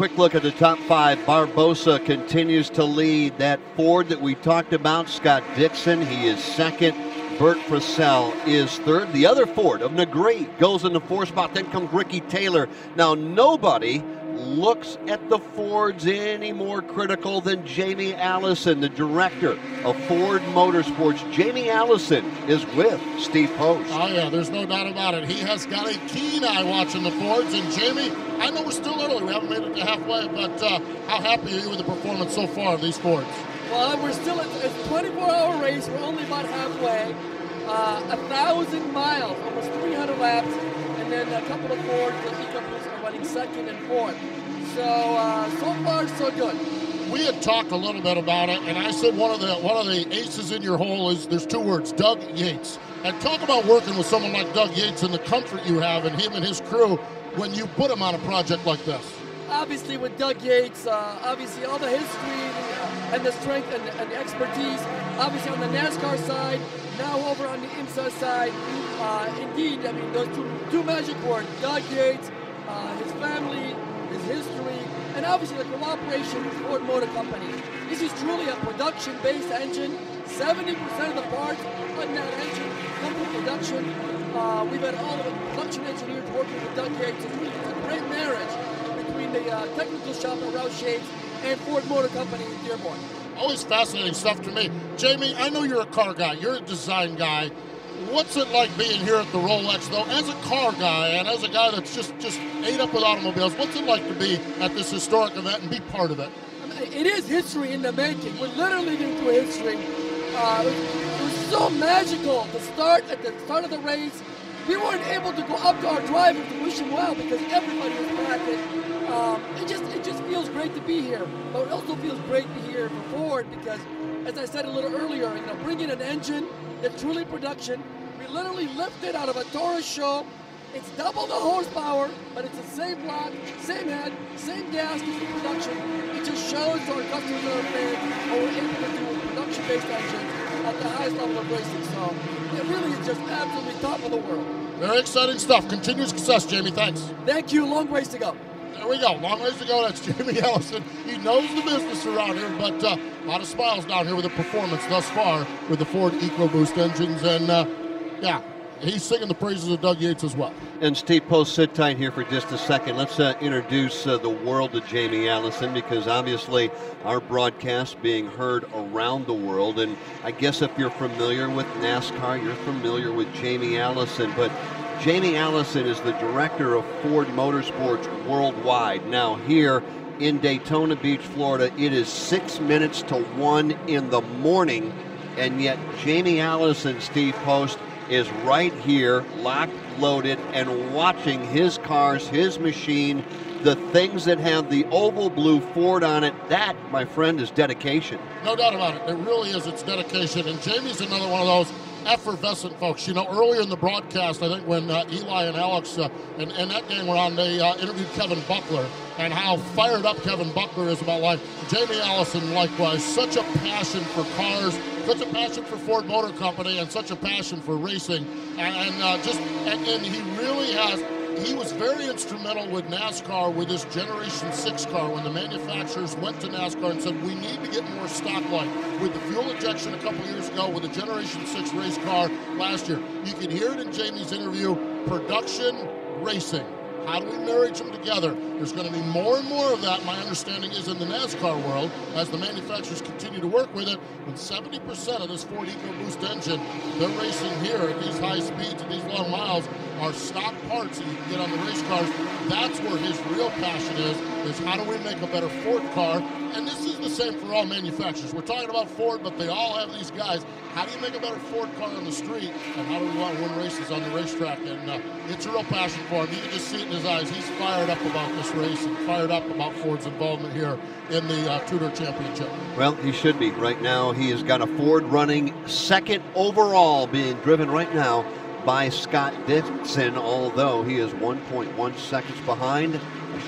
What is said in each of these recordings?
quick look at the top five. Barbosa continues to lead. That Ford that we talked about, Scott Dixon, he is second. Bert Purcell is third. The other Ford of Negree goes in the fourth spot. Then comes Ricky Taylor. Now, nobody looks at the Fords any more critical than Jamie Allison, the director of Ford Motorsports. Jamie Allison is with Steve Post. Oh yeah, there's no doubt about it. He has got a keen eye watching the Fords. And Jamie, I know we're still early. We haven't made it to halfway, but how happy are you with the performance so far of these Fords? Well, we're still at a 24-hour race. We're only about halfway. 1,000 miles, almost 300 laps, and then a couple of Fords, the EcoBoost are running second and fourth. So far, so good. We had talked a little bit about it, and I said one of the aces in your hole is there's two words: Doug Yates. And talk about working with someone like Doug Yates and the comfort you have in him and his crew when you put him on a project like this. Obviously, with Doug Yates, obviously all the history and the strength and the expertise. Obviously on the NASCAR side, now over on the IMSA side. Indeed, I mean, those two magic words: Doug Yates, his family, his history, and obviously the cooperation with Ford Motor Company. This is truly a production-based engine. 70% of the parts on that engine come from production. We've had all of the production engineers working with Doug Yates. It's a great marriage between the technical shop at Roush Shades and Ford Motor Company in Dearborn. Always fascinating stuff to me. Jamie, I know you're a car guy. You're a design guy. What's it like being here at the Rolex, though, as a car guy and as a guy that's just ate up with automobiles? What's it like to be at this historic event and be part of it? It is history in the making. We're literally going through history. It was so magical at the start of the race. We weren't able to go up to our driver to wish him well because everybody was packed. It just feels great to be here. But it also feels great to be here for Ford because, as I said a little earlier, bringing an engine that's truly production. We literally lifted out of a Taurus show. It's double the horsepower, but it's the same block, same head, same gas as the production. It just shows to our customers and our fans how we're able to do a production-based engine at the highest level of racing. So it really is just absolutely top of the world. Very exciting stuff. Continued success, Jamie. Thanks. Thank you. Long ways to go. There we go. Long ways to go. That's Jamie Allison. He knows the business around here, but a lot of smiles down here with the performance thus far with the Ford EcoBoost engines. And, yeah, he's singing the praises of Doug Yates as well. And Steve Post, sit tight here for just a second. Let's introduce the world to Jamie Allison, because obviously our broadcast being heard around the world. And I guess if you're familiar with NASCAR, you're familiar with Jamie Allison. But Jamie Allison is the director of Ford Motorsports worldwide. Now here in Daytona Beach, Florida, it is 6 minutes to 1 in the morning, and yet Jamie Allison, Steve Post, is right here, locked, loaded, and watching his cars, his machine, the things that have the oval blue Ford on it. That, my friend, is dedication. No doubt about it. It really is. It's dedication. And Jamie's another one of those effervescent folks. Earlier in the broadcast, I think when Eli and Alex and that game were on, they interviewed Kevin Buckler and how fired up Kevin Buckler is about life. Jamie Allison, likewise, such a passion for cars, such a passion for Ford Motor Company, and such a passion for racing. And he really has. He was very instrumental with NASCAR with this Generation 6 car when the manufacturers went to NASCAR and said, we need to get more stock like with the fuel injection a couple years ago with the Generation 6 race car last year. You can hear it in Jamie's interview, production, racing. How do we marry them together? There's going to be more and more of that, my understanding is, in the NASCAR world as the manufacturers continue to work with it. When 70% of this Ford EcoBoost engine, they're racing here at these high speeds and these long miles, are stock parts that you can get on the race cars. That's where his real passion is how do we make a better Ford car? And this is the same for all manufacturers. We're talking about Ford, but they all have these guys. How do you make a better Ford car on the street? And how do we want to win races on the racetrack? And it's a real passion for him. You can just see it in his eyes. He's fired up about this race and fired up about Ford's involvement here in the TUDOR Championship. Well, he should be. Right now, he has got a Ford running second overall, being driven right now by Scott Dixon, although he is 1.1 seconds behind a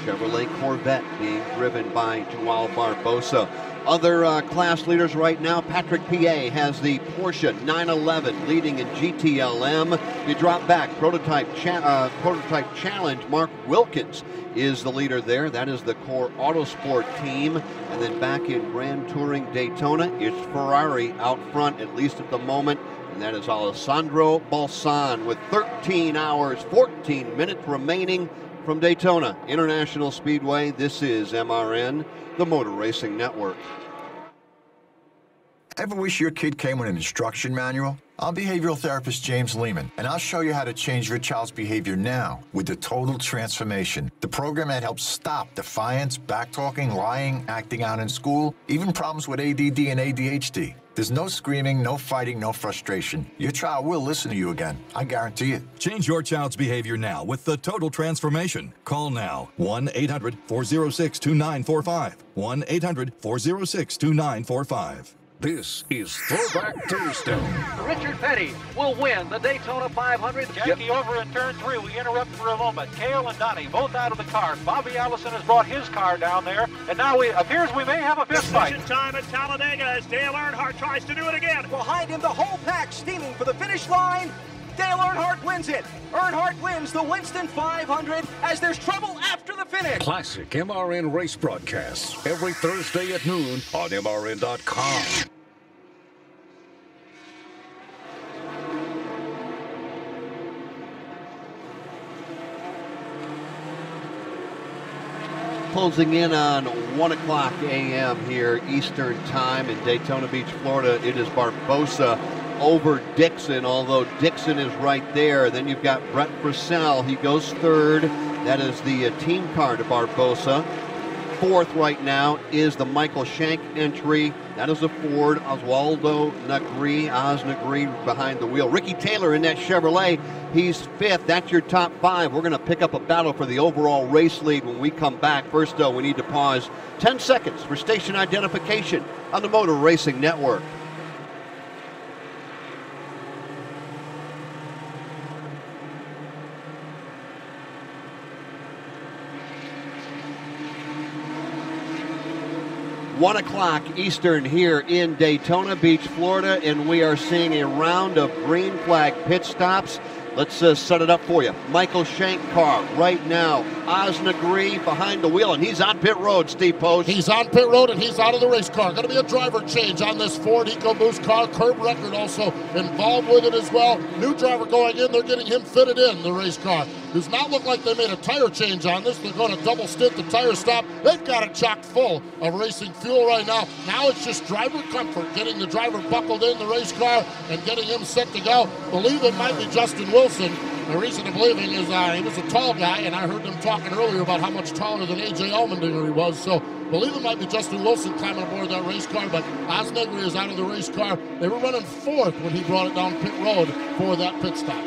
Chevrolet Corvette being driven by Joao Barbosa. Other class leaders right now, Patrick PA has the Porsche 911 leading in GTLM. You drop back, Prototype Challenge, Mark Wilkins is the leader there. That is the Core Autosport team. And then back in Grand Touring Daytona, it's Ferrari out front, at least at the moment. And that is Alessandro Balsan with 13 hours, 14 minutes remaining from Daytona International Speedway. This is MRN, the Motor Racing Network. Ever wish your kid came with an instruction manual? I'm behavioral therapist James Lehman, and I'll show you how to change your child's behavior now with the Total Transformation, the program that helps stop defiance, backtalking, lying, acting out in school, even problems with ADD and ADHD. There's no screaming, no fighting, no frustration. Your child will listen to you again. I guarantee it. Change your child's behavior now with the Total Transformation. Call now. 1-800-406-2945. 1-800-406-2945. This is Throwback Thursday. Richard Petty will win the Daytona 500. Jackie over in turn 3. We interrupt for a moment. Cale and Donnie both out of the car. Bobby Allison has brought his car down there. And now it appears we may have a fist fight. Time at Talladega as Dale Earnhardt tries to do it again. Behind him, the whole pack steaming for the finish line. Dale Earnhardt wins it. Earnhardt wins the Winston 500 as there's trouble after the finish. Classic MRN race broadcasts every Thursday at noon on MRN.com. Closing in on 1 o'clock a.m. here Eastern time in Daytona Beach, Florida. It is Barbosa over Dixon, although Dixon is right there. Then you've got Brett Purcell. He goes third. That is the team car to Barbosa. Fourth right now is the Michael Shank entry. That is the Ford. Oswaldo Negri, Oz Negri behind the wheel. Ricky Taylor in that Chevrolet. He's fifth. That's your top five. We're going to pick up a battle for the overall race lead when we come back. First, though, we need to pause 10 seconds for station identification on the Motor Racing Network. One o'clock Eastern here in Daytona Beach, Florida, and we are seeing a round of green flag pit stops. Let's set it up for you. Michael Shank car right now. Oz Negri behind the wheel, and he's on pit road, Steve Post. He's on pit road, and he's out of the race car. Going to be a driver change on this Ford EcoBoost car. Curb Record also involved with it as well. New driver going in. They're getting him fitted in the race car. Does not look like they made a tire change on this. They're going to double stint the tire stop. They've got it chock full of racing fuel right now. Now it's just driver comfort, getting the driver buckled in the race car and getting him set to go. Believe it might be Justin Wilson. The reason I'm believing is he was a tall guy, and I heard them talking earlier about how much taller than A.J. Allmendinger he was. So believe it might be Justin Wilson climbing aboard that race car, but Oz Negri is out of the race car. They were running fourth when he brought it down pit road for that pit stop.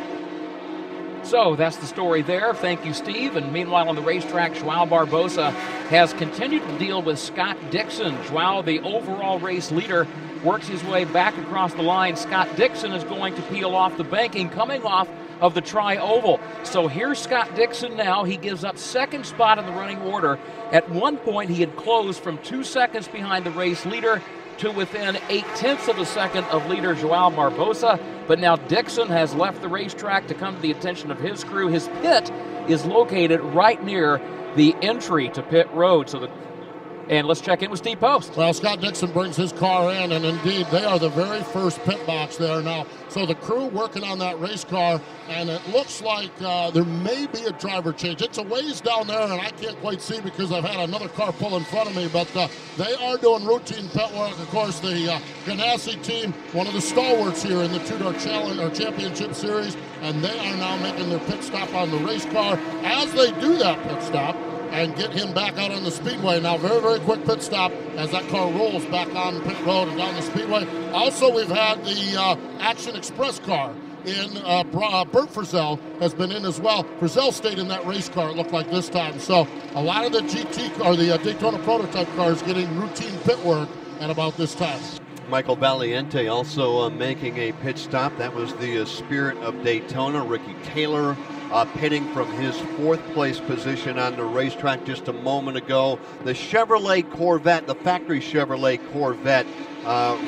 So that's the story there. Thank you, Steve. And meanwhile on the racetrack, Joao Barbosa has continued to deal with Scott Dixon. Joao, the overall race leader, works his way back across the line. Scott Dixon is going to peel off the banking coming off of the tri-oval. So here's Scott Dixon now. He gives up second spot in the running order. At one point, he had closed from 2 seconds behind the race leader to within 0.8 of a second of leader Joao Barbosa. But now Dixon has left the racetrack to come to the attention of his crew. His pit is located right near the entry to pit road. And let's check in with Steve Post. Well, Scott Dixon brings his car in, and indeed, they are the very first pit box there now. So the crew working on that race car, and it looks like there may be a driver change. It's a ways down there, and I can't quite see because I've had another car pull in front of me, but they are doing routine pit work. Of course, the Ganassi team, one of the stalwarts here in the TUDOR Challenge or Championship Series, and they are now making their pit stop on the race car. As they do that pit stop, and get him back out on the speedway. Now, very, very quick pit stop as that car rolls back on pit road and down the speedway. Also, we've had the Action Express car in. Bert Frizzell has been in as well. Frizzell stayed in that race car, it looked like this time. So a lot of the GT or the Daytona prototype cars getting routine pit work at about this time. Michael Valiente also making a pit stop. That was the Spirit of Daytona. Ricky Taylor pitting from his 4th place position on the racetrack just a moment ago. The Chevrolet Corvette, the factory Chevrolet Corvette,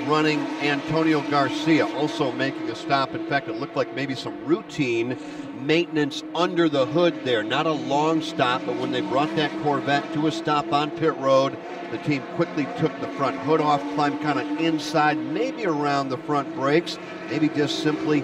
running Antonio Garcia, also making a stop. In fact, it looked like maybe some routine maintenance under the hood there. Not a long stop, but when they brought that Corvette to a stop on pit road, the team quickly took the front hood off, climbed kind of inside, maybe around the front brakes, maybe just simply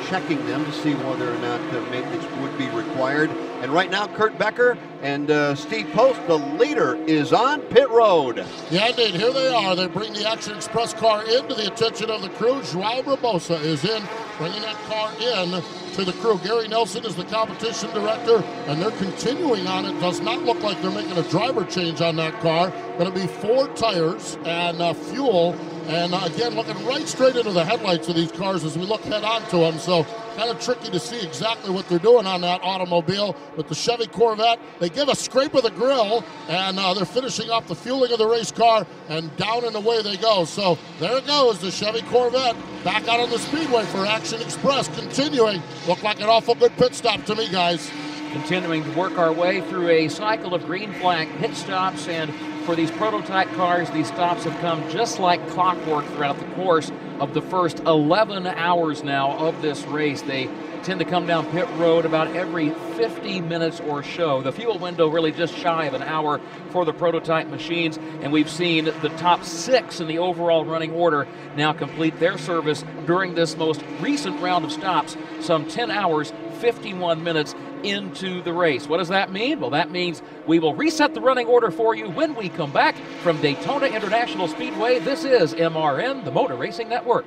checking them to see whether or not maintenance would be required. And right now, Kurt Becker and Steve Post, the leader, is on pit road. Yeah, indeed. Here they are. They bring the Action Express car into the attention of the crew. Joao Barbosa is in, bringing that car in to the crew. Gary Nelson is the competition director, and they're continuing on. It does not look like they're making a driver change on that car. Going to be 4 tires and fuel. And again, looking right straight into the headlights of these cars as we look head on to them. So kind of tricky to see exactly what they're doing on that automobile. But the Chevy Corvette, they give a scrape of the grill, and they're finishing off the fueling of the race car, and down and away they go. So there it goes, the Chevy Corvette back out on the speedway for Action Express, continuing. Looked like an awful good pit stop to me, guys. Continuing to work our way through a cycle of green flag pit stops, and for these prototype cars, these stops have come just like clockwork throughout the course of the first 11 hours now of this race. They tend to come down pit road about every 50 minutes or so. The fuel window really just shy of an hour for the prototype machines, and we've seen the top 6 in the overall running order now complete their service during this most recent round of stops, some 10 hours, 51 minutes into the race. What does that mean? Well, that means we will reset the running order for you when we come back from Daytona International Speedway. This is MRN, the Motor Racing Network.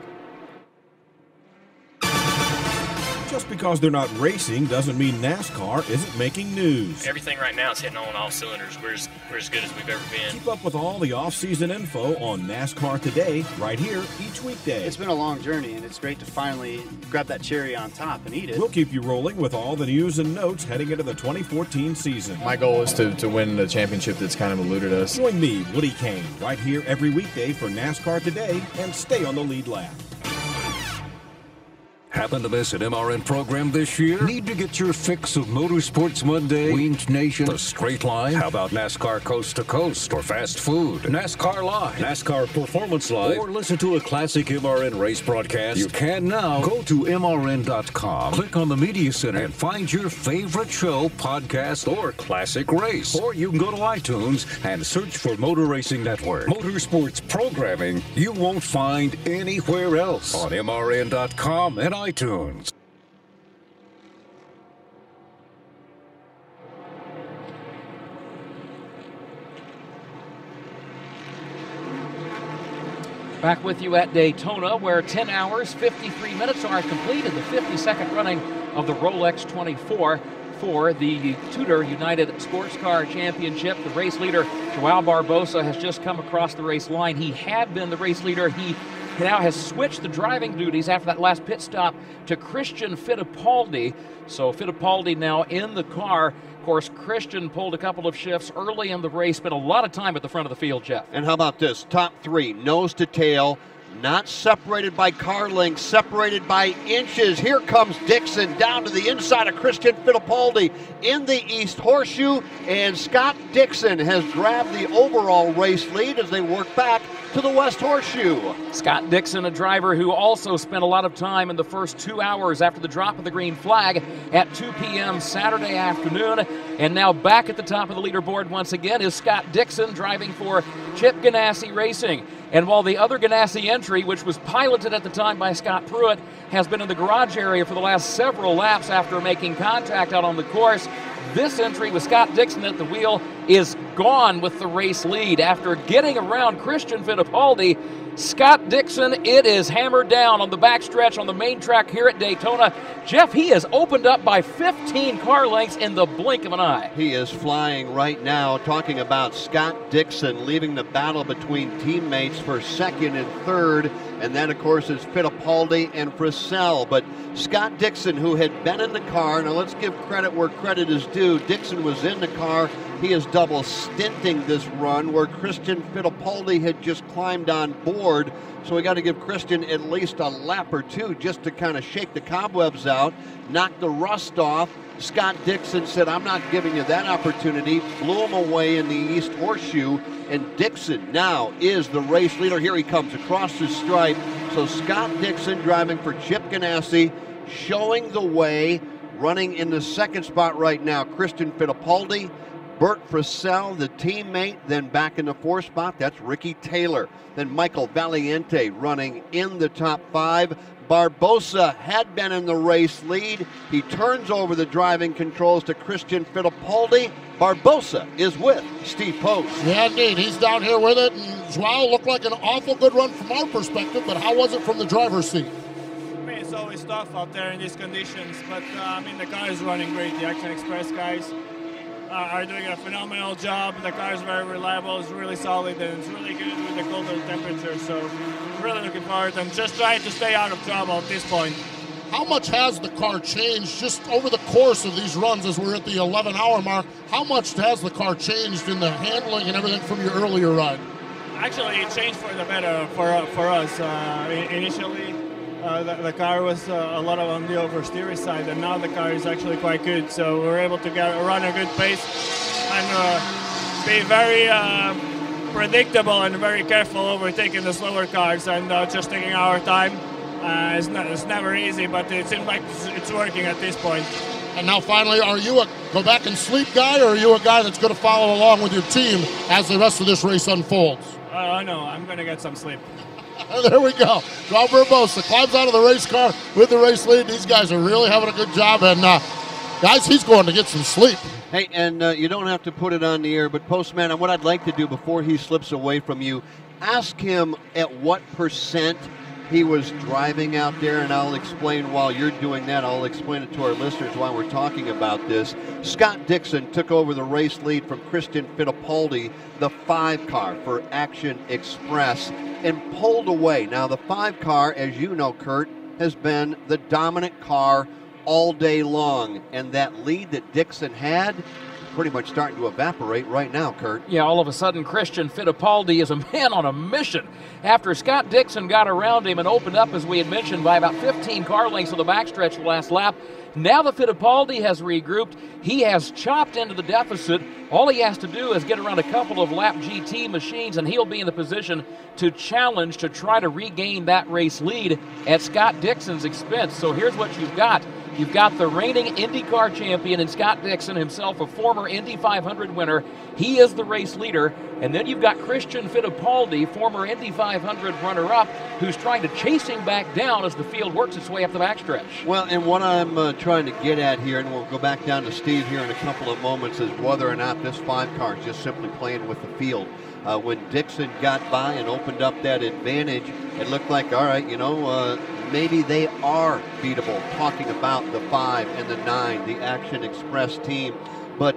Just because they're not racing doesn't mean NASCAR isn't making news. Everything right now is hitting on all cylinders. We're as good as we've ever been. Keep up with all the off-season info on NASCAR Today, right here each weekday. It's been a long journey, and it's great to finally grab that cherry on top and eat it. We'll keep you rolling with all the news and notes heading into the 2014 season. My goal is to win the championship that's kind of eluded us. Join me, Woody Kane, right here every weekday for NASCAR Today, and stay on the lead lap. Happen to miss an MRN program this year? Need to get your fix of Motorsports Monday, Winged Nation, The Straight Line? How about NASCAR Coast to Coast or Fast Food? NASCAR Live, NASCAR Performance Live, or listen to a classic MRN race broadcast? You can now. Go to MRN.com, click on the Media Center, and find your favorite show, podcast, or classic race. Or you can go to iTunes and search for Motor Racing Network. Motorsports programming you won't find anywhere else on MRN.com and iTunes. Back with you at Daytona, where 10 hours, 53 minutes are complete in the 52nd running of the Rolex 24 for the TUDOR United SportsCar Championship. The race leader, Joao Barbosa, has just come across the race line. He had been the race leader. He now has switched the driving duties after that last pit stop to Christian Fittipaldi. So Fittipaldi now in the car. Of course, Christian pulled a couple of shifts early in the race, spent a lot of time at the front of the field, Jeff. And how about this? Top 3, nose to tail, not separated by car lengths, separated by inches. Here comes Dixon down to the inside of Christian Fittipaldi in the East Horseshoe, and Scott Dixon has grabbed the overall race lead as they work back to the West Horseshoe. Scott Dixon, a driver who also spent a lot of time in the first 2 hours after the drop of the green flag at 2 p.m. Saturday afternoon, and now back at the top of the leaderboard once again is Scott Dixon, driving for Chip Ganassi Racing. And while the other Ganassi entry, which was piloted at the time by Scott Pruitt, has been in the garage area for the last several laps after making contact out on the course, this entry with Scott Dixon at the wheel is gone with the race lead. After getting around Christian Fittipaldi, Scott Dixon, it is hammered down on the backstretch on the main track here at Daytona. Jeff, he has opened up by 15 car lengths in the blink of an eye. He is flying right now, talking about Scott Dixon leaving the battle between teammates for second and third. And then, of course, is Fittipaldi and Frisell. But Scott Dixon, who had been in the car, now let's give credit where credit is due. Dixon was in the car He is double stinting this run where Christian Fittipaldi had just climbed on board. So we got to give Christian at least a lap or two just to kind of shake the cobwebs out, knock the rust off. Scott Dixon said, I'm not giving you that opportunity, blew him away in the East Horseshoe, and Dixon now is the race leader. Here he comes across the stripe. So Scott Dixon driving for Chip Ganassi, showing the way, running in the second spot right now. Christian Fittipaldi, Bert Frisell, the teammate, then back in the fourth spot, that's Ricky Taylor. Then Michael Valiente running in the top 5. Barbosa had been in the race lead. He turns over the driving controls to Christian Fittipaldi. Barbosa is with Steve Post. Yeah, indeed. He's down here with it. And Joao looked like an awful good run from our perspective, but how was it from the driver's seat? I mean, it's always tough out there in these conditions, but I mean, the car is running great. The Action Express guys are doing a phenomenal job. The car is very reliable, it's really solid, and it's really good with the colder temperatures. So really looking forward and just trying to stay out of trouble at this point. How much has the car changed just over the course of these runs as we're at the 11-hour mark? How much has the car changed in the handling and everything from your earlier ride? Actually, it changed for the better for us. Initially, the car was a lot on the oversteer side, and now the car is actually quite good. So we're able to run a good pace and be very predictable and very careful overtaking the slower cars and just taking our time. It's never easy, but it seems like it's working at this point. And now finally, are you a go back and sleep guy, or are you a guy that's going to follow along with your team as the rest of this race unfolds? No, I'm going to get some sleep. There we go. Joao Barbosa climbs out of the race car with the race lead. These guys are really having a good job. And, guys, he's going to get some sleep. Hey, and you don't have to put it on the air, but Postman, what I'd like to do before he slips away from you, ask him at what % he was driving out there, and I'll explain while you're doing that. I'll explain it to our listeners while we're talking about this. Scott Dixon took over the race lead from Christian Fittipaldi, the 5 car for Action Express, and pulled away. Now, the 5 car, as you know, Kurt, has been the dominant car all day long, and that lead that Dixon had pretty much starting to evaporate right now, Kurt. Yeah, all of a sudden, Christian Fittipaldi is a man on a mission. After Scott Dixon got around him and opened up, as we had mentioned, by about 15 car lengths on the backstretch the last lap, now that Fittipaldi has regrouped, he has chopped into the deficit. All he has to do is get around a couple of lap GT machines, and he'll be in the position to challenge to try to regain that race lead at Scott Dixon's expense. So here's what you've got. You've got the reigning IndyCar champion in Scott Dixon, himself a former Indy 500 winner. He is the race leader. And then you've got Christian Fittipaldi, former Indy 500 runner-up, who's trying to chase him back down as the field works its way up the backstretch. Well, and what I'm trying to get at here, and we'll go back down to Steve here in a couple of moments, is whether or not this 5 car is just simply playing with the field. When Dixon got by and opened up that advantage, it looked like, all right, maybe they are beatable, talking about the 5 and the 9, the Action Express team. But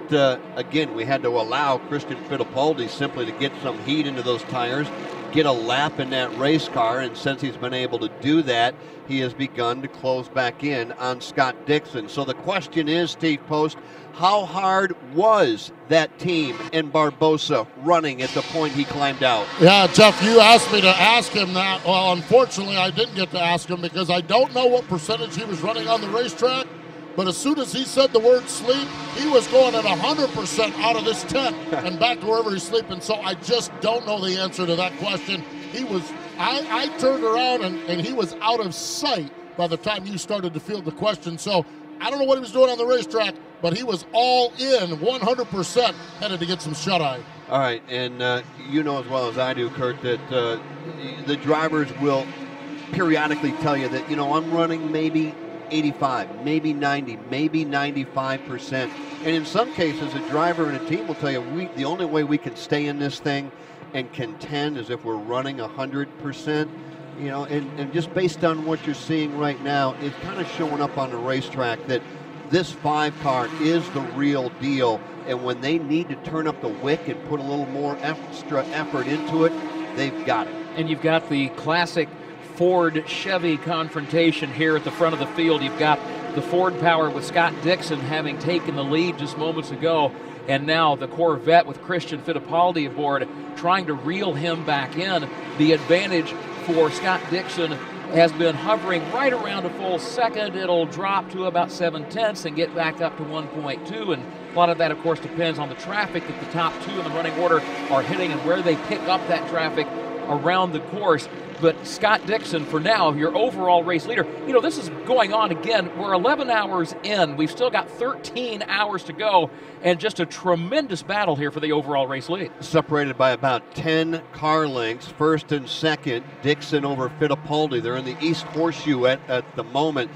again, we had to allow Christian Fittipaldi simply to get some heat into those tires, get a lap in that race car, and since he's been able to do that, he has begun to close back in on Scott Dixon. So the question is, Steve Post, how hard was that team in Barbosa running at the point he climbed out? Yeah, Jeff, you asked me to ask him that. Well, unfortunately, I didn't get to ask him because I don't know what percentage he was running on the racetrack. But as soon as he said the word sleep, he was going at 100% out of this tent and back to wherever he's sleeping. So I just don't know the answer to that question. He was, I turned around and he was out of sight by the time you started to field the question. So I don't know what he was doing on the racetrack, but he was all in, 100% headed to get some shut-eye. All right, and you know as well as I do, Kurt, that the drivers will periodically tell you that, I'm running maybe 85, maybe 90, maybe 95%. And in some cases, a driver and a team will tell you, the only way we can stay in this thing and contend is if we're running 100%. And just based on what you're seeing right now, it's kind of showing up on the racetrack that this 5 car is the real deal. And when they need to turn up the wick and put a little more extra effort into it, they've got it. And you've got the classic Ford-Chevy confrontation here at the front of the field. You've got the Ford power with Scott Dixon having taken the lead just moments ago. and now the Corvette with Christian Fittipaldi aboard trying to reel him back in. The advantage for Scott Dixon has been hovering right around a full second. It'll drop to about 7/10 and get back up to 1.2, and a lot of that, of course, depends on the traffic that the top two in the running order are hitting and where they pick up that traffic around the course. But Scott Dixon, for now, your overall race leader. You know, this is going on again. We're 11 hours in. We've still got 13 hours to go, and just a tremendous battle here for the overall race lead. Separated by about 10 car lengths, first and second. Dixon over Fittipaldi. They're in the East Horseshoe at the moment.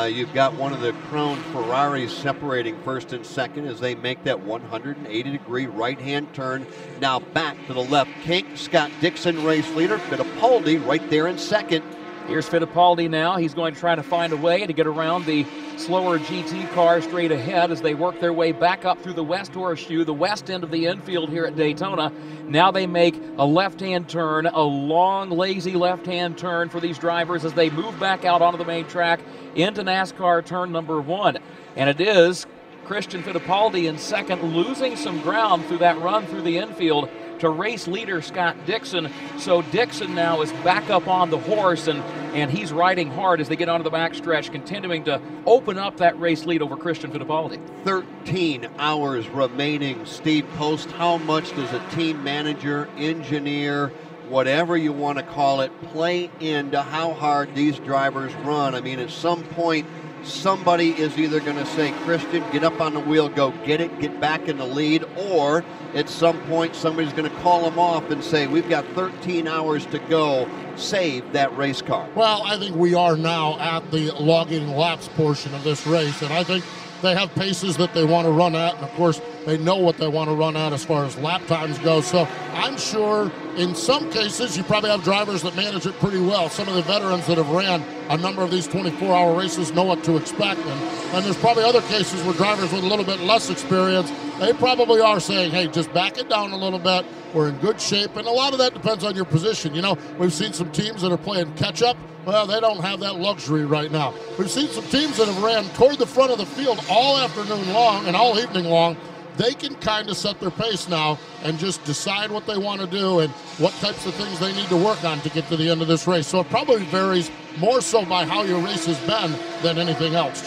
You've got one of the Patrón Ferraris separating first and second as they make that 180-degree right-hand turn. Now back to the left. Kink, Scott Dixon, race leader. Fittipaldi right there in second. Here's Fittipaldi now. He's going to try to find a way to get around the slower GT car straight ahead as they work their way back up through the West Horseshoe, the west end of the infield here at Daytona. Now they make a left-hand turn, a long, lazy left-hand turn for these drivers as they move back out onto the main track into NASCAR turn number 1. And it is Christian Fittipaldi in second, losing some ground through that run through the infield to race leader Scott Dixon. So Dixon now is back up on the horse, and he's riding hard as they get onto the backstretch, continuing to open up that race lead over Christian Fittipaldi. 13 hours remaining. Steve Post, how much does a team manager, engineer, whatever you want to call it, play into how hard these drivers run? I mean, at some point, somebody is either going to say, Christian, get up on the wheel, go get it, get back in the lead, or at some point somebody's going to call them off and say, we've got 13 hours to go, save that race car. Well, I think we are now at the logging laps portion of this race, and I think they have paces that they want to run at, and of course they know what they want to run at as far as lap times go. So I'm sure in some cases you probably have drivers that manage it pretty well. Some of the veterans that have ran a number of these 24-hour races know what to expect, and there's probably other cases where drivers with a little bit less experience, they probably are saying, hey, just back it down a little bit. We're in good shape, and a lot of that depends on your position. You know, we've seen some teams that are playing catch-up. Well, they don't have that luxury right now. We've seen some teams that have ran toward the front of the field all afternoon long and all evening long. They can kind of set their pace now and just decide what they want to do and what types of things they need to work on to get to the end of this race. So it probably varies more so by how your race has been than anything else.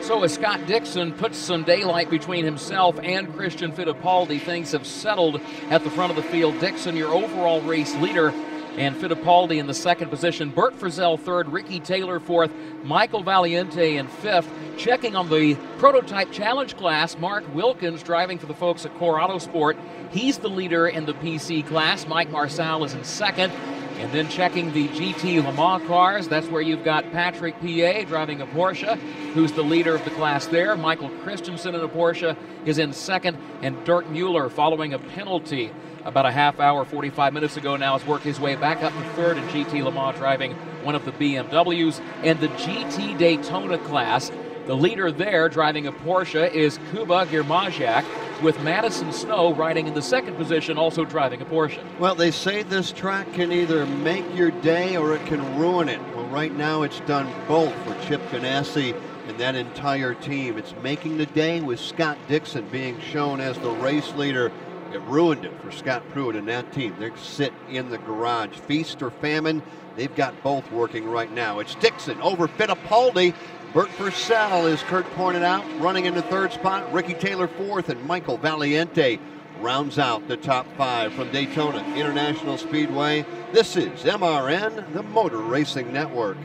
So as Scott Dixon puts some daylight between himself and Christian Fittipaldi, things have settled at the front of the field. Dixon, your overall race leader, and Fittipaldi in the second position. Bert Frizzell third, Ricky Taylor fourth, Michael Valiente in fifth. Checking on the prototype challenge class, Mark Wilkins driving for the folks at Core Autosport. He's the leader in the PC class. Mike Marsal is in second. And then checking the GT Le Mans cars, that's where you've got Patrick P.A. driving a Porsche, who's the leader of the class there. Michael Christensen in a Porsche is in second, and Dirk Mueller following a penalty about a half hour, 45 minutes ago now, has worked his way back up to third in GT Le Mans driving one of the BMWs. And the GT Daytona class, the leader there driving a Porsche is Kuba Girmajak, with Madison Snow riding in the second position, also driving a Porsche. Well, they say this track can either make your day or it can ruin it. Well, right now it's done both for Chip Ganassi and that entire team. It's making the day with Scott Dixon being shown as the race leader. It ruined it for Scott Pruitt and that team. They sit in the garage. Feast or famine, they've got both working right now. It's Dixon over Fittipaldi. Bert Frizzell, as Kurt pointed out, running into third spot. Ricky Taylor fourth, and Michael Valiente rounds out the top five from Daytona International Speedway. This is MRN, the Motor Racing Network.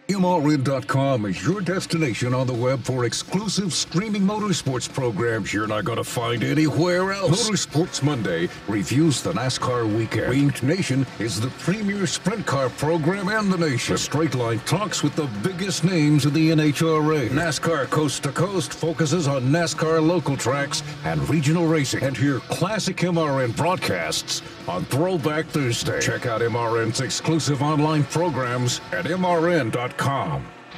MRN.com is your destination on the web for exclusive streaming motorsports programs you're not going to find anywhere else. Motorsports Monday reviews the NASCAR weekend. Winged Nation is the premier sprint car program in the nation. The Straight Line talks with the biggest names in the NHRA. NASCAR Coast to Coast focuses on NASCAR local tracks and regional racing. And hear classic MRN broadcasts on Throwback Thursday. Check out MRN's exclusive online programs at MRN.com.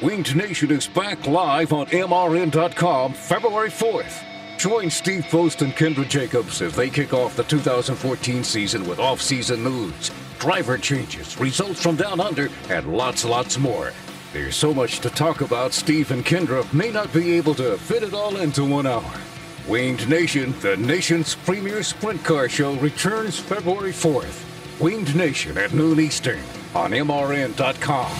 Winged Nation is back live on MRN.com February 4th. Join Steve Post and Kendra Jacobs as they kick off the 2014 season with off-season news, driver changes, results from down under, and lots more. There's so much to talk about, Steve and Kendra may not be able to fit it all into 1 hour. Winged Nation, the nation's premier sprint car show, returns February 4th. Winged Nation at noon Eastern on MRN.com.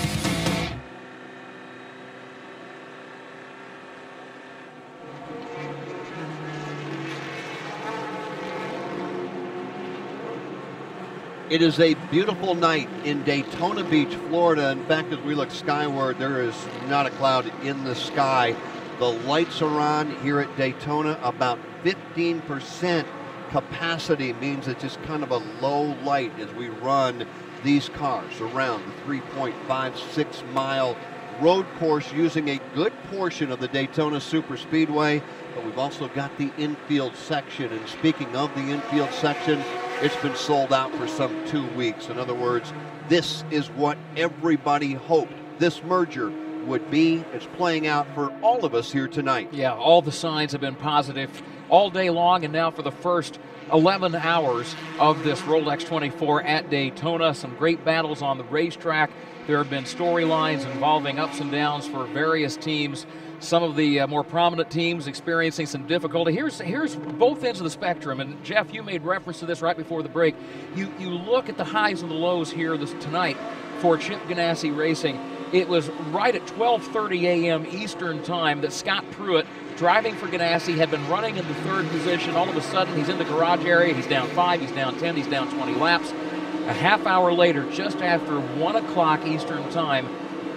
It is a beautiful night in Daytona Beach, Florida. In fact, as we look skyward, there is not a cloud in the sky. The lights are on here at Daytona. About 15% capacity means it's just kind of a low light as we run these cars around the 3.56 mile road course using a good portion of the Daytona Superspeedway. But we've also got the infield section. And speaking of the infield section, it's been sold out for some 2 weeks. In other words, this is what everybody hoped this merger would be. It's playing out for all of us here tonight. Yeah, all the signs have been positive all day long, and now for the first 11 hours of this Rolex 24 at Daytona. Some great battles on the racetrack. There have been storylines involving ups and downs for various teams. Some of the more prominent teams experiencing some difficulty. Here's both ends of the spectrum, and Jeff, you made reference to this right before the break. You look at the highs and the lows here tonight for Chip Ganassi Racing. It was right at 12:30 a.m. Eastern time that Scott Pruitt, driving for Ganassi, had been running in the third position. All of a sudden, he's in the garage area. He's down 5, he's down 10, he's down 20 laps. A half hour later, just after 1 o'clock Eastern time,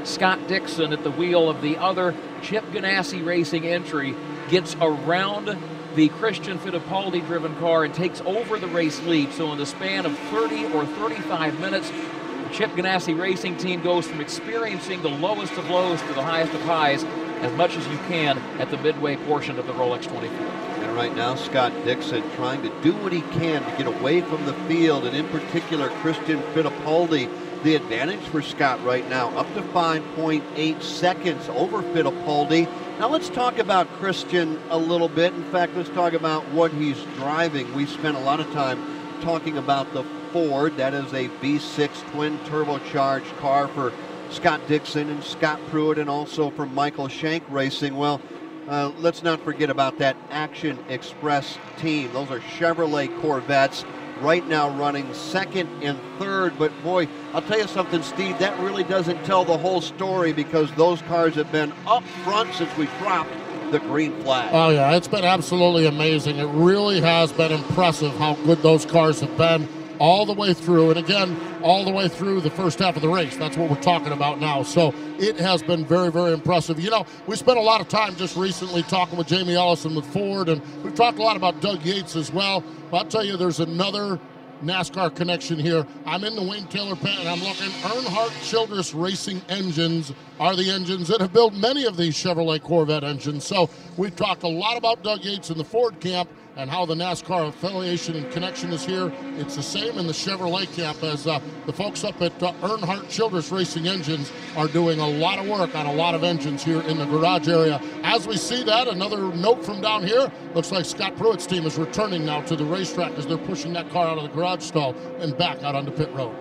Scott Dixon at the wheel of the other Chip Ganassi Racing entry gets around the Christian Fittipaldi-driven car and takes over the race lead. So in the span of 30 or 35 minutes, the Chip Ganassi Racing team goes from experiencing the lowest of lows to the highest of highs as much as you can at the midway portion of the Rolex 24. And right now, Scott Dixon trying to do what he can to get away from the field, and in particular, Christian Fittipaldi. The advantage for Scott right now, up to 5.8 seconds over Fittipaldi. Now let's talk about Christian a little bit. In fact, let's talk about what he's driving. We spent a lot of time talking about the Ford. That is a V6 twin turbocharged car for Scott Dixon and Scott Pruitt, and also for Michael Shank Racing. Well, let's not forget about that Action Express team. Those are Chevrolet Corvettes. Right now running second and third, but boy, I'll tell you something, Steve, that really doesn't tell the whole story, because those cars have been up front since we dropped the green flag. Oh yeah, it's been absolutely amazing. It really has been impressive how good those cars have been all the way through, and again, all the way through the first half of the race. That's what we're talking about now. So it has been very, very impressive. You know, we spent a lot of time just recently talking with Jamie Ellison with Ford, and we've talked a lot about Doug Yates as well. But I'll tell you, there's another NASCAR connection here. I'm in the Wayne Taylor pit, and I'm looking. Earnhardt Childress Racing engines are the engines that have built many of these Chevrolet Corvette engines. So we've talked a lot about Doug Yates in the Ford camp and how the NASCAR affiliation and connection is here. It's the same in the Chevrolet camp, as the folks up at Earnhardt Childress Racing Engines are doing a lot of work on a lot of engines here in the garage area. As we see that, another note from down here, looks like Scott Pruitt's team is returning now to the racetrack as they're pushing that car out of the garage stall and back out onto pit road.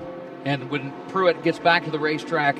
And when Pruitt gets back to the racetrack,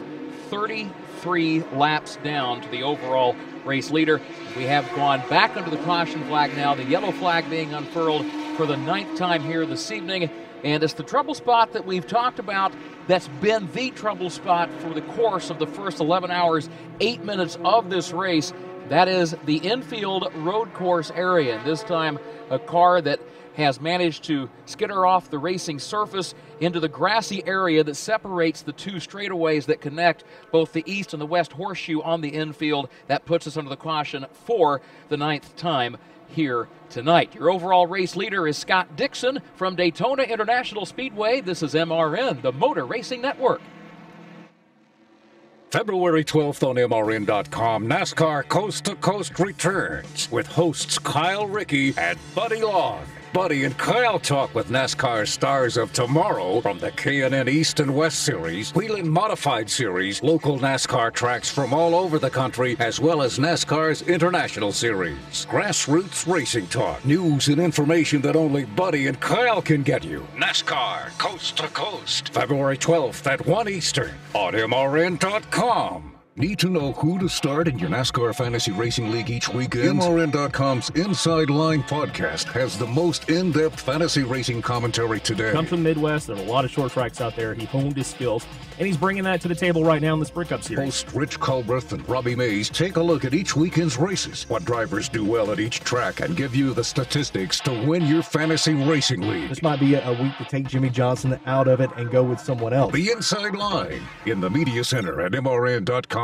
33 laps down to the overall race leader. We have gone back under the caution flag now, the yellow flag being unfurled for the 9th time here this evening. And it's the trouble spot that we've talked about that's been the trouble spot for the course of the first 11 hours, 8 minutes of this race. That is the infield road course area. This time, a car that has managed to skitter off the racing surface into the grassy area that separates the two straightaways that connect both the east and the west horseshoe on the infield. That puts us under the caution for the 9th time here tonight. Your overall race leader is Scott Dixon from Daytona International Speedway. This is MRN, the Motor Racing Network. February 12th on MRN.com, NASCAR Coast to Coast returns with hosts Kyle Rickey and Buddy Long. Buddy and Kyle talk with NASCAR stars of tomorrow from the K&N East and West Series, Whelen Modified Series, local NASCAR tracks from all over the country, as well as NASCAR's International Series. Grassroots racing talk, news and information that only Buddy and Kyle can get you. NASCAR Coast to Coast, February 12th at 1 Eastern on MRN.com. Need to know who to start in your NASCAR Fantasy Racing League each weekend? MRN.com's Inside Line podcast has the most in-depth fantasy racing commentary today. Comes from the Midwest. There are a lot of short tracks out there. He honed his skills, and he's bringing that to the table right now in the Sprint Cup Series. Host Rich Culbreth and Robbie Mays take a look at each weekend's races, what drivers do well at each track, and give you the statistics to win your fantasy racing league. This might be a week to take Jimmy Johnson out of it and go with someone else. The Inside Line in the Media Center at MRN.com.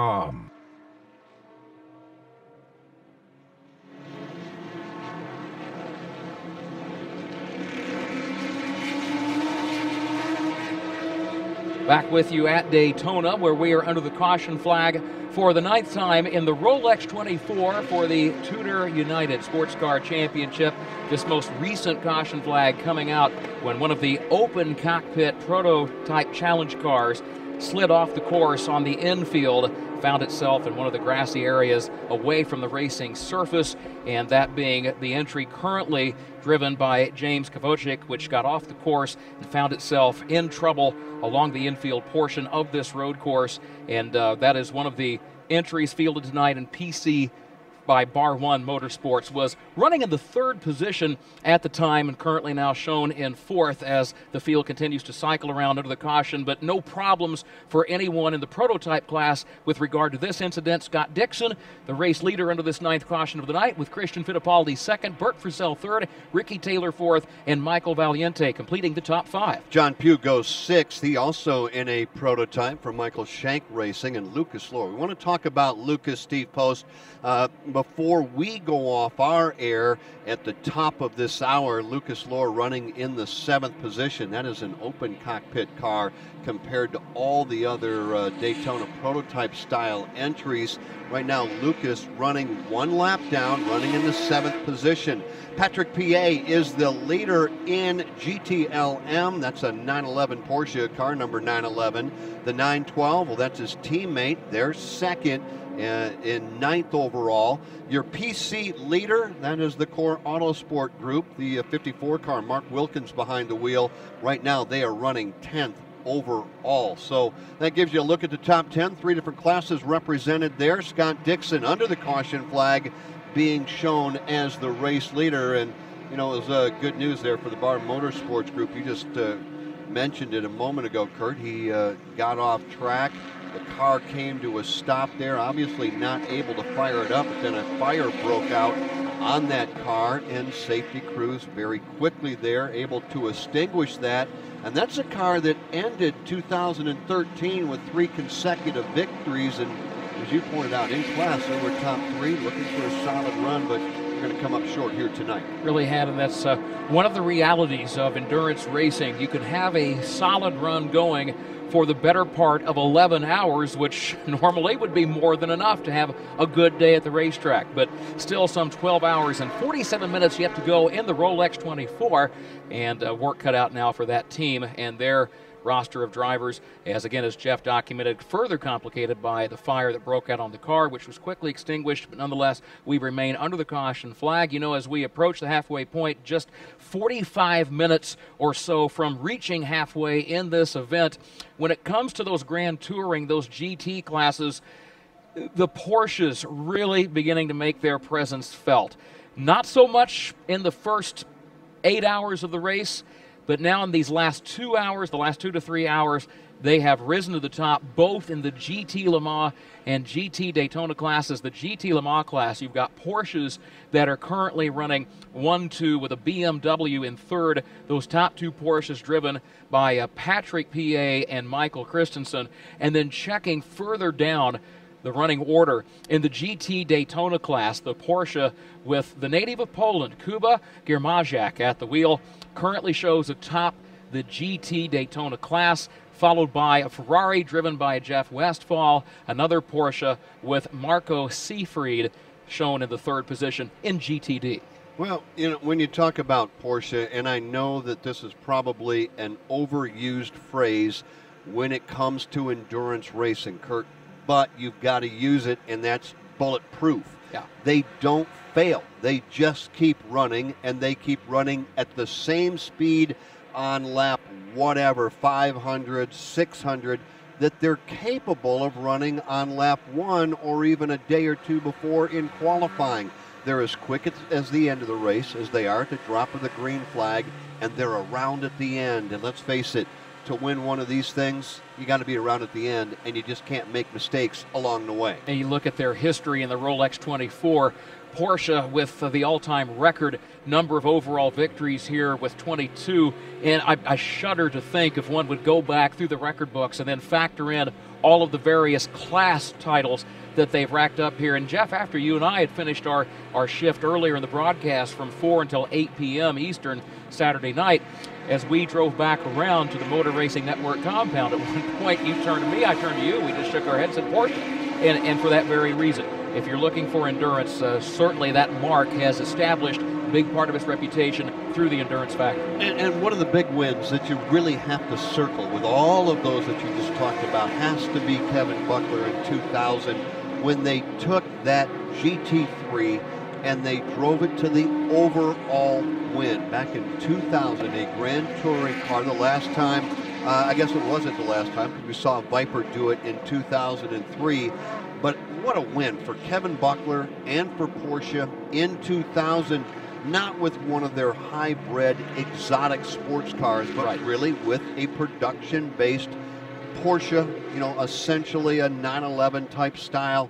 Back with you at Daytona, where we are under the caution flag for the 9th time in the Rolex 24 for the TUDOR United SportsCar Championship. This most recent caution flag coming out when one of the open cockpit prototype challenge cars slid off the course on the infield, found itself in one of the grassy areas away from the racing surface, and that being the entry currently driven by James Kvocic, which got off the course and found itself in trouble along the infield portion of this road course, and that is one of the entries fielded tonight in PC by Bar 1 Motorsports. Was running in the 3rd position at the time and currently now shown in 4th as the field continues to cycle around under the caution, but no problems for anyone in the prototype class with regard to this incident. Scott Dixon, the race leader under this 9th caution of the night, with Christian Fittipaldi 2nd, Burt Frisell 3rd, Ricky Taylor 4th, and Michael Valiente completing the top 5. John Pugh goes 6th. He also in a prototype for Michael Shank Racing, and Lucas Lohr. We want to talk about Lucas, Steve Post. Before we go off our air at the top of this hour, Lucas Lohr running in the 7th position. That is an open cockpit car compared to all the other Daytona prototype style entries. Right now, Lucas running 1 lap down, running in the 7th position. Patrick Piet is the leader in GTLM. That's a 911 Porsche car, number 911. The 912, well, that's his teammate. They're 2nd. In 9th overall. Your PC leader, that is the Core Autosport Group, the 54 car, Mark Wilkins behind the wheel. Right now they are running 10th overall. So that gives you a look at the top 10. 3 different classes represented there. Scott Dixon under the caution flag being shown as the race leader. And, you know, it was good news there for the Bar Motorsports Group. You just mentioned it a moment ago, Kurt. He got off track. The car came to a stop there, obviously not able to fire it up, but then a fire broke out on that car, and safety crews very quickly there able to extinguish that. And that's a car that ended 2013 with 3 consecutive victories, and as you pointed out, in class they were top 3, looking for a solid run, but they're going to come up short here tonight. Really had, and that's one of the realities of endurance racing. You can have a solid run going for the better part of 11 hours, which normally would be more than enough to have a good day at the racetrack. But still some 12 hours and 47 minutes yet to go in the Rolex 24, and work cut out now for that team and their roster of drivers, as Jeff documented, further complicated by the fire that broke out on the car, which was quickly extinguished, but nonetheless we remain under the caution flag. You know, as we approach the halfway point, just 45 minutes or so from reaching halfway in this event. When it comes to those Grand Touring, those GT classes, the Porsches really beginning to make their presence felt. Not so much in the first 8 hours of the race, but now in these last 2 hours, the last 2 to 3 hours, they have risen to the top, both in the GT Le Mans and GT Daytona classes. The GT Le Mans class, you've got Porsches that are currently running 1-2 with a BMW in 3rd. Those top 2 Porsches driven by Patrick Piet and Michael Christensen. And then checking further down the running order in the GT Daytona class, the Porsche with the native of Poland, Kuba Giermajak at the wheel, currently shows atop the GT Daytona class, followed by a Ferrari driven by Jeff Westphal, another Porsche with Marco Seefried shown in the 3rd position in GTD. Well, you know, when you talk about Porsche, and I know that this is probably an overused phrase when it comes to endurance racing, Kurt, but you've got to use it, and that's bulletproof. Yeah. They don't fail. They just keep running, and they keep running at the same speed on lap whatever, 500, 600. that they're capable of running on lap 1 or even a day or two before in qualifying. They're as quick as the end of the race as they are at the drop of the green flag, and they're around at the end. And let's face it, to win one of these things, you got to be around at the end, and you just can't make mistakes along the way. And you look at their history in the Rolex 24, Porsche with the all-time record number of overall victories here with 22, and I shudder to think if one would go back through the record books and then factor in all of the various class titles that they've racked up here. And Jeff, after you and I had finished our shift earlier in the broadcast from 4 until 8 p.m. Eastern Saturday night, as we drove back around to the Motor Racing Network compound, at one point you turned to me, I turned to you, we just shook our heads at Porsche, and for that very reason. If you're looking for endurance, certainly that mark has established a big part of its reputation through the endurance factor. And one of the big wins that you really have to circle with all of those that you just talked about has to be Kevin Buckler in 2000, when they took that GT3 and they drove it to the overall win. Back in 2000, a Grand Touring car, the last time, I guess it wasn't the last time, because we saw Viper do it in 2003, but what a win for Kevin Buckler and for Porsche in 2000, not with one of their hybrid exotic sports cars, but really with a production-based Porsche, you know, essentially a 911 type style.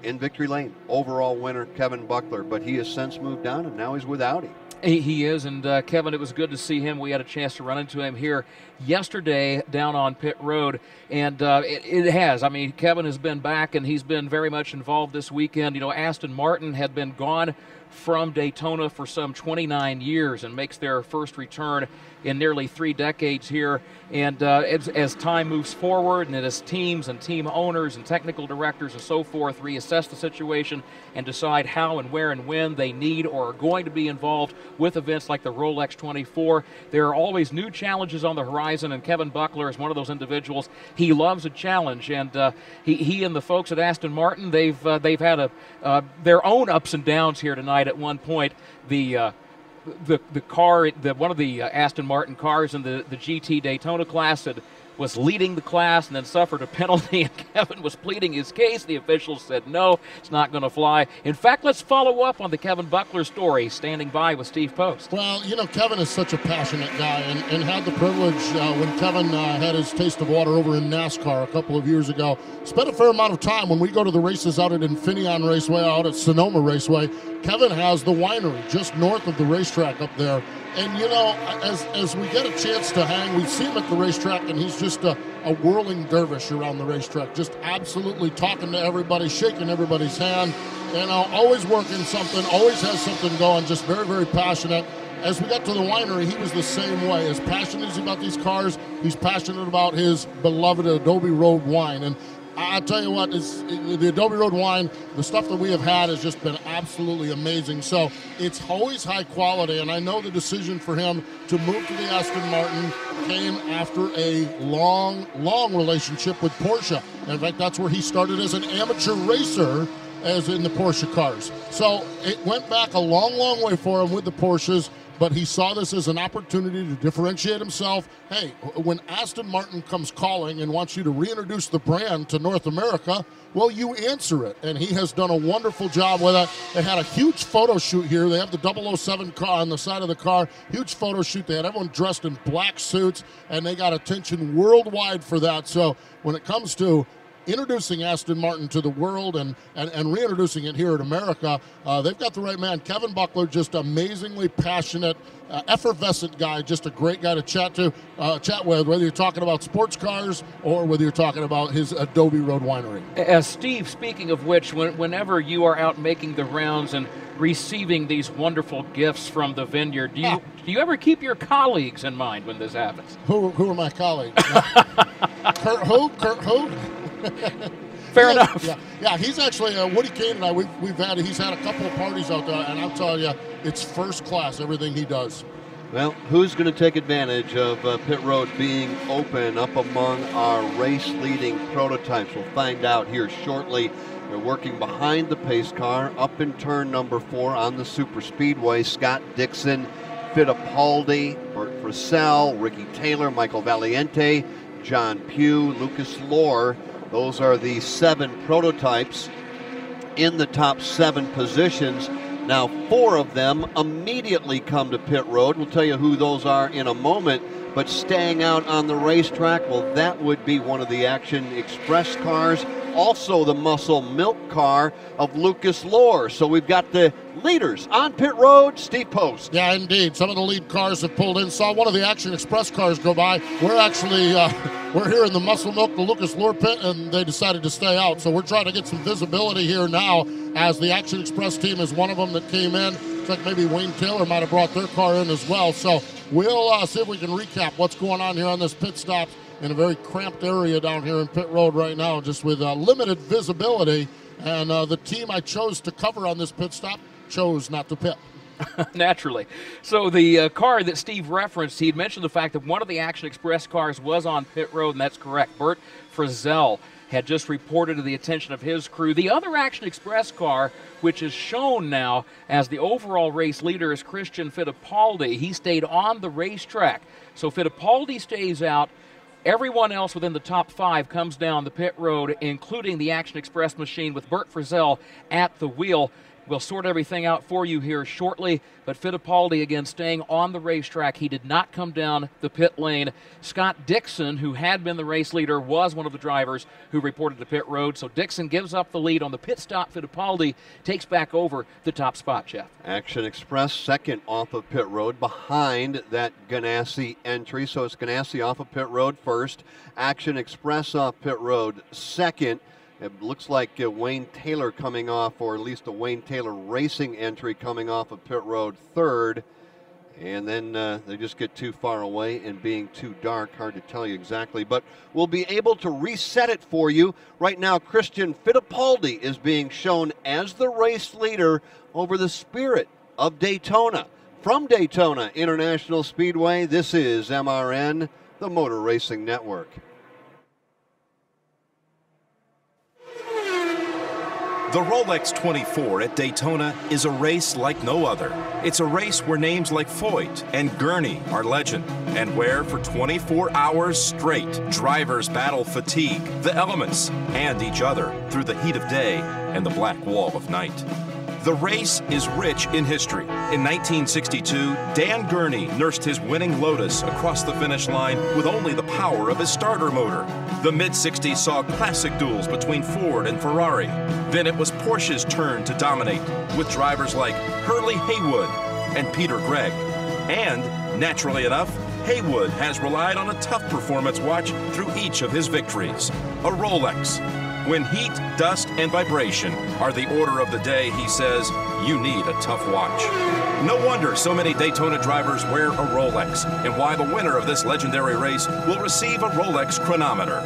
In victory lane, overall winner Kevin Buckler, but he has since moved on and now he's with Audi. He is, and Kevin, it was good to see him. We had a chance to run into him here yesterday down on pit road, and it has. I mean, Kevin has been back, and he's been very much involved this weekend. You know, Aston Martin had been gone from Daytona for some 29 years and makes their first return in nearly 3 decades here. And as time moves forward and as teams and team owners and technical directors and so forth reassess the situation and decide how and where and when they need or are going to be involved with events like the Rolex 24, there are always new challenges on the horizon, and Kevin Buckler is one of those individuals. He loves a challenge, and he and the folks at Aston Martin, they've had their own ups and downs here tonight. At one point, the car, one of the Aston Martin cars in the GT Daytona class was leading the class and then suffered a penalty, and Kevin was pleading his case. The officials said no, it's not going to fly. In fact, let's follow up on the Kevin Buckler story, standing by with Steve Post. Well, you know, Kevin is such a passionate guy, and had the privilege when Kevin had his taste of water over in NASCAR a couple of years ago, spent a fair amount of time when we go to the races out at Infineon Raceway, out at Sonoma Raceway. Kevin has the winery just north of the racetrack up there. And, you know, as we get a chance to hang, we see him at the racetrack, and he's just a whirling dervish around the racetrack, just absolutely talking to everybody, shaking everybody's hand, you know, always working something, always has something going, just very, very passionate. As we got to the winery, he was the same way. As passionate as about these cars, he's passionate about his beloved Adobe Road wine. And I'll tell you what, the Adobe Road wine, the stuff that we have had has just been absolutely amazing. So it's always high quality, and I know the decision for him to move to the Aston Martin came after a long, long relationship with Porsche. In fact, that's where he started as an amateur racer, as in the Porsche cars. So it went back a long, long way for him with the Porsches, but he saw this as an opportunity to differentiate himself. Hey, when Aston Martin comes calling and wants you to reintroduce the brand to North America, well, you answer it, and he has done a wonderful job with it. They had a huge photo shoot here. They have the 007 car on the side of the car, huge photo shoot. They had everyone dressed in black suits, and they got attention worldwide for that. So when it comes to introducing Aston Martin to the world and reintroducing it here in America, they've got the right man. Kevin Buckler, just amazingly passionate, effervescent guy, just a great guy to chat with, whether you're talking about sports cars or whether you're talking about his Adobe Road winery. Steve, speaking of which, whenever you are out making the rounds and receiving these wonderful gifts from the vineyard, do you ever keep your colleagues in mind when this happens? Who are my colleagues? Kurt who? Fair enough. Yeah, he's actually Woody Kane and I. He's had a couple of parties out there, and I'll tell you, it's first class everything he does. Well, who's going to take advantage of pit road being open up among our race-leading prototypes? We'll find out here shortly. They're working behind the pace car up in turn number 4 on the super speedway. Scott Dixon, Fittipaldi, Bert Frisell, Ricky Taylor, Michael Valiente, John Pugh, Lucas Lohr. Those are the 7 prototypes in the top 7 positions. Now 4 of them immediately come to pit road. We'll tell you who those are in a moment. But staying out on the racetrack, well, that would be one of the Action Express cars. Also the Muscle Milk car of Lucas Lohr. So we've got the leaders on pit road. Steve Post. Yeah, indeed. Some of the lead cars have pulled in. Saw one of the Action Express cars go by. We're actually we're here in the Muscle Milk, the Lucas Lohr pit, and they decided to stay out. So we're trying to get some visibility here now, as the Action Express team is one of them that came in. Looks like maybe Wayne Taylor might have brought their car in as well. So we'll see if we can recap what's going on here on this pit stop in a very cramped area down here in pit road right now, just with limited visibility. And the team I chose to cover on this pit stop chose not to pit. Naturally. So the car that Steve referenced, he had mentioned the fact that one of the Action Express cars was on pit road, and that's correct. Bert Frizzell had just reported to the attention of his crew. The other Action Express car, which is shown now as the overall race leader, is Christian Fittipaldi. He stayed on the racetrack. So Fittipaldi stays out. Everyone else within the top 5 comes down the pit road, including the Action Express machine with Bert Frizzell at the wheel. We'll sort everything out for you here shortly, but Fittipaldi again staying on the racetrack. He did not come down the pit lane. Scott Dixon, who had been the race leader, was one of the drivers who reported to pit road. So Dixon gives up the lead on the pit stop. Fittipaldi takes back over the top spot, Jeff. Action Express second off of pit road behind that Ganassi entry. So it's Ganassi off of pit road first. Action Express off pit road second. It looks like Wayne Taylor coming off, or at least a Wayne Taylor Racing entry coming off of pit road third. And then they just get too far away and being too dark, hard to tell you exactly. But we'll be able to reset it for you. Right now, Christian Fittipaldi is being shown as the race leader over the Spirit of Daytona. From Daytona International Speedway, this is MRN, the Motor Racing Network. The Rolex 24 at Daytona is a race like no other. It's a race where names like Foyt and Gurney are legend, and where for 24 hours straight, drivers battle fatigue, the elements, and each other through the heat of day and the black wall of night. The race is rich in history. In 1962, Dan Gurney nursed his winning Lotus across the finish line with only the power of his starter motor. The mid-60s saw classic duels between Ford and Ferrari. Then it was Porsche's turn to dominate, with drivers like Hurley Haywood and Peter Gregg. And, naturally enough, Haywood has relied on a tough performance watch through each of his victories. A Rolex. When heat, dust, and vibration are the order of the day, he says, you need a tough watch. No wonder so many Daytona drivers wear a Rolex, and why the winner of this legendary race will receive a Rolex chronometer.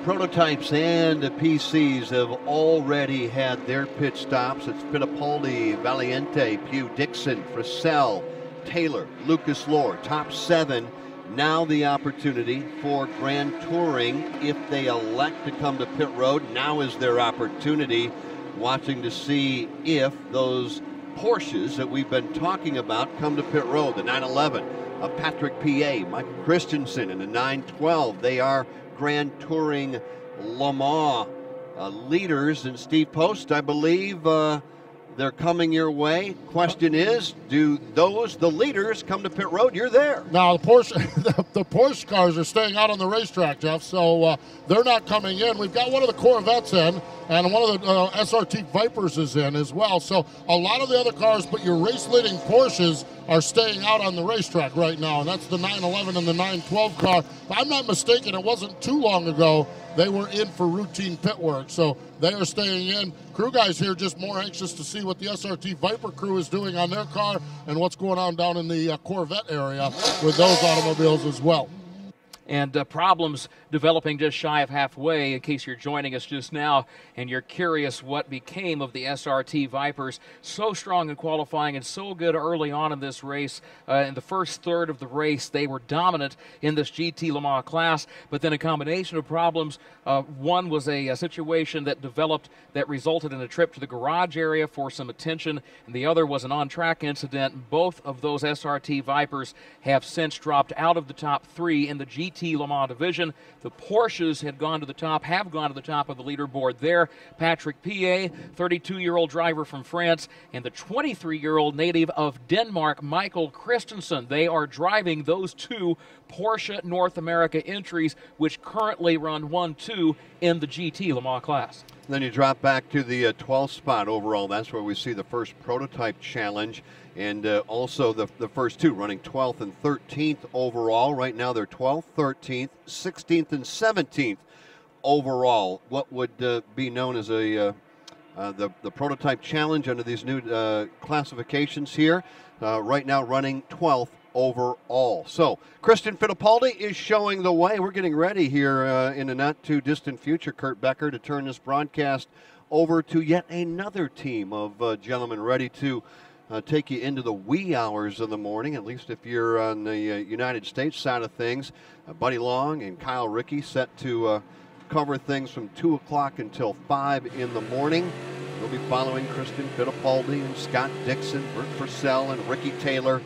Prototypes and PCs have already had their pit stops. It's Fittipaldi, Valiente, Pugh, Dixon, Frizzell, Taylor, Lucas Lohr, top 7. Now the opportunity for Grand Touring, if they elect to come to pit road, now is their opportunity. Watching to see if those Porsches that we've been talking about come to pit road. The 911 of Patrick P.A., Michael Christensen, and the 912. They are Grand Touring Le Mans leaders. And Steve Post, I believe they're coming your way. Question is, do the leaders come to pit road? You're there. Now the Porsche cars are staying out on the racetrack, Jeff, so they're not coming in. We've got one of the Corvettes in, and one of the SRT Vipers is in as well. So a lot of the other cars, but your race-leading Porsches are staying out on the racetrack right now, and that's the 911 and the 912 car. If I'm not mistaken, it wasn't too long ago they were in for routine pit work, so they are staying in. Crew guys here just more anxious to see what the SRT Viper crew is doing on their car and what's going on down in the Corvette area with those automobiles as well. and problems developing just shy of halfway. In case you're joining us just now and you're curious what became of the SRT Vipers, so strong in qualifying and so good early on in this race. In the first third of the race, they were dominant in this GT Le Mans class, but then a combination of problems. One was a situation that developed that resulted in a trip to the garage area for some attention, and the other was an on-track incident. Both of those SRT Vipers have since dropped out of the top 3 in the GT Le Mans division. The Porsches have gone to the top of the leaderboard there. Patrick Piet, 32-year-old driver from France, and the 23-year-old native of Denmark, Michael Christensen. They are driving those two Porsche North America entries, which currently run 1-2 in the GT Le Mans class. Then you drop back to the 12th spot overall. That's where we see the first prototype challenge, and also the first two running 12th and 13th overall. Right now they're 12th, 13th, 16th, and 17th overall. What would be known as the prototype challenge under these new classifications here. Right now running 12th overall. So Christian Fittipaldi is showing the way. We're getting ready here in a not too distant future, Kurt Becker, to turn this broadcast over to yet another team of gentlemen ready to take you into the wee hours of the morning, at least if you're on the United States side of things. Buddy Long and Kyle Rickey set to cover things from 2 o'clock until 5 in the morning. We'll be following Christian Fittipaldi and Scott Dixon, Bert Purcell and Ricky Taylor,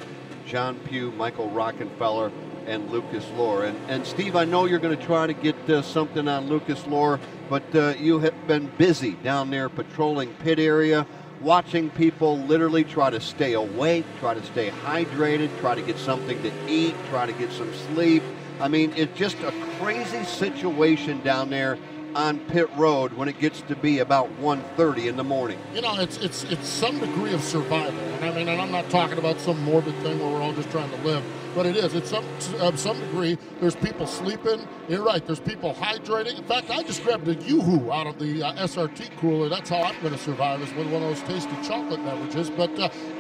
John Pugh, Michael Rockenfeller, and Lucas Lohr. And Steve, I know you're going to try to get something on Lucas Lohr, but you have been busy down there patrolling pit area, watching people literally try to stay awake, try to stay hydrated, try to get something to eat, try to get some sleep. I mean, it's just a crazy situation down there on pit road when it gets to be about 1:30 in the morning. You know, it's some degree of survival. And I mean, and I'm not talking about some morbid thing where we're all just trying to live, but it is. It's some degree. There's people sleeping. You're right. There's people hydrating. In fact, I just grabbed a Yoo-Hoo out of the SRT cooler. That's how I'm going to survive, is with one of those tasty chocolate beverages. But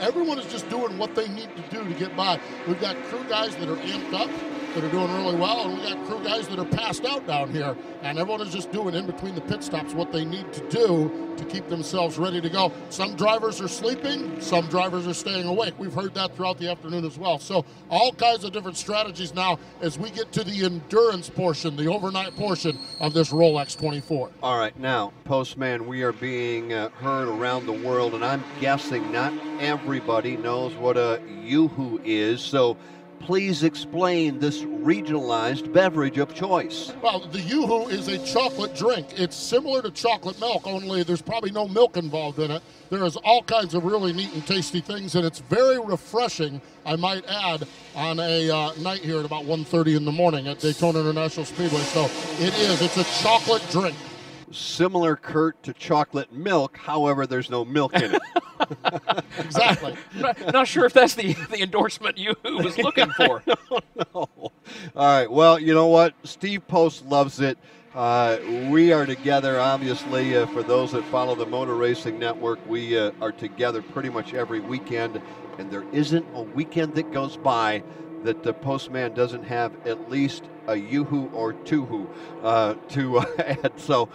everyone is just doing what they need to do to get by. We've got crew guys that are amped up, that are doing really well, and we got crew guys that are passed out down here, and everyone is just doing in between the pit stops what they need to do to keep themselves ready to go. Some drivers are sleeping, some drivers are staying awake. We've heard that throughout the afternoon as well. So all kinds of different strategies now as we get to the endurance portion, the overnight portion of this Rolex 24. All right, now, Postman, we are being heard around the world, and I'm guessing not everybody knows what a Yoo-Hoo is, so please explain this regionalized beverage of choice. Well, the Yoo-Hoo is a chocolate drink. It's similar to chocolate milk, only there's probably no milk involved in it. There is all kinds of really neat and tasty things, and it's very refreshing, I might add, on a night here at about 1:30 in the morning at Daytona International Speedway. So it's a chocolate drink. Similar, Kurt, to chocolate milk, however, there's no milk in it. Exactly. Not sure if that's the endorsement you was looking for. No. All right, well, you know what? Steve Post loves it. We are together, obviously, for those that follow the Motor Racing Network. We are together pretty much every weekend, and there isn't a weekend that goes by that the Postman doesn't have at least a Yoo-Hoo or two-hoo to add. So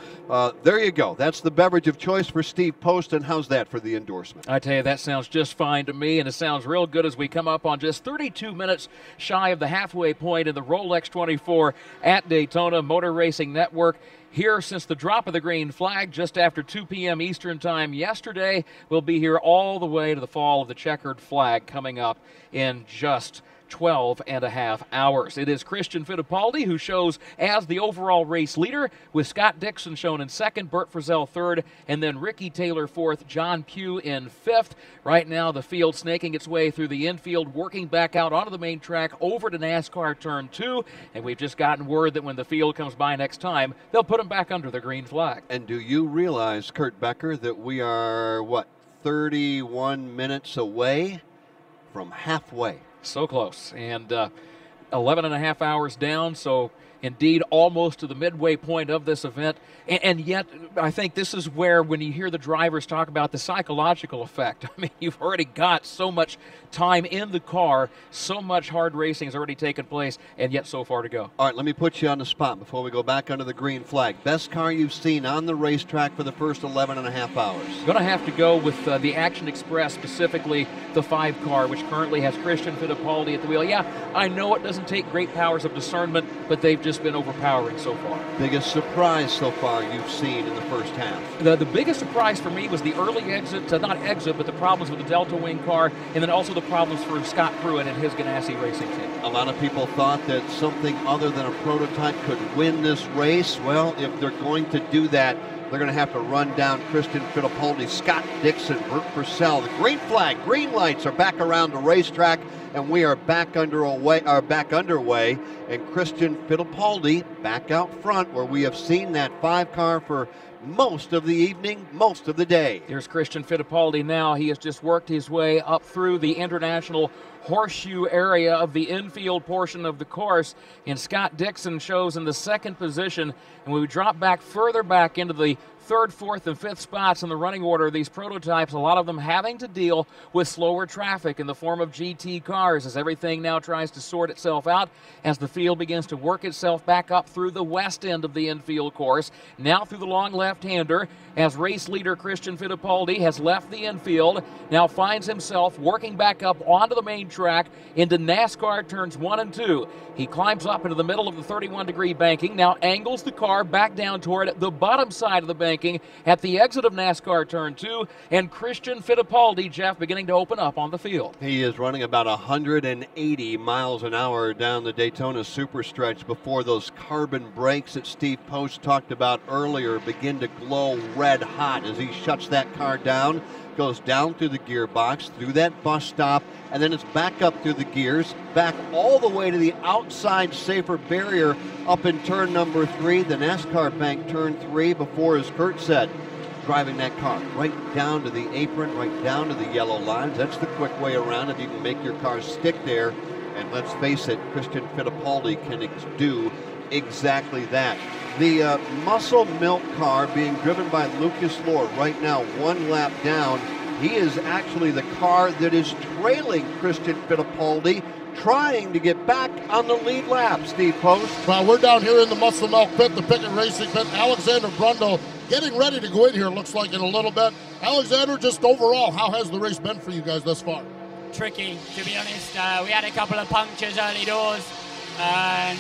there you go. That's the beverage of choice for Steve Post, and how's that for the endorsement? I tell you, that sounds just fine to me, and it sounds real good as we come up on just 32 minutes shy of the halfway point in the Rolex 24 at Daytona Motor Racing Network. Here since the drop of the green flag just after 2 p.m. Eastern Time yesterday. We'll be here all the way to the fall of the checkered flag coming up in just 12 and a half hours. It is Christian Fittipaldi who shows as the overall race leader, with Scott Dixon shown in second, Bert Frizzell third, and then Ricky Taylor fourth, John Pugh in fifth. Right now the field snaking its way through the infield, working back out onto the main track over to NASCAR Turn 2, and we've just gotten word that when the field comes by next time, they'll put them back under the green flag. And do you realize, Kurt Becker, that we are, 31 minutes away from halfway? So close. And 11 and a half hours down, so indeed almost to the midway point of this event. And yet, I think this is where, when you hear the drivers talk about the psychological effect, I mean, you've already got so much time in the car, so much hard racing has already taken place, and yet so far to go. All right, let me put you on the spot before we go back under the green flag. Best car you've seen on the racetrack for the first 11 and a half hours? Going to have to go with the Action Express, specifically the 5 car, which currently has Christian Fittipaldi at the wheel. Yeah, I know it doesn't take great powers of discernment, but they've just been overpowering so far. Biggest surprise so far you've seen in the first half? The biggest surprise for me was the early exit, not exit, but the problems with the Delta Wing car, and then also the problems for Scott Pruitt and his Ganassi racing team. A lot of people thought that something other than a prototype could win this race. Well, if they're going to do that, they're going to have to run down Christian Fittipaldi, Scott Dixon, Bert Purcell. The green flag, green lights are back around the racetrack, and we are back underway. And Christian Fittipaldi back out front, where we have seen that 5 car for most of the evening, most of the day. Here's Christian Fittipaldi now. He has just worked his way up through the international horseshoe area of the infield portion of the course, and Scott Dixon shows in the 2nd position, and we drop back further back into the 3rd, 4th, and 5th spots in the running order of these prototypes, a lot of them having to deal with slower traffic in the form of GT cars, as everything now tries to sort itself out as the field begins to work itself back up through the west end of the infield course, now through the long left-hander, as race leader Christian Fittipaldi has left the infield, now finds himself working back up onto the main track into NASCAR turns 1 and 2. He climbs up into the middle of the 31-degree banking, now angles the car back down toward the bottom side of the banking at the exit of NASCAR turn 2, and Christian Fittipaldi, Jeff, beginning to open up on the field. He is running about 180 miles an hour down the Daytona Superstretch before those carbon brakes that Steve Post talked about earlier begin to glow red hot as he shuts that car down, goes down through the gearbox, through that bus stop, and then it's back up through the gears, back all the way to the outside safer barrier up in turn number 3, the NASCAR bank turn 3, before, as Kurt said, driving that car right down to the apron, right down to the yellow lines. That's the quick way around if you can make your car stick there. And let's face it, Christian Fittipaldi can do exactly that. The Muscle Milk car being driven by Lucas Lord right now, 1 lap down. He is actually the car that is trailing Christian Fittipaldi, trying to get back on the lead lap, Steve Post. Well, we're down here in the Muscle Milk pit, the Pickett Racing pit. Alexander Brundle getting ready to go in here, looks like, in a little bit. Alexander, just overall, how has the race been for you guys thus far? Tricky, to be honest. We had a couple of punctures early doors, and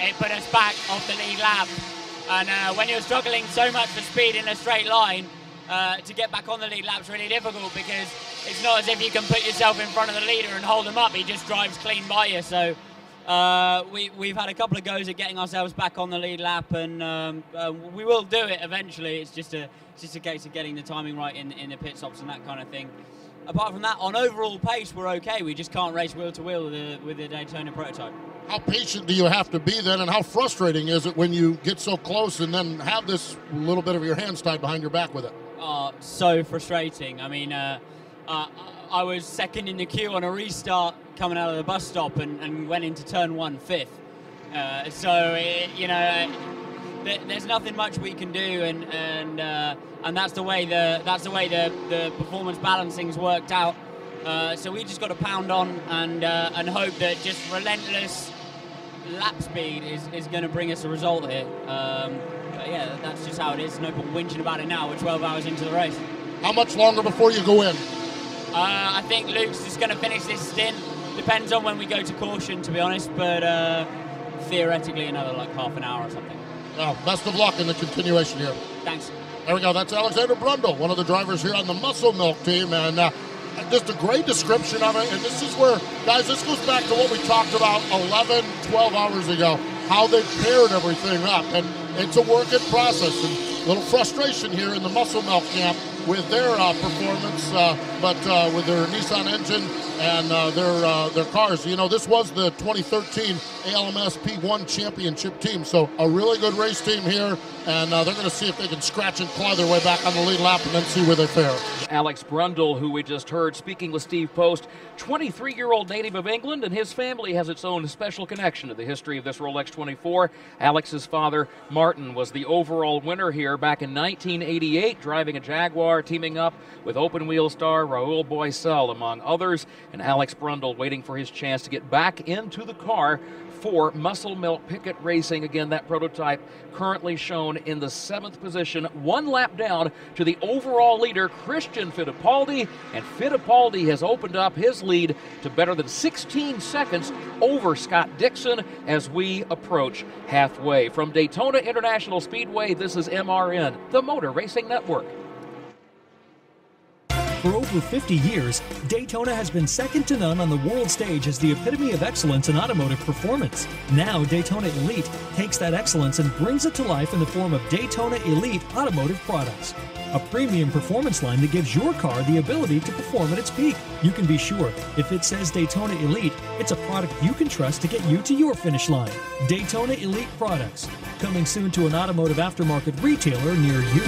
it put us back off the lead lap. And when you're struggling so much for speed in a straight line, to get back on the lead lap's really difficult, because it's not as if you can put yourself in front of the leader and hold him up. He just drives clean by you. So we've had a couple of goes at getting ourselves back on the lead lap, and we will do it eventually. It's just a case of getting the timing right in the pit stops and that kind of thing. Apart from that, on overall pace, we're okay. We just can't race wheel to wheel with the Daytona prototype. How patient do you have to be then, and how frustrating is it when you get so close and then have this little bit of your hands tied behind your back with it? So frustrating. I mean, I was second in the queue on a restart coming out of the bus stop, and went into turn 1 fifth. There's nothing much we can do, and that's the way the performance balancing's worked out. So we just got to pound on and hope that just relentless lap speed is going to bring us a result here. But yeah, that's just how it is. No point whinging about it now. We're 12 hours into the race. How much longer before you go in? I think Luke's just going to finish this stint. Depends on when we go to caution, to be honest, but theoretically another like half an hour or something. Well, best of luck in the continuation here. Thanks. There we go. That's Alexander Brundle, one of the drivers here on the Muscle Milk team, and just a great description of it. And this is where, guys, this goes back to what we talked about 11, 12 hours ago, how they paired everything up. And it's a work in process, and a little frustration here in the Muscle Milk camp with their performance, but with their Nissan engine and their cars. You know, this was the 2013 ALMS P1 championship team, so a really good race team here, and they're going to see if they can scratch and claw their way back on the lead lap and then see where they fare. Alex Brundle, who we just heard speaking with Steve Post, 23-year-old native of England, and his family has its own special connection to the history of this Rolex 24. Alex's father, Martin, was the overall winner here back in 1988, driving a Jaguar, teaming up with open-wheel star Raoul Boisel, among others, and Alex Brundle waiting for his chance to get back into the car for Muscle Milk Picket Racing. Again, that prototype currently shown in the 7th position, one lap down to the overall leader, Christian Fittipaldi, and Fittipaldi has opened up his lead to better than 16 seconds over Scott Dixon as we approach halfway. From Daytona International Speedway, this is MRN, the Motor Racing Network. For over 50 years, Daytona has been second to none on the world stage as the epitome of excellence in automotive performance. Now, Daytona Elite takes that excellence and brings it to life in the form of Daytona Elite automotive products. A premium performance line that gives your car the ability to perform at its peak. You can be sure, if it says Daytona Elite, it's a product you can trust to get you to your finish line. Daytona Elite products, coming soon to an automotive aftermarket retailer near you.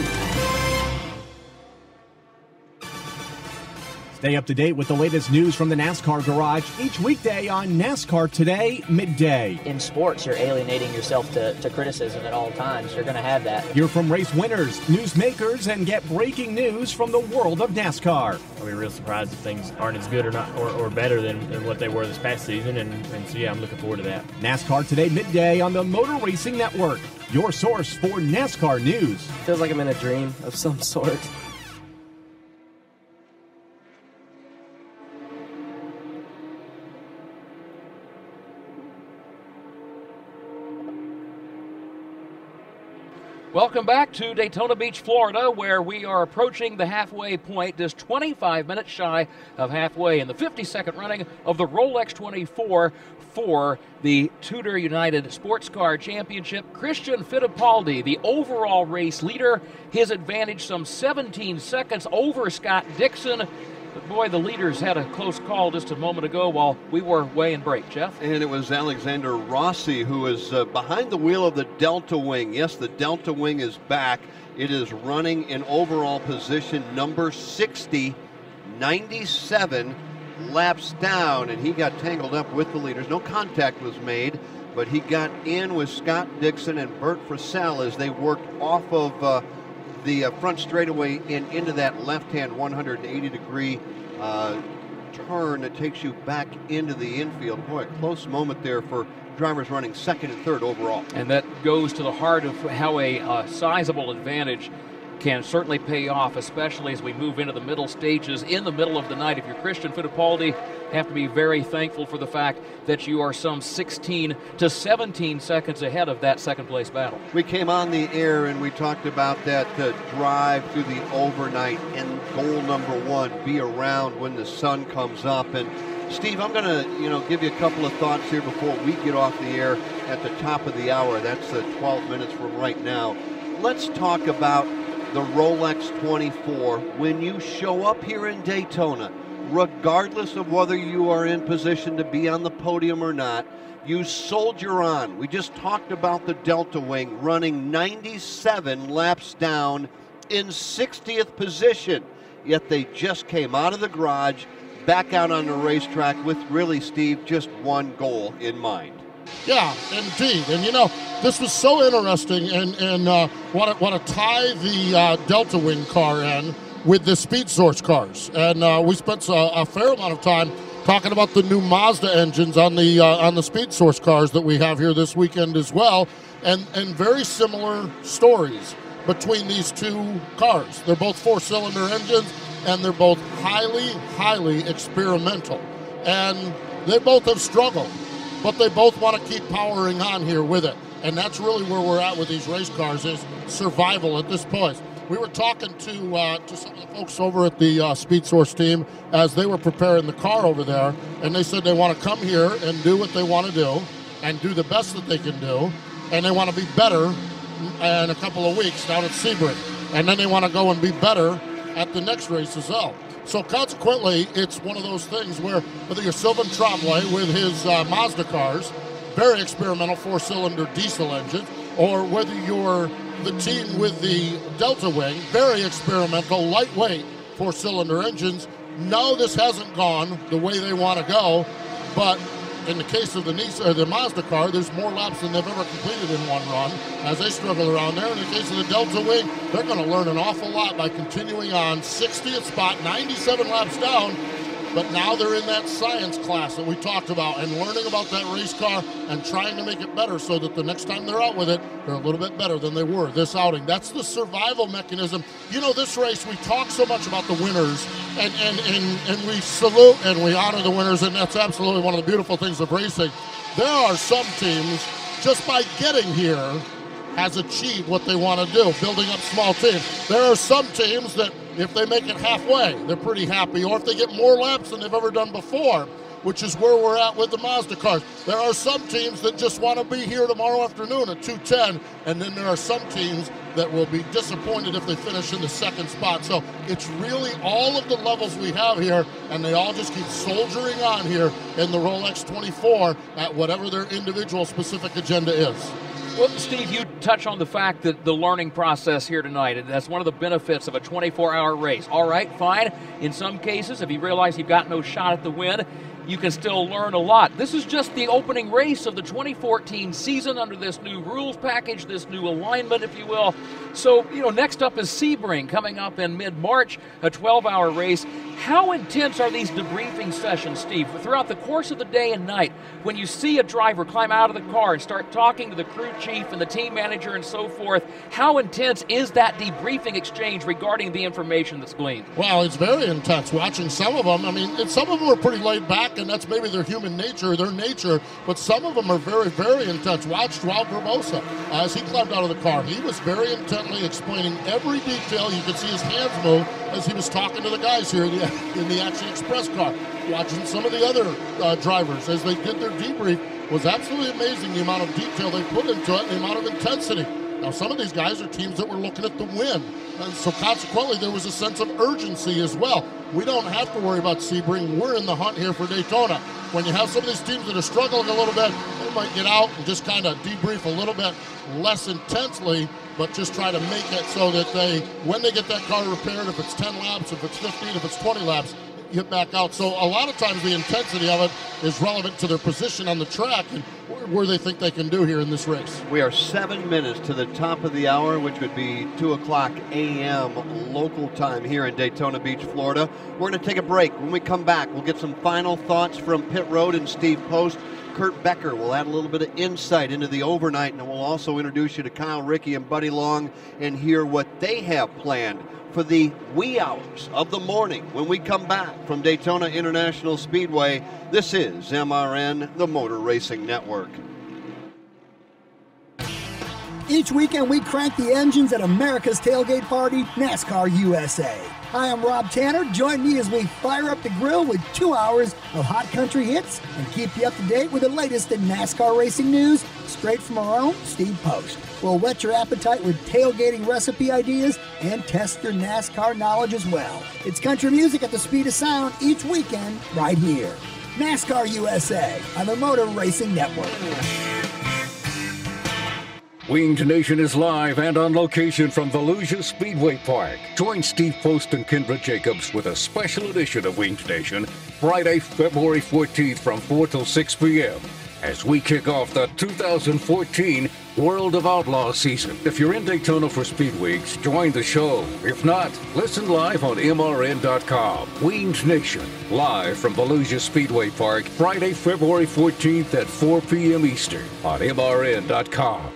Stay up to date with the latest news from the NASCAR garage each weekday on NASCAR Today, midday. In sports, you're alienating yourself to criticism at all times. You're going to have that. Hear from race winners, newsmakers, and get breaking news from the world of NASCAR. I'll be real surprised if things aren't as good or better than what they were this past season, and so yeah, I'm looking forward to that. NASCAR Today, midday on the Motor Racing Network, your source for NASCAR news. Feels like I'm in a dream of some sort. Welcome back to Daytona Beach, Florida, where we are approaching the halfway point, just 25 minutes shy of halfway in the 52nd running of the Rolex 24 for the TUDOR United SportsCar Championship. Christian Fittipaldi, the overall race leader, his advantage some 17 seconds over Scott Dixon. But boy, the leaders had a close call just a moment ago while we were way in break, Jeff. And it was Alexander Rossi who is behind the wheel of the Delta Wing. Yes, the Delta Wing is back. It is running in overall position number 60, 97 laps down, and he got tangled up with the leaders. No contact was made, but he got in with Scott Dixon and Bert Frisell as they worked off of the front straightaway into that left-hand 180-degree turn that takes you back into the infield. Boy, a close moment there for drivers running second and third overall. And that goes to the heart of how a sizable advantage can certainly pay off, especially as we move into the middle stages in the middle of the night. If you're Christian Fittipaldi, have to be very thankful for the fact that you are some 16 to 17 seconds ahead of that second place battle. We came on the air and we talked about that drive through the overnight and goal number one, be around when the sun comes up. And Steve, I'm going to give you a couple of thoughts here before we get off the air at the top of the hour. That's 12 minutes from right now. Let's talk about the Rolex 24. When you show up here in Daytona, regardless of whether you are in position to be on the podium or not, you soldier on. We just talked about the Delta Wing running 97 laps down in 60th position, yet they just came out of the garage, back out on the racetrack with really, Steve, just one goal in mind. Yeah, indeed. And this was so interesting, and want to tie the Delta Wing car in with the Speed Source cars. And we spent a fair amount of time talking about the new Mazda engines on the Speed Source cars that we have here this weekend as well, and very similar stories between these two cars. They're both four-cylinder engines, and they're both highly, highly experimental. And they both have struggled, but they both want to keep powering on here with it. And that's really where we're at with these race cars, is survival at this point. We were talking to some of the folks over at the Speed Source team as they were preparing the car over there, and they said they want to come here and do what they want to do and do the best that they can do, and they want to be better in a couple of weeks down at Sebring. And then they want to go and be better at the next race as well. So consequently, it's one of those things where whether you're Sylvain Tremblay with his Mazda cars, very experimental 4-cylinder diesel engine, or whether you're the team with the Delta Wing, very experimental, lightweight 4-cylinder engines. No, this hasn't gone the way they want to go, but in the case of the Mazda car, there's more laps than they've ever completed in one run as they struggle around there. In the case of the Delta Wing, they're going to learn an awful lot by continuing on. 60th spot, 97 laps down, but now they're in that science class that we talked about and learning about that race car and trying to make it better so that the next time they're out with it, they're a little bit better than they were this outing. That's the survival mechanism. You know, this race, we talk so much about the winners, and we salute and we honor the winners, and that's absolutely one of the beautiful things of racing. There are some teams, just by getting here, has achieved what they want to do, building up small teams. There are some teams that if they make it halfway, they're pretty happy, or if they get more laps than they've ever done before, which is where we're at with the Mazda cars. There are some teams that just want to be here tomorrow afternoon at 2:10, and then there are some teams that will be disappointed if they finish in the second spot. So it's really all of the levels we have here, and they all just keep soldiering on here in the Rolex 24 at whatever their individual specific agenda is. Well, Steve, you touch on the fact that the learning process here tonight, and that's one of the benefits of a 24-hour race. All right, fine. In some cases, if you realize you've got no shot at the win, you can still learn a lot. This is just the opening race of the 2014 season under this new rules package, this new alignment, if you will. So, you know, next up is Sebring coming up in mid-March, a 12-hour race. How intense are these debriefing sessions, Steve, throughout the course of the day and night when you see a driver climb out of the car and start talking to the crew chief and the team manager and so forth? How intense is that debriefing exchange regarding the information that's gleaned? Well, it's very intense. Watching some of them, I mean, some of them are pretty laid back, and that's maybe their human nature, their nature, but some of them are very, very intense. Watch Joao Barbosa as he climbed out of the car. He was very intently explaining every detail. You could see his hands move as he was talking to the guys here in the Action Express car. Watching some of the other drivers as they did their debrief was absolutely amazing, the amount of detail they put into it, the amount of intensity. Now, some of these guys are teams that were looking at the win, and so consequently there was a sense of urgency as well. We don't have to worry about Sebring. We're in the hunt here for Daytona. When you have some of these teams that are struggling a little bit, they might get out and just kind of debrief a little bit less intensely, but just try to make it so that when they get that car repaired, if it's 10 laps, if it's 15, if it's 20 laps, get back out. So a lot of times the intensity of it is relevant to their position on the track and where they think they can do here in this race. We are 7 minutes to the top of the hour, which would be 2 o'clock a.m. local time here in Daytona Beach, Florida. We're going to take a break. When we come back, we'll get some final thoughts from Pit Road and Steve Post. Kurt Becker will add a little bit of insight into the overnight, and we'll also introduce you to Kyle Rickey and Buddy Long and hear what they have planned for the wee hours of the morning when we come back from Daytona International Speedway. This is MRN, the Motor Racing Network. Each weekend we crank the engines at America's tailgate party, NASCAR USA. Hi, I'm Rob Tanner. Join me as we fire up the grill with 2 hours of hot country hits and keep you up to date with the latest in NASCAR racing news straight from our own Steve Post. We'll whet your appetite with tailgating recipe ideas and test your NASCAR knowledge as well. It's country music at the speed of sound each weekend right here. NASCAR USA on the Motor Racing Network. Winged Nation is live and on location from Volusia Speedway Park. Join Steve Post and Kendra Jacobs with a special edition of Winged Nation, Friday, February 14th from 4 till 6 p.m. as we kick off the 2014 World of Outlaws season. If you're in Daytona for Speed Weeks, join the show. If not, listen live on MRN.com. Winged Nation, live from Volusia Speedway Park, Friday, February 14th at 4 p.m. Eastern on MRN.com.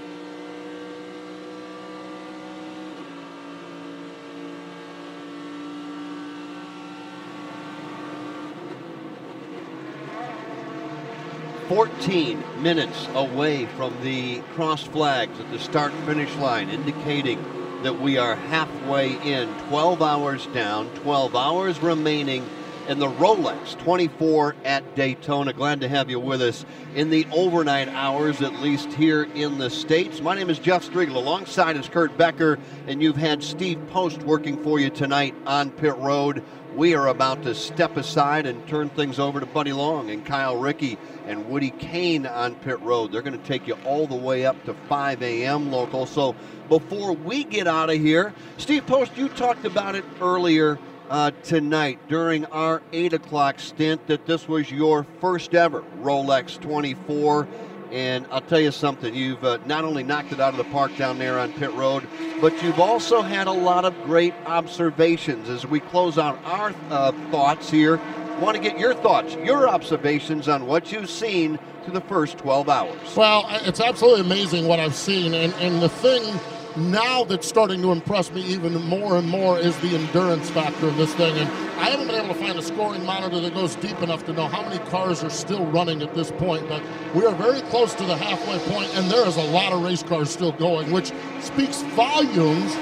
"14 minutes away from the crossed flags at the start-finish line, indicating that we are halfway in. 12 hours down, 12 hours remaining and the Rolex 24 at Daytona. Glad to have you with us in the overnight hours, at least here in the States. My name is Jeff Striegel. Alongside is Kurt Becker, and you've had Steve Post working for you tonight on pit road. We are about to step aside and turn things over to Buddy Long and Kyle Rickey and Woody Kane on pit road. They're going to take you all the way up to 5 a.m. local. So before we get out of here, Steve Post, you talked about it earlier tonight during our 8 o'clock stint that this was your first ever Rolex 24. And I'll tell you something, you've not only knocked it out of the park down there on pit road, but you've also had a lot of great observations. As we close out our thoughts here, I want to get your thoughts, your observations on what you've seen through the first 12 hours. Well, it's absolutely amazing what I've seen. And the thing now that's starting to impress me even more and more is the endurance factor of this thing. And I haven't been able to find a scoring monitor that goes deep enough to know how many cars are still running at this point, but we are very close to the halfway point, and there is a lot of race cars still going, which speaks volumes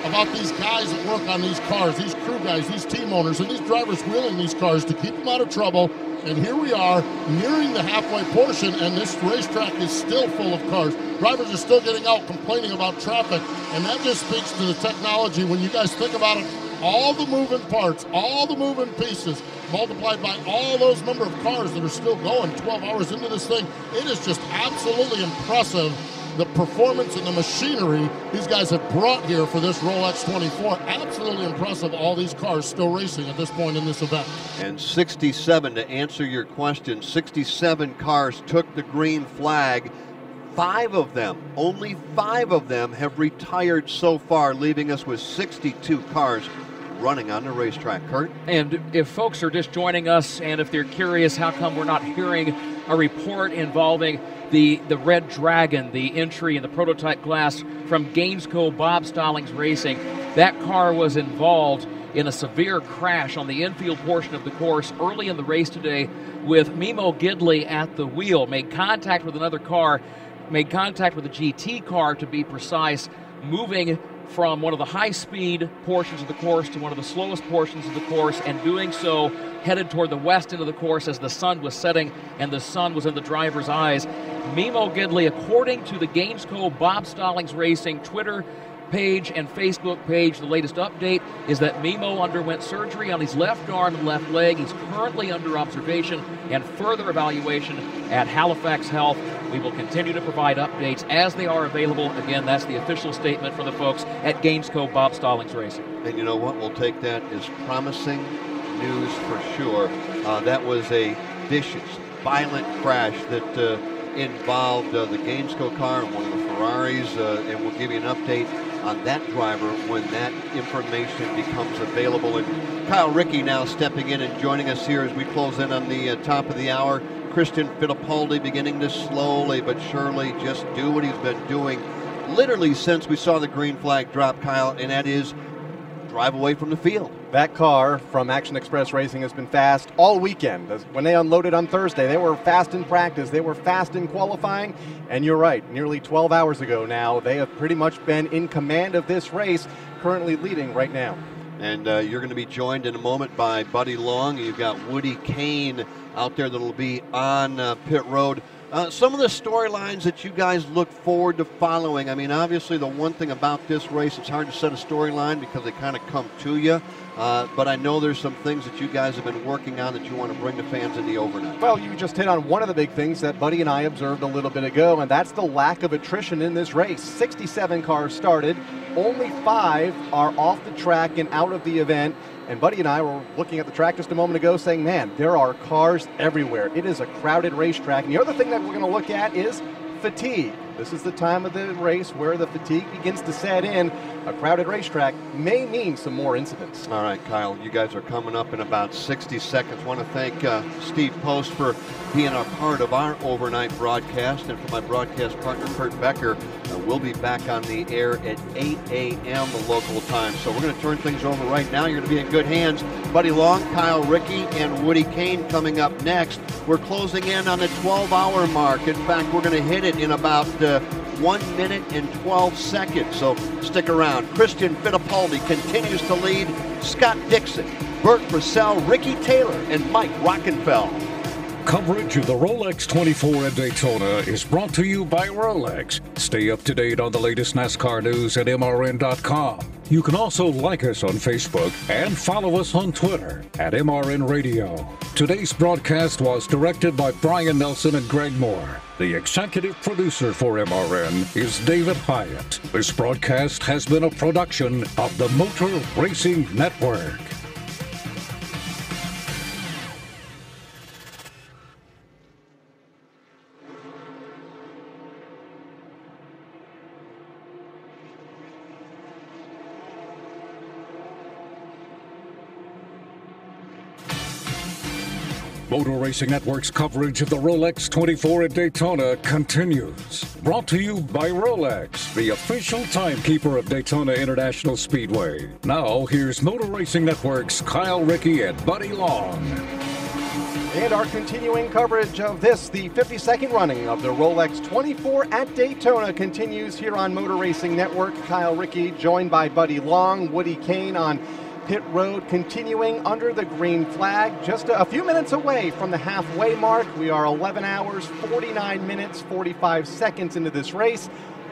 about these guys that work on these cars, these crew guys, these team owners, and these drivers wheeling these cars to keep them out of trouble. And here we are nearing the halfway portion, and this racetrack is still full of cars. Drivers are still getting out complaining about traffic, and that just speaks to the technology. When you guys think about it, all the moving parts, all the moving pieces, multiplied by all those number of cars that are still going 12 hours into this thing, it is just absolutely impressive. The performance and the machinery these guys have brought here for this Rolex 24, absolutely impressive. All these cars still racing at this point in this event. And 67, to answer your question, 67 cars took the green flag. 5 of them, only 5 of them have retired so far, leaving us with 62 cars running on the racetrack. Kurt? And if folks are just joining us, and if they're curious how come we're not hearing a report involving the Red Dragon, the entry in the prototype class from Gainesco Bob Stallings Racing, that car was involved in a severe crash on the infield portion of the course early in the race today with Mimo Gidley at the wheel. Made contact with another car, made contact with a GT car to be precise, moving from one of the high-speed portions of the course to one of the slowest portions of the course, and doing so headed toward the west end of the course as the sun was setting and the sun was in the driver's eyes. Mimo Gidley, according to the Gainesco Bob Stallings Racing Twitter page and Facebook page, the latest update is that Mimo underwent surgery on his left arm and left leg. He's currently under observation and further evaluation at Halifax Health. We will continue to provide updates as they are available. Again, that's the official statement from the folks at Gainesco Bob Stallings Racing. And you know what? We'll take that as promising news for sure. That was a vicious, violent crash that involved the Gainesco car and one of the Ferraris, and we'll give you an update on that driver when that information becomes available. And Kyle Rickey now stepping in and joining us here as we close in on the top of the hour. Christian Fittipaldi beginning to slowly but surely just do what he's been doing literally since we saw the green flag drop, Kyle, and that is drive away from the field. That car from Action Express Racing has been fast all weekend. When they unloaded on Thursday, they were fast in practice, they were fast in qualifying, and you're right, nearly 12 hours ago now, they have pretty much been in command of this race, currently leading right now. And you're going to be joined in a moment by Buddy Long. You've got Woody Kane out there that'll be on pit road. Some of the storylines that you guys look forward to following. I mean, obviously the one thing about this race, it's hard to set a storyline because they kind of come to you. But I know there's some things that you guys have been working on that you want to bring to fans in the overnight. Well, you just hit on one of the big things that Buddy and I observed a little bit ago, and that's the lack of attrition in this race. 67 cars started, only 5 are off the track and out of the event. And Buddy and I were looking at the track just a moment ago saying, man, there are cars everywhere. It is a crowded racetrack. And the other thing that we're going to look at is fatigue. This is the time of the race where the fatigue begins to set in. A crowded racetrack may mean some more incidents. All right, Kyle, you guys are coming up in about 60 seconds. I want to thank Steve Post for being a part of our overnight broadcast, and for my broadcast partner, Kurt Becker. We'll be back on the air at 8 a.m. local time. So we're going to turn things over right now. You're going to be in good hands. Buddy Long, Kyle Rickey, and Woody Kane coming up next. We're closing in on the 12-hour mark. In fact, we're going to hit it in about 1 minute and 12 seconds. So stick around. Christian Fittipaldi continues to lead. Scott Dixon Bert Purcell, Ricky Taylor, and Mike Rockenfeld. Coverage of the Rolex 24 at Daytona is brought to you by Rolex. Stay up to date on the latest NASCAR news at MRN.com. You can also like us on Facebook and follow us on Twitter at MRN Radio. Today's broadcast was directed by Brian Nelson and Greg Moore. The executive producer for MRN is David Hyatt. This broadcast has been a production of the Motor Racing Network. Motor Racing Network's coverage of the Rolex 24 at Daytona continues. Brought to you by Rolex, the official timekeeper of Daytona International Speedway. Now, here's Motor Racing Network's Kyle Rickey and Buddy Long. And our continuing coverage of this, the 52nd running of the Rolex 24 at Daytona, continues here on Motor Racing Network. Kyle Rickey joined by Buddy Long, Woody Kane on pit road, continuing under the green flag, just a few minutes away from the halfway mark. We are 11 hours, 49 minutes, 45 seconds into this race.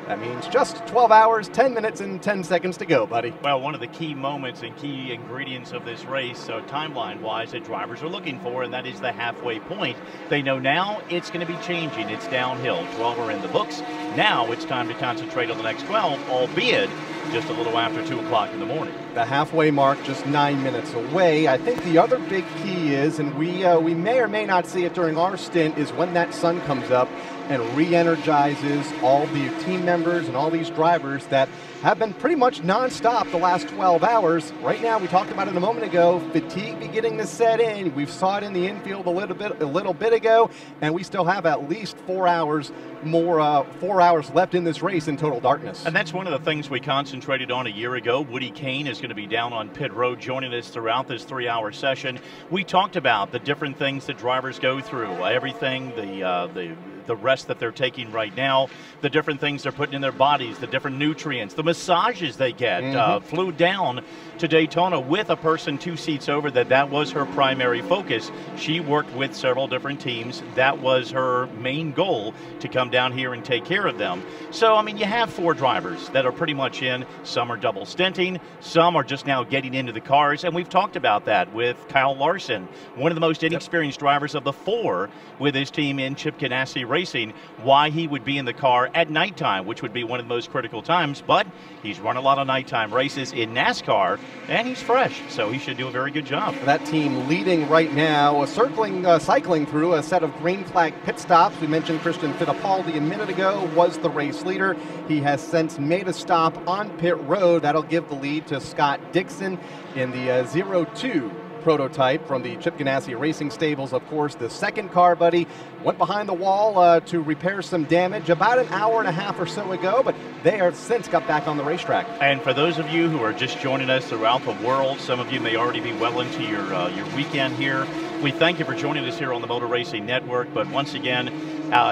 That means just 12 hours, 10 minutes, and 10 seconds to go, buddy. Well, one of the key moments and key ingredients of this race, so timeline-wise, that drivers are looking for, and that is the halfway point. They know now it's going to be changing. It's downhill. 12 are in the books. Now it's time to concentrate on the next 12, albeit just a little after 2 o'clock in the morning. The halfway mark just 9 minutes away. I think the other big key is, and we may or may not see it during our stint, is when that sun comes up and re-energizes all the team members and all these drivers that have been pretty much non-stop the last 12 hours. Right now, we talked about it a moment ago, fatigue beginning to set in. We saw it in the infield a little bit ago, and we still have at least 4 hours more, 4 hours left in this race in total darkness. And that's one of the things we concentrated on a year ago. Woody Kane is going to be down on pit road joining us throughout this 3-hour session. We talked about the different things that drivers go through, everything, the rest that they're taking right now, the different things they're putting in their bodies, the different nutrients, the massages they get. Flew down to Daytona with a person 2 seats over that was her primary focus. She worked with several different teams. That was her main goal, to come down here and take care of them. So, I mean, you have 4 drivers that are pretty much in. Some are double stinting. Some are just now getting into the cars. And we've talked about that with Kyle Larson, one of the most inexperienced drivers of the 4 with his team in Chip Ganassi Racing, why he would be in the car at nighttime, which would be one of the most critical times. But he's run a lot of nighttime races in NASCAR, and he's fresh, so he should do a very good job. That team leading right now, cycling through a set of green flag pit stops. We mentioned Christian Fittipaldi a minute ago was the race leader. He has since made a stop on pit road. That'll give the lead to Scott Dixon in the 02 prototype from the Chip Ganassi Racing Stables. Of course, the second car, buddy, went behind the wall to repair some damage about an hour and a half or so ago, but they have since got back on the racetrack. And for those of you who are just joining us throughout the world, some of you may already be well into your weekend here. We thank you for joining us here on the Motor Racing Network. But once again,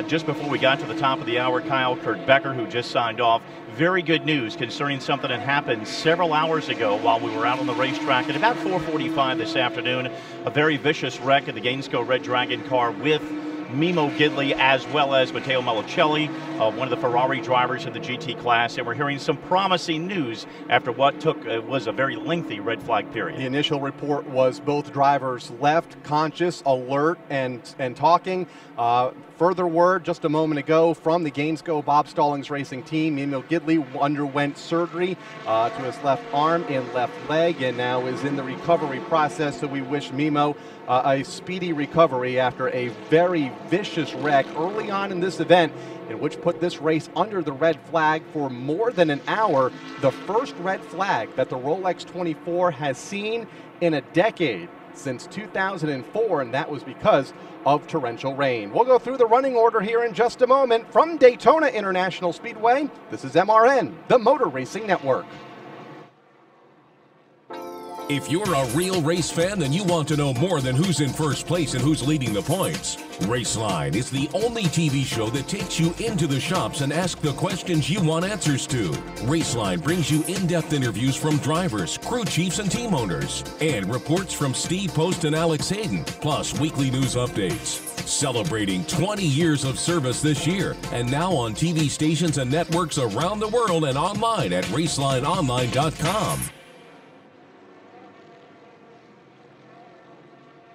just before we got to the top of the hour, Kyle, Kurt Becker, who just signed off, very good news concerning something that happened several hours ago while we were out on the racetrack at about 4:45 this afternoon. A very vicious wreck in the Gainesville Red Dragon car with Mimo Gidley as well as Matteo Melicelli, one of the Ferrari drivers in the GT class, and we're hearing some promising news after what was a very lengty red flag period. The initial report was both drivers left conscious, alert, and talking. Further word just a moment ago from the Gainesville Bob Stallings Racing team. Mimo Gidley underwent surgery to his left arm and left leg and now is in the recovery process, so we wish Mimo a speedy recovery after a very vicious wreck early on in this event, in which put this race under the red flag for more than an hour. The first red flag that the Rolex 24 has seen in a decade, since 2004, and that was because of torrential rain. We'll go through the running order here in just a moment. From Daytona International Speedway, this is MRN, the Motor Racing Network. If you're a real race fan, then you want to know more than who's in first place and who's leading the points. Raceline is the only TV show that takes you into the shops and asks the questions you want answers to. Raceline brings you in-depth interviews from drivers, crew chiefs, and team owners, and reports from Steve Post and Alex Hayden, plus weekly news updates. Celebrating 20 years of service this year, and now on TV stations and networks around the world and online at racelineonline.com.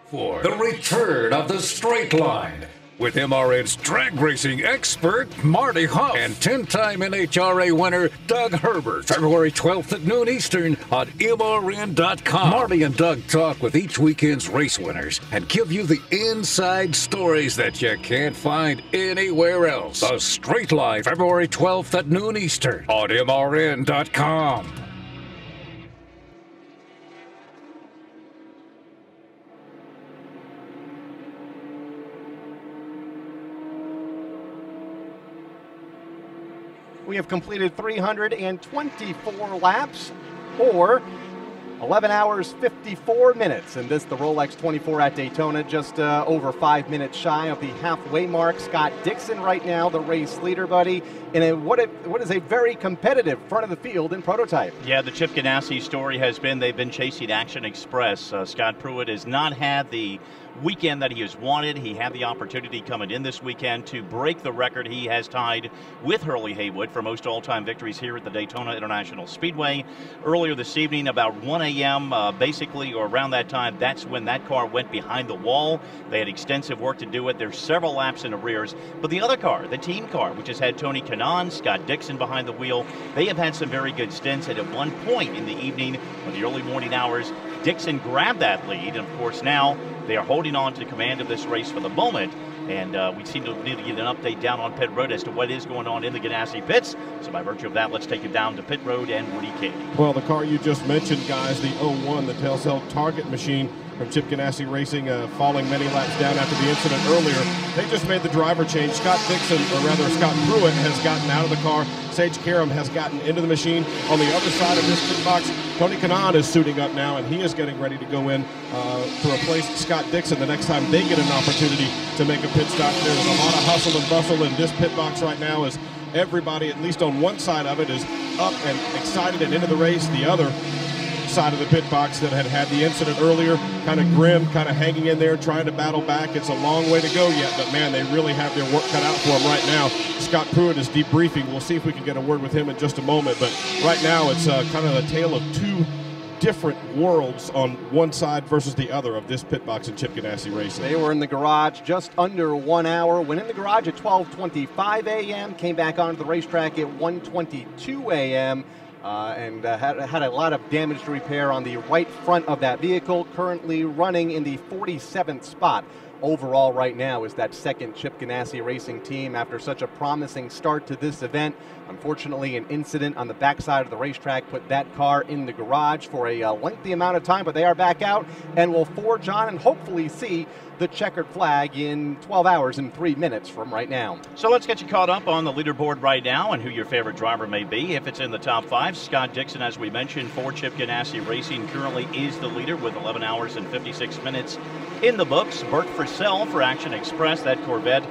For the return of the straight line with MRN's drag racing expert Marty Huff and 10-time NHRA winner Doug Herbert, February 12th at noon Eastern on MRN.com. Marty and Doug talk with each weekend's race winners and give you the inside stories that you can't find anywhere else. The Straight Line, February 12th at noon Eastern on MRN.com. We have completed 324 laps, or 11 hours, 54 minutes. And this, the Rolex 24 at Daytona, just over 5 minutes shy of the halfway mark. Scott Dixon right now, the race leader, buddy, in what is a very competitive front of the field in prototype. Yeah, the Chip Ganassi story has been they've been chasing Action Express. Scott Pruitt has not had the weekend that he has wanted. He had the opportunity coming in this weekend to break the record he has tied with Hurley Haywood for most all-time victories here at the Daytona International Speedway. Earlier this evening, about 1 a.m., basically, or around that time, that's when that car went behind the wall. They had extensive work to do it. There's several laps in arrears. But the other car, the team car, which has had Tony Kanaan, Scott Dixon behind the wheel, they have had some very good stints. And at one point in the evening, or the early morning hours, Dixon grabbed that lead, and of course now they are holding on to command of this race for the moment, and we seem to need to get an update down on pit road as to what is going on in the Ganassi pits. So by virtue of that, let's take it down to pit road and Woody King. Well, the car you just mentioned, guys, the 01, the tail cell target machine from Chip Ganassi Racing, falling many laps down after the incident earlier. They just made the driver change. Scott Dixon, or rather Scott Pruitt, has gotten out of the car. Sage Karam has gotten into the machine. On the other side of this pit box, Tony Kanaan is suiting up now, and he is getting ready to go in to replace Scott Dixon the next time they get an opportunity to make a pit stop. There's a lot of hustle and bustle in this pit box right now as everybody, at least on one side of it, is up and excited and into the race. The other side of the pit box that had the incident earlier, kind of grim, kind of hanging in there, trying to battle back. It's a long way to go yet, but man, they really have their work cut out for them right now. Scott Pruitt is debriefing. We'll see if we can get a word with him in just a moment, but right now it's kind of a tale of two different worlds on one side versus the other of this pit box in Chip Ganassi Racing. They were in the garage just under 1 hour, went in the garage at 12:25 a.m., came back onto the racetrack at 1:22 a.m., and had a lot of damage to repair on the right front of that vehicle, currently running in the 47th spot. Overall right now is that second Chip Ganassi Racing team after such a promising start to this event. Unfortunately, an incident on the backside of the racetrack put that car in the garage for a lengthy amount of time, but they are back out and will forge on and hopefully see the checkered flag in 12 hours and 3 minutes from right now. So let's get you caught up on the leaderboard right now and who your favorite driver may be. If it's in the top 5, Scott Dixon, as we mentioned, for Chip Ganassi Racing, currently is the leader with 11 hours and 56 minutes in the books. Bert Frisell for Action Express, that Corvette,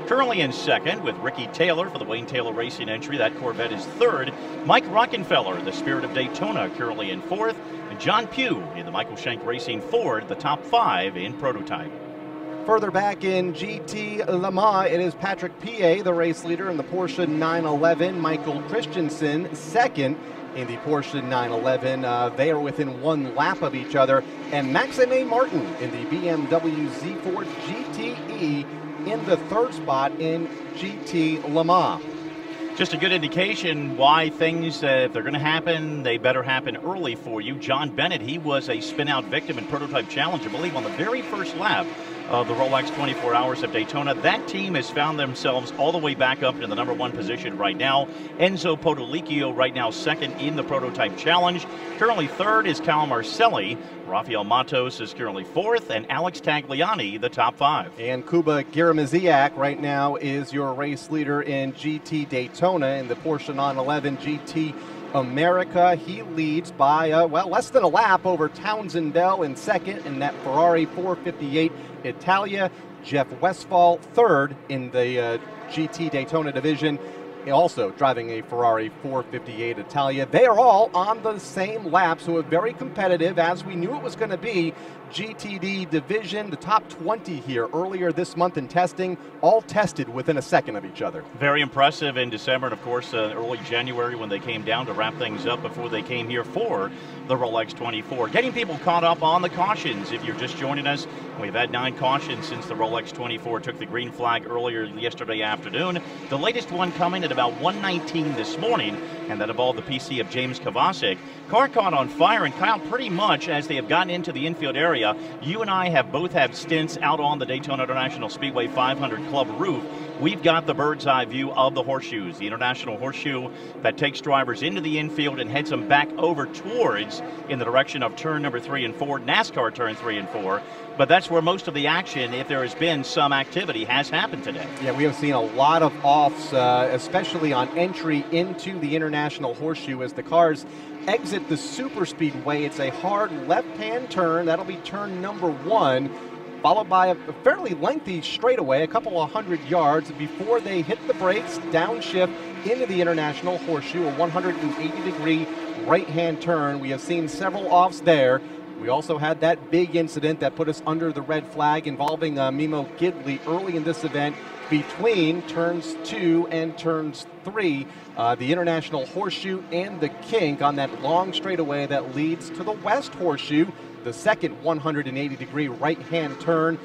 currently in second, with Ricky Taylor for the Wayne Taylor Racing entry. That Corvette is third. Mike Rockenfeller, the Spirit of Daytona, currently in fourth. And John Pugh in the Michael Shank Racing Ford, the top 5 in prototype. Further back in GT Le Mans, it is Patrick Piet, the race leader in the Porsche 911. Michael Christensen, second in the Porsche 911. They are within 1 lap of each other. And Maxime Martin in the BMW Z4 GTE in the 3rd spot in GT Le Mans. Just a good indication why things, if they're going to happen, they better happen early for you. John Bennett, he was a spin-out victim in Prototype Challenge, I believe, on the very first lap of the Rolex 24 Hours of Daytona. That team has found themselves all the way back up into the number 1 position right now. Enzo Potolicchio right now second in the Prototype Challenge. Currently third is Cal Marcelli. Rafael Matos is currently 4th, and Alex Tagliani, the top 5. And Kuba Girmaziak right now is your race leader in GT Daytona in the Porsche 911 GT America. He leads by, less than a lap over Townsend Bell in second in that Ferrari 458 Italia. Jeff Westphal third in the GT Daytona division, also driving a Ferrari 458 Italia. They are all on the same lap, so a very competitive, as we knew it was going to be, GTD division. The top 20 here earlier this month in testing, all tested within a second of each other. Very impressive in December, and of course early January when they came down to wrap things up before they came here for the Rolex 24. Getting people caught up on the cautions. If you're just joining us, we've had 9 cautions since the Rolex 24 took the green flag earlier yesterday afternoon. The latest one coming at about 1:19 this morning, and that involved the PC of James Kovacic. Car caught on fire, and Kyle, pretty much as they have gotten into the infield area, you and I have both had stints out on the Daytona International Speedway 500 Club roof. We've got the bird's eye view of the horseshoes, the International Horseshoe that takes drivers into the infield and heads them back over towards in the direction of turn number 3 and 4, NASCAR turn 3 and 4. But that's where most of the action, if there has been some activity, has happened today. Yeah, we have seen a lot of offs, especially on entry into the International Horseshoe as the cars exit the super speedway. It's a hard left-hand turn. That'll be turn number 1, followed by a fairly lengthy straightaway, a couple of 100 yards before they hit the brakes, downshift into the International Horseshoe, a 180-degree right-hand turn. We have seen several offs there. We also had that big incident that put us under the red flag involving Mimo Gidley early in this event between turns 2 and turns 3. The International Horseshoe and the kink on that long straightaway that leads to the West Horseshoe. The second 180-degree right-hand turn,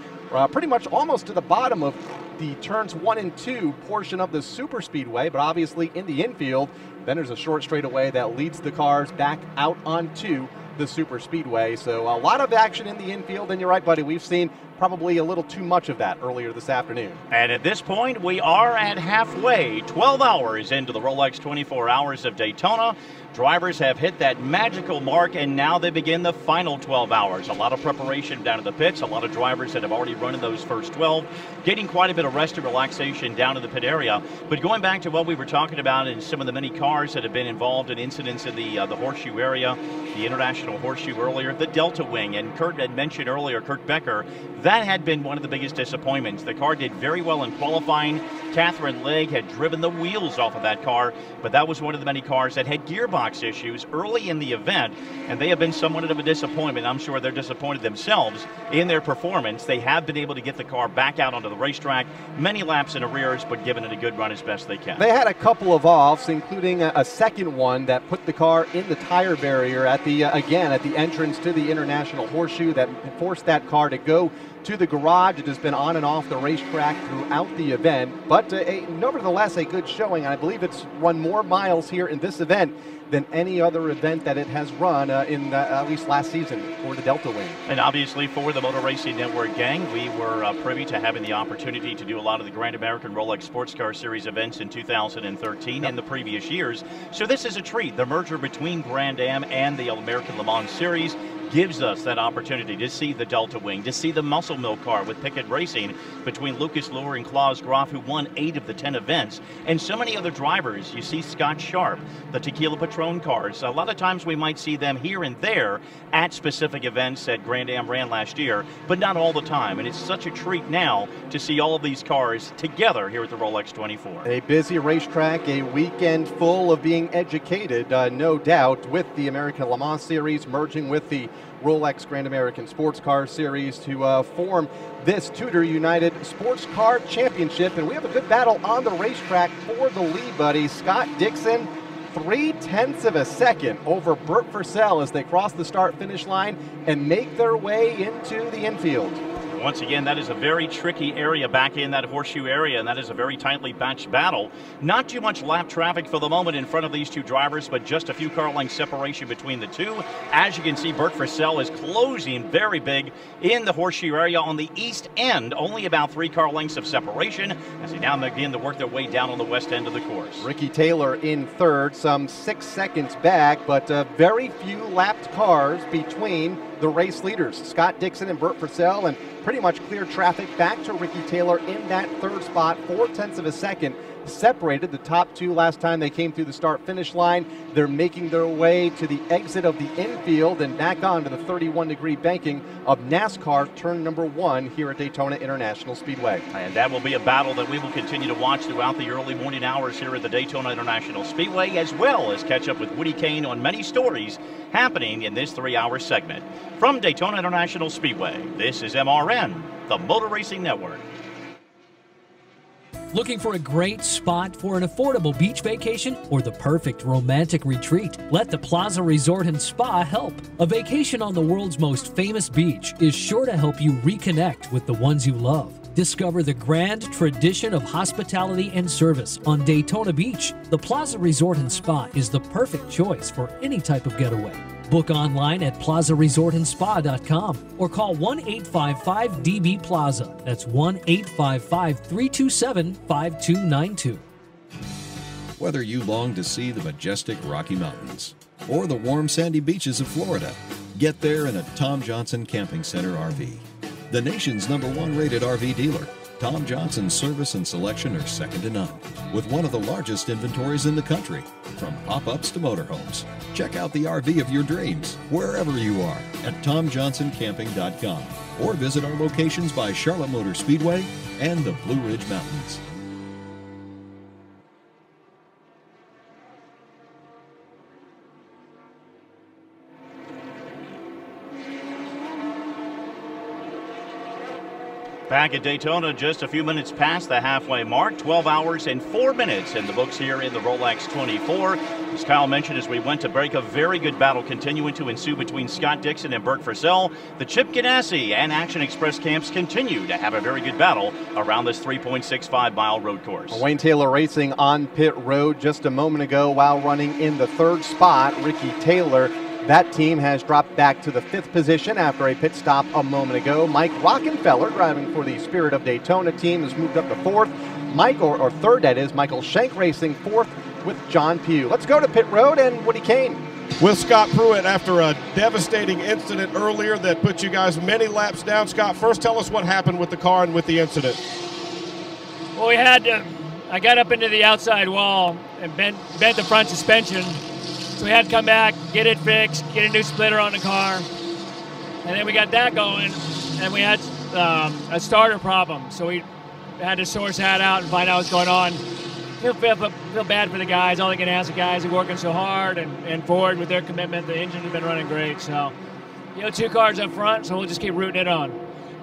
pretty much almost to the bottom of the turns 1 and 2 portion of the super speedway, but obviously in the infield. Then there's a short straightaway that leads the cars back out onto the super speedway. So a lot of action in the infield, and you're right, buddy, we've seen probably a little too much of that earlier this afternoon. And at this point, we are at halfway, 12 hours into the Rolex 24 Hours of Daytona. Drivers have hit that magical mark, and now they begin the final 12 hours. A lot of preparation down in the pits, a lot of drivers that have already run in those first 12, getting quite a bit of rest and relaxation down in the pit area. But going back to what we were talking about and some of the many cars that have been involved in incidents in the horseshoe area, the International Horseshoe earlier, the Delta Wing, and Kurt had mentioned earlier, Kurt Becker, that had been one of the biggest disappointments. The car did very well in qualifying. Catherine Legg had driven the wheels off of that car, but that was one of the many cars that had gearbox issues early in the event, and they have been somewhat of a disappointment. I'm sure they're disappointed themselves in their performance. They have been able to get the car back out onto the racetrack, many laps in arrears, but given it a good run as best they can. They had a couple of offs, including a second one that put the car in the tire barrier at the again at the entrance to the International Horseshoe, that forced that car to go to the garage. It has been on and off the racetrack throughout the event, but nevertheless a good showing. I believe it's run more miles here in this event than any other event that it has run in at least last season for the Delta Wing. And obviously for the Motor Racing Network gang, we were privy to having the opportunity to do a lot of the Grand American Rolex Sports Car Series events in 2013 and the previous years. So this is a treat. The merger between Grand Am and the American Le Mans Series gives us that opportunity to see the Delta Wing, to see the Muscle Milk car with Pickett Racing between Lucas Luhr and Klaus Groff, who won 8 of the 10 events, and so many other drivers. You see Scott Sharp, the Tequila Patrón cars. A lot of times we might see them here and there at specific events that Grand Am ran last year, but not all the time. And it's such a treat now to see all of these cars together here at the Rolex 24. A busy racetrack, a weekend full of being educated, no doubt, with the American Le Mans Series merging with the Rolex Grand American Sports Car Series to form this TUDOR United SportsCar Championship. And we have a good battle on the racetrack for the lead, buddy. Scott Dixon, 0.3 of a second over Burt Purcell as they cross the start-finish line and make their way into the infield. Once again, that is a very tricky area back in that horseshoe area, and that is a very tightly matched battle. Not too much lap traffic for the moment in front of these two drivers, but just a few car length separation between the two. As you can see, Burt Purcell is closing very big in the horseshoe area on the east end, only about 3 car lengths of separation as they now begin to work their way down on the west end of the course. Ricky Taylor in third, some 6 seconds back, but very few lapped cars between the race leaders, Scott Dixon and Burt Purcell, and pretty much clear traffic back to Ricky Taylor in that third spot, 0.4 of a second separated. The top two last time they came through the start-finish line. They're making their way to the exit of the infield and back onto the 31-degree banking of NASCAR turn number 1 here at Daytona International Speedway. And that will be a battle that we will continue to watch throughout the early morning hours here at the Daytona International Speedway, as well as catch up with Woody Kane on many stories happening in this 3-hour segment. From Daytona International Speedway, this is MRN, the Motor Racing Network. Looking for a great spot for an affordable beach vacation or the perfect romantic retreat? Let the Plaza Resort and Spa help. A vacation on the world's most famous beach is sure to help you reconnect with the ones you love. Discover the grand tradition of hospitality and service on Daytona Beach. The Plaza Resort and Spa is the perfect choice for any type of getaway. Book online at plazaresortandspa.com or call 1-855-DB-PLAZA. That's 1-855-327-5292. Whether you long to see the majestic Rocky Mountains or the warm sandy beaches of Florida, get there in a Tom Johnson Camping Center RV. The nation's #1 rated RV dealer, Tom Johnson's service and selection are second to none, with one of the largest inventories in the country, from pop-ups to motorhomes. Check out the RV of your dreams, wherever you are, at TomJohnsonCamping.com, or visit our locations by Charlotte Motor Speedway and the Blue Ridge Mountains. Back at Daytona, just a few minutes past the halfway mark, 12 hours and 4 minutes in the books here in the Rolex 24. As Kyle mentioned, as we went to break, a very good battle continuing to ensue between Scott Dixon and Bert Frisell. The Chip Ganassi and Action Express camps continue to have a very good battle around this 3.65-mile road course. Wayne Taylor racing on pit road just a moment ago while running in the 3rd spot. Ricky Taylor, that team has dropped back to the 5th position after a pit stop a moment ago. Mike Rockenfeller, driving for the Spirit of Daytona team, has moved up to 4th. Or 3rd, that is. Michael Schenk racing 4th with John Pugh. Let's go to pit road and Woody Kane. With Scott Pruitt after a devastating incident earlier that put you guys many laps down. Scott, first tell us what happened with the car and with the incident. Well, I got up into the outside wall and bent the front suspension. So we had to come back, get it fixed, get a new splitter on the car. And then we got that going, and we had a starter problem. So we had to source that out and find out what's going on. Feel bad for the guys. All I can ask the guys are working so hard and forward with their commitment. The engine has been running great. So, 2 cars up front, so we'll just keep rooting it on.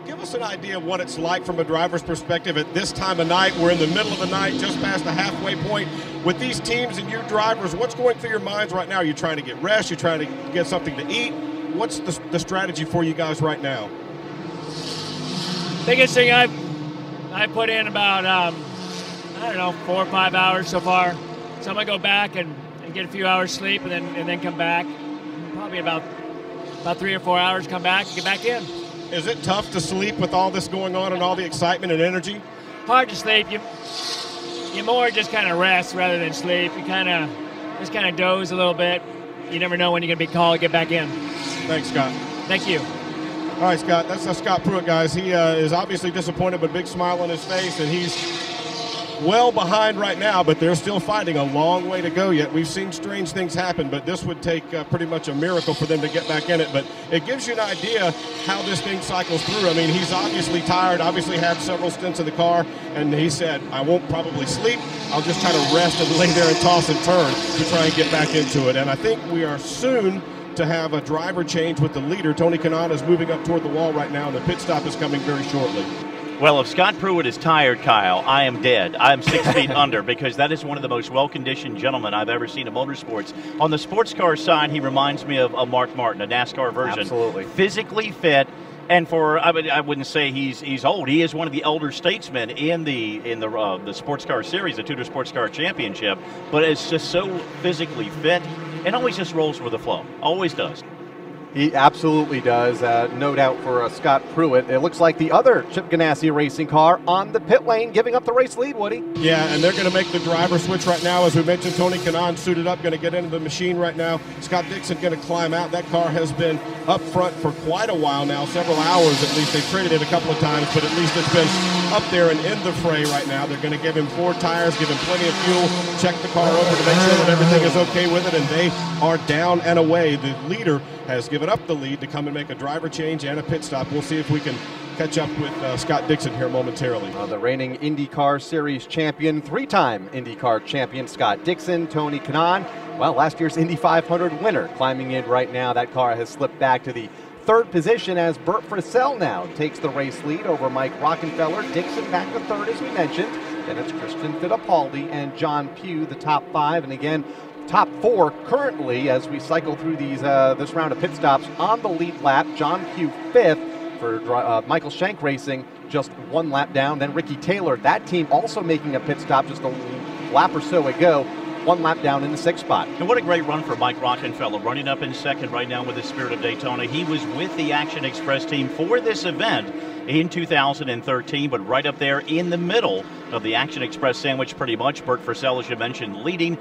Give us an idea of what it's like from a driver's perspective at this time of night. We're in the middle of the night, just past the halfway point. With these teams and your drivers, what's going through your minds right now? Are you trying to get rest? You're trying to get something to eat? What's the strategy for you guys right now? Biggest thing I put in about, 4 or 5 hours so far. So I'm going to go back and get a few hours sleep and then come back. Probably about 3 or 4 hours, come back and get back in. Is it tough to sleep with all this going on and all the excitement and energy? Hard to sleep. You more just kind of rest rather than sleep. You just kind of doze a little bit. You never know when you're going to be called to get back in. Thanks, Scott. Thank you. All right, Scott, that's Scott Pruitt, guys. He is obviously disappointed, but a big smile on his face, and he's well behind right now, but they're still fighting. A long way to go yet. We've seen strange things happen, but this would take pretty much a miracle for them to get back in it. But it gives you an idea how this thing cycles through. I mean, he's obviously tired, obviously had several stints in the car, and he said, I won't probably sleep. I'll just try to rest and lay there and toss and turn to try and get back into it. And I think we are soon to have a driver change with the leader. Tony Kanata is moving up toward the wall right now, and the pit stop is coming very shortly. Well, if Scott Pruitt is tired, Kyle, I am dead. I'm 6 feet under, because that is one of the most well-conditioned gentlemen I've ever seen in motorsports. On the sports car side, he reminds me of Mark Martin, a NASCAR version. Absolutely. Physically fit, and I wouldn't say he's old. He is one of the elder statesmen in the sports car series, the TUDOR SportsCar Championship. But it's just so physically fit, and always just rolls with the flow. Always does. He absolutely does. No doubt for Scott Pruitt. It looks like the other Chip Ganassi racing car on the pit lane giving up the race lead, Woody. Yeah, and they're going to make the driver switch right now. As we mentioned, Tony Kanaan suited up, going to get into the machine right now. Scott Dixon going to climb out. That car has been up front for quite a while now, several hours at least. They've traded it a couple of times, but at least it's been up there and in the fray right now. They're going to give him 4 tires, give him plenty of fuel, check the car over to make sure that everything is okay with it, and they are down and away. The leader has given up the lead to come and make a driver change and a pit stop. We'll see if we can catch up with Scott Dixon here momentarily. The reigning IndyCar Series champion, 3-time IndyCar champion Scott Dixon, Tony Kanaan. Well, last year's Indy 500 winner climbing in right now. That car has slipped back to the 3rd position as Burt Frisell now takes the race lead over Mike Rockenfeller. Dixon back to 3rd, as we mentioned. Then it's Christian Fittipaldi and John Pugh, the top 5. And again, top 4 currently as we cycle through these this round of pit stops on the lead lap. John Pugh 5th for Michael Shank Racing, just 1 lap down. Then Ricky Taylor, that team also making a pit stop just a lap or so ago, 1 lap down in the 6th spot. And what a great run for Mike Rockenfeller, running up in 2nd right now with the Spirit of Daytona. He was with the Action Express team for this event in 2013, but right up there in the middle of the Action Express sandwich pretty much. Burt Frisell, as you mentioned, leading.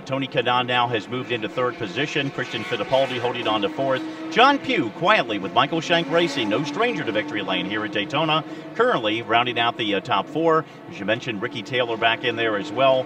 Tony Kanaan now has moved into 3rd position. Christian Fittipaldi holding on to 4th. John Pugh quietly with Michael Shank Racing, no stranger to victory lane here at Daytona, currently rounding out the top 4. As you mentioned, Ricky Taylor back in there as well.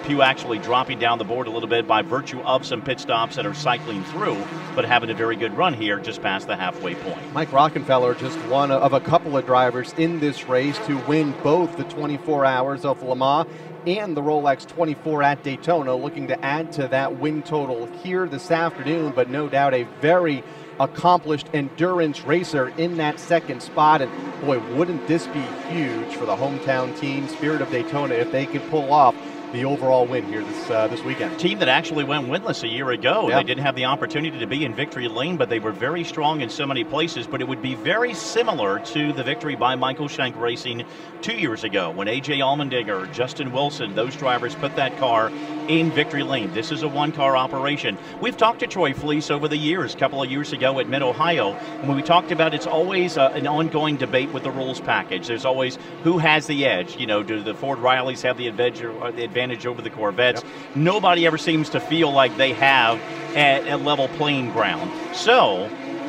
Pugh actually dropping down the board a little bit by virtue of some pit stops that are cycling through, but having a very good run here just past the halfway point. Mike Rockenfeller, just one of a couple of drivers in this race to win both the 24 Hours of Le Mans and the Rolex 24 at Daytona, looking to add to that win total here this afternoon, but no doubt a very accomplished endurance racer in that 2nd spot. And boy, wouldn't this be huge for the hometown team, Spirit of Daytona, if they could pull off the overall win here this weekend. Team that actually went winless a year ago. Yep. They didn't have the opportunity to be in victory lane, but they were very strong in so many places. But it would be very similar to the victory by Michael Shank Racing 2 years ago when A.J. Allmendinger, Justin Wilson, those drivers put that car in victory lane. This is a 1-car operation. We've talked to Troy Fleece over the years, a couple of years ago at Mid-Ohio, and when we talked about it's always an ongoing debate with the rules package. There's always who has the edge. You know, do the Ford Rileys have the advantage over the Corvettes? Yep. Nobody ever seems to feel like they have a level playing ground. So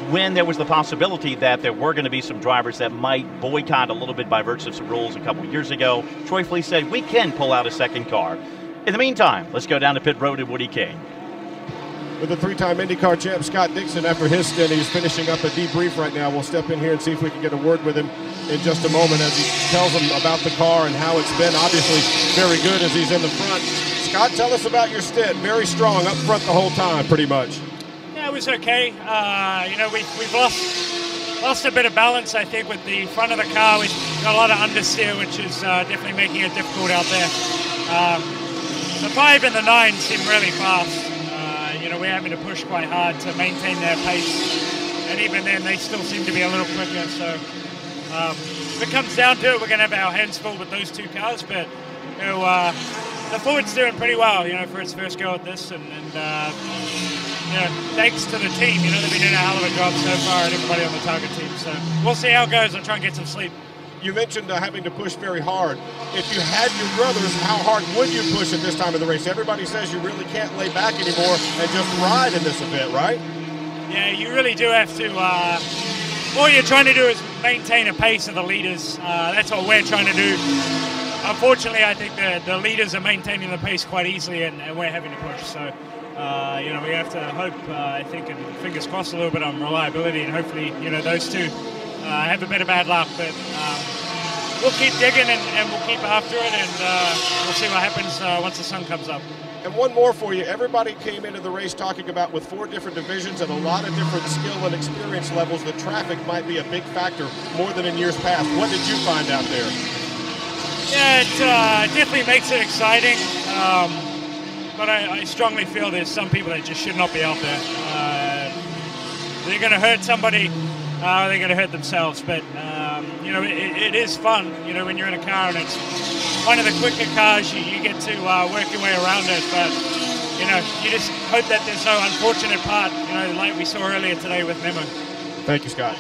when there was the possibility that there were going to be some drivers that might boycott a little bit by virtue of some rules a couple of years ago, Troy Fleece said we can pull out a 2nd car. In the meantime, let's go down to pit road at Woody Kane. With the 3-time IndyCar champ Scott Dixon, after his stint, he's finishing up a debrief right now. We'll step in here and see if we can get a word with him in just a moment as he tells them about the car and how it's been. Obviously very good as he's in the front. Scott, tell us about your stint. Very strong up front the whole time, pretty much. Yeah, it was okay. You know, we've lost a bit of balance, I think, with the front of the car. We've got a lot of understeer, which is definitely making it difficult out there. The 5 and the 9 seem really fast. You know, we're having to push quite hard to maintain their pace. And even then, they still seem to be a little quicker. So if it comes down to it, we're going to have our hands full with those 2 cars. But, you know, the Ford's doing pretty well, you know, for its first go at this. And you know, thanks to the team, you know, they've been doing a hell of a job so far, and everybody on the target team. So we'll see how it goes. I'll try and get some sleep. You mentioned having to push very hard. If you had your druthers, how hard would you push at this time of the race? Everybody says you really can't lay back anymore and just ride in this event, right? Yeah, you really do have to. All you're trying to do is maintain a pace of the leaders. That's what we're trying to do. Unfortunately, I think the leaders are maintaining the pace quite easily, and we're having to push. So, you know, we have to hope, I think, and fingers crossed a little bit on reliability, and hopefully, you know, those 2 have a bit of bad luck, but we'll keep digging and we'll keep after it, and we'll see what happens once the sun comes up. And one more for you. Everybody came into the race talking about with 4 different divisions and a lot of different skill and experience levels, the traffic might be a big factor more than in years past. What did you find out there? Yeah, it definitely makes it exciting, but I strongly feel there's some people that just should not be out there. They're going to hurt somebody. They're going to hurt themselves, but you know, it is fun. You know, when you're in a car and it's one of the quicker cars, you get to work your way around it. But you know, you just hope that there's no unfortunate part, you know, like we saw earlier today with Memo. Thank you, Scott.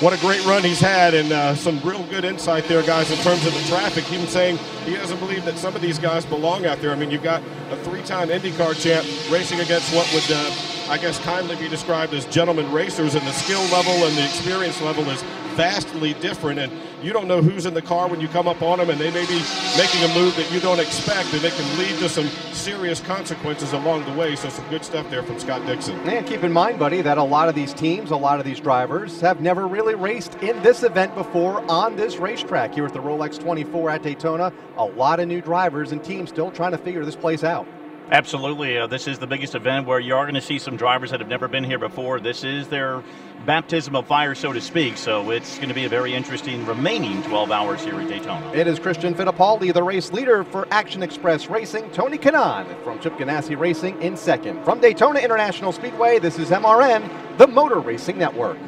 What a great run he's had, and some real good insight there, guys, in terms of the traffic. Even saying he doesn't believe that some of these guys belong out there. I mean, you've got a 3-time IndyCar champ racing against what would, I guess, kindly be described as gentleman racers, and the skill level and the experience level is vastly different, and you don't know who's in the car when you come up on them, and they may be making a move that you don't expect, and it can lead to some serious consequences along the way. So some good stuff there from Scott Dixon. And keep in mind, buddy, that a lot of these teams, a lot of these drivers have never really raced in this event before on this racetrack here at the Rolex 24 at Daytona. A lot of new drivers and teams still trying to figure this place out. Absolutely. This is the biggest event where you are going to see some drivers that have never been here before. This is their baptism of fire, so to speak. So it's going to be a very interesting remaining 12 hours here at Daytona. It is Christian Fittipaldi, the race leader for Action Express Racing. Tony Kanaan from Chip Ganassi Racing in second. From Daytona International Speedway, this is MRN, the Motor Racing Network.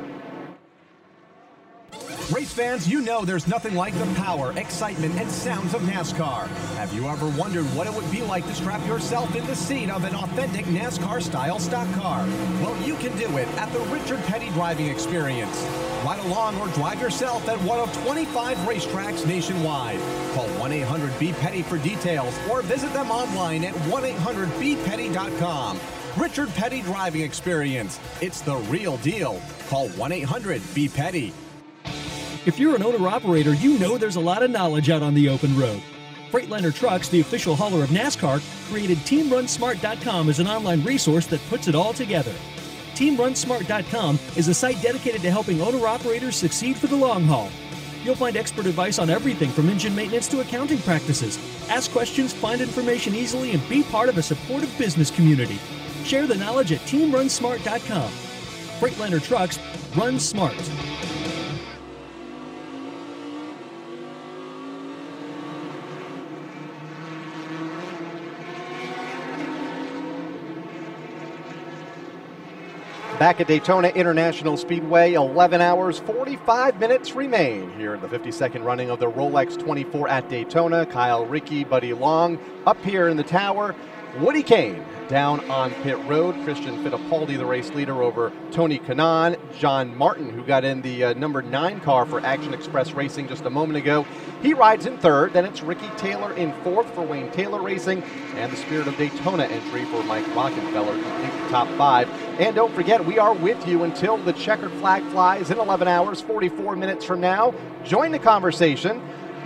Race fans, you know there's nothing like the power, excitement, and sounds of NASCAR. Have you ever wondered what it would be like to strap yourself in the seat of an authentic NASCAR-style stock car? Well, you can do it at the Richard Petty Driving Experience. Ride along or drive yourself at one of 25 racetracks nationwide. Call 1-800-B-PETTY for details or visit them online at 1-800-BPetty.com. Richard Petty Driving Experience. It's the real deal. Call 1-800-B-PETTY. If you're an owner-operator, you know there's a lot of knowledge out on the open road. Freightliner Trucks, the official hauler of NASCAR, created TeamRunSmart.com as an online resource that puts it all together. TeamRunSmart.com is a site dedicated to helping owner-operators succeed for the long haul. You'll find expert advice on everything from engine maintenance to accounting practices. Ask questions, find information easily, and be part of a supportive business community. Share the knowledge at TeamRunSmart.com. Freightliner Trucks, run smart. Back at Daytona International Speedway, 11 hours, 45 minutes remain here in the 52nd running of the Rolex 24 at Daytona. Kyle Rickey, Buddy Long up here in the tower. Woody Kane down on pit road. Christian Fittipaldi, the race leader, over Tony Kanaan. John Martin, who got in the number 9 car for Action Express Racing just a moment ago, he rides in third. Then it's Ricky Taylor in fourth for Wayne Taylor Racing, and the Spirit of Daytona entry for Mike Rockenfeller complete the top 5. And don't forget, we are with you until the checkered flag flies in 11 hours, 44 minutes from now. Join the conversation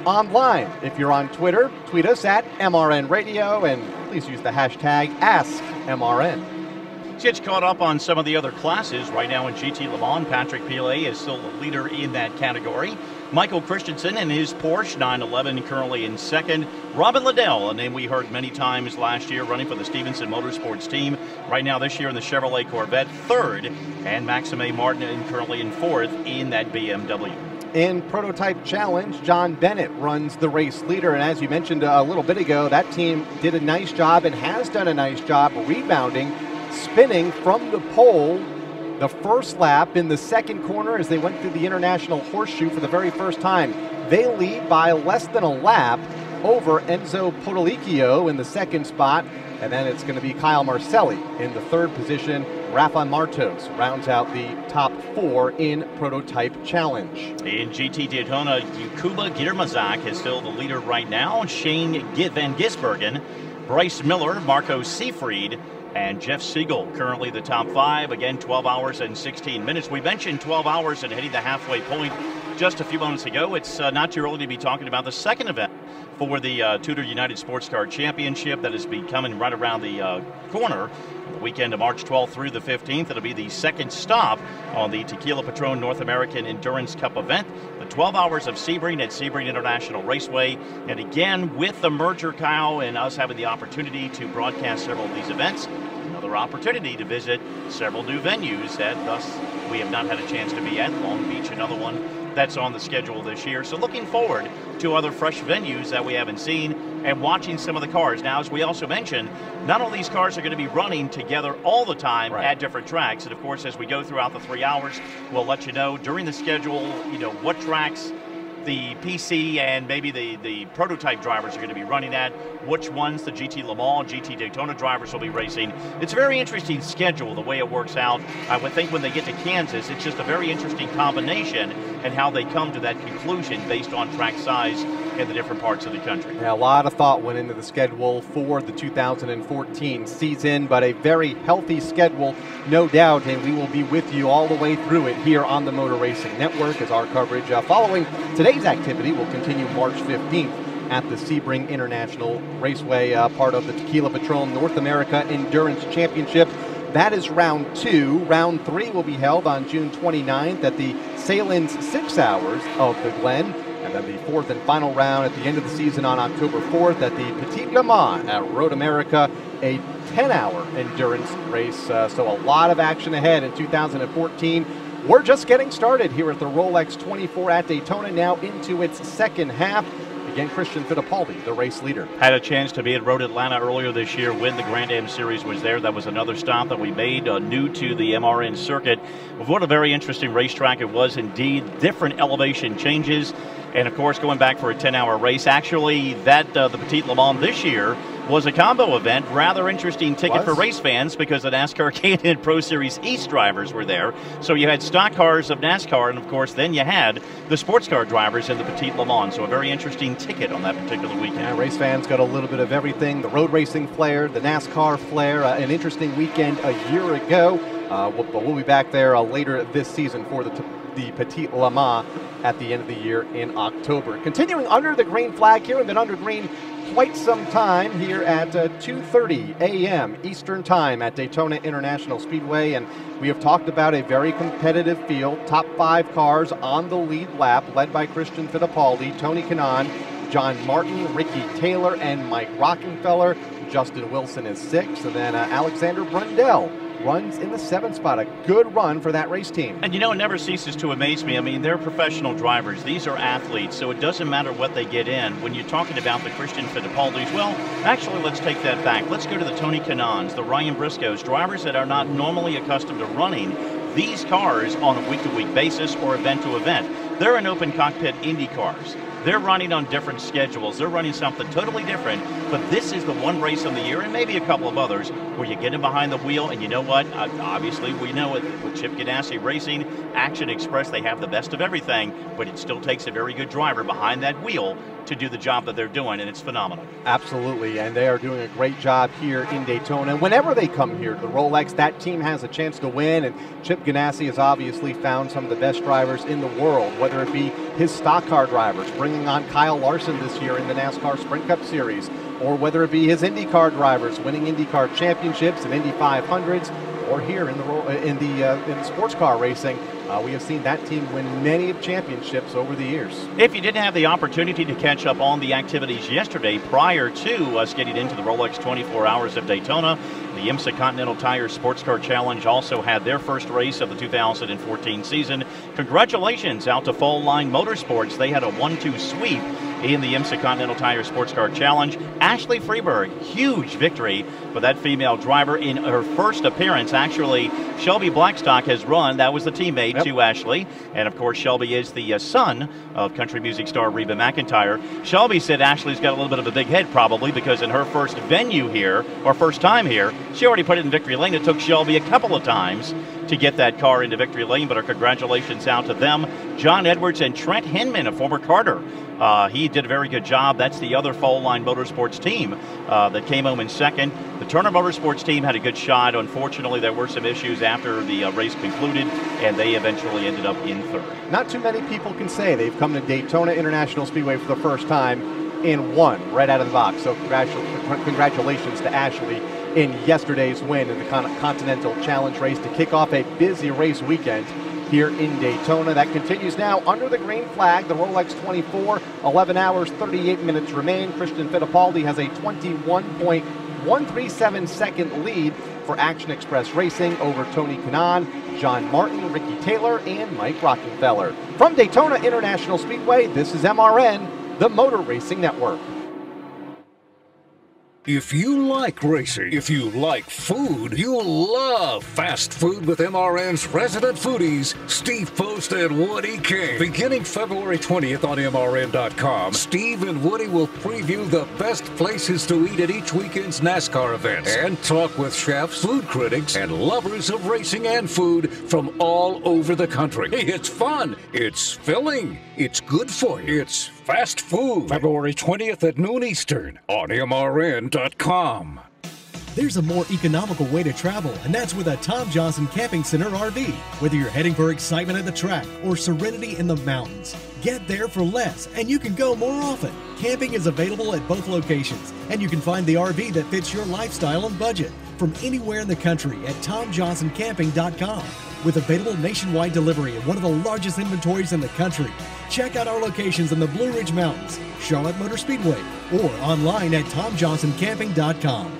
online. If you're on Twitter, tweet us at MRN Radio, and please use the hashtag AskMRN. Let's get you caught up on some of the other classes. Right now in GT Le Mans, Patrick Pilet is still the leader in that category. Michael Christensen and his Porsche 911 currently in second. Robin Liddell, a name we heard many times last year, running for the Stevenson Motorsports team. Right now this year in the Chevrolet Corvette, third. And Maxime Martin currently in fourth in that BMW. In Prototype Challenge, John Bennett runs the race leader, and as you mentioned a little bit ago, that team did a nice job and has done a nice job rebounding, spinning from the pole the first lap in the second corner as they went through the International Horseshoe for the very first time. They lead by less than a lap over Enzo Potolicchio in the second spot, and then it's going to be Kyle Marcelli in the third position. Rafa Martos rounds out the top 4 in Prototype Challenge. In GT Daytona, Yakuba Girmazak is still the leader right now. Shane Van Gisbergen, Bryce Miller, Marco Seefried, and Jeff Siegel currently the top 5. Again, 12 hours and 16 minutes. We mentioned 12 hours and hitting the halfway point just a few moments ago. It's not too early to be talking about the second event for the TUDOR United SportsCar Championship that is coming right around the corner. The weekend of March 12th through the 15th, it'll be the second stop on the Tequila Patrón North American Endurance Cup event. The 12 hours of Sebring at Sebring International Raceway. And again, with the merger, Kyle, and us having the opportunity to broadcast several of these events, another opportunity to visit several new venues that thus we have not had a chance to be at. Long Beach, another one that's on the schedule this year. So looking forward to other fresh venues that we haven't seen and watching some of the cars. Now, as we also mentioned, not all these cars are going to be running together all the time at different tracks. And of course, as we go throughout the 3 hours, we'll let you know during the schedule, what tracks the PC and maybe the prototype drivers are going to be running at, which ones the GT Le Mans, GT Daytona drivers will be racing. It's a very interesting schedule, the way it works out. I would think when they get to Kansas, it's just a very interesting combination and how they come to that conclusion based on track size in the different parts of the country. Yeah, a lot of thought went into the schedule for the 2014 season, but a very healthy schedule, no doubt, and we will be with you all the way through it here on the Motor Racing Network as our coverage following today's activity will continue March 15th at the Sebring International Raceway, part of the Tequila Patrón North America Endurance Championship. That is round 2. Round 3 will be held on June 29th at the Salen's 6 Hours of the Glen. And then the 4th and final round at the end of the season on October 4th at the Petit Le Mans at Road America, a 10-hour endurance race. So a lot of action ahead in 2014. We're just getting started here at the Rolex 24 at Daytona, now into its second half. Again, Christian Fittipaldi, the race leader. Had a chance to be at Road Atlanta earlier this year when the Grand Am Series was there. That was another stop that we made new to the MRN circuit. What a very interesting racetrack it was indeed. Different elevation changes. And, of course, going back for a 10-hour race. Actually, that the Petit Le Mans this year was a combo event. Rather interesting ticket for race fans because the NASCAR Canadian Pro Series East drivers were there. So you had stock cars of NASCAR, and, of course, then you had the sports car drivers in the Petit Le Mans. So a very interesting ticket on that particular weekend. Yeah, race fans got a little bit of everything. The road racing flair, the NASCAR flair, an interesting weekend a year ago. But we'll be back there later this season for the Petit Le Mans at the end of the year in October. Continuing under the green flag here, we've been under green quite some time here at 2:30 a.m. Eastern Time at Daytona International Speedway, and we have talked about a very competitive field. Top 5 cars on the lead lap, led by Christian Fittipaldi, Tony Kanaan, John Martin, Ricky Taylor, and Mike Rockenfeller. Justin Wilson is 6th, and then Alexander Brundle runs in the 7th spot. A good run for that race team. And you know, it never ceases to amaze me. I mean, they're professional drivers. These are athletes, so it doesn't matter what they get in. When you're talking about the Christian Fittipaldis, well, actually, let's take that back. Let's go to the Tony Kanaans, the Ryan Briscoes, drivers that are not normally accustomed to running these cars on a week-to-week basis or event-to-event. They're in open cockpit Indy cars. They're running on different schedules. They're running something totally different. But this is the one race of the year, and maybe a couple of others, where you get in behind the wheel, and you know what? Obviously, we know it with Chip Ganassi Racing, Action Express, they have the best of everything, but it still takes a very good driver behind that wheel to do the job that they're doing, and it's phenomenal. Absolutely, and they are doing a great job here in Daytona. Whenever they come here to the Rolex, that team has a chance to win, and Chip Ganassi has obviously found some of the best drivers in the world, whether it be his stock car drivers, bringing on Kyle Larson this year in the NASCAR Sprint Cup Series, or whether it be his IndyCar drivers winning IndyCar championships and Indy 500s, or here in the sports car racing. We have seen that team win many championships over the years. If you didn't have the opportunity to catch up on the activities yesterday prior to us getting into the Rolex 24 Hours of Daytona, the IMSA Continental Tire Sports Car Challenge also had their first race of the 2014 season. Congratulations out to Fall Line Motorsports. They had a 1-2 sweep in the IMSA Continental Tire Sports Car Challenge. Ashley Freeberg, huge victory for that female driver in her first appearance. Actually, Shelby Blackstock has run. That was the teammate to Ashley. And, of course, Shelby is the son of country music star Reba McEntire. Shelby said Ashley's got a little bit of a big head probably because in her first venue here, or first time here, she already put it in victory lane. It took Shelby a couple of times to get that car into victory lane, but our congratulations out to them. John Edwards and Trent Hinman, a former Carter. He did a very good job. That's the other Fall Line Motorsports team that came home in second. The Turner Motorsports team had a good shot. Unfortunately, there were some issues after the race concluded, and they eventually ended up in third. Not too many people can say they've come to Daytona International Speedway for the first time and won right out of the box. So congratulations to Ashley in yesterday's win in the Continental Challenge race to kick off a busy race weekend here in Daytona. That continues now under the green flag, the Rolex 24, 11 hours, 38 minutes remain. Christian Fittipaldi has a 21.137 second lead for Action Express Racing over Tony Kanaan, John Martin, Ricky Taylor, and Mike Rockenfeller. From Daytona International Speedway, this is MRN, the Motor Racing Network. If you like racing, if you like food, you'll love fast food with MRN's resident foodies, Steve Post and Woody King. Beginning February 20th on MRN.com, Steve and Woody will preview the best places to eat at each weekend's NASCAR events and talk with chefs, food critics, and lovers of racing and food from all over the country. It's fun, it's filling, it's good for you, it's fast food. February 20th at noon Eastern on MRN.com. There's a more economical way to travel, and that's with a Tom Johnson Camping Center RV. Whether you're heading for excitement at the track or serenity in the mountains, get there for less, and you can go more often. Camping is available at both locations, and you can find the RV that fits your lifestyle and budget from anywhere in the country at TomJohnsonCamping.com. With available nationwide delivery and one of the largest inventories in the country. Check out our locations in the Blue Ridge Mountains, Charlotte Motor Speedway, or online at TomJohnsonCamping.com.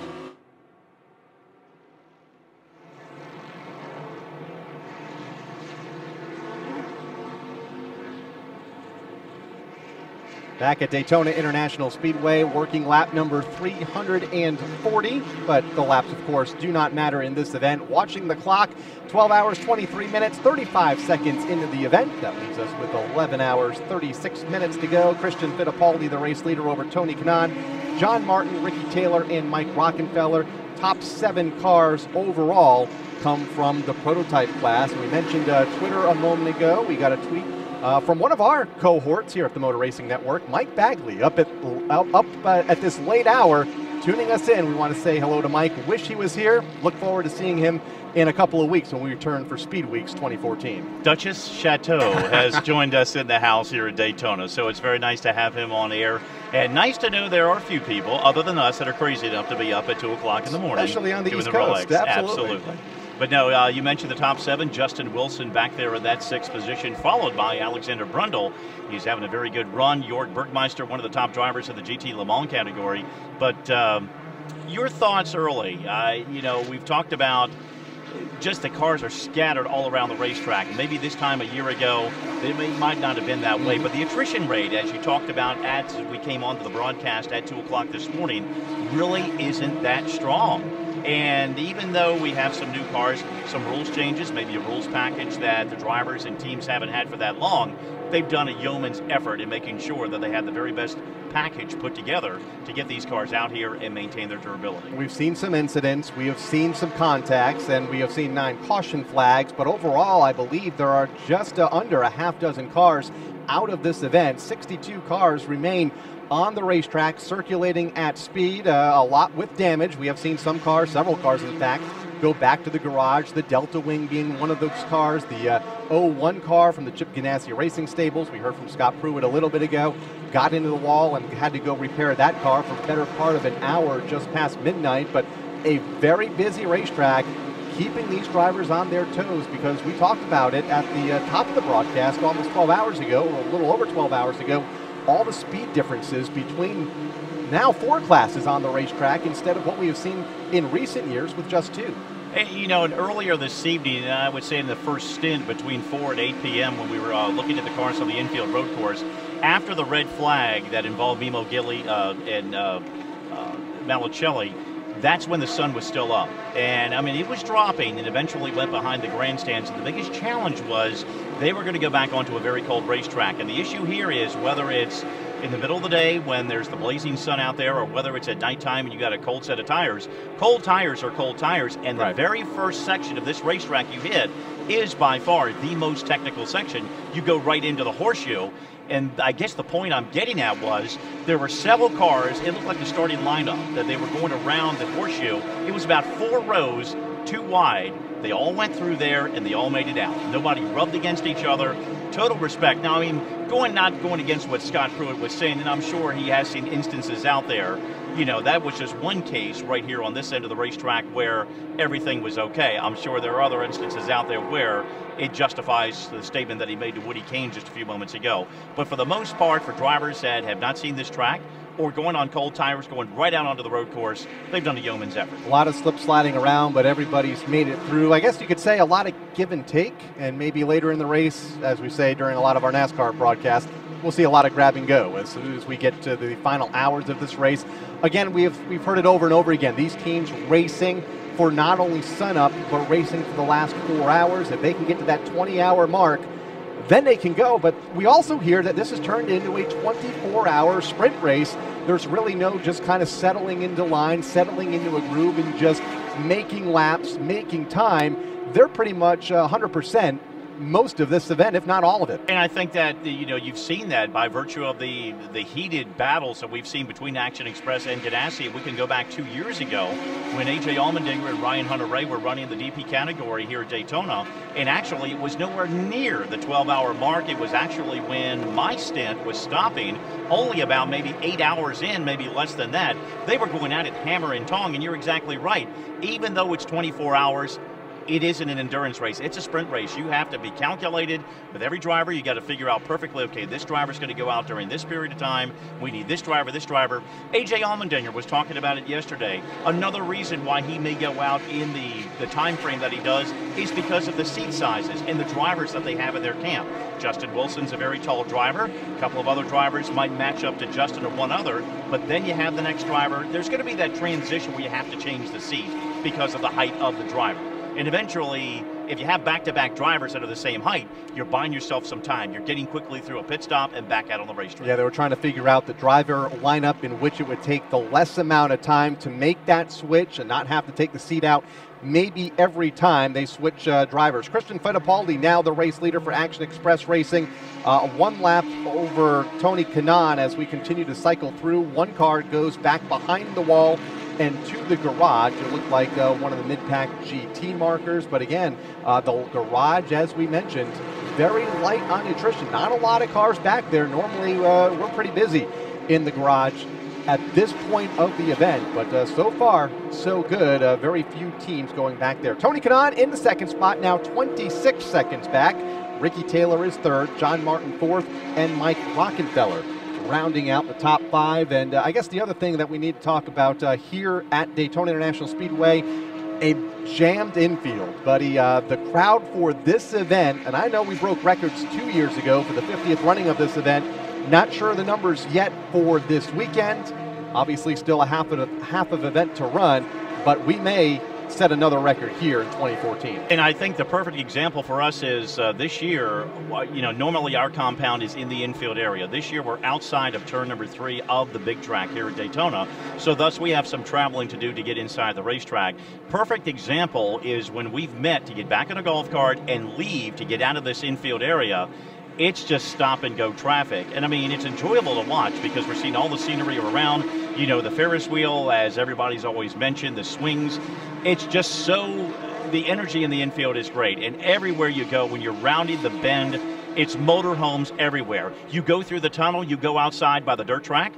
Back at Daytona International Speedway, working lap number 340, but the laps, of course, do not matter in this event. Watching the clock, 12 hours, 23 minutes, 35 seconds into the event. That leaves us with 11 hours, 36 minutes to go. Christian Fittipaldi, the race leader over Tony Kanaan, John Martin, Ricky Taylor, and Mike Rockenfeller. Top 7 cars overall come from the prototype class. We mentioned Twitter a moment ago. We got a tweet from one of our cohorts here at the Motor Racing Network, Mike Bagley, up at this late hour, tuning us in. We want to say hello to Mike. Wish he was here. Look forward to seeing him in a couple of weeks when we return for Speed Weeks 2014. Duchess Chateau has joined us in the house here at Daytona, so it's very nice to have him on air. And nice to know there are a few people, other than us, that are crazy enough to be up at 2 o'clock in the morning. Especially on the doing East the Coast. Rolex. Absolutely. But no, you mentioned the top 7. Justin Wilson back there in that 6th position, followed by Alexander Brundle. He's having a very good run. Jorg Bergmeister, one of the top drivers in the GT Le Mans category. But your thoughts early. We've talked about just the cars are scattered all around the racetrack. Maybe this time a year ago, it might not have been that way. But the attrition rate, as you talked about as we came onto the broadcast at 2 o'clock this morning, really isn't that strong. And even though we have some new cars, some rules changes, maybe a rules package that the drivers and teams haven't had for that long, they've done a yeoman's effort in making sure that they have the very best package put together to get these cars out here and maintain their durability. We've seen some incidents, we have seen some contacts, and we have seen 9 caution flags, but overall I believe there are just under a half dozen cars out of this event. 62 cars remain on the racetrack, circulating at speed, a lot with damage. We have seen some cars, several cars in fact, go back to the garage, the Delta Wing being one of those cars, the 01 car from the Chip Ganassi Racing Stables. We heard from Scott Pruitt a little bit ago, got into the wall and had to go repair that car for the better part of an hour just past midnight, but a very busy racetrack, keeping these drivers on their toes, because we talked about it at the top of the broadcast almost 12 hours ago, or a little over 12 hours ago, all the speed differences between now 4 classes on the racetrack instead of what we have seen in recent years with just 2. And earlier this evening, I would say in the first stint between 4 and 8 p.m. when we were looking at the cars on the infield road course, after the red flag that involved Mimo Gilly and Malicelli, that's when the sun was still up. And, it was dropping and eventually went behind the grandstands. And the biggest challenge was they were going to go back onto a very cold racetrack. And the issue here is whether it's in the middle of the day when there's the blazing sun out there, or whether it's at nighttime and you got a cold set of tires. Cold tires are cold tires, and the very first section of this racetrack you hit is by far the most technical section. You go right into the horseshoe. And I guess the point I'm getting at was there were several cars, it looked like the starting lineup, that they were going around the horseshoe. It was about 4 rows, 2 wide. They all went through there and they all made it out. Nobody rubbed against each other. Total respect. Now, not going against what Scott Pruitt was saying, and I'm sure he has seen instances out there. That was just one case right here on this end of the racetrack where everything was okay. I'm sure there are other instances out there where it justifies the statement that he made to Woody Kane just a few moments ago. But for the most part, for drivers that have not seen this track or going on cold tires, going right out onto the road course, they've done a yeoman's effort. A lot of slip sliding around, but everybody's made it through. I guess you could say a lot of give and take, and maybe later in the race, as we say during a lot of our NASCAR broadcasts, we'll see a lot of grab and go as soon as we get to the final hours of this race. Again, we've heard it over and over again. These teams racing for not only sunup, but racing for the last 4 hours. If they can get to that 20-hour mark, then they can go. But we also hear that this has turned into a 24-hour sprint race. There's really no just kind of settling into line, settling into a groove, and just making laps, making time. They're pretty much 100% most of this event, if not all of it. And I think that, you know, you've seen that by virtue of the heated battles that we've seen between Action Express and Ganassi. We can go back 2 years ago when A.J. Allmendinger and Ryan Hunter-Reay were running the DP category here at Daytona, and actually it was nowhere near the 12-hour mark. It was actually when my stint was stopping only about maybe 8 hours in, maybe less than that. They were going at it hammer and tong, and you're exactly right. Even though it's 24 hours, it isn't an endurance race. It's a sprint race. You have to be calculated with every driver. You got to figure out perfectly, okay, this driver's going to go out during this period of time. We need this driver, this driver. A.J. Allmendinger was talking about it yesterday. Another reason why he may go out in the time frame that he does is because of the seat sizes and the drivers that they have in their camp. Justin Wilson's a very tall driver. A couple of other drivers might match up to Justin or one other, but then you have the next driver. There's going to be that transition where you have to change the seat because of the height of the driver. And eventually, if you have back-to-back drivers that are the same height, you're buying yourself some time. You're getting quickly through a pit stop and back out on the racetrack. Yeah, they were trying to figure out the driver lineup in which it would take the less amount of time to make that switch and not have to take the seat out maybe every time they switch drivers. Christian Fittipaldi, now the race leader for Action Express Racing. One lap over Tony Kanaan as we continue to cycle through. One car goes back behind the wall and to the garage. It looked like one of the mid-pack GT markers, but again, the garage, as we mentioned, very light on nutrition. Not a lot of cars back there. Normally, we're pretty busy in the garage at this point of the event, but so far, so good. Very few teams going back there. Tony Kanaan in the second spot, now 26 seconds back. Ricky Taylor is third, John Martin fourth, and Mike Rockenfeller rounding out the top five. And I guess the other thing that we need to talk about here at Daytona International Speedway, a jammed infield, buddy. The crowd for this event, and I know we broke records 2 years ago for the 50th running of this event. Not sure the numbers yet for this weekend. Obviously still a half of event to run, but we may set another record here in 2014. And I think the perfect example for us is this year, you know, normally our compound is in the infield area. This year we're outside of turn number 3 of the big track here at Daytona, so thus we have some traveling to do to get inside the racetrack. Perfect example is when we've met to get back in a golf cart and leave to get out of this infield area. It's just stop and go traffic. And I mean, it's enjoyable to watch because we're seeing all the scenery around, you know, the Ferris wheel, as everybody's always mentioned, the swings. It's just so, the energy in the infield is great. And everywhere you go, when you're rounding the bend, it's motorhomes everywhere. You go through the tunnel, you go outside by the dirt track,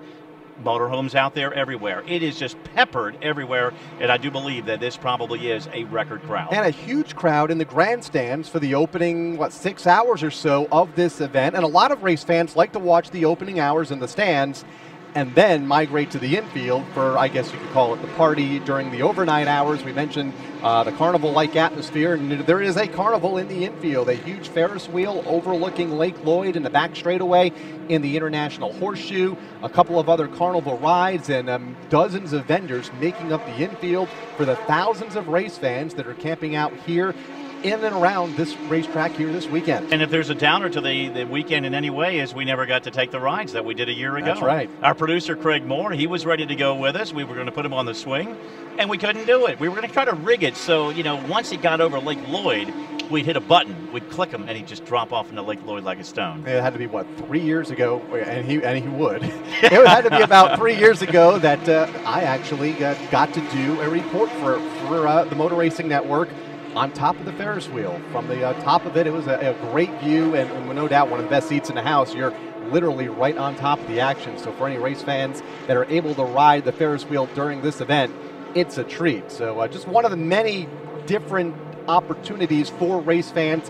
motorhomes out there everywhere. It is just peppered everywhere, and I do believe that this probably is a record crowd. And a huge crowd in the grandstands for the opening, 6 hours or so of this event. And a lot of race fans like to watch the opening hours in the stands and then migrate to the infield for, I guess you could call it, the party during the overnight hours. We mentioned the carnival-like atmosphere, and there is a carnival in the infield, a huge Ferris wheel overlooking Lake Lloyd in the back straightaway in the International Horseshoe, a couple of other carnival rides, and dozens of vendors making up the infield for the thousands of race fans that are camping out here in and around this racetrack here this weekend. And if there's a downer to the weekend in any way, is we never got to take the rides that we did a year ago. That's right. Our producer, Craig Moore, he was ready to go with us. We were going to put him on the swing, and we couldn't do it. We were going to try to rig it so, you know, once he got over Lake Lloyd, we'd hit a button, we'd click him, and he'd just drop off into Lake Lloyd like a stone. It had to be, 3 years ago, and he would. It had to be about 3 years ago that I actually got to do a report for the Motor Racing Network on top of the Ferris wheel. From the top of it, it was a great view, and no doubt one of the best seats in the house. You're literally right on top of the action. So for any race fans that are able to ride the Ferris wheel during this event, it's a treat. So just one of the many different opportunities for race fans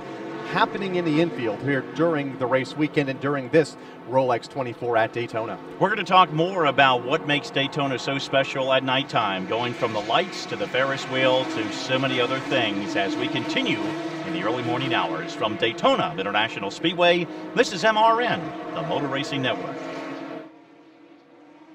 happening in the infield here during the race weekend and during this Rolex 24 at Daytona. We're going to talk more about what makes Daytona so special at nighttime, going from the lights to the Ferris wheel to so many other things as we continue in the early morning hours. From Daytona International Speedway, this is MRN, the Motor Racing Network.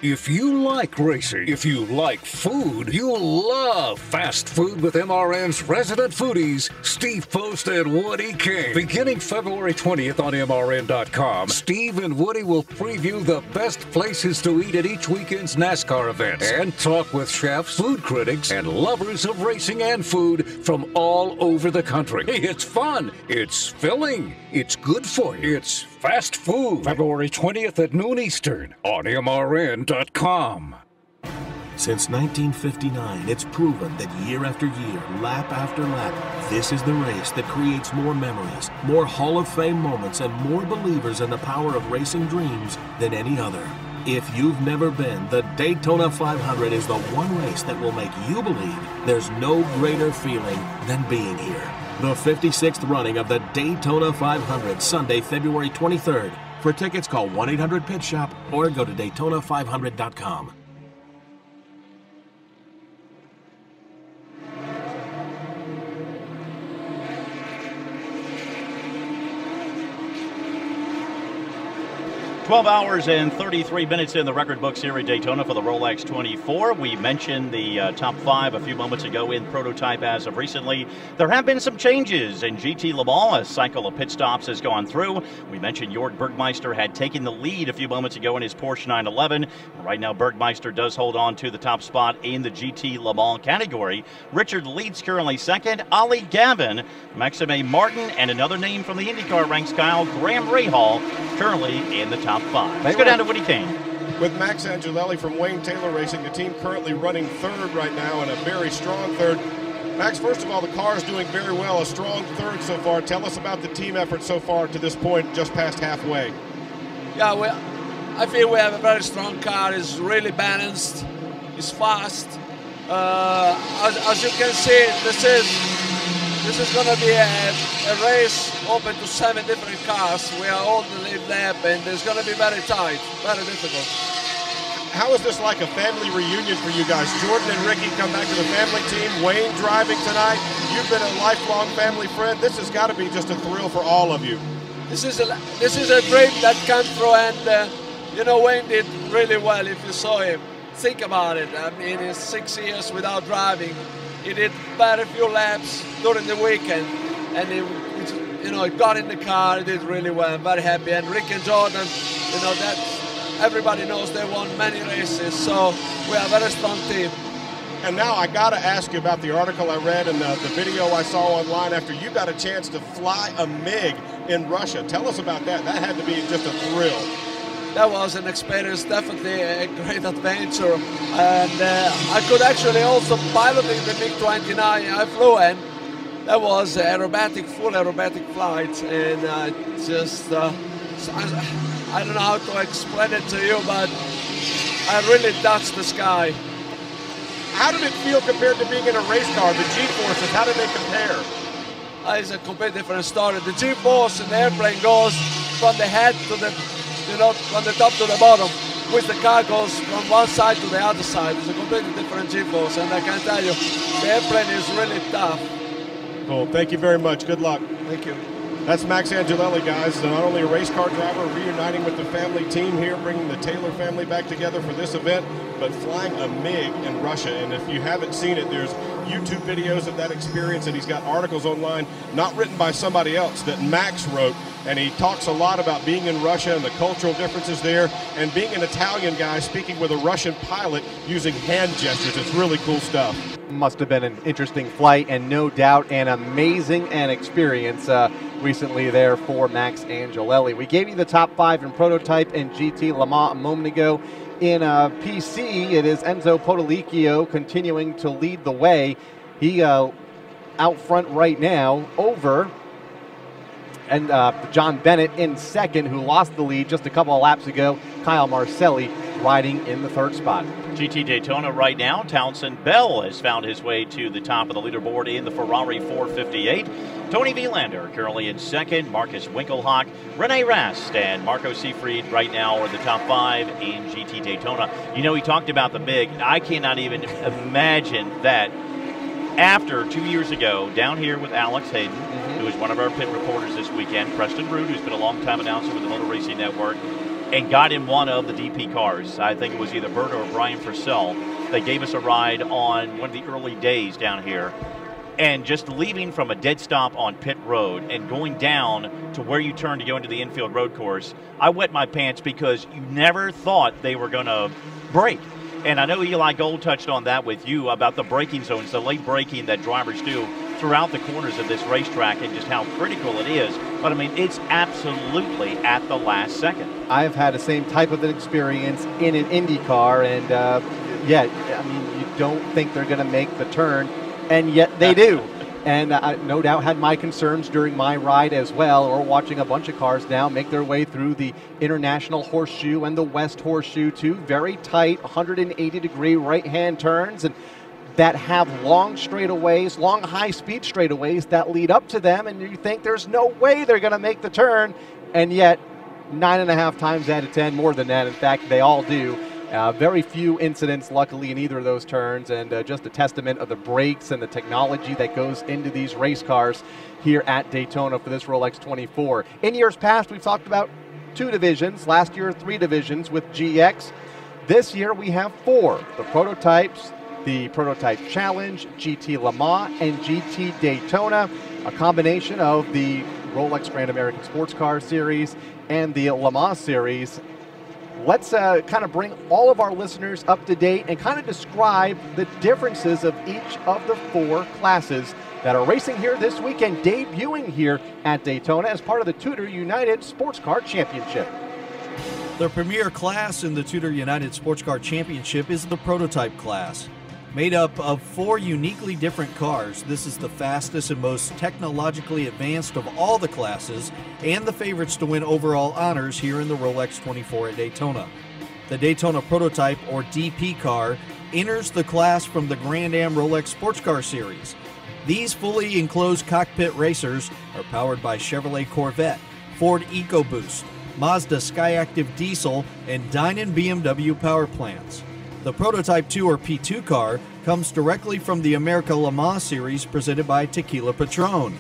If you like racing, if you like food, you'll love fast food with MRN's resident foodies, Steve Post and Woody King. Beginning February 20th on MRN.com, Steve and Woody will preview the best places to eat at each weekend's NASCAR events and talk with chefs, food critics, and lovers of racing and food from all over the country. It's fun, it's filling, it's good for you, it's fast food. February 20th at noon Eastern on MRN.com. Since 1959, it's proven that year after year, lap after lap, this is the race that creates more memories, more Hall of Fame moments, and more believers in the power of racing dreams than any other. If you've never been, the Daytona 500 is the one race that will make you believe there's no greater feeling than being here. The 56th running of the Daytona 500, Sunday, February 23rd. For tickets, call 1-800-PIT-SHOP or go to Daytona500.com. $12 hours and 33 minutes in the record books here at Daytona for the Rolex 24. We mentioned the top 5 a few moments ago in prototype as of recently. There have been some changes in GT Le Mans. A cycle of pit stops has gone through. We mentioned Jörg Bergmeister had taken the lead a few moments ago in his Porsche 911. Right now, Bergmeister does hold on to the top spot in the GT Le Mans category. Richard Leeds currently second. Ollie Gavin, Maxime Martin, and another name from the IndyCar ranks, Kyle Graham Rahal, currently in the top 5. Let's go down to Woody Kane. With Max Angelelli from Wayne Taylor Racing, the team currently running third right now, and a very strong third. Max, first of all, the car is doing very well, a strong third so far. Tell us about the team effort so far to this point, just past halfway. Yeah, I feel we have a very strong car. It's really balanced. It's fast. As you can see, this is going to be a race open to 7 different cars. We are all in the lead lap, and it's going to be very tight, very difficult. How is this like a family reunion for you guys? Jordan and Ricky come back to the family team. Wayne driving tonight. You've been a lifelong family friend. This has got to be just a thrill for all of you. This is a dream that came through, and you know, Wayne did really well. If you saw him, think about it. I mean, he's 6 years without driving. He did very few laps during the weekend, and he got in the car. He did really well. I'm very happy. And Rick and Jordan, you know, that everybody knows they won many races, so we are a very strong team. And now I got to ask you about the article I read and the video I saw online after you got a chance to fly a MiG in Russia. Tell us about that. That had to be just a thrill. That was an experience, definitely a great adventure. And I could actually also piloting the MiG-29 I flew in. That was full aerobatic flight. And I don't know how to explain it to you, but I really touched the sky. How did it feel compared to being in a race car? The G-forces, how did they compare? It's a completely different story. The G-force in the airplane goes from the head to the, from the top to the bottom, which the car goes from one side to the other side. It's a completely different G-force, and I can tell you, the airplane is really tough. Cool. Thank you very much. Good luck. Thank you. That's Max Angelelli, guys. Not only a race car driver, reuniting with the family team here, bringing the Taylor family back together for this event, but flying a MiG in Russia. And if you haven't seen it, there's YouTube videos of that experience, and he's got articles online, not written by somebody else, that Max wrote. And he talks a lot about being in Russia and the cultural differences there, and being an Italian guy speaking with a Russian pilot using hand gestures. It's really cool stuff. Must have been an interesting flight, and no doubt an amazing experience recently there for Max Angelelli. We gave you the top 5 in prototype and GT Le Mans a moment ago. In PC, it is Enzo Potolicchio continuing to lead the way. He out front right now over and John Bennett in second, who lost the lead just a couple of laps ago. Kyle Marcelli riding in the third spot. GT Daytona right now, Townsend Bell has found his way to the top of the leaderboard in the Ferrari 458. Tony Vilander currently in second, Marcus Winkelhock, Rene Rast, and Marco Seifried right now are the top 5 in GT Daytona. You know, he talked about the MiG. I cannot even imagine that after 2 years ago, down here with Alex Hayden, who is one of our pit reporters this weekend, Preston Root, who's been a long-time announcer with the Motor Racing Network, and got in one of the DP cars. I think it was either Bert or Brian Purcell. They gave us a ride on one of the early days down here. And just leaving from a dead stop on pit road and going down to where you turn to go into the infield road course, I wet my pants because you never thought they were going to brake. And I know Eli Gold touched on that with you about the braking zones, the late braking that drivers do throughout the corners of this racetrack and just how critical it is. But, I mean, it's absolutely at the last second. I've had the same type of an experience in an Indy car, and, yeah, I mean, you don't think they're going to make the turn, and yet they do. And I no doubt had my concerns during my ride as well, or watching a bunch of cars now make their way through the International Horseshoe and the West Horseshoe, two very tight 180-degree right-hand turns, and that have long straightaways, long high-speed straightaways that lead up to them, and you think there's no way they're going to make the turn, and yet 9.5 times out of 10, more than that, in fact, they all do. Very few incidents, luckily, in either of those turns, and just a testament of the brakes and the technology that goes into these race cars here at Daytona for this Rolex 24. In years past, we've talked about 2 divisions. Last year, 3 divisions with GX. This year, we have 4. The prototypes, the Prototype Challenge, GT Le Mans, and GT Daytona, a combination of the Rolex Grand American Sports Car Series and the Le Mans Series. Let's kind of bring all of our listeners up to date and kind of describe the differences of each of the 4 classes that are racing here this weekend, debuting here at Daytona as part of the TUDOR United SportsCar Championship. The premier class in the TUDOR United SportsCar Championship is the prototype class. Made up of 4 uniquely different cars, this is the fastest and most technologically advanced of all the classes, and the favorites to win overall honors here in the Rolex 24 at Daytona. The Daytona Prototype, or DP car, enters the class from the Grand Am Rolex Sports Car Series. These fully enclosed cockpit racers are powered by Chevrolet Corvette, Ford EcoBoost, Mazda Skyactiv Diesel, and Dynon BMW power plants. The Prototype 2 or P2 car comes directly from the America Le Mans series presented by Tequila Patrón.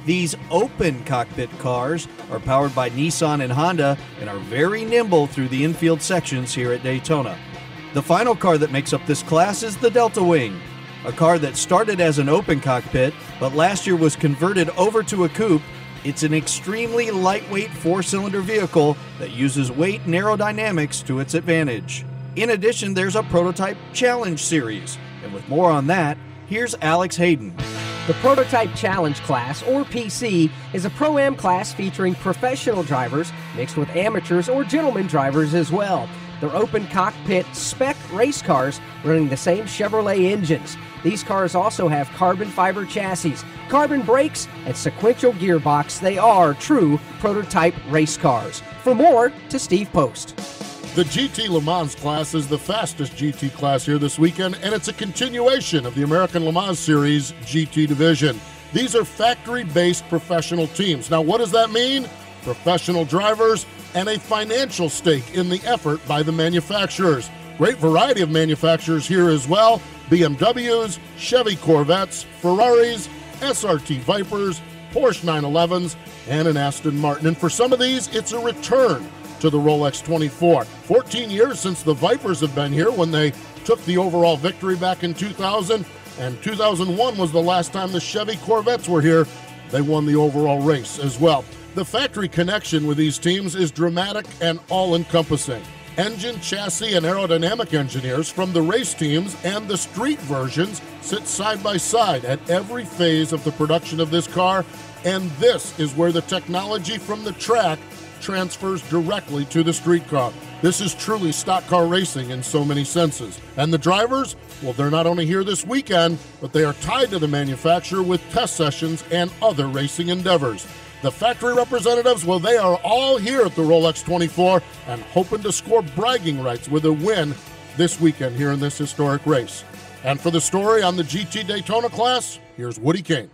These open cockpit cars are powered by Nissan and Honda and are very nimble through the infield sections here at Daytona. The final car that makes up this class is the Delta Wing, a car that started as an open cockpit but last year was converted over to a coupe. It's an extremely lightweight 4-cylinder vehicle that uses weight and aerodynamics to its advantage. In addition, there's a Prototype Challenge series. And with more on that, here's Alex Hayden. The Prototype Challenge class, or PC, is a Pro-Am class featuring professional drivers mixed with amateurs or gentleman drivers as well. They're open cockpit spec race cars running the same Chevrolet engines. These cars also have carbon fiber chassis, carbon brakes, and sequential gearbox. They are true prototype race cars. For more, to Steve Post. The GT Le Mans class is the fastest GT class here this weekend, and it's a continuation of the American Le Mans Series GT division. These are factory-based professional teams. Now, what does that mean? Professional drivers and a financial stake in the effort by the manufacturers. Great variety of manufacturers here as well. BMWs, Chevy Corvettes, Ferraris, SRT Vipers, Porsche 911s, and an Aston Martin. And for some of these, it's a return to the Rolex 24. 14 years since the Vipers have been here when they took the overall victory back in 2000, and 2001 was the last time the Chevy Corvettes were here. They won the overall race as well. The factory connection with these teams is dramatic and all-encompassing. Engine, chassis, and aerodynamic engineers from the race teams and the street versions sit side by side at every phase of the production of this car, and this is where the technology from the track transfers directly to the street car. This is truly stock car racing in so many senses. And the drivers, well, they're not only here this weekend, but they are tied to the manufacturer with test sessions and other racing endeavors. The factory representatives, well, they are all here at the Rolex 24 and hoping to score bragging rights with a win this weekend here in this historic race. And for the story on the GT Daytona class, here's Woody Kane.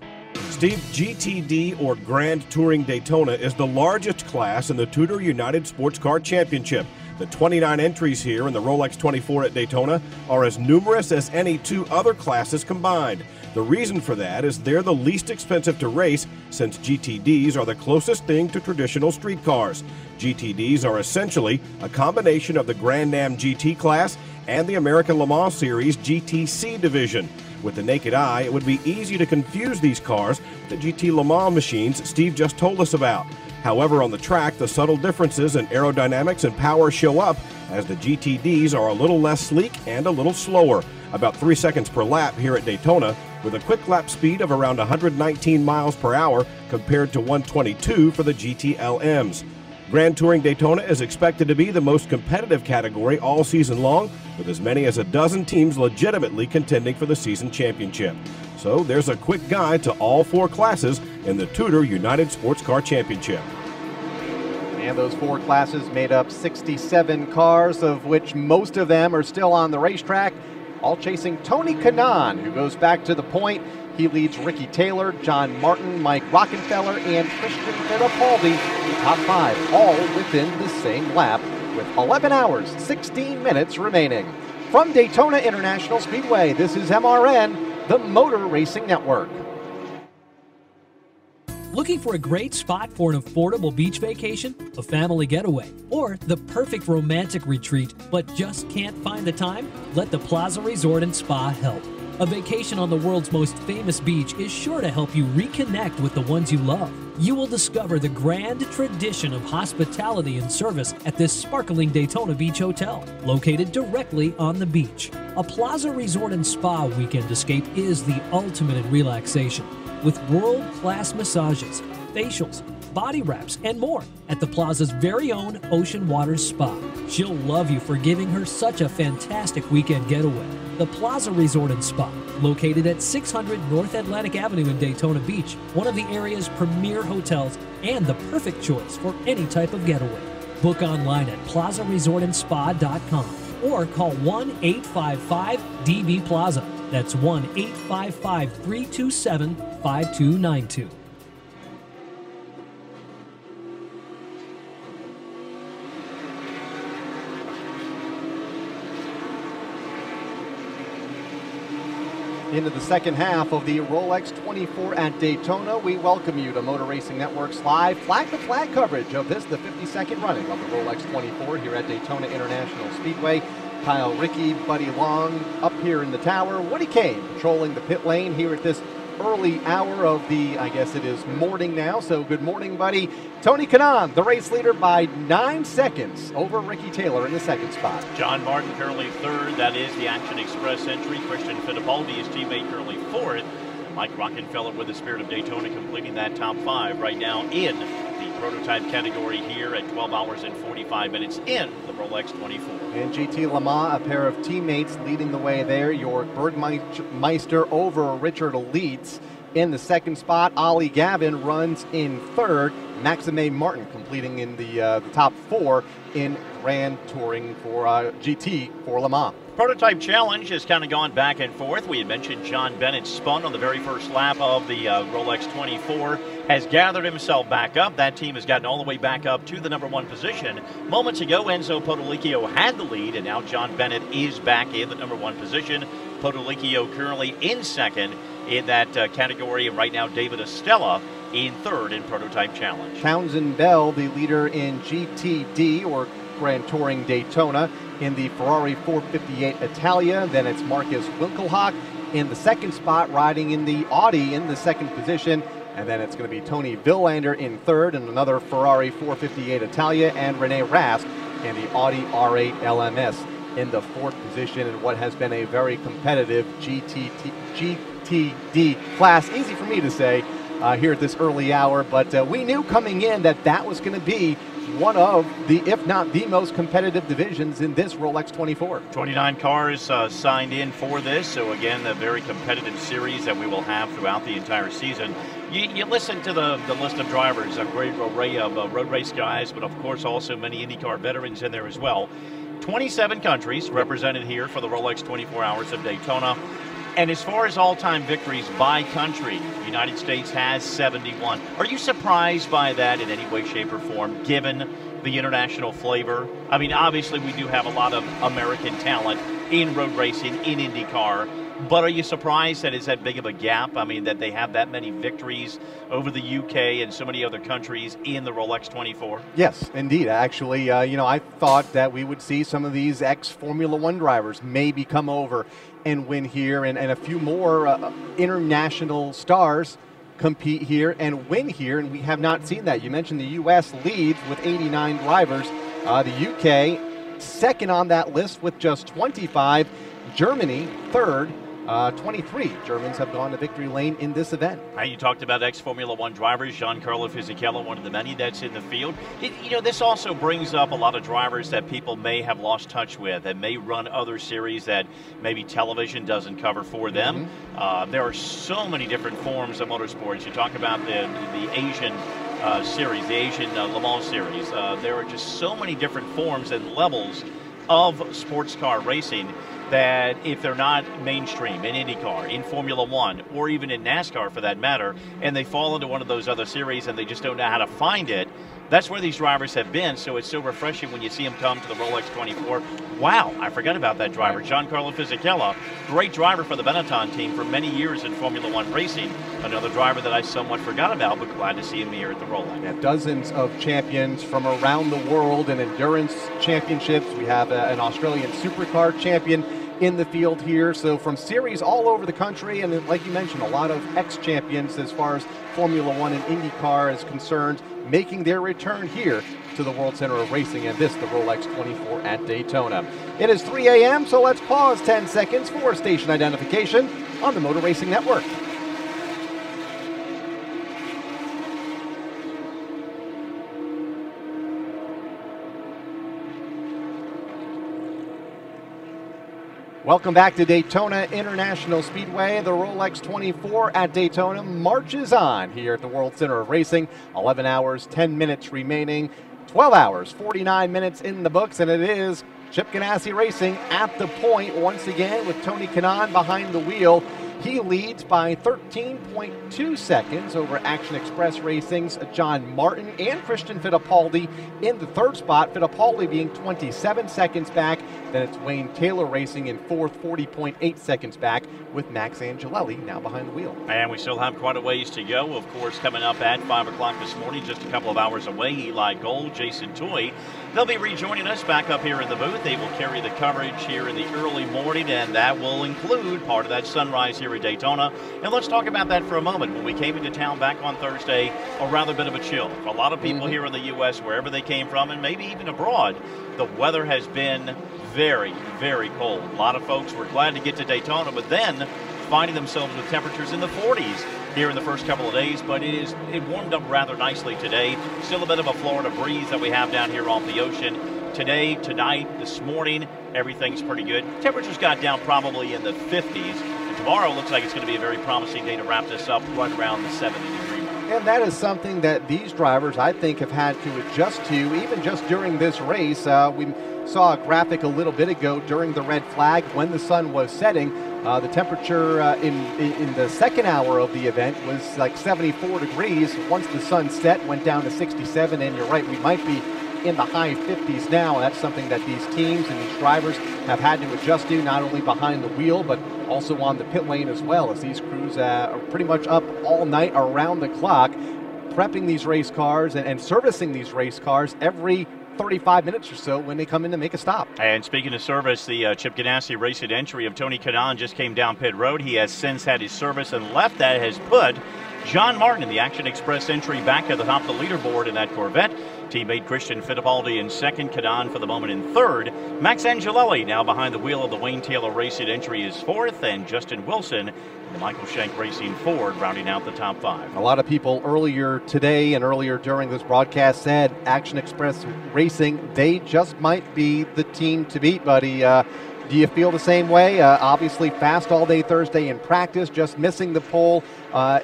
Steve, GTD, or Grand Touring Daytona, is the largest class in the TUDOR United SportsCar Championship. The 29 entries here in the Rolex 24 at Daytona are as numerous as any 2 other classes combined. The reason for that is they're the least expensive to race, since GTDs are the closest thing to traditional street cars. GTDs are essentially a combination of the Grand Am GT class and the American Le Mans Series GTC division. With the naked eye, it would be easy to confuse these cars with the GT Le Mans machines Steve just told us about. However, on the track, the subtle differences in aerodynamics and power show up, as the GTDs are a little less sleek and a little slower, about 3 seconds per lap here at Daytona, with a quick lap speed of around 119 miles per hour compared to 122 for the GTLMs. Grand Touring Daytona is expected to be the most competitive category all season long, with as many as a dozen teams legitimately contending for the season championship. So there's a quick guide to all 4 classes in the TUDOR United SportsCar Championship. And those 4 classes made up 67 cars, of which most of them are still on the racetrack, all chasing Tony Kanaan, who goes back to the point. He leads Ricky Taylor, John Martin, Mike Rockenfeller, and Christian Fittipaldi, the top 5, all within the same lap, with 11 hours, 16 minutes remaining. From Daytona International Speedway, this is MRN, the Motor Racing Network. Looking for a great spot for an affordable beach vacation, a family getaway, or the perfect romantic retreat, but just can't find the time? Let the Plaza Resort and Spa help. A vacation on the world's most famous beach is sure to help you reconnect with the ones you love. You will discover the grand tradition of hospitality and service at this sparkling Daytona Beach Hotel, located directly on the beach. A Plaza Resort and Spa weekend escape is the ultimate in relaxation, with world-class massages, facials, body wraps, and more at the Plaza's very own Ocean Waters Spa. She'll love you for giving her such a fantastic weekend getaway. The Plaza Resort and Spa, located at 600 North Atlantic Avenue in Daytona Beach, one of the area's premier hotels and the perfect choice for any type of getaway. Book online at plazaresortandspa.com or call 1-855-DB-PLAZA. That's 1-855-327-5292. Into the second half of the Rolex 24 at Daytona, we welcome you to Motor Racing Network's live flag-to-flag coverage of this, the 52nd running of the Rolex 24 here at Daytona International Speedway. Kyle Rickey, Buddy Long up here in the tower. Woody Kane patrolling the pit lane here at this early hour of the, I guess it is morning now, so good morning, Buddy. Tony Kanaan, the race leader by 9 seconds over Ricky Taylor in the second spot. John Martin currently 3rd. That is the Action Express entry. Christian Fittipaldi, his teammate, currently 4th. Mike Rockenfeller with the Spirit of Daytona completing that top 5 right now in the prototype category here at 12 hours and 45 minutes in the Rolex 24. And GT Le Mans, a pair of teammates leading the way there. Your Bergmeister over Richard Leeds in the second spot. Ollie Gavin runs in 3rd. Maxime Martin completing in the top 4 in Grand Touring for GT for Le Mans. Prototype Challenge has kind of gone back and forth. We had mentioned John Bennett spun on the very first lap of the Rolex 24, has gathered himself back up. That team has gotten all the way back up to the #1 position. Moments ago, Enzo Potolicchio had the lead, and now John Bennett is back in the #1 position. Potolicchio currently in 2nd in that category, and right now David Estella in 3rd in Prototype Challenge. Townsend Bell, the leader in GTD, or Grand Touring Daytona, in the Ferrari 458 Italia. Then it's Marcus Winkelhock in the second spot, riding in the Audi in the second position. And then it's going to be Tony Villander in 3rd in another Ferrari 458 Italia, and Rene Rast in the Audi R8 LMS in the 4th position in what has been a very competitive GTD class. Easy for me to say here at this early hour, but we knew coming in that was going to be one of the, if not the most competitive divisions in this Rolex 24. 29 cars signed in for this, so again, a very competitive series that we will have throughout the entire season. You listen to the list of drivers, a great array of road race guys, but of course also many IndyCar veterans in there as well. 27 countries represented here for the Rolex 24 Hours of Daytona. And as far as all-time victories by country, the United States has 71. Are you surprised by that in any way, shape, or form, given the international flavor? I mean, obviously we do have a lot of American talent in road racing, in IndyCar, but are you surprised that it's that big of a gap? I mean, that they have that many victories over the UK and so many other countries in the Rolex 24? Yes, indeed. Actually, I thought that we would see some of these ex-Formula One drivers maybe come over and win here, and a few more international stars compete here and win here, and we have not seen that. You mentioned the U.S. leads with 89 drivers. The UK second on that list with just 25. Germany third. 23 Germans have gone to victory lane in this event. You talked about ex-Formula One drivers. Giancarlo Fisichella, one of the many that's in the field. This also brings up a lot of drivers that people may have lost touch with, that may run other series that maybe television doesn't cover for them. There are so many different forms of motorsports. You talk about the Asian series, the Asian Le Mans series. There are just so many different forms and levels of sports car racing that if they're not mainstream in IndyCar, in Formula One, or even in NASCAR for that matter, and they fall into one of those other series and they just don't know how to find it, that's where these drivers have been. So it's so refreshing when you see them come to the Rolex 24. Wow, I forgot about that driver, Giancarlo Fisichella. Great driver for the Benetton team for many years in Formula One racing. Another driver that I somewhat forgot about, but glad to see him here at the Rolex. Yeah, dozens of champions from around the world in endurance championships. We have an Australian supercar champion in the field here. So from series all over the country, and like you mentioned, a lot of ex-champions as far as Formula One and IndyCar is concerned, making their return here to the World Center of Racing, and this, the Rolex 24 at Daytona. It is 3 a.m., so let's pause 10 seconds for station identification on the Motor Racing Network. Welcome back to Daytona International Speedway. The Rolex 24 at Daytona marches on here at the World Center of Racing. 11 hours, 10 minutes remaining. 12 hours, 49 minutes in the books, and it is Chip Ganassi Racing at the point once again with Tony Kanaan behind the wheel. He leads by 13.2 seconds over Action Express Racing's John Martin and Christian Fittipaldi in the third spot, Fittipaldi being 27 seconds back. Then it's Wayne Taylor Racing in fourth, 40.8 seconds back, with Max Angelelli now behind the wheel. And we still have quite a ways to go. Of course, coming up at 5 o'clock this morning, just a couple of hours away, Eli Gold, Jason Toy. They'll be rejoining us back up here in the booth. They will carry the coverage here in the early morning, and that will include part of that sunrise here at Daytona. And let's talk about that for a moment. When we came into town back on Thursday, a rather bit of a chill. A lot of people here in the U.S., wherever they came from, and maybe even abroad, the weather has been very, very cold. A lot of folks were glad to get to Daytona, but then finding themselves with temperatures in the 40s here in the first couple of days, but it warmed up rather nicely today. Still a bit of a Florida breeze that we have down here off the ocean. Today, tonight, this morning, everything's pretty good. Temperatures got down probably in the 50s. And tomorrow looks like it's going to be a very promising day to wrap this up right around the 70-degree mark. And that is something that these drivers, I think, have had to adjust to, even just during this race. We saw a graphic a little bit ago during the red flag when the sun was setting. The temperature in the second hour of the event was like 74 degrees. Once the sun set, went down to 67, and you're right, we might be in the high 50s now. That's something that these teams and these drivers have had to adjust to, not only behind the wheel, but also on the pit lane as well, as these crews are pretty much up all night around the clock, prepping these race cars and servicing these race cars every 35 minutes or so when they come in to make a stop. And speaking of service, the Chip Ganassi Racing entry of Tony Kanaan just came down pit road. He has since had his service and left. That has put John Martin in the Action Express entry back to the top of the leaderboard in that Corvette. Teammate Christian Fittipaldi in second, Kanaan for the moment in third. Max Angelelli now behind the wheel of the Wayne Taylor Racing entry is fourth, and Justin Wilson, the Michael Shank Racing Ford, rounding out the top five. A lot of people earlier today and earlier during this broadcast said Action Express Racing, they just might be the team to beat, buddy. Do you feel the same way? Obviously fast all day Thursday in practice, just missing the pole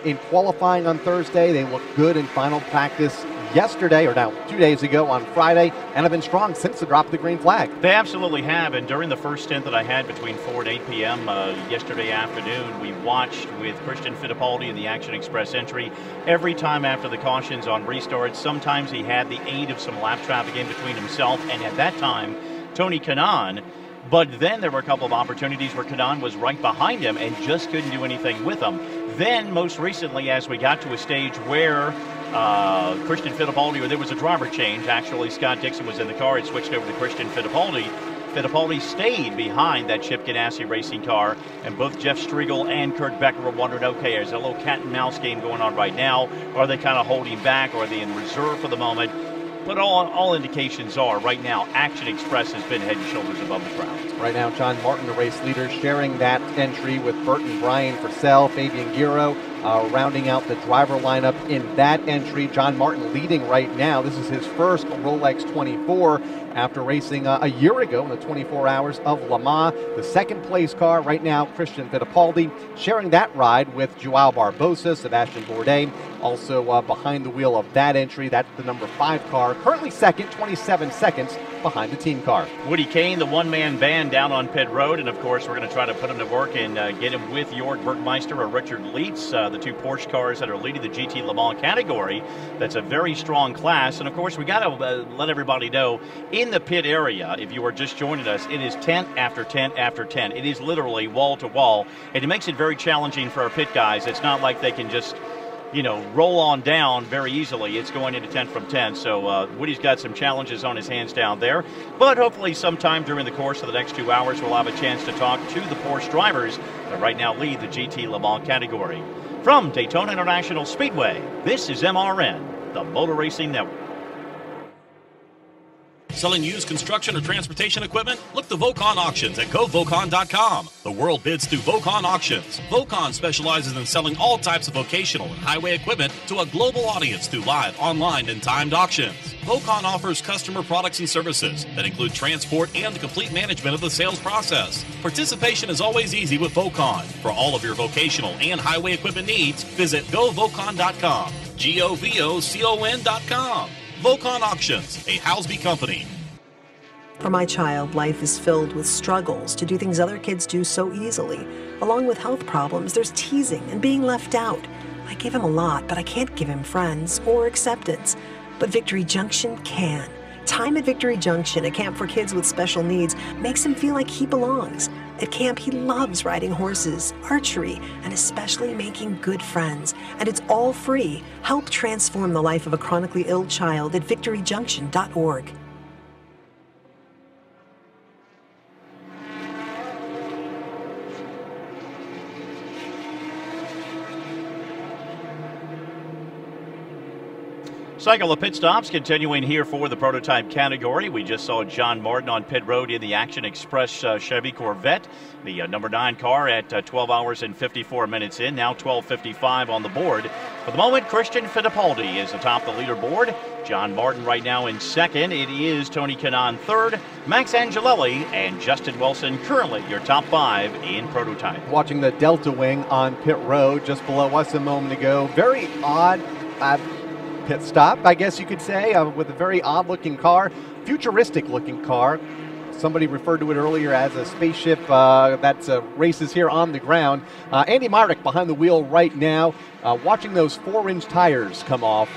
in qualifying on Thursday. They look good in final practice yesterday, or now 2 days ago on Friday, and have been strong since the drop of the green flag. They absolutely have, and during the first stint that I had between 4 and 8 p.m. Yesterday afternoon, we watched with Christian Fittipaldi in the Action Express entry. Every time after the cautions on restarts, sometimes he had the aid of some lap traffic in between himself, and at that time, Tony Kanaan. But then there were a couple of opportunities where Kanaan was right behind him and just couldn't do anything with him. Then, most recently, as we got to a stage where Christian Fittipaldi, or there was a driver change, actually Scott Dixon was in the car, it switched over to Christian Fittipaldi. Fittipaldi stayed behind that Chip Ganassi racing car, and both Jeff Striegel and Kurt Becker were wondering, okay, there's a little cat and mouse game going on right now. Are they kind of holding back? Are they in reserve for the moment? But all indications are, right now, Action Express has been head and shoulders above the crowd. Right now, John Martin, the race leader, sharing that entry with Burton, Brian Purcell, Fabian Guerrero, rounding out the driver lineup in that entry. John Martin leading right now. This is his first Rolex 24 after racing a year ago in the 24 Hours of Le Mans. The second place car right now, Christian Fittipaldi, sharing that ride with Joao Barbosa, Sebastian Bourdais, also behind the wheel of that entry. That's the number 5 car, currently second, 27 seconds behind the team car. Woody Kane, the one-man band down on pit road, and of course we're going to try to put him to work and get him with Jörg Bergmeister or Richard Leitz, the two Porsche cars that are leading the GT Le Mans category. That's a very strong class, and of course we got to let everybody know, in the pit area, if you are just joining us, it is tent after tent after tent. It is literally wall to wall, and it makes it very challenging for our pit guys. It's not like they can just, you know, roll on down very easily. It's going into 10 from 10. So Woody's got some challenges on his hands down there. But hopefully sometime during the course of the next 2 hours, we'll have a chance to talk to the Porsche drivers that right now lead the GT Le Mans category. From Daytona International Speedway, this is MRN, the Motor Racing Network. Selling used construction or transportation equipment? Look to Vocon Auctions at govocon.com. The world bids through Vocon Auctions. Vocon specializes in selling all types of vocational and highway equipment to a global audience through live, online, and timed auctions. Vocon offers customer products and services that include transport and the complete management of the sales process. Participation is always easy with Vocon. For all of your vocational and highway equipment needs, visit govocon.com. govocon.com. Vocon Auctions, a Housby company. For my child, life is filled with struggles to do things other kids do so easily. Along with health problems, there's teasing and being left out. I give him a lot, but I can't give him friends or acceptance. But Victory Junction can. Time at Victory Junction, a camp for kids with special needs, makes him feel like he belongs. At camp, he loves riding horses, archery, and especially making good friends. And it's all free. Help transform the life of a chronically ill child at victoryjunction.org. Cycle of pit stops continuing here for the prototype category. We just saw John Martin on pit road in the Action Express Chevy Corvette, the number 9 car at 12 hours and 54 minutes in, now 12:55 on the board. For the moment, Christian Fittipaldi is atop the leaderboard. John Martin right now in second. It is Tony Kanaan third, Max Angelelli and Justin Wilson currently your top 5 in prototype. Watching the Delta Wing on pit road just below us a moment ago. Very odd pit stop, I guess you could say, with a very odd-looking car, futuristic-looking car. Somebody referred to it earlier as a spaceship that races here on the ground. Andy Myrick behind the wheel right now, watching those 4-inch tires come off.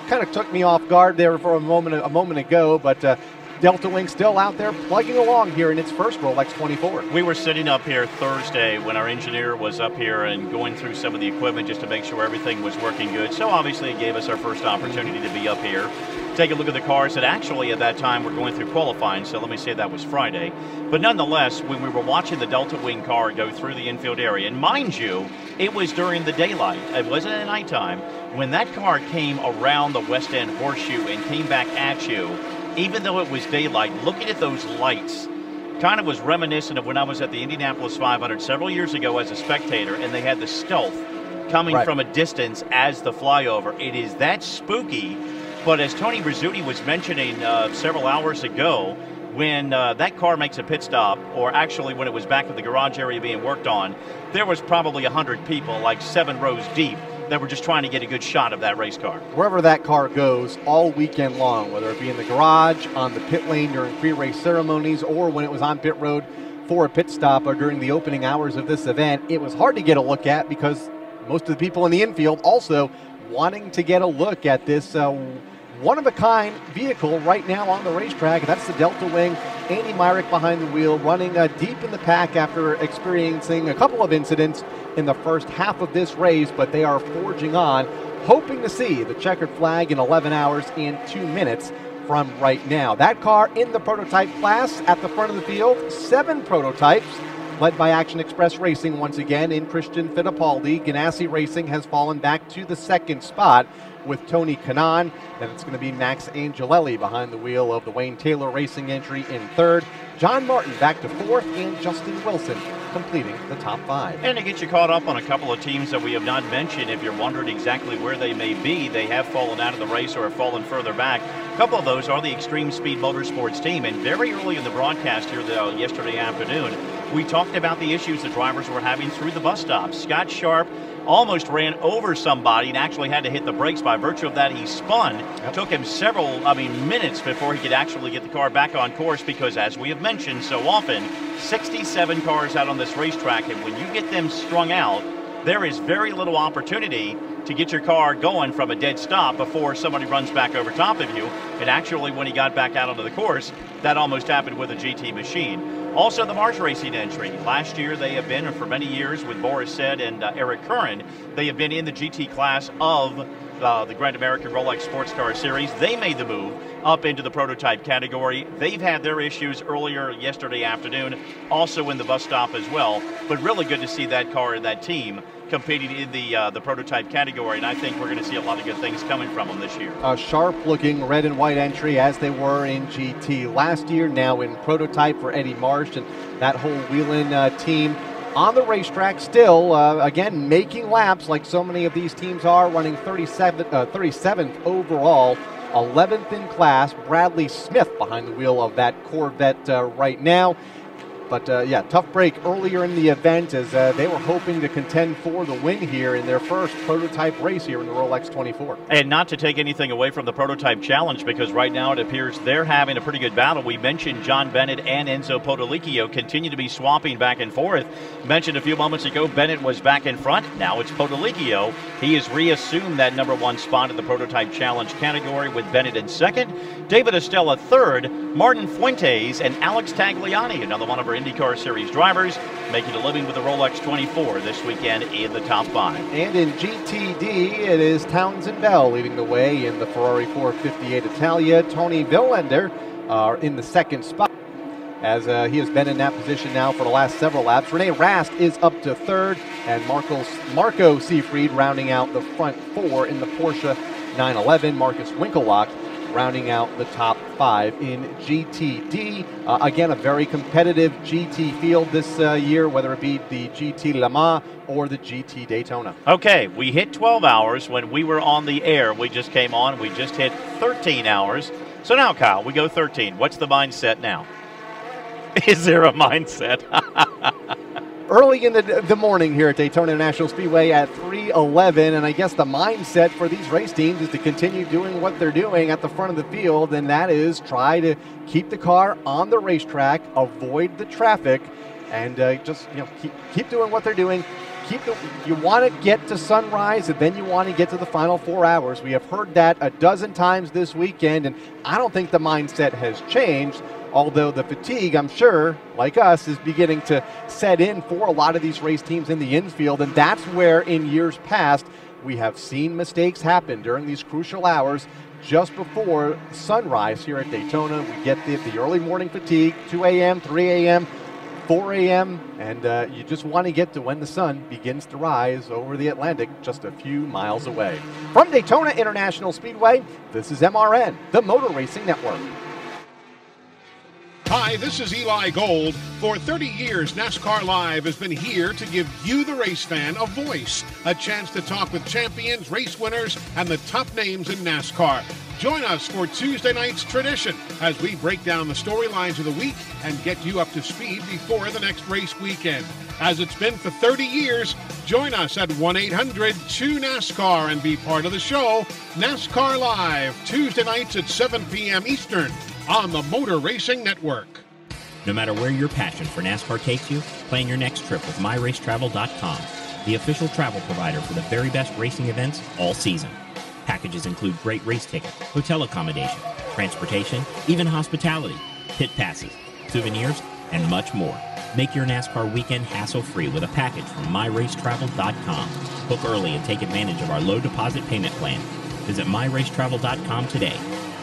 Kind of took me off guard there for a moment ago, but Delta Wing still out there plugging along here in its first Rolex 24. We were sitting up here Thursday when our engineer was up here and going through some of the equipment just to make sure everything was working good. So obviously it gave us our first opportunity to be up here, take a look at the cars that actually at that time were going through qualifying. So let me say that was Friday. But nonetheless, when we were watching the Delta Wing car go through the infield area, and mind you, it was during the daylight, it wasn't at nighttime, when that car came around the West End Horseshoe and came back at you, even though it was daylight, looking at those lights kind of was reminiscent of when I was at the Indianapolis 500 several years ago as a spectator, and they had the stealth coming from a distance as the flyover. It is that spooky, but as Tony Rizzuti was mentioning several hours ago, when that car makes a pit stop, or actually when it was back at the garage area being worked on, there was probably 100 people, like 7 rows deep, that were just trying to get a good shot of that race car. Wherever that car goes all weekend long, whether it be in the garage, on the pit lane during pre-race ceremonies, or when it was on pit road for a pit stop or during the opening hours of this event, it was hard to get a look at because most of the people in the infield also wanting to get a look at this one-of-a-kind vehicle right now on the racetrack. That's the Delta Wing. Andy Myrick behind the wheel, running deep in the pack after experiencing a couple of incidents in the first half of this race, but they are forging on, hoping to see the checkered flag in 11 hours and 2 minutes from right now. That car in the prototype class at the front of the field, 7 prototypes, led by Action Express Racing once again in Christian Fittipaldi. Ganassi Racing has fallen back to the 2nd spot with Tony Kanaan. Then it's going to be Max Angelelli behind the wheel of the Wayne Taylor Racing entry in 3rd. John Martin back to 4th, and Justin Wilson completing the top 5. And to get you caught up on a couple of teams that we have not mentioned, if you're wondering exactly where they may be, they have fallen out of the race or have fallen further back. A couple of those are the Extreme Speed Motorsports team, and very early in the broadcast here yesterday afternoon, we talked about the issues the drivers were having through the bus stops. Scott Sharp almost ran over somebody and actually had to hit the brakes. By virtue of that, he spun. Yep. Took him several, minutes before he could actually get the car back on course because, as we have mentioned so often, 67 cars out on this racetrack, and when you get them strung out, there is very little opportunity to get your car going from a dead stop before somebody runs back over top of you. And actually, when he got back out onto the course, that almost happened with a GT machine. Also, the March Racing entry. Last year, they have been, for many years, with Boris Said and Eric Curran, they have been in the GT class of the Grand American Rolex Sports Car Series. They made the move up into the prototype category. They've had their issues earlier yesterday afternoon, also in the bus stop as well. But really good to see that car and that team competing in the prototype category, and I think we're going to see a lot of good things coming from them this year. A sharp-looking red and white entry as they were in GT last year, now in prototype for Eddie Marsh and that whole Wheelan team on the racetrack still, again, making laps like so many of these teams are, running 37th overall, 11th in class. Bradley Smith behind the wheel of that Corvette right now. But, yeah, tough break earlier in the event as they were hoping to contend for the win here in their first prototype race here in the Rolex 24. And not to take anything away from the prototype challenge, because right now it appears they're having a pretty good battle. We mentioned John Bennett and Enzo Potolicchio continue to be swapping back and forth. Mentioned a few moments ago, Bennett was back in front. Now it's Potolicchio. He has reassumed that #1 spot in the prototype challenge category with Bennett in 2nd. David Estella 3rd. Martin Fuentes and Alex Tagliani, another one of our IndyCar Series drivers, making a living with the Rolex 24 this weekend in the top 5. And in GTD, it is Townsend Bell leading the way in the Ferrari 458 Italia. Tony Villender in the 2nd spot, as he has been in that position now for the last several laps. Rene Rast is up to 3rd, and Marco Seefried rounding out the front 4 in the Porsche 911. Marcus Winkelhock rounding out the top 5 in GTD. Again, a very competitive GT field this year, whether it be the GT Le Mans or the GT Daytona. Okay, we hit 12 hours when we were on the air. We just came on. We just hit 13 hours. So now, Kyle, we go 13. What's the mindset now? Is there a mindset? Early in the morning here at Daytona International Speedway at 3:11, and I guess the mindset for these race teams is to continue doing what they're doing at the front of the field, and that is try to keep the car on the racetrack, avoid the traffic, and just keep doing what they're doing. You want to get to sunrise, and then you want to get to the final 4 hours. We have heard that a dozen times this weekend, and I don't think the mindset has changed. Although the fatigue, I'm sure, like us, is beginning to set in for a lot of these race teams in the infield. And that's where, in years past, we have seen mistakes happen during these crucial hours just before sunrise here at Daytona. We get the early morning fatigue, 2 a.m., 3 a.m., 4 a.m., and you just want to get to when the sun begins to rise over the Atlantic just a few miles away. From Daytona International Speedway, this is MRN, the Motor Racing Network. Hi, this is Eli Gold. For 30 years, NASCAR Live has been here to give you, the race fan, a voice, a chance to talk with champions, race winners, and the top names in NASCAR. Join us for Tuesday night's tradition as we break down the storylines of the week and get you up to speed before the next race weekend. As it's been for 30 years, join us at 1-800-2NASCAR and be part of the show. NASCAR Live, Tuesday nights at 7 p.m. Eastern on the Motor Racing Network. No matter where your passion for NASCAR takes you, plan your next trip with MyRaceTravel.com, the official travel provider for the very best racing events all season. Packages include great race tickets, hotel accommodation, transportation, even hospitality, pit passes, souvenirs, and much more. Make your NASCAR weekend hassle-free with a package from MyRaceTravel.com. Book early and take advantage of our low deposit payment plan. Visit MyRaceTravel.com today.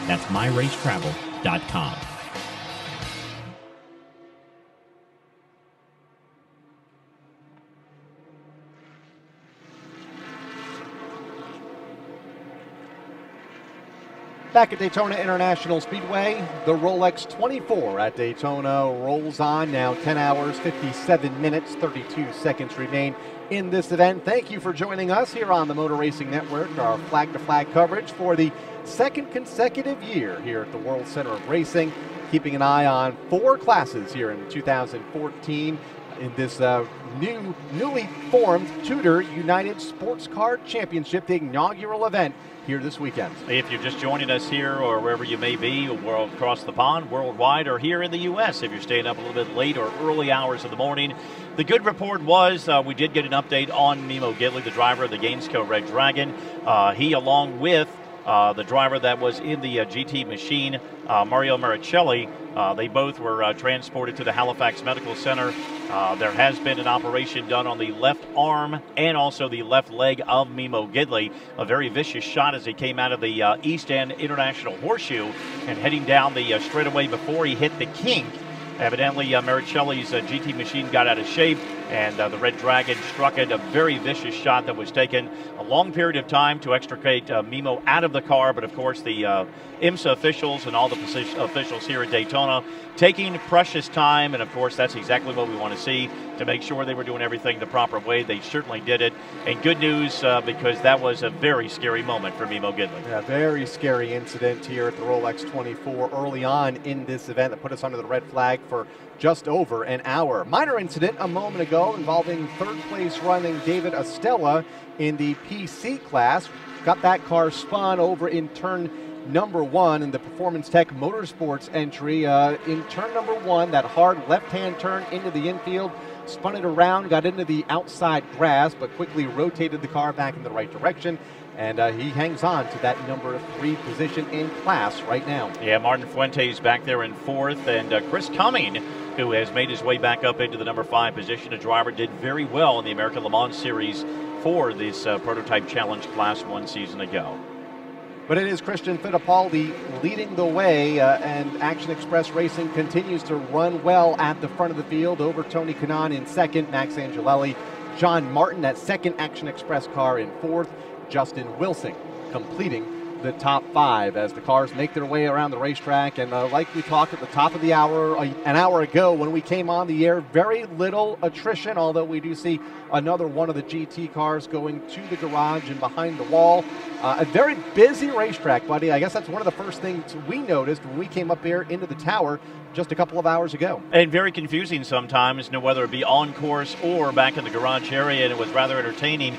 That's MyRaceTravel.com. Back at Daytona International Speedway, the Rolex 24 at Daytona rolls on now. 10 hours, 57 minutes, 32 seconds remain in this event. Thank you for joining us here on the Motor Racing Network, our flag-to-flag coverage for the second consecutive year here at the World Center of Racing, keeping an eye on 4 classes here in 2014 in this newly formed TUDOR United SportsCar Championship, the inaugural event here this weekend. If you're just joining us here or wherever you may be, world across the pond, worldwide, or here in the U.S., if you're staying up a little bit late or early hours of the morning, the good report was we did get an update on Mimo Gidley, the driver of the Gainesco Red Dragon. He, along with the driver that was in the GT machine, Mario Maricelli, they both were transported to the Halifax Medical Center. There has been an operation done on the left arm and also the left leg of Mimo Gidley. A very vicious shot as he came out of the East End International Horseshoe and heading down the straightaway before he hit the kink. Evidently, Maricelli's GT machine got out of shape, and the Red Dragon struck it. A very vicious shot that was taken a long period of time to extricate Mimo out of the car. But, of course, the IMSA officials and all the officials here at Daytona taking precious time. And, of course, that's exactly what we want to see, to make sure they were doing everything the proper way. They certainly did it. And good news, because that was a very scary moment for Mimo Gidley. Yeah, very scary incident here at the Rolex 24 early on in this event that put us under the red flag for just over an hour. Minor incident a moment ago involving third place running David Estella in the PC class. Got that car spun over in turn number 1 in the Performance Tech Motorsports entry. In turn number 1, that hard left-hand turn into the infield, spun it around, got into the outside grass, but quickly rotated the car back in the right direction. And he hangs on to that number 3 position in class right now. Yeah, Martin Fuentes back there in 4th, and Chris Cumming, who has made his way back up into the number 5 position. A driver did very well in the American Le Mans Series for this Prototype Challenge Class 1 season ago. But it is Christian Fittipaldi leading the way, and Action Express Racing continues to run well at the front of the field over Tony Kanaan in 2nd, Max Angelelli, John Martin, that 2nd Action Express car in 4th, Justin Wilson completing the top 5 as the cars make their way around the racetrack. And like we talked at the top of the hour, an hour ago when we came on the air, very little attrition, although we do see another one of the GT cars going to the garage and behind the wall. A very busy racetrack, buddy. I guess that's one of the first things we noticed when we came up here into the tower just a couple of hours ago. And very confusing sometimes, you know, whether it be on course or back in the garage area, and it was rather entertaining.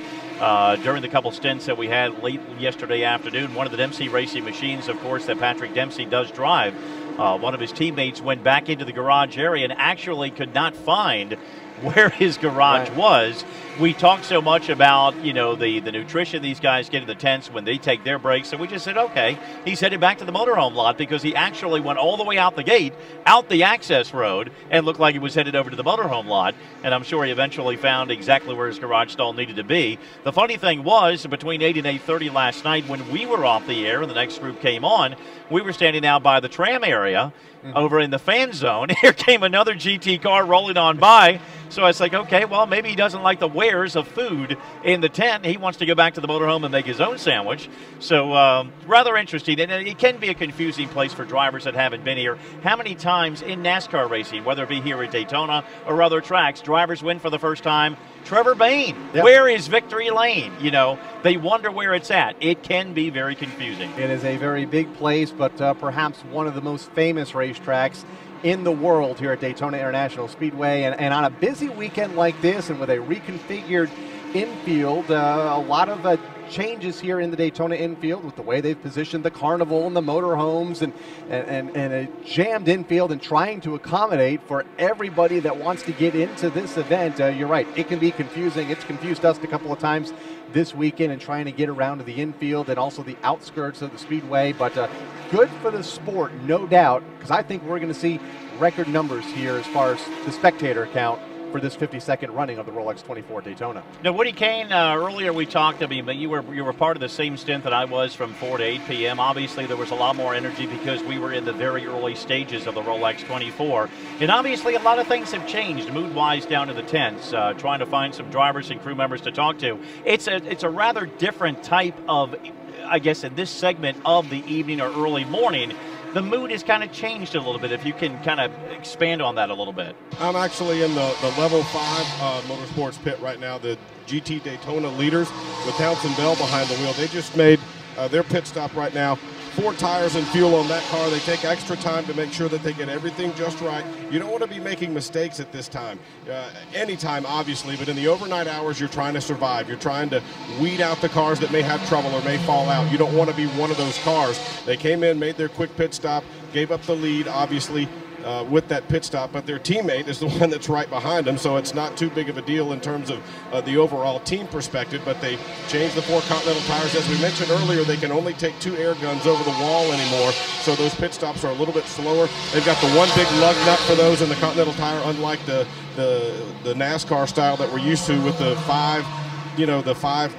During the couple stints that we had late yesterday afternoon, one of the Dempsey racing machines, of course, that Patrick Dempsey does drive, one of his teammates went back into the garage area and actually could not find where his garage was. We talked so much about, you know, the nutrition these guys get in the tents when they take their breaks, so we just said, okay, he's headed back to the motorhome lot, because he actually went all the way out the gate, out the access road, and looked like he was headed over to the motorhome lot, and I'm sure he eventually found exactly where his garage stall needed to be. The funny thing was, between 8 and 8:30 last night, when we were off the air and the next group came on, we were standing out by the tram area over in the fan zone. Here came another GT car rolling on by, so I was like, okay, well, maybe he doesn't like the wares of food in the tent. He wants to go back to the motorhome and make his own sandwich. So rather interesting, and it can be a confusing place for drivers that haven't been here. How many times in NASCAR racing, whether it be here at Daytona or other tracks, drivers win for the first time? Trevor Bayne, where is Victory Lane? You know, they wonder where it's at. It can be very confusing. It is a very big place, but perhaps one of the most famous racetracks in the world here at Daytona International Speedway. And on a busy weekend like this, and with a reconfigured infield, a lot of changes here in the Daytona infield with the way they've positioned the carnival and the motorhomes and a jammed infield, and trying to accommodate for everybody that wants to get into this event. You're right, it can be confusing. It's confused us a couple of times this weekend and trying to get around to the infield and also the outskirts of the speedway, but good for the sport, no doubt, because I think we're going to see record numbers here as far as the spectator count for this 52nd running of the Rolex 24 Daytona. Now, Woody Kane, earlier we talked, but you were part of the same stint that I was from 4 to 8 p.m. Obviously, there was a lot more energy because we were in the very early stages of the Rolex 24. And obviously, a lot of things have changed mood-wise down to the tents, trying to find some drivers and crew members to talk to. It's a rather different type of, I guess, in this segment of the evening or early morning. The mood has kind of changed a little bit, if you can kind of expand on that a little bit. I'm actually in the level 5 motorsports pit right now, the GT Daytona leaders with Townsend Bell behind the wheel. They just made their pit stop right now. 4 tires and fuel on that car. They take extra time to make sure that they get everything just right. You don't want to be making mistakes at this time. Anytime, obviously, but in the overnight hours, you're trying to survive. You're trying to weed out the cars that may have trouble or may fall out. You don't want to be one of those cars. They came in, made their quick pit stop, gave up the lead, obviously, with that pit stop, but their teammate is the one that's right behind them, so it's not too big of a deal in terms of the overall team perspective. But they changed the 4 Continental tires. As we mentioned earlier, they can only take 2 air guns over the wall anymore, so those pit stops are a little bit slower. They've got the one big lug nut for those in the Continental tire, unlike the NASCAR style that we're used to with the 5. You know, the 5,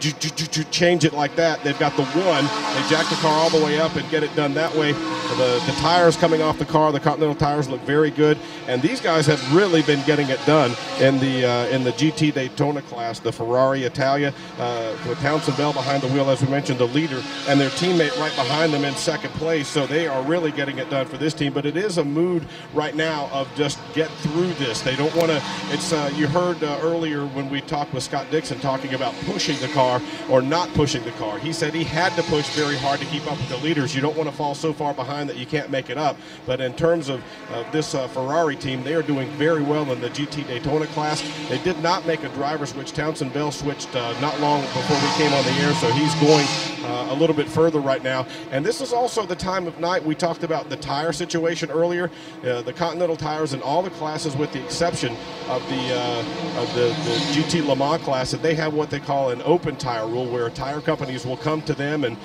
change it like that. They've got the 1. They jack the car all the way up and get it done that way. The tires coming off the car, the Continental tires look very good, and these guys have really been getting it done in the GT Daytona class. The Ferrari Italia with Townsend Bell behind the wheel, as we mentioned, the leader, and their teammate right behind them in second place. So they are really getting it done for this team. But it is a mood right now of just get through this. They don't want to. It's you heard earlier when we talked with Scott Dixon talking about pushing the car or not pushing the car. He said he had to push very hard to keep up with the leaders. You don't want to fall so far behind that you can't make it up. But in terms of this Ferrari team, they are doing very well in the GT Daytona class. They did not make a driver switch. Townsend Bell switched not long before we came on the air, so he's going a little bit further right now. And this is also the time of night. We talked about the tire situation earlier. The Continental tires in all the classes, with the exception of the GT Le Mans class, that they have what they call an open tire rule, where tire companies will come to them and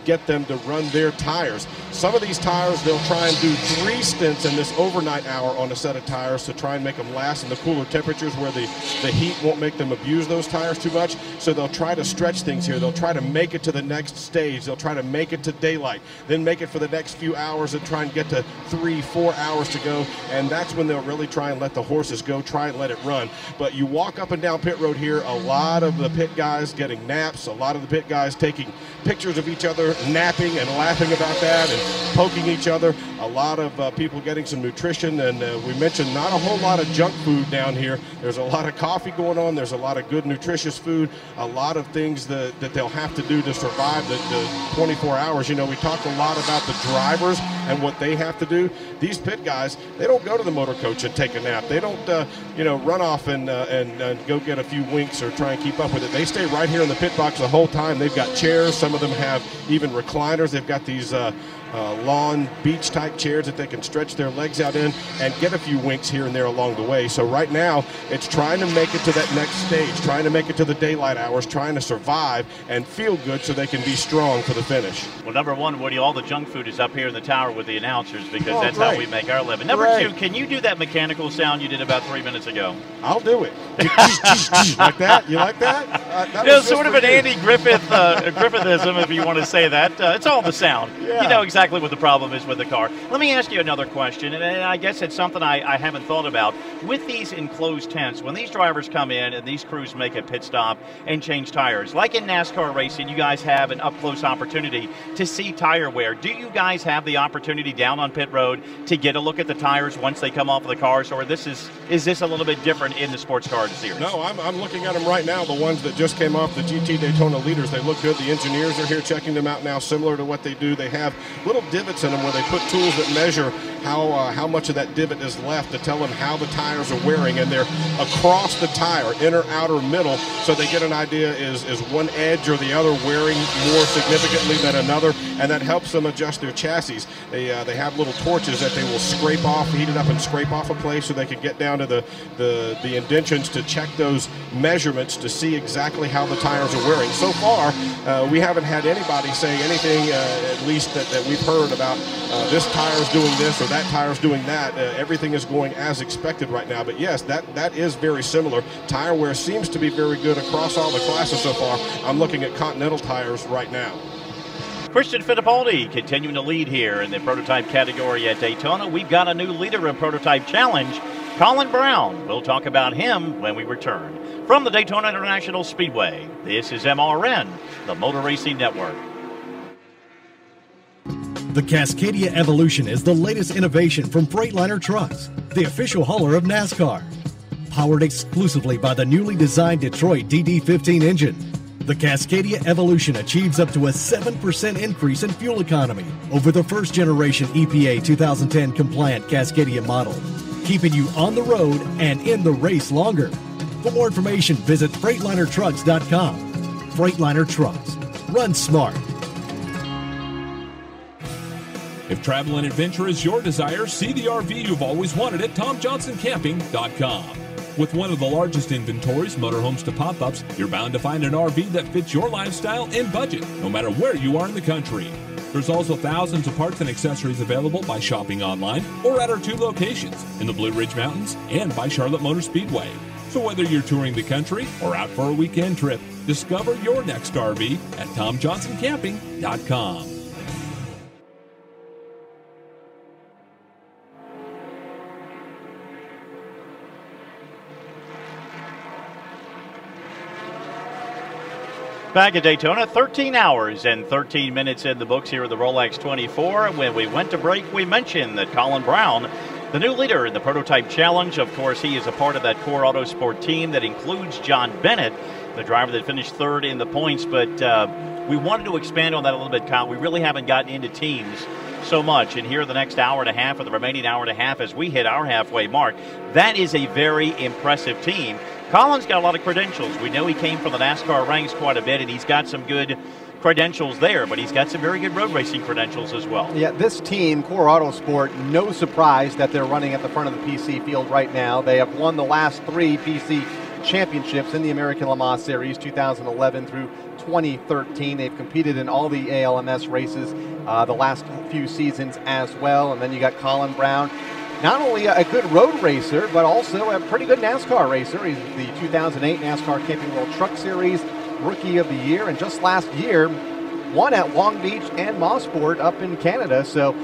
get them to run their tires. Some of these tires, they'll try and do 3 stints in this overnight hour on a set of tires to try and make them last in the cooler temperatures where the heat won't make them abuse those tires too much. So they'll try to stretch things here. They'll try to make it to the next stage. They'll try to make it to daylight, then make it for the next few hours and try and get to 3-4 hours to go. And that's when they'll really try and let the horses go, try and let it run. But you walk up and down pit road here, a lot of the pit guys getting naps, a lot of the pit guys taking pictures of each other, napping and laughing about that and poking each other. A lot of people getting some nutrition, and we mentioned not a whole lot of junk food down here. There's a lot of coffee going on. There's a lot of good nutritious food, a lot of things that they'll have to do to survive the 24 hours. You know, we talked a lot about the drivers and what they have to do. These pit guys, they don't go to the motor coach and take a nap. They don't, run off and go get a few winks or try and keep up with it. They stay right here in the pit box the whole time. They've got chairs. Some of them have even recliners. They've got these lawn beach type chairs that they can stretch their legs out in and get a few winks here and there along the way. So right now it's trying to make it to that next stage, trying to make it to the daylight hours, trying to survive and feel good so they can be strong for the finish. Well, number 1, Woody, all the junk food is up here in the tower with the announcers, because that's how we make our living. Number 2, can you do that mechanical sound you did about 3 minutes ago? I'll do it. Like that? You like that? Sort of an Andy Griffithism, if you want to say that. It's all the sound. Yeah. You know exactly what the problem is with the car. Let me ask you another question, and I guess it's something I haven't thought about. With these enclosed tents, when these drivers come in and these crews make a pit stop and change tires, like in NASCAR racing, you guys have an up-close opportunity to see tire wear. Do you guys have the opportunity down on pit road to get a look at the tires once they come off of the cars, or is this a little bit different in the sports car series? No, I'm looking at them right now, the ones that just came off the GT Daytona leaders. They look good. The engineers are here checking them out now, similar to what they do. They have little divots in them where they put tools that measure how much of that divot is left to tell them how the tires are wearing, and they're across the tire, inner, outer, middle, so they get an idea is one edge or the other wearing more significantly than another, and that helps them adjust their chassis. They have little torches that they will scrape off, heat it up and scrape off a place so they can get down to the indentions to check those measurements to see exactly how the tires are wearing. So far, we haven't had anybody say anything, at least that we've heard about this tire's doing this or that tire's doing that. Everything is going as expected right now. But yes, that is very similar. Tire wear seems to be very good across all the classes so far. I'm looking at Continental tires right now. Christian Fittipaldi continuing to lead here in the prototype category at Daytona. We've got a new leader in Prototype Challenge, Colin Brown. We'll talk about him when we return. From the Daytona International Speedway, this is MRN, the Motor Racing Network. The Cascadia Evolution is the latest innovation from Freightliner Trucks, the official hauler of NASCAR. Powered exclusively by the newly designed Detroit DD15 engine, the Cascadia Evolution achieves up to a 7% increase in fuel economy over the first generation EPA 2010 compliant Cascadia model, keeping you on the road and in the race longer. For more information, visit FreightlinerTrucks.com. Freightliner Trucks. Run smart. If travel and adventure is your desire, see the RV you've always wanted at TomJohnsonCamping.com. With one of the largest inventories, motorhomes to pop-ups, you're bound to find an RV that fits your lifestyle and budget, no matter where you are in the country. There's also thousands of parts and accessories available by shopping online or at our 2 locations, in the Blue Ridge Mountains and by Charlotte Motor Speedway. So whether you're touring the country or out for a weekend trip, discover your next RV at TomJohnsonCamping.com. Back at Daytona, 13 hours and 13 minutes in the books here at the Rolex 24. When we went to break, we mentioned that Colin Brown, the new leader in the Prototype Challenge, of course, he is a part of that core Autosport team that includes John Bennett, the driver that finished 3rd in the points. But we wanted to expand on that a little bit, Kyle. We really haven't gotten into teams so much. And here the next hour and a half, or the remaining hour and a half as we hit our halfway mark, that is a very impressive team. Colin's got a lot of credentials. We know he came from the NASCAR ranks quite a bit, and he's got some good credentials there, but he's got some very good road racing credentials as well. Yeah, this team, Core Autosport, no surprise that they're running at the front of the PC field right now. They have won the last 3 PC championships in the American Le Mans Series, 2011 through 2013. They've competed in all the ALMS races the last few seasons as well. And then you got Colin Brown, not only a good road racer, but also a pretty good NASCAR racer. He's the 2008 NASCAR Camping World Truck Series Rookie of the Year, and just last year won at Long Beach and Mosport up in Canada. So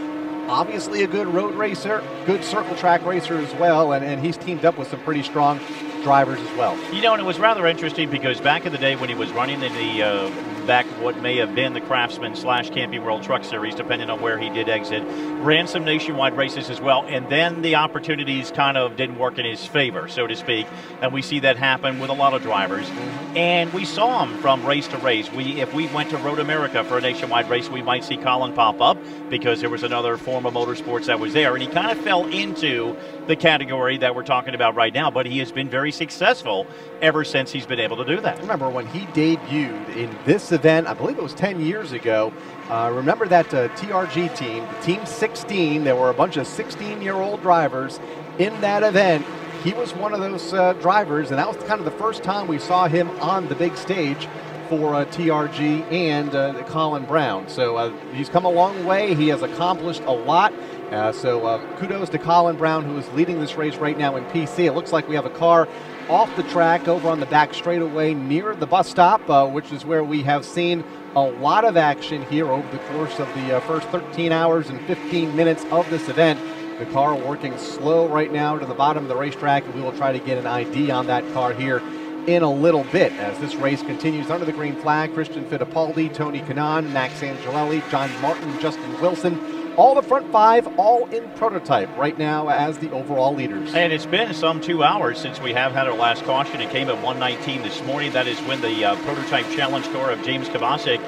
obviously a good road racer, good circle track racer as well, and he's teamed up with some pretty strong drivers as well. You know, and it was rather interesting because back in the day when he was running in the back what may have been the Craftsman / Camping World Truck Series, depending on where he did exit, ran some nationwide races as well, and then the opportunities kind of didn't work in his favor, so to speak, and we see that happen with a lot of drivers. And we saw him from race to race. If we went to Road America for a nationwide race, we might see Colin pop up because there was another form of motorsports that was there, and he kind of fell into the category that we're talking about right now, but he has been very successful ever since he's been able to do that. Remember when he debuted in this event, I believe it was 10 years ago, remember that TRG team, the Team 16, there were a bunch of 16-year-old drivers in that event. He was one of those drivers, and that was kind of the first time we saw him on the big stage for TRG and Colin Brown. So he's come a long way. He has accomplished a lot. So kudos to Colin Brown, who is leading this race right now in PC. It looks like we have a car off the track over on the back straightaway near the bus stop, which is where we have seen a lot of action here over the course of the first 13 hours and 15 minutes of this event. The car working slow right now to the bottom of the racetrack, and we will try to get an ID on that car here in a little bit as this race continues under the green flag. Christian Fittipaldi, Tony Kanaan, Max Angelelli, John Martin, Justin Wilson, all the front five, all in prototype right now as the overall leaders. And it's been some 2 hours since we have had our last caution. It came at 1:19 this morning. That is when the prototype challenge car of James Kovacic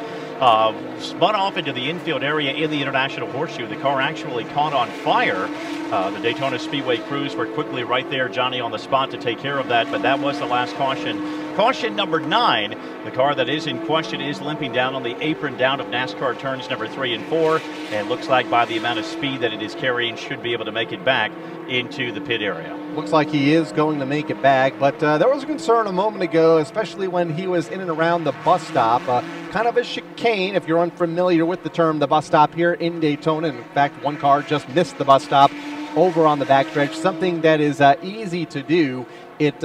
spun off into the infield area in the International Horseshoe. The car actually caught on fire. The Daytona Speedway crews were quickly right there, Johnny, on the spot to take care of that, but that was the last caution. Caution number 9, the car that is in question is limping down on the apron down of NASCAR turns number 3 and 4, and looks like by the amount of speed that it is carrying should be able to make it back into the pit area. Looks like he is going to make it back, but there was a concern a moment ago, especially when he was in and around the bus stop. Kind of a chicane, if you're unfamiliar with the term, the bus stop here in Daytona. In fact, one car just missed the bus stop over on the backstretch, something that is easy to do. It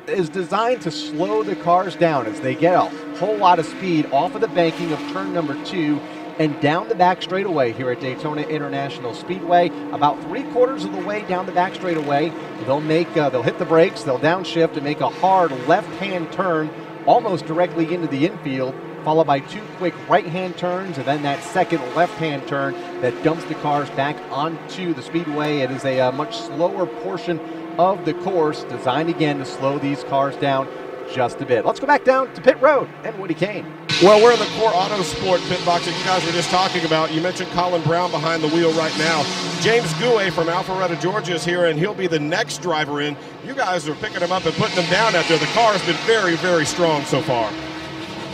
is designed to slow the cars down as they get a whole lot of speed off of the banking of turn number 2 and down the back straightaway here at Daytona International Speedway. About 3/4 of the way down the back straightaway, they'll hit the brakes, they'll downshift and make a hard left-hand turn almost directly into the infield, followed by 2 quick right-hand turns and then that second left-hand turn that dumps the cars back onto the speedway. It is a much slower portion of the course, designed again to slow these cars down just a bit. Let's go back down to pit road and Woody Kane. Well, we're in the Core Auto Sport pit box that you guys were just talking about. You mentioned Colin Brown behind the wheel right now. James Gouet from Alpharetta, Georgia is here, and he'll be the next driver in. You guys are picking him up and putting him down out there. The car has been very, very strong so far.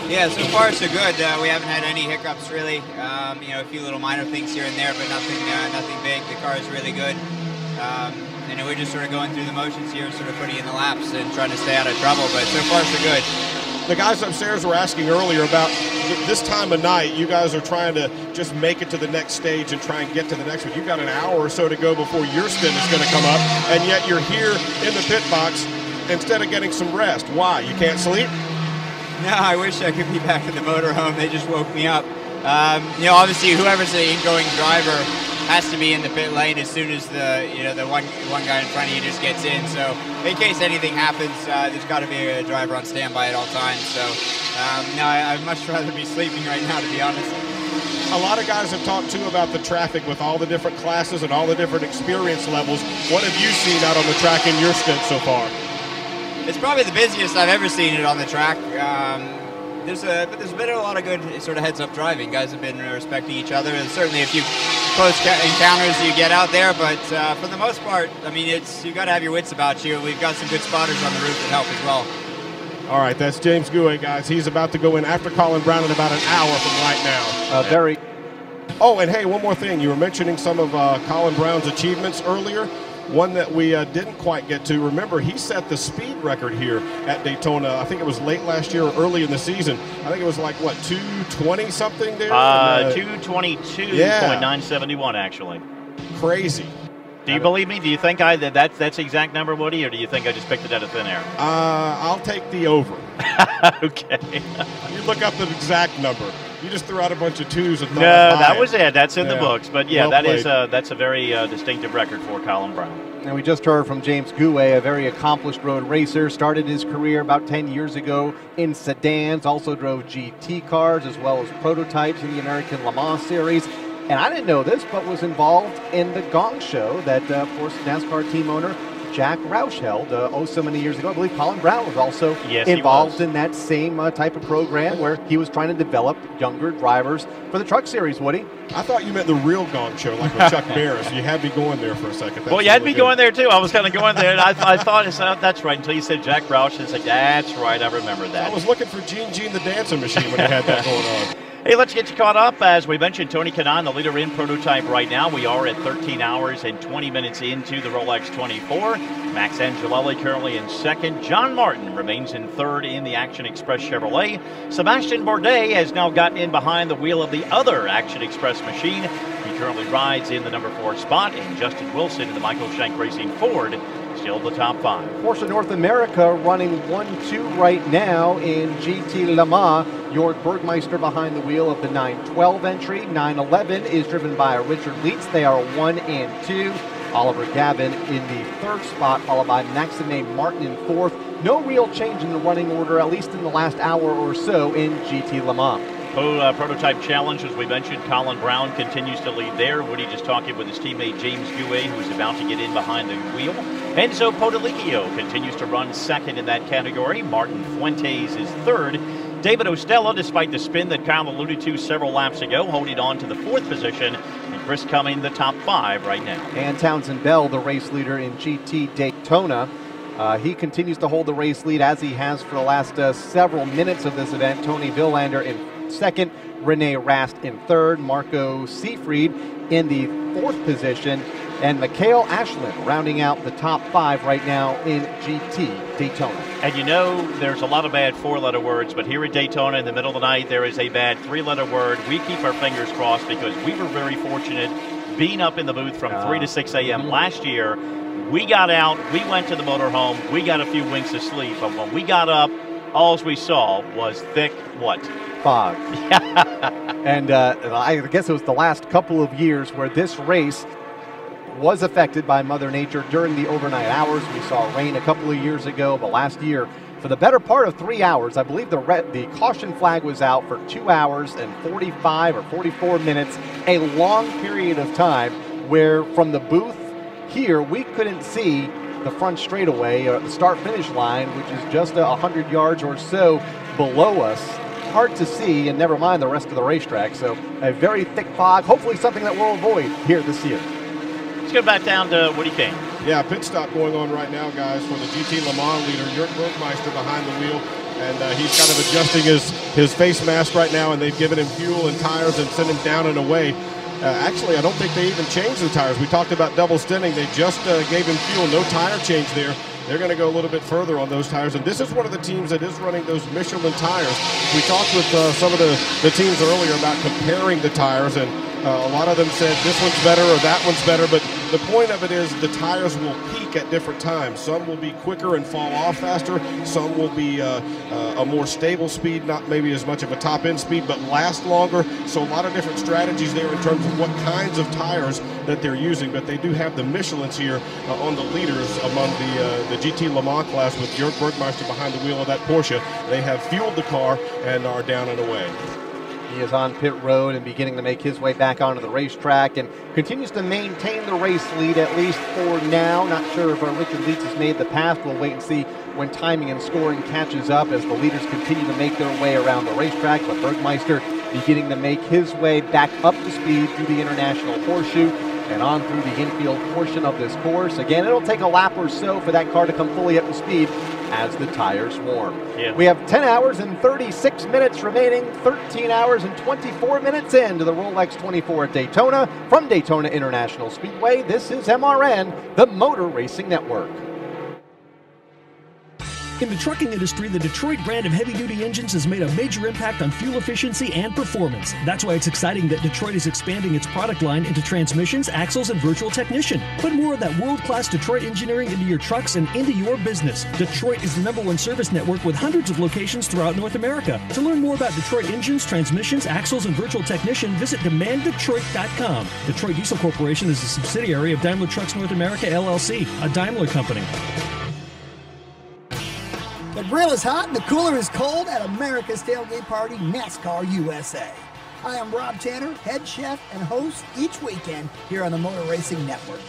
Yeah, so far so good. We haven't had any hiccups really. You know, a few little minor things here and there, but nothing big. The car is really good. And we're just sort of going through the motions here, sort of putting in the laps and trying to stay out of trouble, but so far so good. The guys upstairs were asking earlier about this time of night. You guys are trying to just make it to the next stage and try and get to the next one. You've got an hour or so to go before your stint is going to come up, and yet you're here in the pit box instead of getting some rest. Why? You can't sleep? No, I wish I could be back in the motorhome. They just woke me up. You know, obviously, whoever's the incoming driver has to be in the pit lane as soon as the one guy in front of you just gets in. So in case anything happens, there's got to be a driver on standby at all times. So no, I'd much rather be sleeping right now, to be honest. A lot of guys have talked too about the traffic with all the different classes and all the different experience levels. What have you seen out on the track in your stint so far? It's probably the busiest I've ever seen it on the track. But there's been a lot of good sort of heads-up driving. Guys have been respecting each other. There's certainly a few close encounters you get out there, but for the most part, I mean, you got to have your wits about you. We've got some good spotters on the roof that help as well. All right, that's James Gouet, guys. He's about to go in after Colin Brown in about an hour from right now. Oh, and hey, one more thing. You were mentioning some of Colin Brown's achievements earlier. One that we didn't quite get to. Remember, he set the speed record here at Daytona. I think it was late last year or early in the season. I think it was like, what, 220 something there? 222.971, actually. Crazy. Do you believe me? Do you think that's the exact number, Woody, or do you think I just picked it out of thin air? I'll take the over. Okay. You look up the exact number. You just threw out a bunch of twos and no, that was it. That's in the books. But yeah, well that's a very distinctive record for Colin Brown. And we just heard from James Gouet, a very accomplished road racer. Started his career about 10 years ago in sedans. Also drove GT cars as well as prototypes in the American Le Mans Series. And I didn't know this, but was involved in the Gong Show that, of course, NASCAR team owner Jack Roush held so many years ago. I believe Colin Brown was also involved in that same type of program where he was trying to develop younger drivers for the Truck Series, Woody. I thought you meant the real Gong Show, like with Chuck Barris. You had me going there for a second. Well, you had me going there, too. I was kind of going there, and I thought, that's right, until you said Jack Roush, and it's like, that's right, I remember that. I was looking for Gene the Dancing Machine when he had that going on. Hey, let's get you caught up. As we mentioned, Tony Kanaan, the leader in prototype right now. We are at 13 hours and 20 minutes into the Rolex 24. Max Angelelli currently in second. John Martin remains in third in the Action Express Chevrolet. Sebastian Bourdais has now gotten in behind the wheel of the other Action Express machine. He currently rides in the number 4 spot, and Justin Wilson in the Michael Shank Racing Ford is still the top 5. Porsche North America running 1-2 right now in GT Le Mans. Jörg Bergmeister behind the wheel of the 912 entry. 911 is driven by Richard Leitz. They are 1 and 2. Oliver Gavin in the 3rd spot, followed by Maxime Martin in 4th. No real change in the running order, at least in the last hour or so in GT Le Mans. Prototype Challenge, as we mentioned, Colin Brown continues to lead there. Woody just talking with his teammate James Guay, who is about to get in behind the wheel. Enzo Potolicchio continues to run 2nd in that category. Martin Fuentes is 3rd. David Ostella, despite the spin that Kyle alluded to several laps ago, holding on to the 4th position. And Chris Cumming, the top 5 right now. And Townsend Bell, the race leader in GT Daytona. He continues to hold the race lead as he has for the last several minutes of this event. Tony Villander in 2nd, Rene Rast in 3rd, Marco Seefried in the 4th position, and Mikhail Ashland rounding out the top 5 right now in GT Daytona. And you know, there's a lot of bad 4-letter words, but here at Daytona in the middle of the night, there is a bad 3-letter word. We keep our fingers crossed because we were very fortunate being up in the booth from 3 to 6 a.m. last year. We got out, we went to the motorhome, we got a few winks of sleep, but when we got up, all we saw was thick, what? Fog. And I guess it was the last couple of years where this race was affected by Mother Nature during the overnight hours. We saw rain a couple of years ago, but last year, for the better part of 3 hours, I believe the caution flag was out for 2 hours and 45 or 44 minutes, a long period of time where from the booth here, we couldn't see the front straightaway, the start-finish line, which is just 100 yards or so below us. Hard to see, and never mind the rest of the racetrack. So a very thick fog, hopefully something that we'll avoid here this year. Let's go back down to Woody Kane. Yeah, pit stop going on right now, guys, for the GT Le Mans leader, Jörg Bergmeister behind the wheel. And he's kind of adjusting his face mask right now, and they've given him fuel and tires and sent him down and away. Actually, I don't think they even changed the tires. We talked about double stinting. They just gave him fuel, no tire change there. They're going to go a little bit further on those tires. And this is one of the teams that is running those Michelin tires. We talked with some of the teams earlier about comparing the tires, and a lot of them said this one's better or that one's better. But the point of it is the tires will peak at different times. Some will be quicker and fall off faster. Some will be a more stable speed, not maybe as much of a top-end speed, but last longer. So a lot of different strategies there in terms of what kinds of tires that they're using. But they do have the Michelins here on the leaders among the GT Le Mans class with Jörg Bergmeister behind the wheel of that Porsche. They have fueled the car and are down and away. He is on pit road and beginning to make his way back onto the racetrack and continues to maintain the race lead, at least for now. Not sure if Richard Leitz has made the pass. We'll wait and see when timing and scoring catches up as the leaders continue to make their way around the racetrack. But Bergmeister beginning to make his way back up to speed through the International Horseshoe and on through the infield portion of this course. Again, it'll take a lap or so for that car to come fully up to speed as the tires warm. Yeah. We have 10 hours and 36 minutes remaining, 13 hours and 24 minutes into the Rolex 24 at Daytona. From Daytona International Speedway, this is MRN, the Motor Racing Network. In the trucking industry, the Detroit brand of heavy-duty engines has made a major impact on fuel efficiency and performance. That's why it's exciting that Detroit is expanding its product line into transmissions, axles, and virtual technician. Put more of that world-class Detroit engineering into your trucks and into your business. Detroit is the #1 service network with hundreds of locations throughout North America. To learn more about Detroit engines, transmissions, axles, and virtual technician, visit demanddetroit.com. Detroit Diesel Corporation is a subsidiary of Daimler Trucks North America, LLC, a Daimler company. The grill is hot and the cooler is cold at America's Tailgate Party, NASCAR USA. I am Rob Tanner, head chef and host each weekend here on the Motor Racing Network.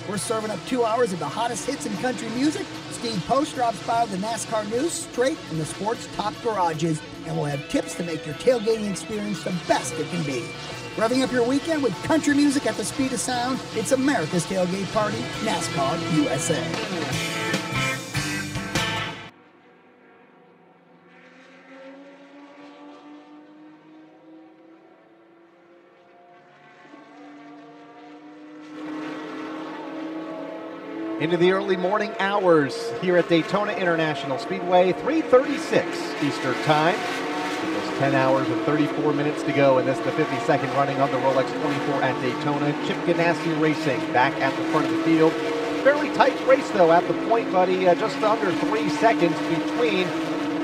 We're serving up 2 hours of the hottest hits in country music. Steve Post drops by with the NASCAR news straight from the sport's top garages, and we'll have tips to make your tailgating experience the best it can be. Revving up your weekend with country music at the speed of sound, it's America's Tailgate Party, NASCAR USA. Into the early morning hours here at Daytona International Speedway, 3:36 Eastern Time. There's 10 hours and 34 minutes to go, and this is the 52nd running of the Rolex 24 at Daytona. Chip Ganassi Racing back at the front of the field. fairly tight race, though, at the point, buddy. Just under 3 seconds between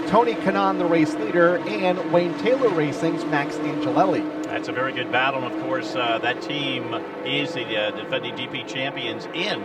Tony Kanaan, the race leader, and Wayne Taylor Racing's Max Angelelli. That's a very good battle. And of course, that team is the defending DP champions in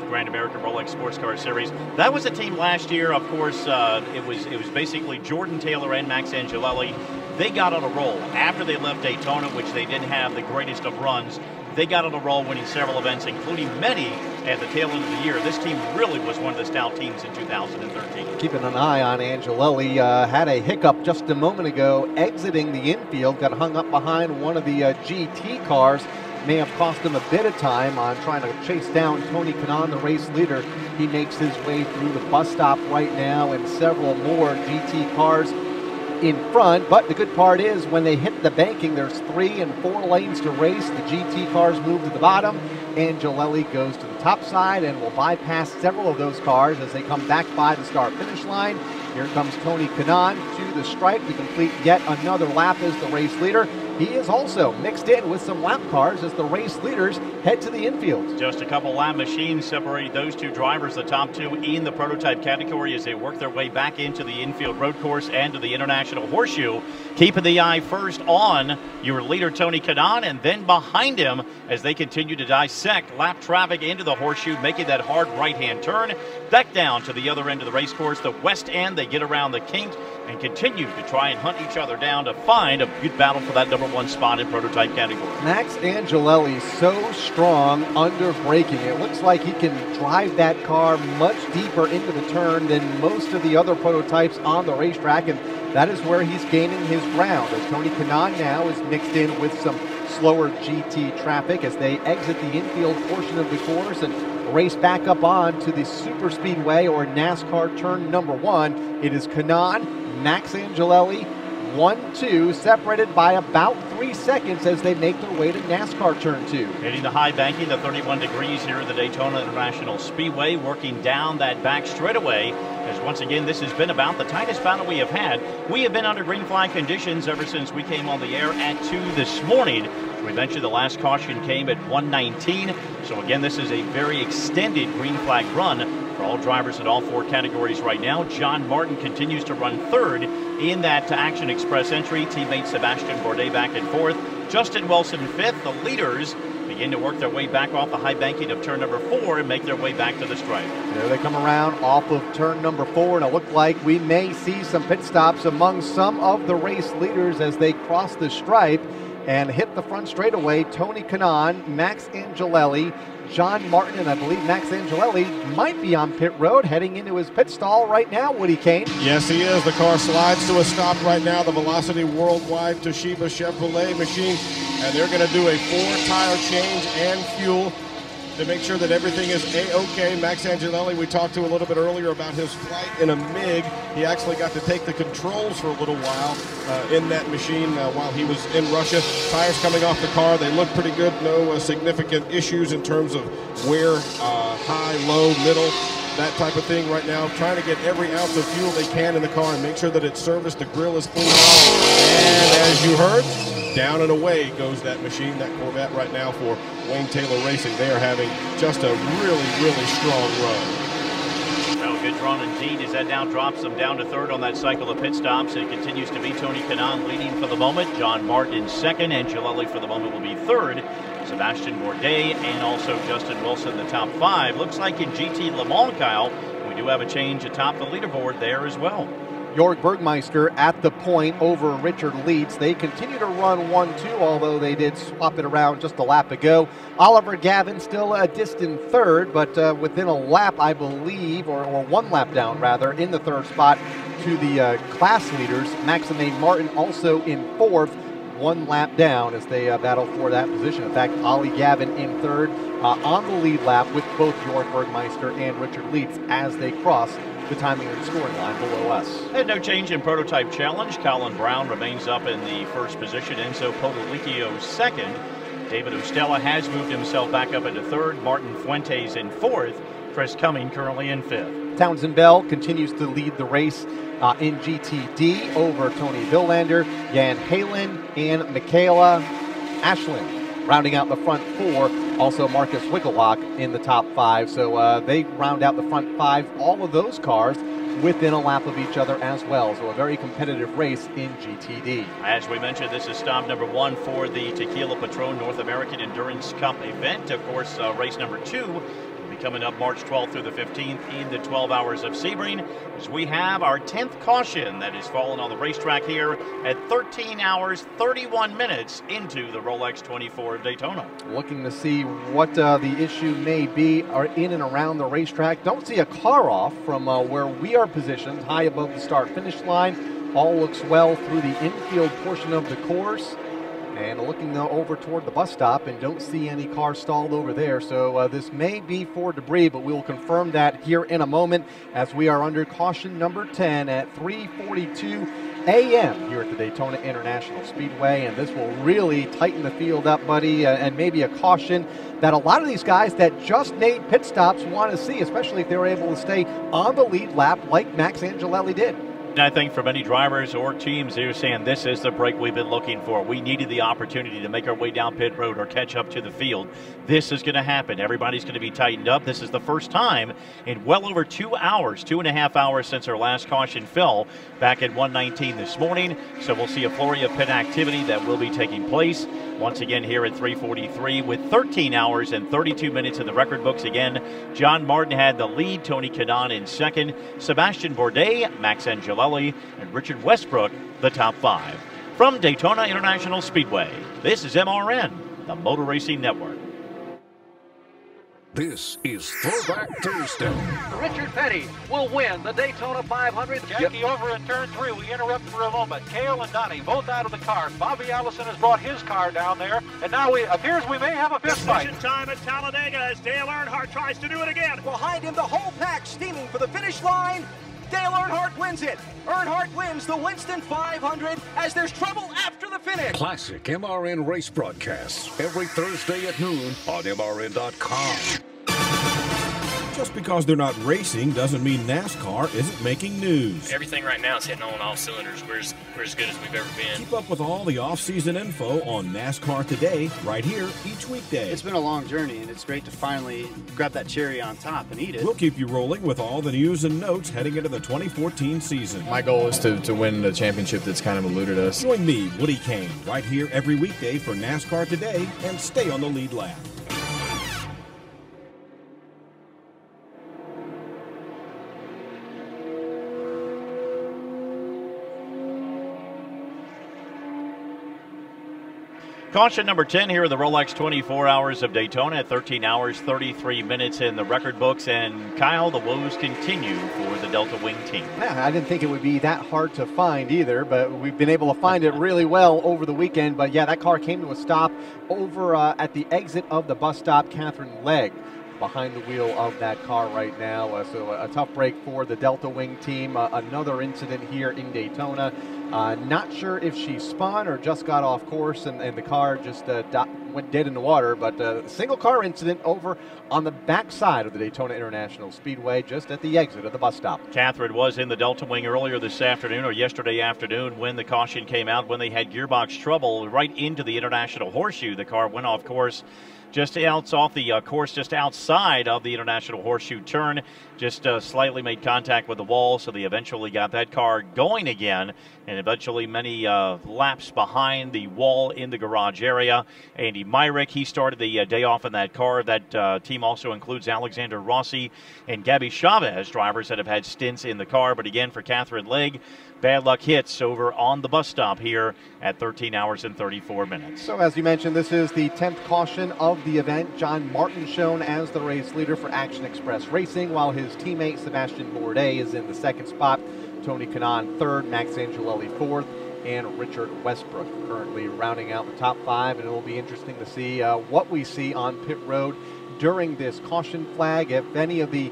Grand American Rolex Sports Car Series. That was a team last year. Of course, it was basically Jordan Taylor and Max Angelelli. They got on a roll after they left Daytona, which they didn't have the greatest of runs. They got on a roll, winning several events, including many at the tail end of the year. This team really was one of the stout teams in 2013. Keeping an eye on Angelelli, had a hiccup just a moment ago exiting the infield, got hung up behind one of the GT cars. May have cost him a bit of time on trying to chase down Tony Kanaan, the race leader. He makes his way through the bus stop right now, and several more GT cars in front. But the good part is when they hit the banking, there's 3 and 4 lanes to race. The GT cars move to the bottom. Angelelli goes to the top side and will bypass several of those cars as they come back by the start-finish line. Here comes Tony Kanaan to the stripe to complete yet another lap as the race leader. He is also mixed in with some lap cars as the race leaders head to the infield. Just a couple lap machines separated those two drivers, the top two in the prototype category, as they work their way back into the infield road course and to the International Horseshoe. Keeping the eye first on your leader, Tony Kanaan, and then behind him as they continue to dissect lap traffic into the Horseshoe, making that hard right-hand turn. Back down to the other end of the race course, the west end. They get around the kink and continue to try and hunt each other down to find a good battle for that #1 spot in prototype category. Max Angelelli so strong under braking. It looks like he can drive that car much deeper into the turn than most of the other prototypes on the racetrack, and that is where he's gaining his ground. As Tony Kanaan now is mixed in with some slower GT traffic as they exit the infield portion of the course and race back up on to the Super Speedway or NASCAR turn #1. It is Kanaan, Max Angelelli, 1-2, separated by about 3 seconds as they make their way to NASCAR turn 2. Hitting the high banking, the 31 degrees here at the Daytona International Speedway, working down that back straightaway, as once again this has been about the tightest battle we have had. We have been under green flag conditions ever since we came on the air at 2 this morning. We mentioned the last caution came at 1:19, so again this is a very extended green flag run for all drivers in all 4 categories right now. John Martin continues to run third in that Action Express entry. Teammate Sebastian Bourdais back and forth. Justin Wilson fifth. The leaders begin to work their way back off the high banking of turn #4 and make their way back to the stripe. There they come around off of turn #4, and it looked like we may see some pit stops among some of the race leaders as they cross the stripe and hit the front straightaway. Tony Kanaan, Max Angelelli, John Martin, and I believe Max Angelelli might be on pit road heading into his pit stall right now, Woody Kane. Yes, he is. The car slides to a stop right now, the Velocity Worldwide Toshiba Chevrolet machine, and they're going to do a 4-tire change and fuel to make sure that everything is A-OK. Max Angelelli, we talked to a little bit earlier about his flight in a MiG. He actually got to take the controls for a little while in that machine while he was in Russia. Tires coming off the car, they look pretty good. No significant issues in terms of wear, high, low, middle, that type of thing right now. Trying to get every ounce of fuel they can in the car and make sure that it's serviced, the grill is clean. And as you heard, down and away goes that machine, that Corvette right now for Wayne Taylor Racing. They are having just a really, really strong run. Well, good run indeed as that now drops them down to third on that cycle of pit stops. It continues to be Tony Kanaan leading for the moment. John Martin in second. Angelelli for the moment will be third. Sebastian Bourdais and also Justin Wilson the top 5. Looks like in GT Le Mans, Kyle, we do have a change atop the leaderboard there as well. Jörg Bergmeister at the point over Richard Leeds. They continue to run 1-2, although they did swap it around just a lap ago. Oliver Gavin still a distant third, but within a lap, I believe, or 1 lap down, rather, in the third spot to the class leaders. Maxime Martin also in 4th, 1 lap down as they battle for that position. In fact, Ollie Gavin in 3rd on the lead lap with both Jörg Bergmeister and Richard Leeds as they cross the timing and scoring line below us. And no change in prototype challenge. Colin Brown remains up in the 1st position. Enzo Podolicchio 2nd. David Ostella has moved himself back up into 3rd. Martin Fuentes in 4th. Chris Cumming currently in 5th. Townsend Bell continues to lead the race in GTD over Tony Villander, Jan Halen, and Michaela Ashland. rounding out the front 4. Also Marcus Wigglelock in the top 5. So they round out the front 5. All of those cars within a lap of each other as well. So a very competitive race in GTD. As we mentioned, this is stop number 1 for the Tequila Patrón North American Endurance Cup event. Of course, race number 2 will be coming up March 12th through the 15th in the 12 Hours of Sebring, as we have our 10th caution that is falling on the racetrack here at 13 hours 31 minutes into the Rolex 24 of Daytona. Looking to see what the issue may be in and around the racetrack. Don't see a car off from where we are positioned, high above the start-finish line. All looks well through the infield portion of the course. And looking over toward the bus stop, and don't see any cars stalled over there. So this may be for debris, but we will confirm that here in a moment as we are under caution number 10 at 3:42 a.m. here at the Daytona International Speedway. And this will really tighten the field up, buddy, and maybe a caution that a lot of these guys that just made pit stops want to see, especially if they were able to stay on the lead lap like Max Angelelli did. And I think for many drivers or teams, they're saying this is the break we've been looking for. We needed the opportunity to make our way down pit road or catch up to the field. This is going to happen. Everybody's going to be tightened up. This is the first time in well over 2 hours, 2.5 hours since our last caution fell back at 1:19 this morning. So we'll see a flurry of pit activity that will be taking place once again here at 3:43 with 13 hours and 32 minutes in the record books. Again, John Martin had the lead, Tony Kanaan in second, Sebastian Bourdais, Max Angelelli, and Richard Westbrook the top 5. From Daytona International Speedway, this is MRN, the Motor Racing Network. This is Throwback Thursday. Richard Petty will win the Daytona 500. Jackie over in turn 3. We interrupt for a moment. Cale and Donnie both out of the car. Bobby Allison has brought his car down there. And now it appears we may have a fist fight. Decision time at Talladega as Dale Earnhardt tries to do it again. Behind him, the whole pack steaming for the finish line. Dale Earnhardt wins it. Earnhardt wins the Winston 500 as there's trouble after the finish. Classic MRN race broadcasts every Thursday at noon on MRN.com. Just because they're not racing doesn't mean NASCAR isn't making news. Everything right now is hitting on all cylinders. We're as good as we've ever been. Keep up with all the off-season info on NASCAR Today, right here each weekday. It's been a long journey, and it's great to finally grab that cherry on top and eat it. We'll keep you rolling with all the news and notes heading into the 2014 season. My goal is to win the championship that's kind of eluded us. Join me, Woody Kane, right here every weekday for NASCAR Today, and stay on the lead lap. Caution number 10 here at the Rolex 24 Hours of Daytona at 13 hours 33 minutes in the record books. And Kyle, the woes continue for the Delta Wing team. Yeah, I didn't think it would be that hard to find either, but we've been able to find it really well over the weekend. But yeah, that car came to a stop over at the exit of the bus stop. Catherine Legg behind the wheel of that car right now. So a tough break for the Delta Wing team. Another incident here in Daytona. Not sure if she spun or just got off course and the car just went dead in the water, but a single car incident over on the backside of the Daytona International Speedway, just at the exit of the bus stop. Catherine was in the Delta Wing earlier this afternoon or yesterday afternoon when the caution came out, when they had gearbox trouble right into the International Horseshoe. The car went off course just off the course just outside of the International Horseshoe turn, just slightly made contact with the wall, so they eventually got that car going again, and eventually many laps behind the wall in the garage area. Andy Myrick, he started the day off in that car. That team also includes Alexander Rossi and Gabby Chavez, drivers that have had stints in the car. But again, for Catherine Legg, bad luck hits over on the bus stop here at 13 hours and 34 minutes. So as you mentioned, this is the 10th caution of the event. John Martin shown as the race leader for Action Express Racing, while his teammate Sebastian Bourdais is in the second spot. Tony Kanaan third, Max Angelelli fourth, and Richard Westbrook currently rounding out the top 5. And it will be interesting to see what we see on pit road during this caution flag. If any of the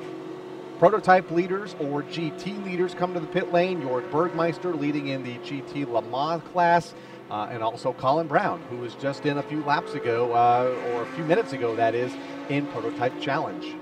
prototype leaders or GT leaders come to the pit lane, Jörg Bergmeister leading in the GT Le Mans class, and also Colin Brown, who was just in a few laps ago, or a few minutes ago, that is, in Prototype Challenge.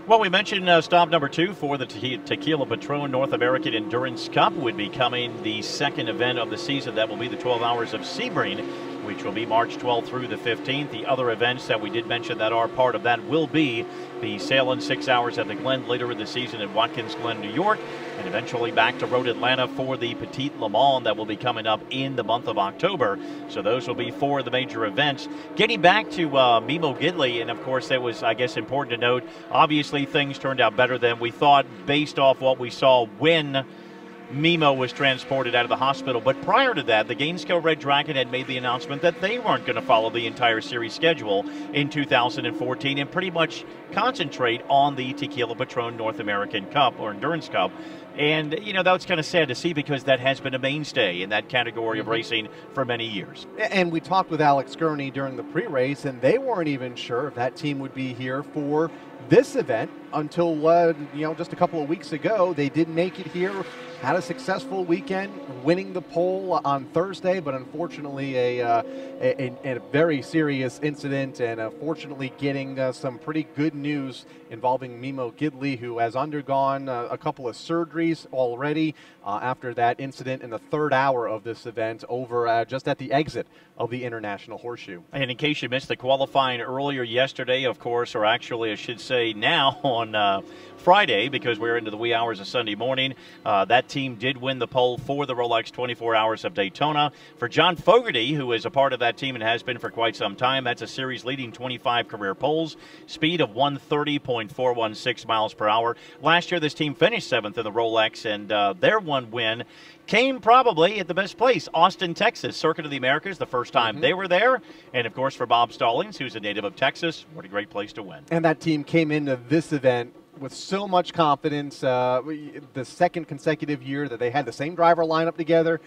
Well, we mentioned stop number 2 for the Tequila Patrón North American Endurance Cup would be coming, the second event of the season. That will be the 12 Hours of Sebring which will be March 12th through the 15th. The other events that we did mention that are part of that will be the Sail in 6 Hours at the Glen later in the season in Watkins Glen, New York, and eventually back to Road Atlanta for the Petite Le Mans that will be coming up in the month of October. So those will be 4 of the major events. Getting back to Mimo Gidley, and of course that was, I guess, important to note, obviously things turned out better than we thought based off what we saw when Mimo was transported out of the hospital. But prior to that, the Gainesville Red Dragon had made the announcement that they weren't going to follow the entire series schedule in 2014 and pretty much concentrate on the Tequila Patrón North American Cup or Endurance Cup. And, you know, that's kind of sad to see because that has been a mainstay in that category of racing for many years. And we talked with Alex Gurney during the pre-race, and they weren't even sure if that team would be here for this event until, just a couple of weeks ago. They did make it here, had a successful weekend, winning the pole on Thursday, but unfortunately a very serious incident, and unfortunately getting some pretty good news involving Mimo Gidley, who has undergone a couple of surgeries already after that incident in the third hour of this event over just at the exit of the International Horseshoe. And in case you missed the qualifying earlier yesterday, of course, or actually I should say now on Friday, because we're into the wee hours of Sunday morning, that team did win the pole for the Rolex 24 Hours of Daytona. For John Fogarty, who is a part of that team and has been for quite some time, that's a series-leading 25 career poles, speed of 130.416 miles per hour. Last year, this team finished 7th in the Rolex, and their one win came probably at the best place, Austin, Texas, Circuit of the Americas, the first time they were there. And, of course, for Bob Stallings, who's a native of Texas, what a great place to win. And that team came into this event with so much confidence, the second consecutive year that they had the same driver lineup together.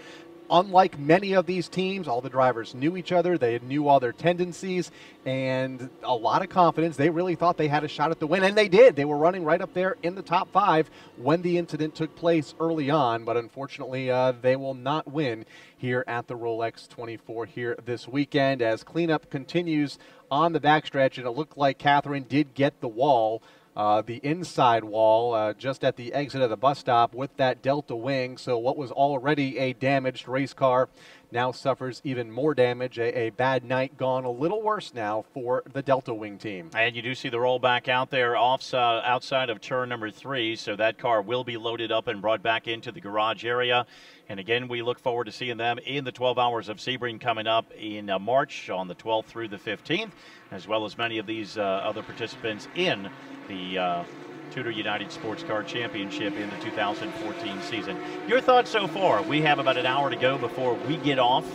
Unlike many of these teams, all the drivers knew each other. They knew all their tendencies and a lot of confidence. They really thought they had a shot at the win, and they did. They were running right up there in the top 5 when the incident took place early on, but unfortunately they will not win here at the Rolex 24 here this weekend as cleanup continues on the backstretch, and it looked like Catherine did get the wall. The inside wall just at the exit of the bus stop with that Delta wing. So what was already a damaged race car now suffers even more damage. A bad night gone a little worse now for the Delta wing team. And you do see the rollback out there outside of turn number 3. So that car will be loaded up and brought back into the garage area. And again, we look forward to seeing them in the 12 Hours of Sebring coming up in March on the 12th through the 15th, as well as many of these other participants in the TUDOR United SportsCar Championship in the 2014 season. Your thoughts so far? We have about an hour to go before we get off,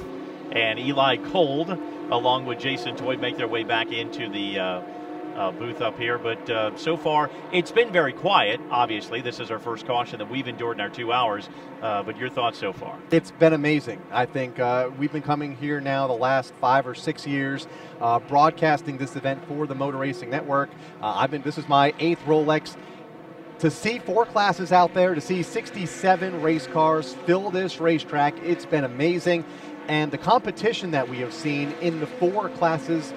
and Eli Gold, along with Jason Toy, make their way back into the booth up here. But so far, it's been very quiet. Obviously, this is our first caution that we've endured in our 2 hours. But your thoughts so far? It's been amazing. I think we've been coming here now the last 5 or 6 years, broadcasting this event for the Motor Racing Network. This is my 8th Rolex. To see 4 classes out there, to see 67 race cars fill this racetrack, it's been amazing. And the competition that we have seen in the 4 classes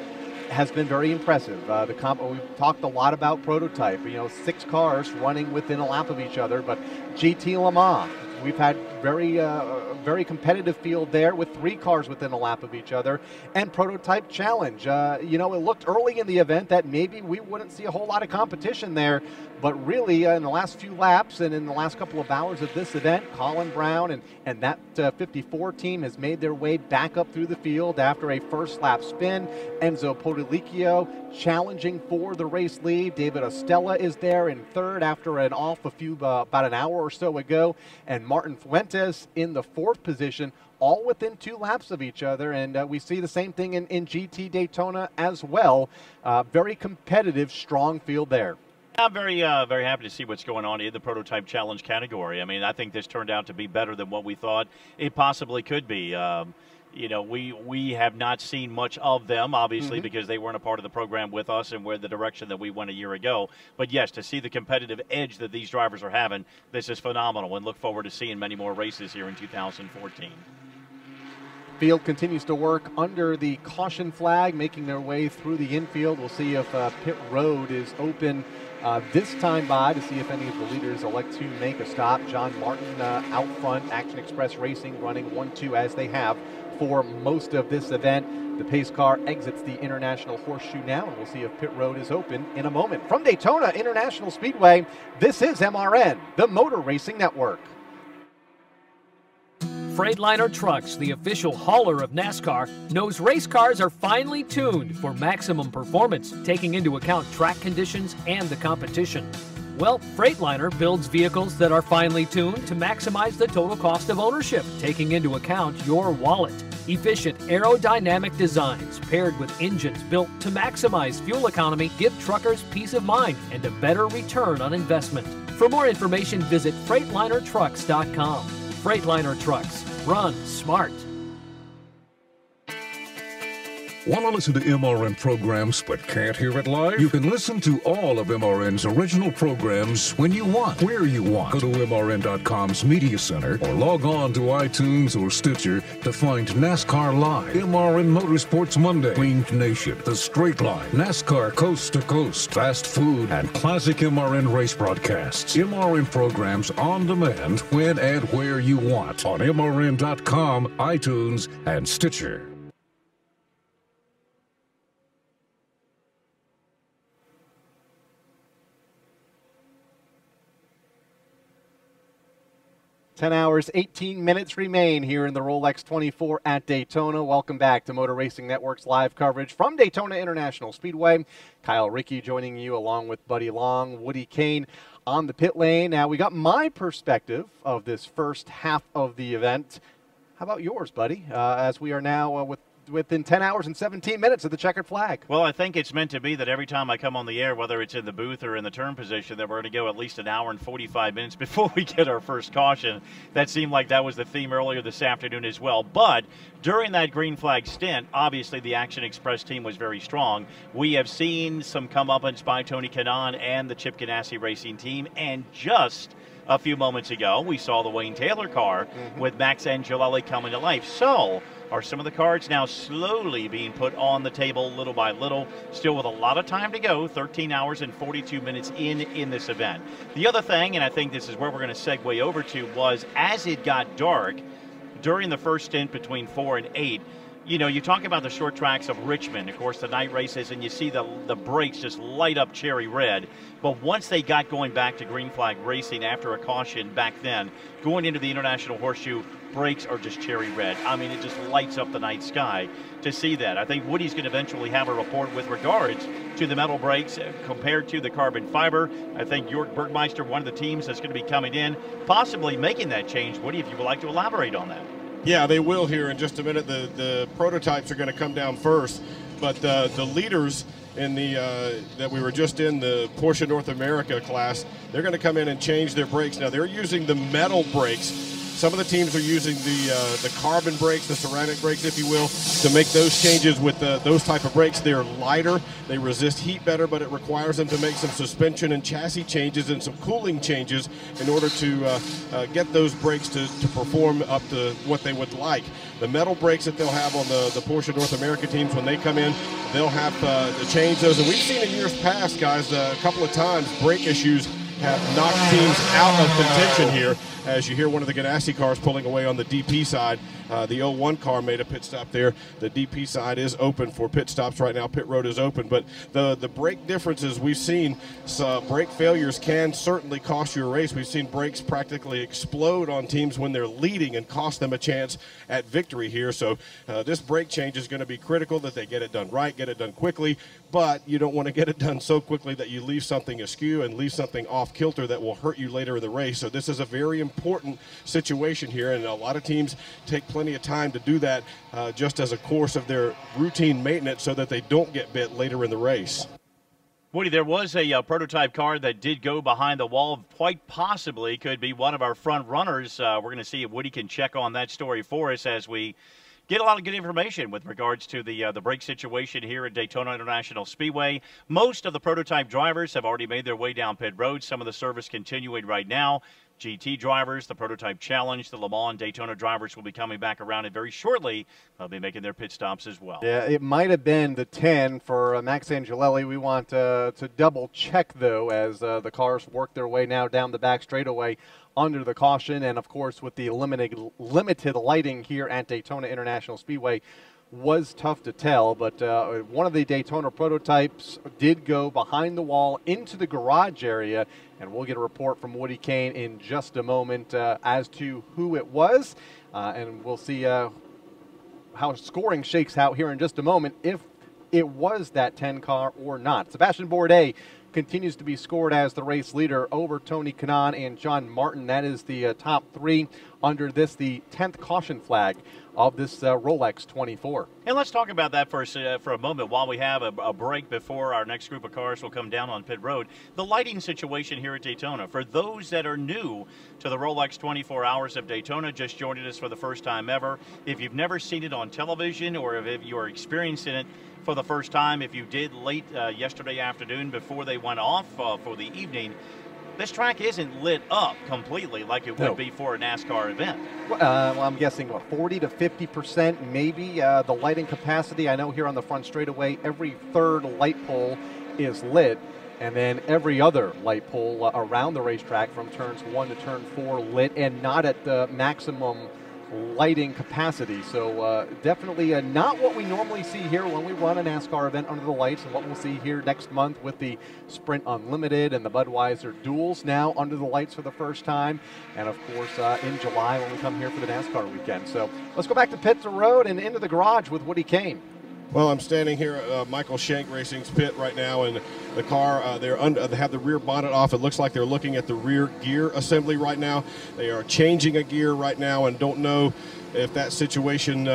has been very impressive. We've talked a lot about prototype, 6 cars running within a lap of each other, but GT Le Mans, we've had very competitive field there with 3 cars within a lap of each other, and prototype challenge. It looked early in the event that maybe we wouldn't see a whole lot of competition there, but really in the last few laps and in the last couple of hours of this event, Colin Brown and that 54 team has made their way back up through the field after a first lap spin. Enzo Podelicchio challenging for the race lead. David Ostella is there in 3rd after an off about an hour or so ago, and Martin Fuentes in the 4th position, all within 2 laps of each other. And we see the same thing in GT Daytona as well. Very competitive, strong field there. I'm very happy to see what's going on in the prototype challenge category. I mean, I think this turned out to be better than what we thought it possibly could be. We have not seen much of them, obviously, because they weren't a part of the program with us and we're the direction that we went a year ago. But, yes, to see the competitive edge that these drivers are having, this is phenomenal, and look forward to seeing many more races here in 2014. Field continues to work under the caution flag, making their way through the infield. We'll see if pit road is open this time to see if any of the leaders elect to make a stop. John Martin out front, Action Express Racing running 1-2 as they have for most of this event. The pace car exits the International Horseshoe now, and we'll see if pit road is open in a moment. From Daytona International Speedway, this is MRN, the Motor Racing Network. Freightliner Trucks, the official hauler of NASCAR, knows race cars are finely tuned for maximum performance, taking into account track conditions and the competition. Well, Freightliner builds vehicles that are finely tuned to maximize the total cost of ownership, taking into account your wallet. Efficient aerodynamic designs paired with engines built to maximize fuel economy give truckers peace of mind and a better return on investment. For more information, visit FreightlinerTrucks.com. Freightliner Trucks. Run smart. Want to listen to MRN programs but can't hear it live? You can listen to all of MRN's original programs when you want, where you want. Go to MRN.com's Media Center or log on to iTunes or Stitcher to find NASCAR Live, MRN Motorsports Monday, Winged Nation, The Straight Line, NASCAR Coast to Coast, Fast Food, and classic MRN race broadcasts. MRN programs on demand when and where you want on MRN.com, iTunes, and Stitcher. Ten hours, 18 minutes remain here in the Rolex 24 at Daytona. Welcome back to Motor Racing Network's live coverage from Daytona International Speedway. Kyle Rickey joining you along with Buddy Long, Woody Kane on the pit lane. Now, we got my perspective of this first half of the event. How about yours, Buddy, as we are now within 10 hours and 17 minutes of the checkered flag? Well, I think it's meant to be that every time I come on the air, whether it's in the booth or in the turn position, that we're going to go at least an hour and 45 minutes before we get our first caution. That seemed like that was the theme earlier this afternoon as well. But during that green flag stint, obviously the Action Express team was very strong. We have seen some comeuppance by Tony Kanaan and the Chip Ganassi Racing team, and just a few moments ago, we saw the Wayne Taylor car with Max Angelelli coming to life. So, are some of the cards now slowly being put on the table little by little, still with a lot of time to go, 13 hours and 42 minutes in this event. The other thing, and I think this is where we're going to segue over to, was as it got dark during the first stint between 4 and 8, you know, you talk about the short tracks of Richmond, of course, the night races, and you see the brakes just light up cherry red. But once they got going back to green flag racing after a caution back then, going into the International Horseshoe, brakes are just cherry red. I mean, it just lights up the night sky to see that. I think Woody's going to eventually have a report with regards to the metal brakes compared to the carbon fiber. I think Jörg Bergmeister, one of the teams that's going to be coming in, possibly making that change. Woody, if you would like to elaborate on that. Yeah, they will here in just a minute. The prototypes are going to come down first, but the leaders in the that we were just in, the Porsche North America class, they're going to come in and change their brakes. Now, they're using the metal brakes. Some of the teams are using the carbon brakes, the ceramic brakes, if you will, to make those changes with those type of brakes. They're lighter, they resist heat better, but it requires them to make some suspension and chassis changes and some cooling changes in order to get those brakes to perform up to what they would like. The metal brakes that they'll have on the Porsche North America teams, when they come in, they'll have to change those. And we've seen in years past, guys, a couple of times brake issues have knocked teams out of contention here. As you hear one of the Ganassi cars pulling away on the DP side, the 01 car made a pit stop there. The DP side is open for pit stops right now. Pit road is open, but the brake differences we've seen, brake failures can certainly cost you a race. We've seen brakes practically explode on teams when they're leading and cost them a chance at victory here. So this brake change is going to be critical, that they get it done right, get it done quickly, but you don't want to get it done so quickly that you leave something askew and leave something off kilter that will hurt you later in the race. So this is a very important situation here, and a lot of teams take plenty of time to do that just as a course of their routine maintenance so that they don't get bit later in the race. Woody, there was a prototype car that did go behind the wall, quite possibly could be one of our front runners. We're going to see if Woody can check on that story for us as we get a lot of good information with regards to the brake situation here at Daytona International Speedway. Most of the prototype drivers have already made their way down pit road. Some of the service continuing right now. GT drivers, the Prototype Challenge, the Le Mans Daytona drivers will be coming back around, and very shortly they'll be making their pit stops as well. Yeah, it might have been the 10 for Max Angelelli. We want to double check, though, as the cars work their way now down the back straightaway under the caution. And, of course, with the limited lighting here at Daytona International Speedway, was tough to tell, but one of the Daytona prototypes did go behind the wall into the garage area, and we'll get a report from Woody Kane in just a moment as to who it was, and we'll see how scoring shakes out here in just a moment, if it was that 10 car or not. Sebastian Bourdais continues to be scored as the race leader over Tony Kanaan and John Martin. That is the top three under this, the 10th caution flag of this Rolex 24. And let's talk about that for a moment while we have a break before our next group of cars will come down on pit road. The lighting situation here at Daytona. For those that are new to the Rolex 24 Hours of Daytona, just joining us for the first time ever, if you've never seen it on television or if you're experiencing it for the first time, if you did late yesterday afternoon before they went off for the evening, this track isn't lit up completely like it would be for a NASCAR event. Well, I'm guessing, 40 to 50% maybe the lighting capacity. I know here on the front straightaway, every third light pole is lit, and then every other light pole around the racetrack from turns 1 to turn 4 lit, and not at the maximum lighting capacity. So definitely not what we normally see here when we run a NASCAR event under the lights, and what we'll see here next month with the Sprint Unlimited and the Budweiser Duels now under the lights for the first time, and of course in July when we come here for the NASCAR weekend. So let's go back to pit to road and into the garage with Woody Kane. Well, I'm standing here at Michael Shank Racing's pit right now, and the car, they have the rear bonnet off. It looks like they're looking at the rear gear assembly right now. They are changing a gear right now and don't know if that situation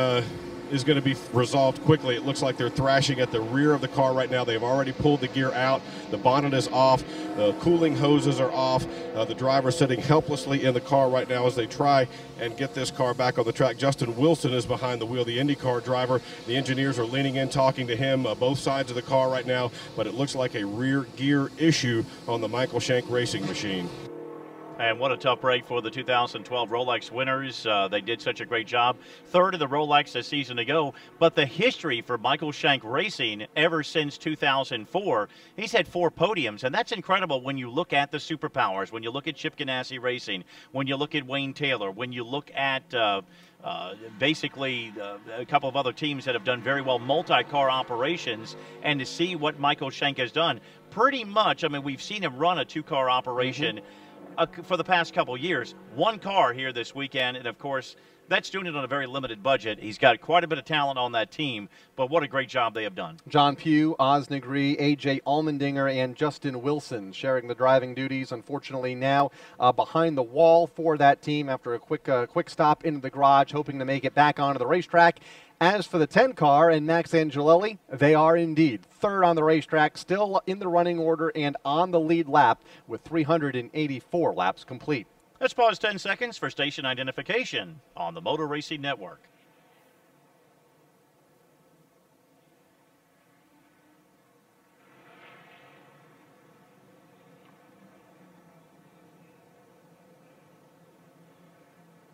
is going to be resolved quickly. It looks like they're thrashing at the rear of the car right now. They've already pulled the gear out. The bonnet is off. The cooling hoses are off. The driver sitting helplessly in the car right now as they try and get this car back on the track. Justin Wilson is behind the wheel, the IndyCar driver. The engineers are leaning in, talking to him, both sides of the car right now, but it looks like a rear gear issue on the Michael Shank Racing machine. And what a tough break for the 2012 Rolex winners. They did such a great job. Third of the Rolex a season ago. But the history for Michael Shank Racing ever since 2004, he's had 4 podiums. And that's incredible when you look at the superpowers, when you look at Chip Ganassi Racing, when you look at Wayne Taylor, when you look at basically a couple of other teams that have done very well multi-car operations, and to see what Michael Shank has done. Pretty much, I mean, we've seen him run a 2-car operation for the past couple years. 1 car here this weekend, and of course that's doing it on a very limited budget. He's got quite a bit of talent on that team, but what a great job they have done. John Pugh, Oz Negri, A.J. Allmendinger, and Justin Wilson sharing the driving duties. Unfortunately now behind the wall for that team after a quick stop into the garage, hoping to make it back onto the racetrack. As for the 10 car and Max Angelelli, they are indeed third on the racetrack, still in the running order and on the lead lap with 384 laps complete. Let's pause 10 seconds for station identification on the Motor Racing Network.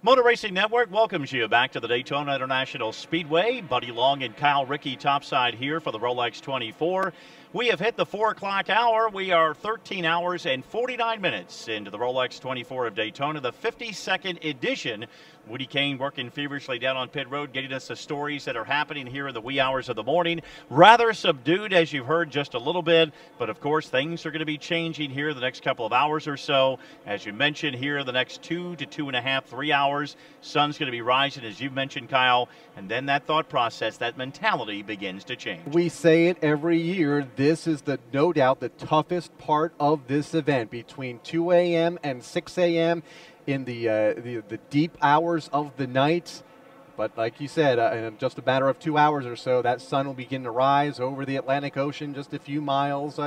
Motor Racing Network welcomes you back to the Daytona International Speedway. Buddy Long and Kyle Rickey topside here for the Rolex 24. We have hit the 4 o'clock hour. We are 13 hours and 49 minutes into the Rolex 24 of Daytona, the 52nd edition. Woody Kane working feverishly down on pit road, getting us the stories that are happening here in the wee hours of the morning. Rather subdued, as you've heard just a little bit, but of course things are going to be changing here the next couple of hours or so. As you mentioned here, the next 2 to 2.5, 3 hours, sun's going to be rising, as you mentioned, Kyle, and then that thought process, that mentality begins to change. We say it every year. This is no doubt the toughest part of this event, between 2 a.m. and 6 a.m. in the deep hours of the night. But like you said, in just a matter of 2 hours or so, that sun will begin to rise over the Atlantic Ocean just a few miles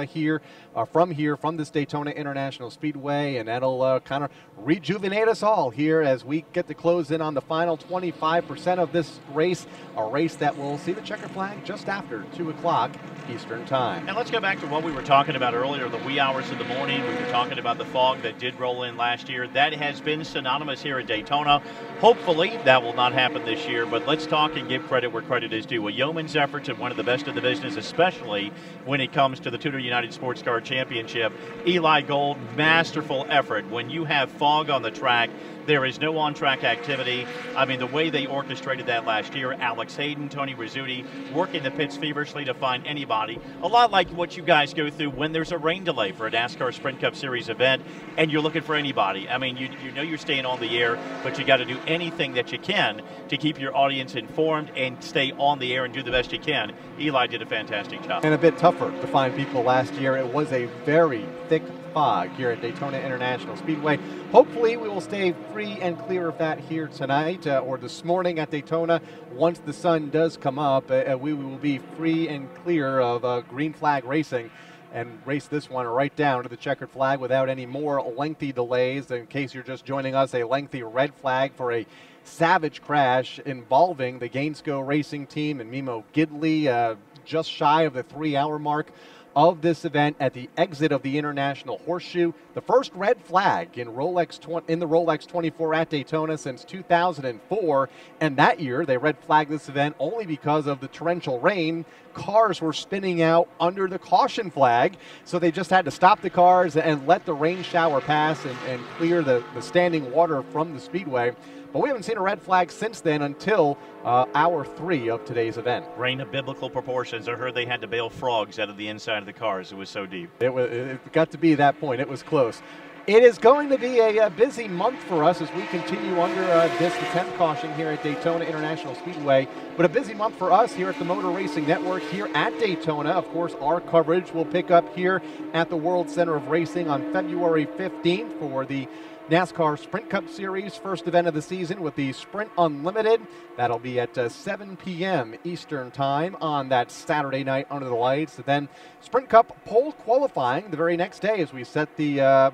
from this Daytona International Speedway, and that'll kind of rejuvenate us all here as we get to close in on the final 25% of this race, a race that will see the checker flag just after 2 o'clock Eastern Time. And let's go back to what we were talking about earlier, the wee hours of the morning. We were talking about the fog that did roll in last year. That has been synonymous here at Daytona. Hopefully that will not happen this this year, but let's talk and give credit where credit is due. A yeoman's efforts and one of the best of the business, especially when it comes to the TUDOR United SportsCar Championship. Eli Gold, masterful effort. When you have fog on the track, there is no on-track activity. I mean, the way they orchestrated that last year, Alex Hayden, Tony Rizzuti, working the pits feverishly to find anybody. A lot like what you guys go through when there's a rain delay for a NASCAR Sprint Cup Series event, and you're looking for anybody. I mean, you know you're staying on the air, but you got to do anything that you can to keep your audience informed and stay on the air and do the best you can. Eli did a fantastic job. And a bit tougher to find people last year. It was a very thick fog here at Daytona International Speedway. Hopefully we will stay free and clear of that here tonight or this morning at Daytona. Once the sun does come up, we will be free and clear of green flag racing and race this one right down to the checkered flag without any more lengthy delays. In case you're just joining us, a lengthy red flag for a savage crash involving the Gainesco Racing Team and Mimo Gidley, just shy of the 3-hour mark of this event at the exit of the International Horseshoe. The first red flag in the Rolex 24 at Daytona since 2004, and that year they red flagged this event only because of the torrential rain. Cars were spinning out under the caution flag, so they just had to stop the cars and let the rain shower pass and clear the standing water from the speedway. But we haven't seen a red flag since then until hour 3 of today's event. Rain of biblical proportions. I heard they had to bail frogs out of the inside of the cars. It was so deep. It got to be that point. It was close. It is going to be a busy month for us as we continue under this 10th caution here at Daytona International Speedway. But a busy month for us here at the Motor Racing Network here at Daytona. Of course, our coverage will pick up here at the World Center of Racing on February 15th for the NASCAR Sprint Cup Series, first event of the season with the Sprint Unlimited. That'll be at 7 p.m. Eastern Time on that Saturday night under the lights. And then Sprint Cup pole qualifying the very next day as we set the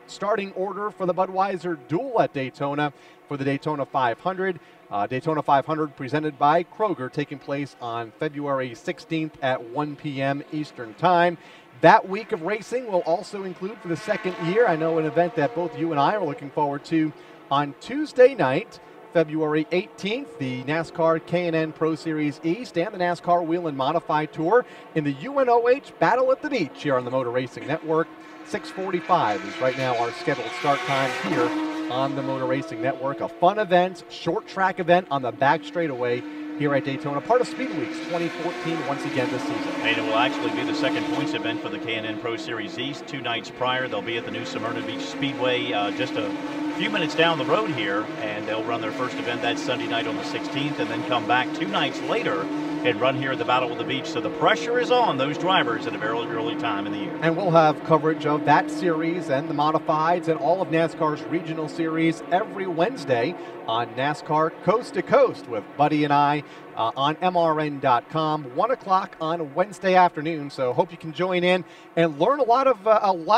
starting order for the Budweiser Duel at Daytona for the Daytona 500. Daytona 500 presented by Kroger, taking place on February 16th at 1 p.m. Eastern Time. That week of racing will also include for the second year, I know, an event that both you and I are looking forward to on Tuesday night, February 18th, the NASCAR K&N Pro Series East and the NASCAR Wheel and Modify Tour in the UNOH Battle at the Beach here on the Motor Racing Network. 6:45 is right now our scheduled start time here on the Motor Racing Network. A fun event, short track event on the back straightaway here at Daytona, part of Speed Weeks 2014 once again this season. And it will actually be the second points event for the K&N Pro Series East. 2 nights prior, they'll be at the new Smyrna Beach Speedway just a few minutes down the road here, and they'll run their first event that Sunday night on the 16th, and then come back 2 nights later and run here at the Battle of the Beach. So the pressure is on those drivers at a very early time in the year. And we'll have coverage of that series and the modifieds and all of NASCAR's regional series every Wednesday on NASCAR Coast to Coast with Buddy and I on MRN.com, 1 o'clock on Wednesday afternoon. So hope you can join in and learn a lot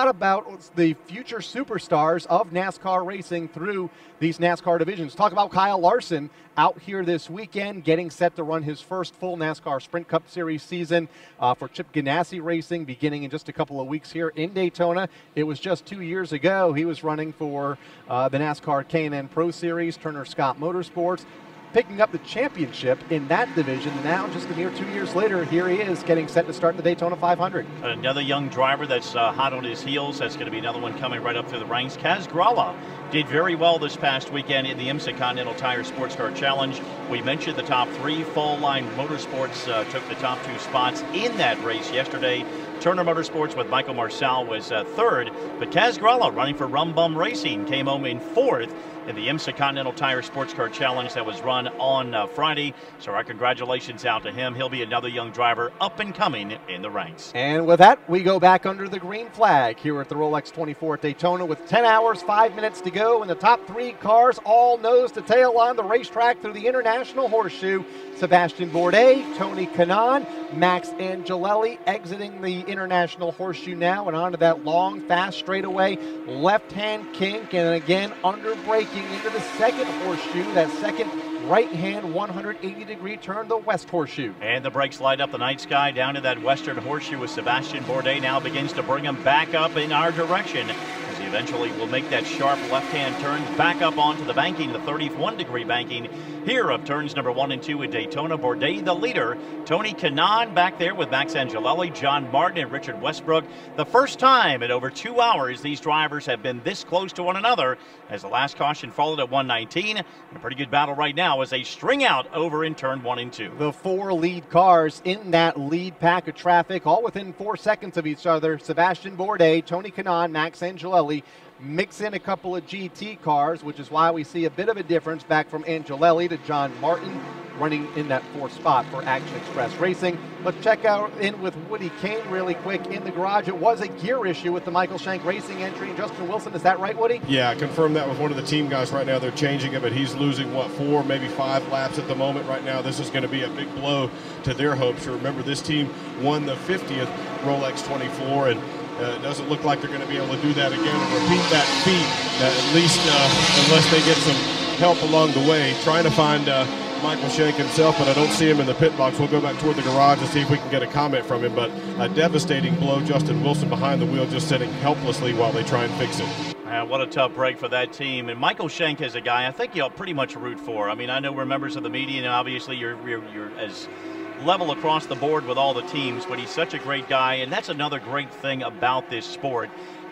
about the future superstars of NASCAR racing through these NASCAR divisions. Talk about Kyle Larson out here this weekend, getting set to run his first full NASCAR Sprint Cup Series season for Chip Ganassi Racing, beginning in just a couple of weeks here in Daytona. It was just 2 years ago he was running for the NASCAR K&N Pro Series, Turner Scott Motorsports, picking up the championship in that division. Now, just a mere 2 years later, here he is getting set to start the Daytona 500. Another young driver that's hot on his heels. That's going to be another one coming right up through the ranks. Kaz Grala did very well this past weekend in the IMSA Continental Tire Sports Car Challenge. We mentioned the top 3. Full Line Motorsports took the top 2 spots in that race yesterday. Turner Motorsports with Michael Marcel was 3rd, but Kaz Grala, running for Rum Bum Racing, came home in 4th in the IMSA Continental Tire Sports Car Challenge that was run on Friday. So our congratulations out to him. He'll be another young driver up and coming in the ranks. And with that, we go back under the green flag here at the Rolex 24 at Daytona with 10 hours, 5 minutes to go, and the top 3 cars all nose to tail on the racetrack through the International Horseshoe. Sebastian Bourdais, Tony Kanaan, Max Angelelli exiting the International Horseshoe now and onto that long, fast straightaway left-hand kink, and again under braking into the second horseshoe, that second right-hand 180-degree turn, the West Horseshoe. And the brakes light up the night sky down to that Western Horseshoe as Sebastian Bourdais now begins to bring them back up in our direction as he Eventually will make that sharp left-hand turn back up onto the banking, the 31-degree banking here of turns number 1 and 2 at Daytona. Bourdais, the leader. Tony Kanaan back there with Max Angelelli, John Martin, and Richard Westbrook. The first time in over 2 hours these drivers have been this close to one another, as the last caution followed at 119. And a pretty good battle right now as they string out over in turn 1 and 2. The 4 lead cars in that lead pack of traffic, all within 4 seconds of each other. Sebastian Bourdais, Tony Kanaan, Max Angelelli. Mix in a couple of GT cars, which is why we see a bit of a difference back from Angelelli to John Martin, running in that 4th spot for Action Express Racing. Let's check out in with Woody Kane really quick in the garage. It was a gear issue with the Michael Shank Racing entry. And Justin Wilson, is that right, Woody? Yeah, I confirmed that with one of the team guys right now. They're changing it, but he's losing, 4, maybe 5 laps at the moment right now. This is going to be a big blow to their hopes. Remember, this team won the 50th Rolex 24, and it doesn't look like they're going to be able to do that again and repeat that feat, at least unless they get some help along the way. Trying to find Michael Shank himself, but I don't see him in the pit box. We'll go back toward the garage and see if we can get a comment from him. But a devastating blow. Justin Wilson behind the wheel, just sitting helplessly while they try and fix it. What a tough break for that team. And Michael Shank is a guy I think you'll pretty much root for. I mean, I know we're members of the media, and obviously you're as level across the board with all the teams, but he's such a great guy, and that's another great thing about this sport.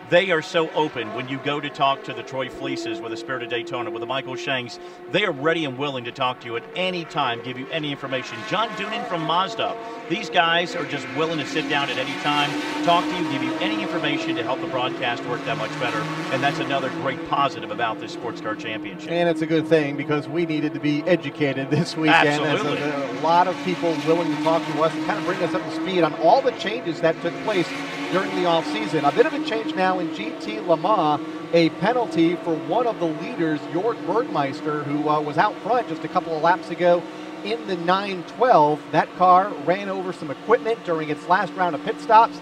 They are so open when you go to talk to the Troy Fleeces with the Spirit of Daytona, with the Michael Shanks. They are ready and willing to talk to you at any time, give you any information. John Doonan from Mazda. These guys are just willing to sit down at any time, talk to you, give you any information to help the broadcast work that much better. And that's another great positive about this Sports Car Championship. And it's a good thing because we needed to be educated this weekend. Absolutely. There's a lot of people willing to talk to us and kind of bring us up to speed on all the changes that took place during the offseason. A bit of a change now in GT Le Mans, a penalty for one of the leaders, Jörg Bergmeister, who was out front just a couple of laps ago in the 912. That car ran over some equipment during its last round of pit stops.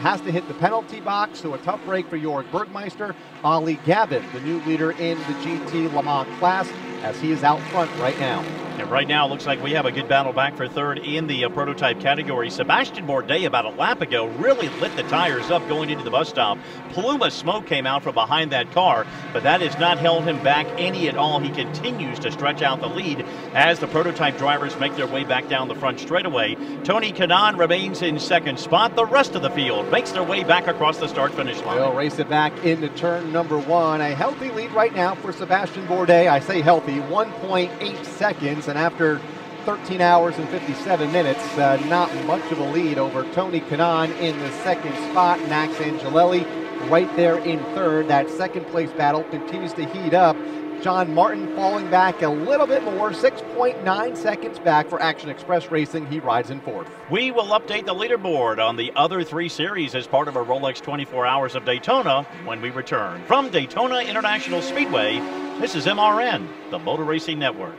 Has to hit the penalty box, so a tough break for Jörg Bergmeister. Ali Gavin, the new leader in the GT Le Mans class, as he is out front right now. And right now, it looks like we have a good battle back for third in the prototype category. Sebastian Bourdais, about a lap ago, really lit the tires up going into the bus stop. Plume of smoke came out from behind that car, but that has not held him back any at all. He continues to stretch out the lead as the prototype drivers make their way back down the front straightaway. Tony Kanaan remains in second spot. The rest of the field makes their way back across the start-finish line. They'll race it back into turn number 1. A healthy lead right now for Sebastian Bourdais. I say healthy, 1.8 seconds. And after 13 hours and 57 minutes, not much of a lead over Tony Kanaan in the second spot. Max Angelelli right there in third. That second place battle continues to heat up. John Martin falling back a little bit more, 6.9 seconds back for Action Express Racing. He rides in fourth. We will update the leaderboard on the other 3 series as part of our Rolex 24 Hours of Daytona when we return. From Daytona International Speedway, this is MRN, the Motor Racing Network.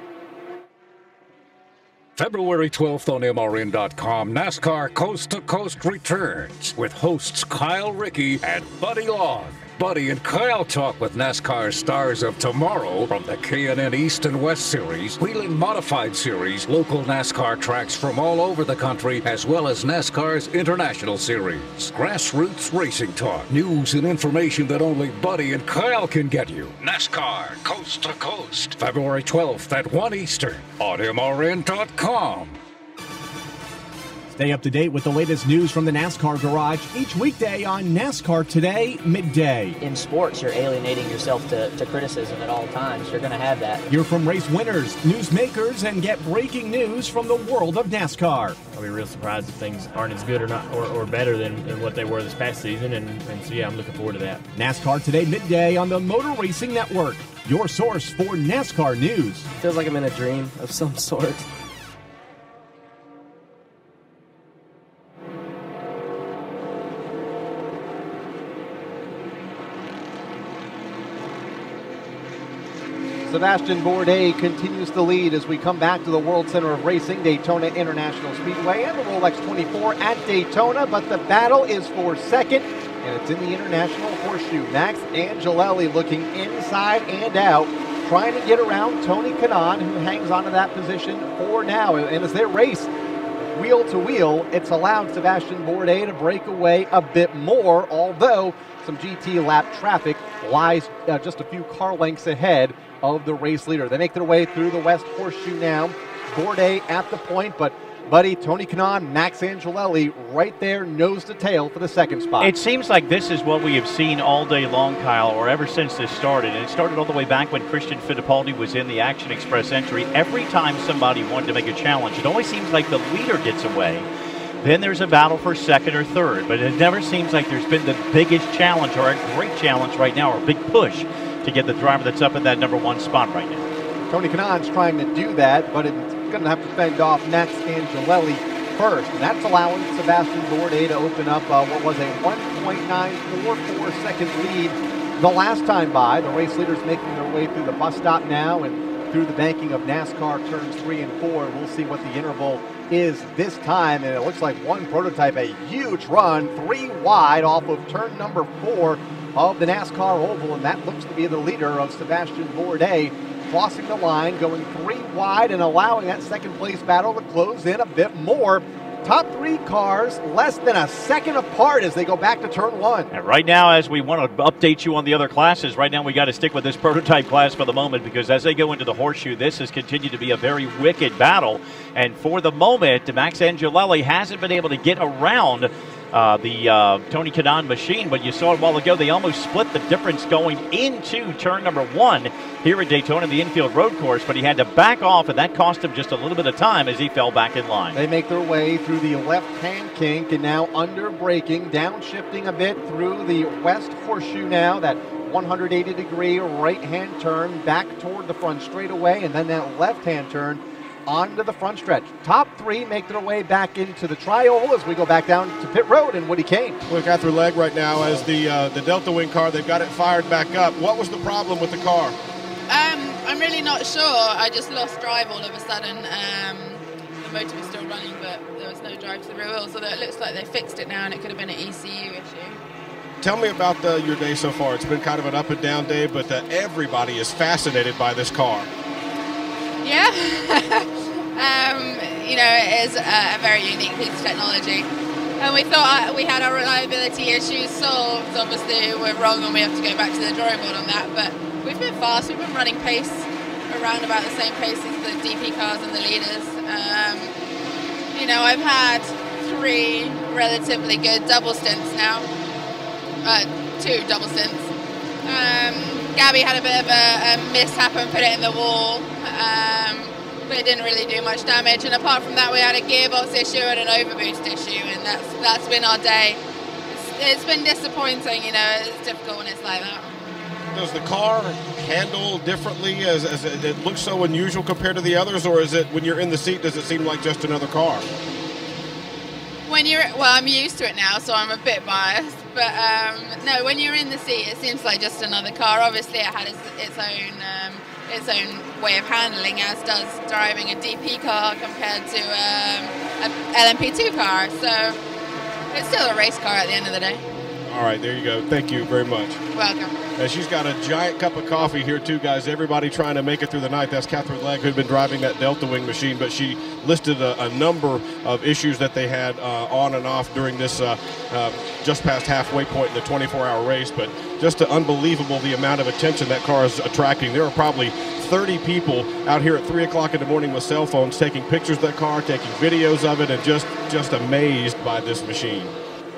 February 12th on MRN.com, NASCAR Coast to Coast returns with hosts Kyle Rickey and Buddy Long. Buddy and Kyle talk with NASCAR stars of tomorrow from the K&N East and West Series, Wheeling Modified Series, local NASCAR tracks from all over the country, as well as NASCAR's International Series. Grassroots racing talk, news and information that only Buddy and Kyle can get you. NASCAR Coast to Coast, February 12th at 1 Eastern on MRN.com. Stay up to date with the latest news from the NASCAR Garage each weekday on NASCAR Today, midday. In sports, you're alienating yourself to criticism at all times. You're going to have that. Hear from race winners, newsmakers, and get breaking news from the world of NASCAR. I'll be real surprised if things aren't as good or not or better than what they were this past season. And so, yeah, I'm looking forward to that. NASCAR Today, midday on the Motor Racing Network, your source for NASCAR news. Feels like I'm in a dream of some sort. Sebastian Bourdais continues to lead as we come back to the World Center of Racing, Daytona International Speedway, and the Rolex 24 at Daytona, but the battle is for second, and it's in the International Horseshoe. Max Angelelli looking inside and out, trying to get around Tony Kanaan, who hangs onto that position for now. And as they race wheel to wheel, it's allowed Sebastian Bourdais to break away a bit more, although some GT lap traffic lies just a few car lengths ahead of the race leader. They make their way through the West Horseshoe now. Bourdais at the point, but buddy, Tony Kanaan, Max Angelelli right there, nose to tail for the second spot. It seems like this is what we have seen all day long, Kyle, or ever since this started. And it started all the way back when Christian Fittipaldi was in the Action Express entry. Every time somebody wanted to make a challenge, it always seems like the leader gets away. Then there's a battle for second or third. But it never seems like there's been the biggest challenge or a great challenge right now, or a big push to get the driver that's up in that number one spot right now. Tony Kanaan's trying to do that, but it's going to have to fend off Max Angelelli first. And that's allowing Sebastian Bourdais to open up what was a 1.944 second lead the last time by. The race leaders making their way through the bus stop now and through the banking of NASCAR turns 3 and 4. We'll see what the interval is this time. And it looks like one prototype, a huge run, 3 wide off of turn number 4 of the NASCAR Oval. And that looks to be the leader of Sebastian Bourdais, crossing the line, going 3 wide and allowing that second place battle to close in a bit more. Top 3 cars less than a second apart as they go back to turn 1. And right now, as we want to update you on the other classes, right now we got to stick with this prototype class for the moment, because as they go into the horseshoe, this has continued to be a very wicked battle. And for the moment, Max Angelelli hasn't been able to get around the Tony Kanaan machine, but you saw it a while ago. They almost split the difference going into turn number 1 here at Daytona, the infield road course, but he had to back off, and that cost him just a little bit of time as he fell back in line. They make their way through the left-hand kink and now under braking, downshifting a bit through the West Horseshoe now, that 180-degree right-hand turn back toward the front straightaway, and then that left-hand turn onto the front stretch. Top 3 make their way back into the tri-oval as we go back down to pit road and Woody Kane. We got their leg right now as the Delta Wing car, they've got it fired back up. What was the problem with the car? I'm really not sure. I just lost drive all of a sudden. The motor was still running, but there was no drive to the rear wheel, so it looks like they fixed it now, and it could have been an ECU issue. Tell me about your day so far. It's been kind of an up and down day, but everybody is fascinated by this car. Yeah, you know, it is a very unique piece of technology. And we thought we had our reliability issues solved. Obviously, we're wrong and we have to go back to the drawing board on that. But we've been fast. We've been running pace around about the same pace as the DP cars and the leaders. You know, I've had 3 relatively good double stints now. 2 double stints. Gabby had a bit of a mishap and put it in the wall, but it didn't really do much damage. And apart from that, we had a gearbox issue and an overboost issue, and that's been our day. It's been disappointing, you know. It's difficult when it's like that. Does the car handle differently as it looks so unusual compared to the others, or is it when you're in the seat, does it seem like just another car? I'm used to it now, so I'm a bit biased. But no, when you're in the seat, it seems like just another car. Obviously, it had its own way of handling, as does driving a DP car compared to a LMP2 car. So it's still a race car at the end of the day. All right, there you go. Thank you very much. Welcome. She's got a giant cup of coffee here too, guys. Everybody trying to make it through the night. That's Catherine Legg, who'd been driving that Delta Wing machine, but she listed a number of issues that they had on and off during this just past halfway point in the 24-hour race. But just unbelievable the amount of attention that car is attracting. There are probably 30 people out here at 3 o'clock in the morning with cell phones taking pictures of that car, taking videos of it, and just amazed by this machine.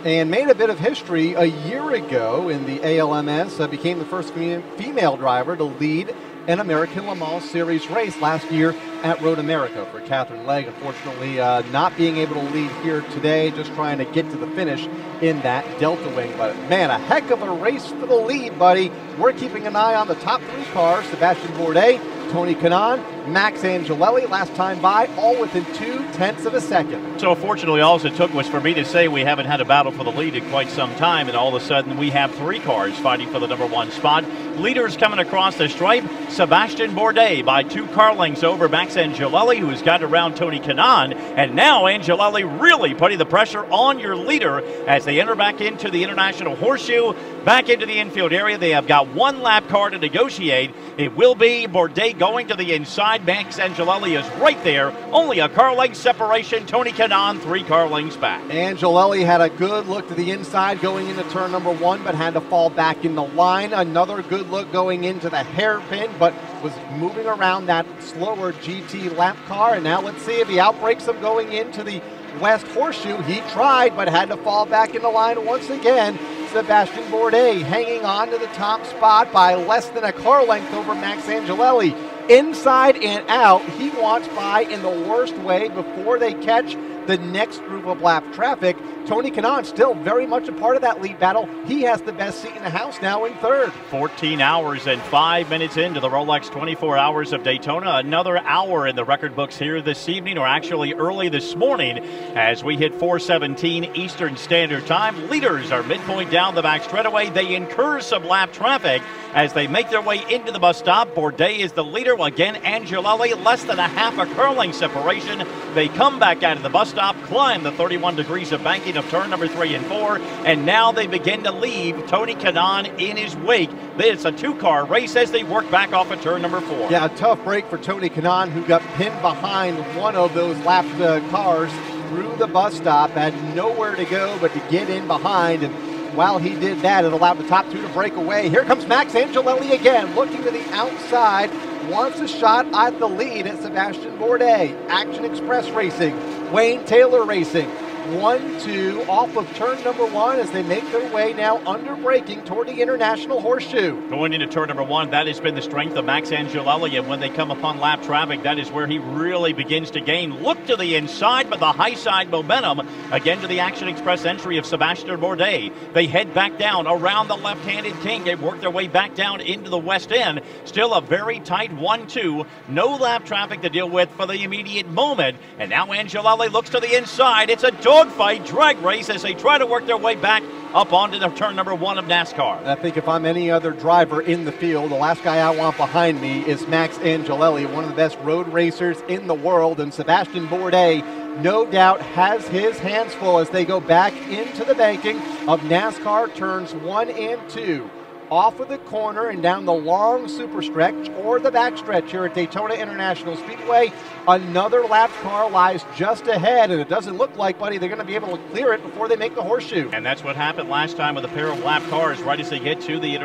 And made a bit of history a year ago in the ALMS, became the first female driver to lead an American Le Mans Series race last year at Road America. For Catherine Legg, unfortunately not being able to lead here today, just trying to get to the finish in that Delta Wing. But man, a heck of a race for the lead, buddy. We're keeping an eye on the top 3 cars: Sebastian Bourdais, Tony Kanaan, Max Angelelli, last time by, all within 0.2 of a second. So fortunately, all it took was for me to say we haven't had a battle for the lead in quite some time, and all of a sudden we have 3 cars fighting for the number 1 spot. Leaders coming across the stripe: Sebastian Bourdais by 2 car lengths over Max Angelelli, who has got around Tony Kanaan, and now Angelelli really putting the pressure on your leader as they enter back into the International Horseshoe, back into the infield area. They have got 1 lap car to negotiate. It will be Bourdais Bourdais going to the inside. Max Angelelli is right there. Only a car length separation. Tony Kanaan 3 car lengths back. Angelelli had a good look to the inside going into turn number 1, but had to fall back in the line. Another good look going into the hairpin, but was moving around that slower GT lap car. And now let's see if he outbreaks him going into the West Horseshoe. He tried, but had to fall back in the line once again. Sebastian Bourdais hanging on to the top spot by less than a car length over Max Angelelli. Inside and out, he wants by in the worst way before they catch the next group of lap traffic. Tony Kanaan still very much a part of that lead battle. He has the best seat in the house now in third. 14 hours and 5 minutes into the Rolex 24 Hours of Daytona. Another hour in the record books here this evening, or actually early this morning, as we hit 4:17 Eastern Standard Time. Leaders are midpoint down the back straightaway. They incur some lap traffic as they make their way into the bus stop. Bourdais is the leader. Again, Angelelli less than a half a car length separation. They come back out of the bus stop, climb the 31 degrees of banking of turn number 3 and 4, and now they begin to leave Tony Kanaan in his wake. It's a 2-car race as they work back off of turn number 4. Yeah, a tough break for Tony Kanaan, who got pinned behind one of those lapped cars through the bus stop, had nowhere to go but to get in behind, and while he did that, it allowed the top 2 to break away. Here comes Max Angelelli again, looking to the outside, wants a shot at the lead at Sebastian Bourdais. Action Express Racing, Wayne Taylor Racing. 1-2 off of turn number 1 as they make their way now under braking toward the International Horseshoe. Going into turn number 1, that has been the strength of Max Angelelli, and when they come upon lap traffic, that is where he really begins to gain. Look to the inside, but the high side momentum again to the Action Express entry of Sebastian Bourdais. They head back down around the left-handed king. They work their way back down into the west end. Still a very tight 1-2. No lap traffic to deal with for the immediate moment. And now Angelelli looks to the inside. It's a dogfight drag race as they try to work their way back up onto the turn number 1 of NASCAR. I think if I'm any other driver in the field, the last guy I want behind me is Max Angelelli, one of the best road racers in the world, and Sebastian Bourdais no doubt has his hands full as they go back into the banking of NASCAR turns 1 and 2. Off of the corner and down the long super stretch or the back stretch here at Daytona International Speedway. Another lap car lies just ahead, and it doesn't look like, buddy, they're going to be able to clear it before they make the horseshoe. And that's what happened last time with a pair of lap cars. Right as they get to the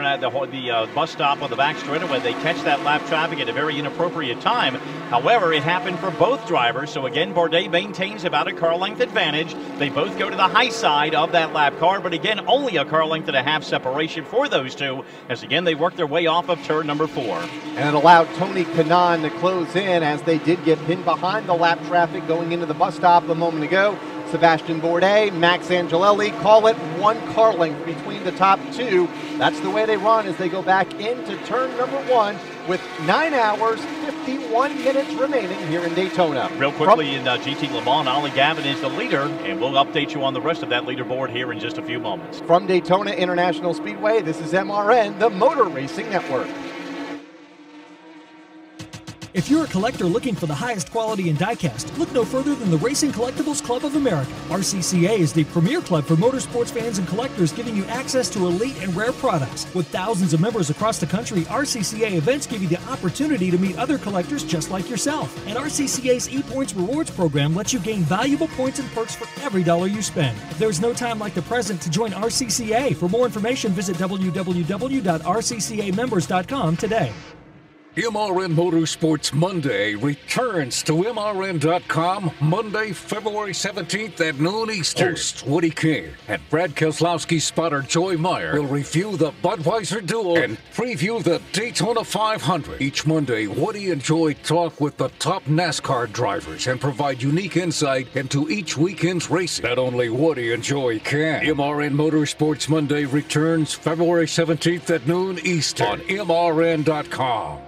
bus stop on the back straightaway, they catch that lap traffic at a very inappropriate time. However, it happened for both drivers, so again, Bourdais maintains about a car length advantage. They both go to the high side of that lap car, but again, only a car length and a half separation for those two, as again, they work their way off of turn number 4. And it allowed Tony Kanaan to close in as they did get pinned behind the lap traffic going into the bus stop a moment ago. Sebastian Bourdais, Max Angelelli, call it 1 car length between the top 2. That's the way they run as they go back into turn number 1 with 9 hours, 51 minutes remaining here in Daytona. Real quickly in GT Le Mans, Ollie Gavin is the leader, and we'll update you on the rest of that leaderboard here in just a few moments. From Daytona International Speedway, this is MRN, the Motor Racing Network. If you're a collector looking for the highest quality in diecast, look no further than the Racing Collectibles Club of America. RCCA is the premier club for motorsports fans and collectors, giving you access to elite and rare products. With thousands of members across the country, RCCA events give you the opportunity to meet other collectors just like yourself. And RCCA's ePoints Rewards program lets you gain valuable points and perks for every dollar you spend. There's no time like the present to join RCCA. For more information, visit www.rccamembers.com today. MRN Motorsports Monday returns to MRN.com Monday, February 17th at noon Eastern. Host Woody King and Brad Keselowski's spotter Joy Meyer will review the Budweiser Duel and preview the Daytona 500. Each Monday, Woody and Joy talk with the top NASCAR drivers and provide unique insight into each weekend's racing that only Woody and Joy can. MRN Motorsports Monday returns February 17th at noon Eastern on MRN.com.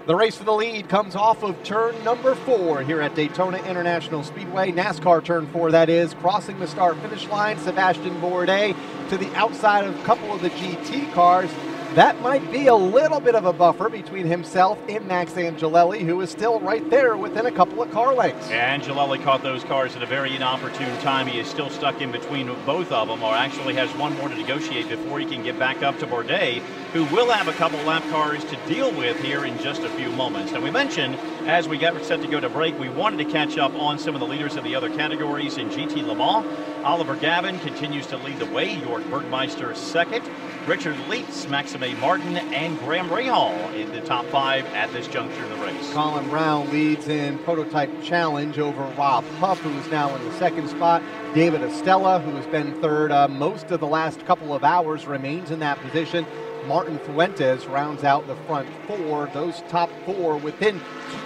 The race for the lead comes off of turn number 4 here at Daytona International Speedway. NASCAR turn 4, that is. Crossing the start-finish line, Sebastian Bourdais to the outside of a couple of the GT cars. that might be a little bit of a buffer between himself and Max Angelelli, who is still right there within a couple of car lengths. Angelelli caught those cars at a very inopportune time. He is still stuck in between both of them, or actually has one more to negotiate before he can get back up to Bourdais, who will have a couple lap cars to deal with here in just a few moments. Now, we mentioned, as we got set to go to break, we wanted to catch up on some of the leaders in the other categories in GT Le Mans. Oliver Gavin continues to lead the way. York Bergmeister second. Richard Leitz, Maxime Martin, and Graham Rahal in the top 5 at this juncture of the race. Colin Brown leads in Prototype Challenge over Rob Huff, who is now in the second spot. David Estella, who has been third most of the last couple of hours, remains in that position. Martin Fuentes rounds out the front 4. Those top 4 within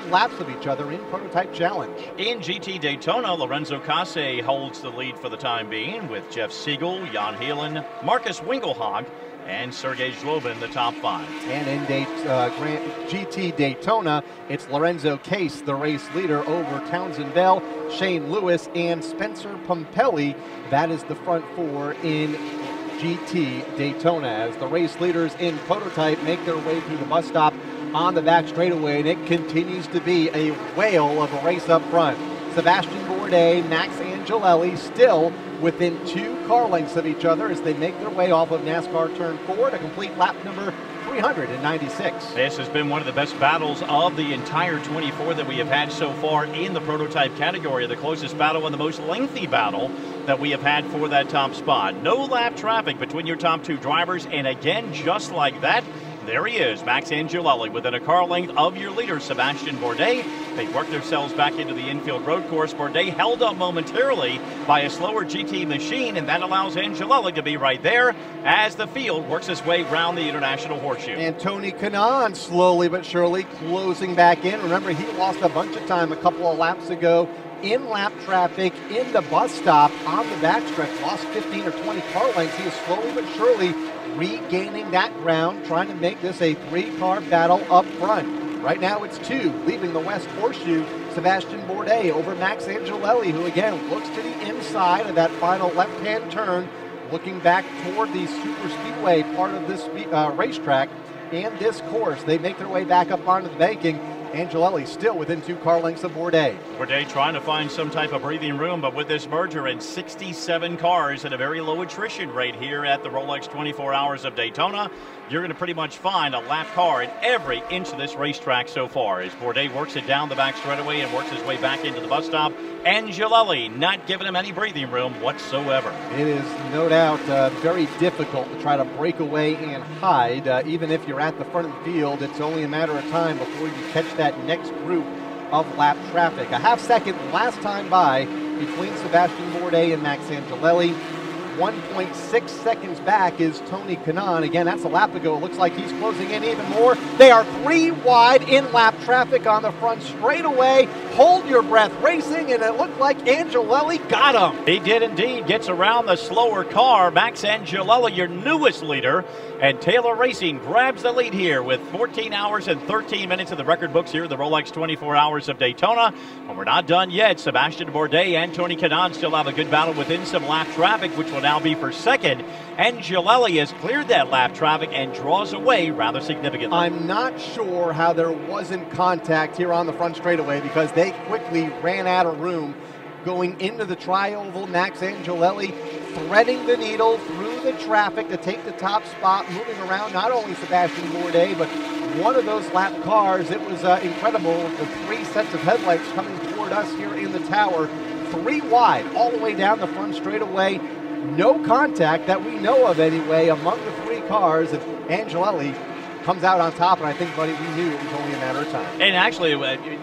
2 laps of each other in Prototype Challenge. In GT Daytona, Lorenzo Casse holds the lead for the time being, with Jeff Siegel, Jan Heelen, Marcus Wingelhog, and Sergei Zlobin, the top 5. And in GT Daytona, it's Lorenzo Case, the race leader, over Townsend Bell, Shane Lewis, and Spencer Pumpelly. That is the front 4 in GT Daytona, as the race leaders in Prototype make their way through the bus stop on the back straightaway, and it continues to be a whale of a race up front. Sebastian Bourdais, Max Angelelli still within 2 car lengths of each other as they make their way off of NASCAR Turn 4 to complete lap number 396. This has been one of the best battles of the entire 24 that we have had so far in the prototype category. The closest battle and the most lengthy battle that we have had for that top spot. No lap traffic between your top 2 drivers, and again, just like that, there he is, Max Angelelli, within a car length of your leader, Sebastian Bourdais. They worked themselves back into the infield road course. Bourdais held up momentarily by a slower GT machine, and that allows Angelelli to be right there as the field works its way around the International Horseshoe. And Tony Kanaan slowly but surely closing back in. Remember, he lost a bunch of time a couple of laps ago in lap traffic in the bus stop on the backstretch, lost 15 or 20 car lengths. He is slowly but surely regaining that ground, trying to make this a 3-car battle up front. Right now it's 2, leaving the West Horseshoe. Sebastian Bourdais over Max Angelelli, who again looks to the inside of that final left-hand turn, looking back toward the super speedway part of this racetrack and this course. They make their way back up onto the banking. Angelelli still within 2 car lengths of Bourdais. Bourdais trying to find some type of breathing room, but with this merger and 67 cars at a very low attrition rate here at the Rolex 24 Hours of Daytona, you're going to pretty much find a lap car in every inch of this racetrack so far. As Bourdais works it down the back straightaway and works his way back into the bus stop, Angelelli not giving him any breathing room whatsoever. It is no doubt very difficult to try to break away and hide. Even if you're at the front of the field, it's only a matter of time before you catch that next group of lap traffic. A half second last time by between Sebastian Bourdais and Max Angelelli. 1.6 seconds back is Tony Kanaan. Again, that's a lap ago. It looks like he's closing in even more. They are 3 wide in lap traffic on the front straightaway. Hold your breath racing, and it looked like Angelelli got him. He did indeed. Gets around the slower car. Max Angelelli, your newest leader, and Taylor Racing grabs the lead here with 14 hours and 13 minutes in the record books here at the Rolex 24 Hours of Daytona. And we're not done yet. Sebastian Bourdais and Tony Kanaan still have a good battle within some lap traffic, which will now be for second. Angelelli has cleared that lap traffic and draws away rather significantly. I'm not sure how there wasn't contact here on the front straightaway, because they quickly ran out of room going into the tri-oval. Max Angelelli threading the needle through the traffic to take the top spot, moving around not only Sebastian Bourdais, but one of those lap cars. It was incredible. The 3 sets of headlights coming toward us here in the tower, 3 wide all the way down the front straightaway. No contact that we know of anyway among the 3 cars, and Angelelli comes out on top, and I think, buddy, we knew it was only a matter of time. And actually,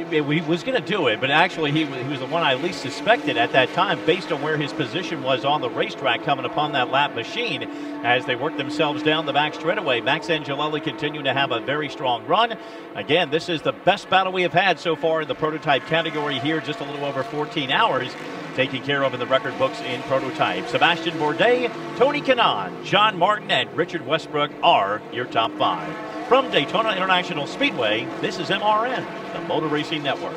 he was going to do it, but actually he was the one I least suspected at that time based on where his position was on the racetrack coming upon that lap machine as they worked themselves down the back straightaway. Max Angelelli continuing to have a very strong run. Again, this is the best battle we have had so far in the prototype category here, just a little over 14 hours. Taken care of in the record books in prototype. Sebastian Bourdais, Tony Kanaan, John Martin, and Richard Westbrook are your top 5. From Daytona International Speedway, this is MRN, the Motor Racing Network.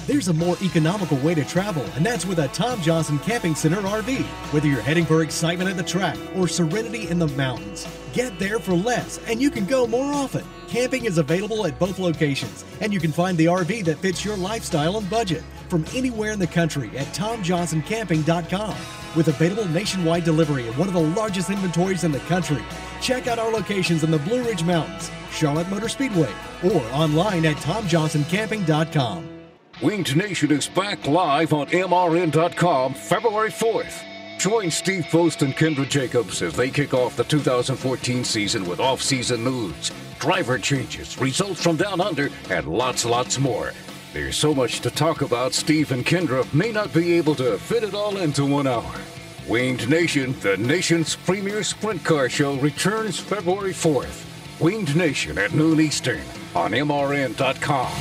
There's a more economical way to travel, and that's with a Tom Johnson Camping Center RV. Whether you're heading for excitement at the track or serenity in the mountains, get there for less, and you can go more often. Camping is available at both locations, and you can find the RV that fits your lifestyle and budget from anywhere in the country at TomJohnsonCamping.com. With available nationwide delivery and one of the largest inventories in the country. Check out our locations in the Blue Ridge Mountains, Charlotte Motor Speedway, or online at TomJohnsonCamping.com. Winged Nation is back live on MRN.com February 4th. Join Steve Post and Kendra Jacobs as they kick off the 2014 season with off-season news, driver changes, results from down under, and lots more. There's so much to talk about, Steve and Kendra may not be able to fit it all into 1 hour. Winged Nation, the nation's premier sprint car show, returns February 4th. Winged Nation at noon Eastern on MRN.com.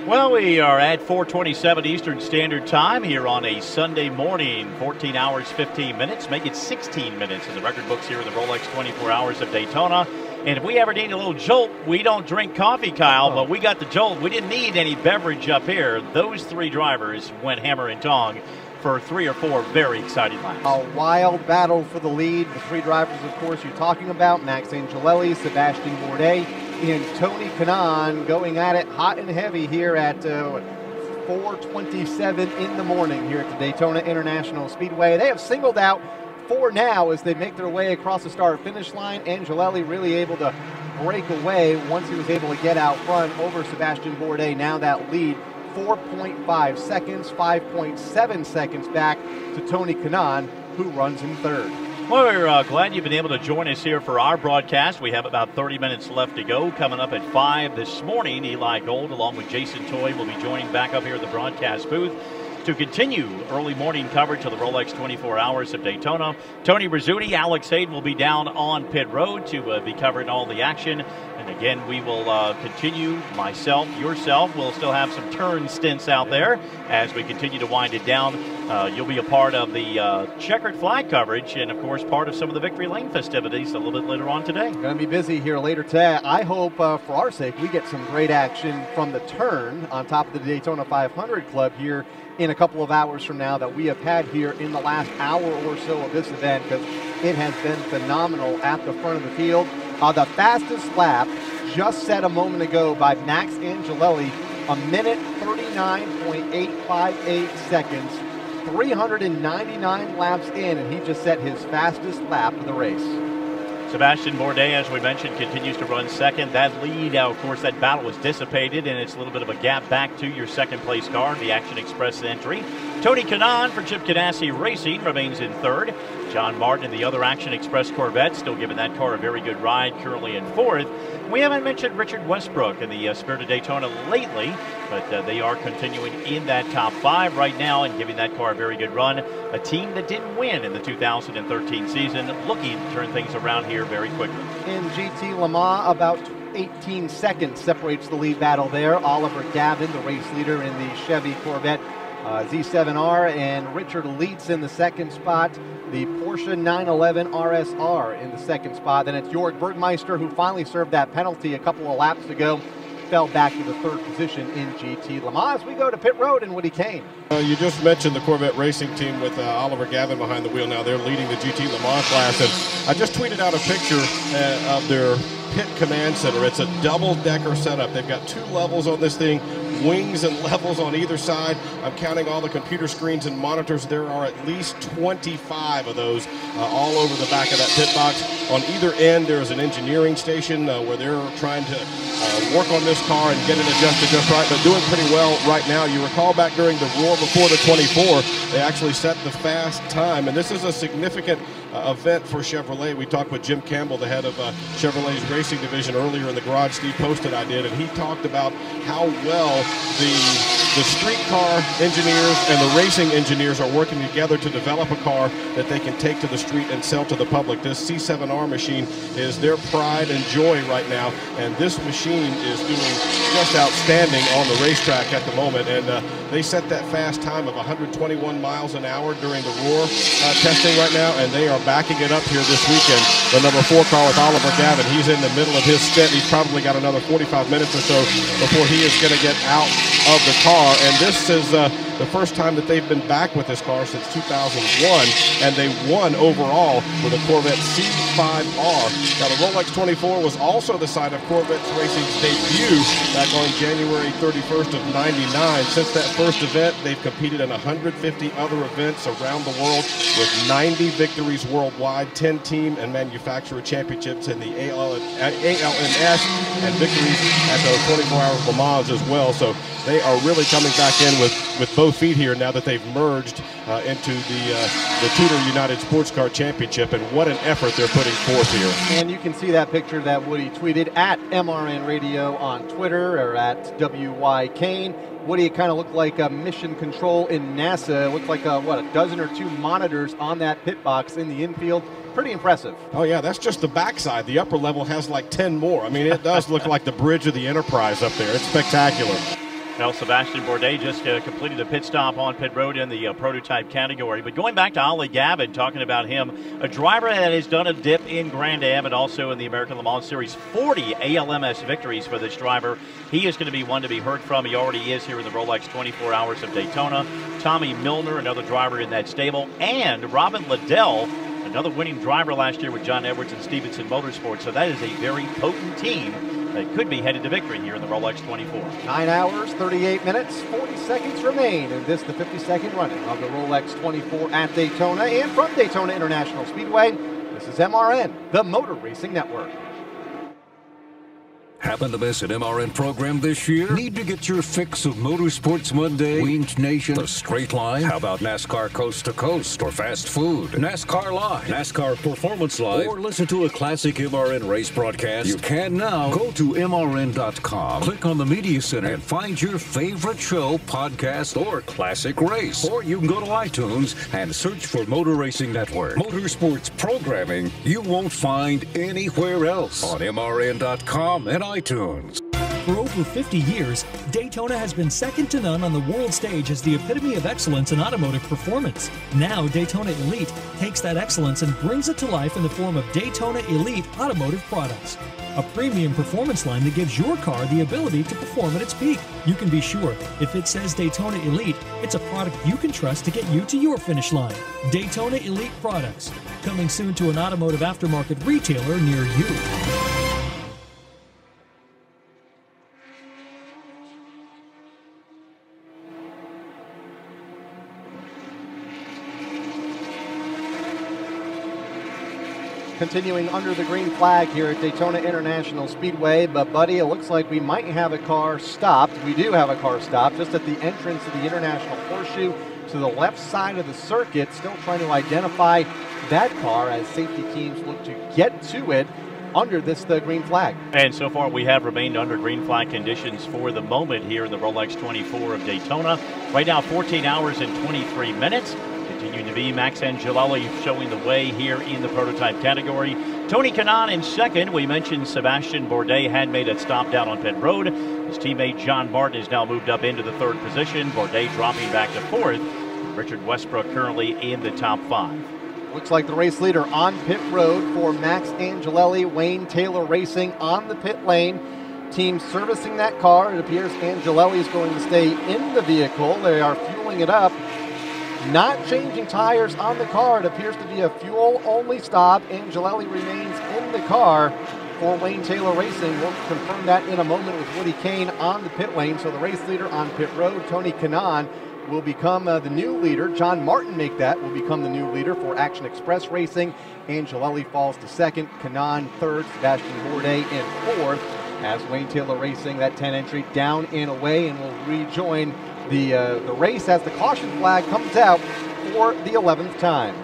Well, we are at 4:27 Eastern Standard Time here on a Sunday morning, 14 hours, 15 minutes. Make it 16 minutes in the record books here in the Rolex 24 Hours of Daytona. And if we ever need a little jolt, we don't drink coffee, Kyle, but we got the jolt. We didn't need any beverage up here. Those three drivers went hammer and tong for 3 or 4 very exciting laps. A wild battle for the lead. The three drivers, of course, you're talking about, Max Angelelli, Sebastian Bourdais, and Tony Kanaan going at it hot and heavy here at 4:27 in the morning here at the Daytona International Speedway. They have singled out 4 now as they make their way across the start-finish line. Angelelli really able to break away once he was able to get out front over Sebastian Bourdais. Now that lead, 4.5 seconds, 5.7 seconds back to Tony Kanaan, who runs in third. Well, we're glad you've been able to join us here for our broadcast. We have about 30 minutes left to go. Coming up at 5 this morning, Eli Gold along with Jason Toy will be joining back up here at the broadcast booth to continue early morning coverage of the Rolex 24 Hours of Daytona. Tony Rizzuti, Alex Hayden will be down on pit road to be covering all the action. And again, we will continue, myself, yourself. We'll still have some turn stints out there as we continue to wind it down. You'll be a part of the checkered flag coverage and, of course, part of some of the Victory Lane festivities a little bit later on today. Going to be busy here later today. I hope, for our sake, we get some great action from the turn on top of the Daytona 500 Club here in a couple of hours from now that we have had here in the last hour or so of this event, because it has been phenomenal at the front of the field. The fastest lap just set a moment ago by Max Angelelli, 1:39.858 seconds, 399 laps in, and he just set his fastest lap of the race. Sebastian Bourdais, as we mentioned, continues to run second. That lead, of course, that battle was dissipated, and it's a little bit of a gap back to your second-place car in the Action Express entry. Tony Kanaan for Chip Ganassi Racing remains in third. John Martin in the other Action Express Corvette, still giving that car a very good ride, currently in fourth. We haven't mentioned Richard Westbrook in the Spirit of Daytona lately, but they are continuing in that top 5 right now and giving that car a very good run. A team that didn't win in the 2013 season, looking to turn things around here very quickly. In GT Le Mans, about 18 seconds separates the lead battle there. Oliver Gavin, the race leader in the Chevy Corvette Z7R, and Richard Leitz in the second spot. The Porsche 911 RSR in the second spot. Then it's Jörg Bergmeister, who finally served that penalty a couple of laps ago, fell back to the third position in GT Le Mans. We go to pit road and Woody Kane. You just mentioned the Corvette racing team with Oliver Gavin behind the wheel now. They're leading the GT Le Mans class. And I just tweeted out a picture of their pit command center. It's a double-decker setup. They've got 2 levels on this thing, wings and levels on either side. I'm counting all the computer screens and monitors. There are at least 25 of those all over the back of that pit box. On either end, there's an engineering station where they're trying to work on this car and get it adjusted just right, but doing pretty well right now. You recall back during the Roar before the 24, they actually set the fast time, and this is a significant event for Chevrolet. We talked with Jim Campbell, the head of Chevrolet's racing division, earlier in the garage. Steve Post and I did, and he talked about how well the the street car engineers and the racing engineers are working together to develop a car that they can take to the street and sell to the public. This C7R machine is their pride and joy right now, and this machine is doing just outstanding on the racetrack at the moment. And they set that fast time of 121 miles an hour during the Roar testing right now, and they are backing it up here this weekend. The number 4 car with Oliver Gavin, he's in the middle of his stint. He's probably got another 45 minutes or so before he is going to get out of the car. And this is the first time that they've been back with this car since 2001, and they won overall with a Corvette C5R. Now, the Rolex 24 was also the site of Corvette Racing's debut back on January 31st of '99. Since that first event, they've competed in 150 other events around the world with 90 victories worldwide, 10 team and manufacturer championships in the ALNS, and victories at the 24 Hours of Le Mans as well. So they are really coming back in with both feet here now that they've merged into the TUDOR United SportsCar Championship, and what an effort they're putting forth here. And you can see that picture that Woody tweeted at MRN Radio on Twitter, or at WY Kane. Woody, it kind of looked like a mission control in NASA. It looked like a dozen or two monitors on that pit box in the infield. Pretty impressive. Oh yeah, that's just the backside. The upper level has like 10 more. I mean, it does look like the bridge of the Enterprise up there. It's spectacular. Well, Sebastian Bourdais just completed a pit stop on pit road in the prototype category. But going back to Ollie Gavin, talking about him, a driver that has done a dip in Grand Am and also in the American Le Mans Series. 40 ALMS victories for this driver. He is going to be one to be heard from. He already is here in the Rolex 24 Hours of Daytona. Tommy Milner, another driver in that stable, and Robin Liddell, another winning driver last year with John Edwards and Stevenson Motorsports. So that is a very potent team that could be headed to victory here in the Rolex 24. 9 hours, 38 minutes, 40 seconds remain in this, the 52nd running of the Rolex 24 at Daytona and from Daytona International Speedway. This is MRN, the Motor Racing Network. Happen to miss an MRN program this year? Need to get your fix of Motorsports Monday, Winged Nation, the Straight Line? How about NASCAR Coast to Coast or Fast Food? NASCAR Live, NASCAR Performance Live, or listen to a classic MRN race broadcast? You can now. Go to MRN.com, click on the Media Center, and find your favorite show, podcast, or classic race. Or you can go to iTunes and search for Motor Racing Network. Motorsports programming you won't find anywhere else on MRN.com and iTunes. For over 50 years, Daytona has been second to none on the world stage as the epitome of excellence in automotive performance. Now, Daytona Elite takes that excellence and brings it to life in the form of Daytona Elite automotive products. A premium performance line that gives your car the ability to perform at its peak. You can be sure, if it says Daytona Elite, it's a product you can trust to get you to your finish line. Daytona Elite products, coming soon to an automotive aftermarket retailer near you. Continuing under the green flag here at Daytona International Speedway, but buddy, it looks like we might have a car stopped. We do have a car stopped just at the entrance of the International Horseshoe to the left side of the circuit, still trying to identify that car as safety teams look to get to it under the green flag. And so far we have remained under green flag conditions for the moment here in the Rolex 24 of Daytona. Right now 14 hours and 23 minutes. Continuing to be Max Angelelli showing the way here in the prototype category. Tony Kanaan in second. We mentioned Sebastian Bourdais had made a stop down on pit road. His teammate John Martin has now moved up into the third position. Bourdais dropping back to fourth. Richard Westbrook currently in the top 5. Looks like the race leader on pit road for Max Angelelli. Wayne Taylor Racing on the pit lane. Team servicing that car. It appears Angelelli is going to stay in the vehicle. They are fueling it up. Not changing tires on the car. It appears to be a fuel-only stop. Angelelli remains in the car for Wayne Taylor Racing. We'll confirm that in a moment with Woody Kane on the pit lane. So the race leader on pit road, Tony Kanaan, will become the new leader. John Martin will become the new leader for Action Express Racing. Angelelli falls to second. Kanaan third. Sebastian Bourdais in fourth. As Wayne Taylor Racing, that 10 entry down and away, and will rejoin the race as the caution flag comes out for the 11th time.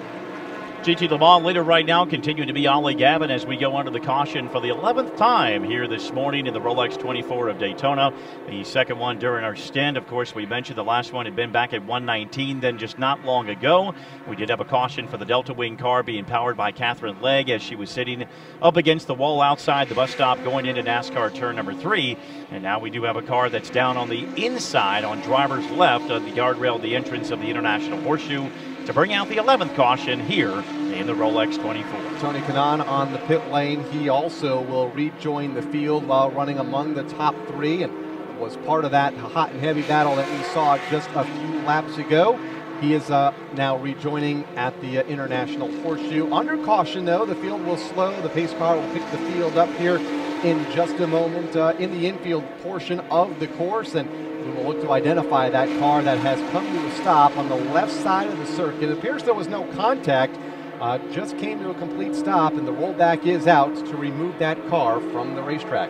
GT Le Mans leader right now continuing to be Ollie Gavin as we go under the caution for the 11th time here this morning in the Rolex 24 of Daytona. The second one during our stint. Of course, we mentioned the last one had been back at 119, then just not long ago. We did have a caution for the Delta Wing car being powered by Catherine Legg as she was sitting up against the wall outside the bus stop going into NASCAR turn number 3. And now we do have a car that's down on the inside on driver's left of the guardrail, the entrance of the International Horseshoe, to bring out the 11th caution here in the Rolex 24. Tony Kanaan on the pit lane. He also will rejoin the field while running among the top 3 and was part of that hot and heavy battle that we saw just a few laps ago. He is now rejoining at the International Horseshoe. Under caution, though, the field will slow. The pace car will pick the field up here in just a moment in the infield portion of the course, and we will look to identify that car that has come to a stop on the left side of the circuit. It appears there was no contact, just came to a complete stop, and the rollback is out to remove that car from the racetrack.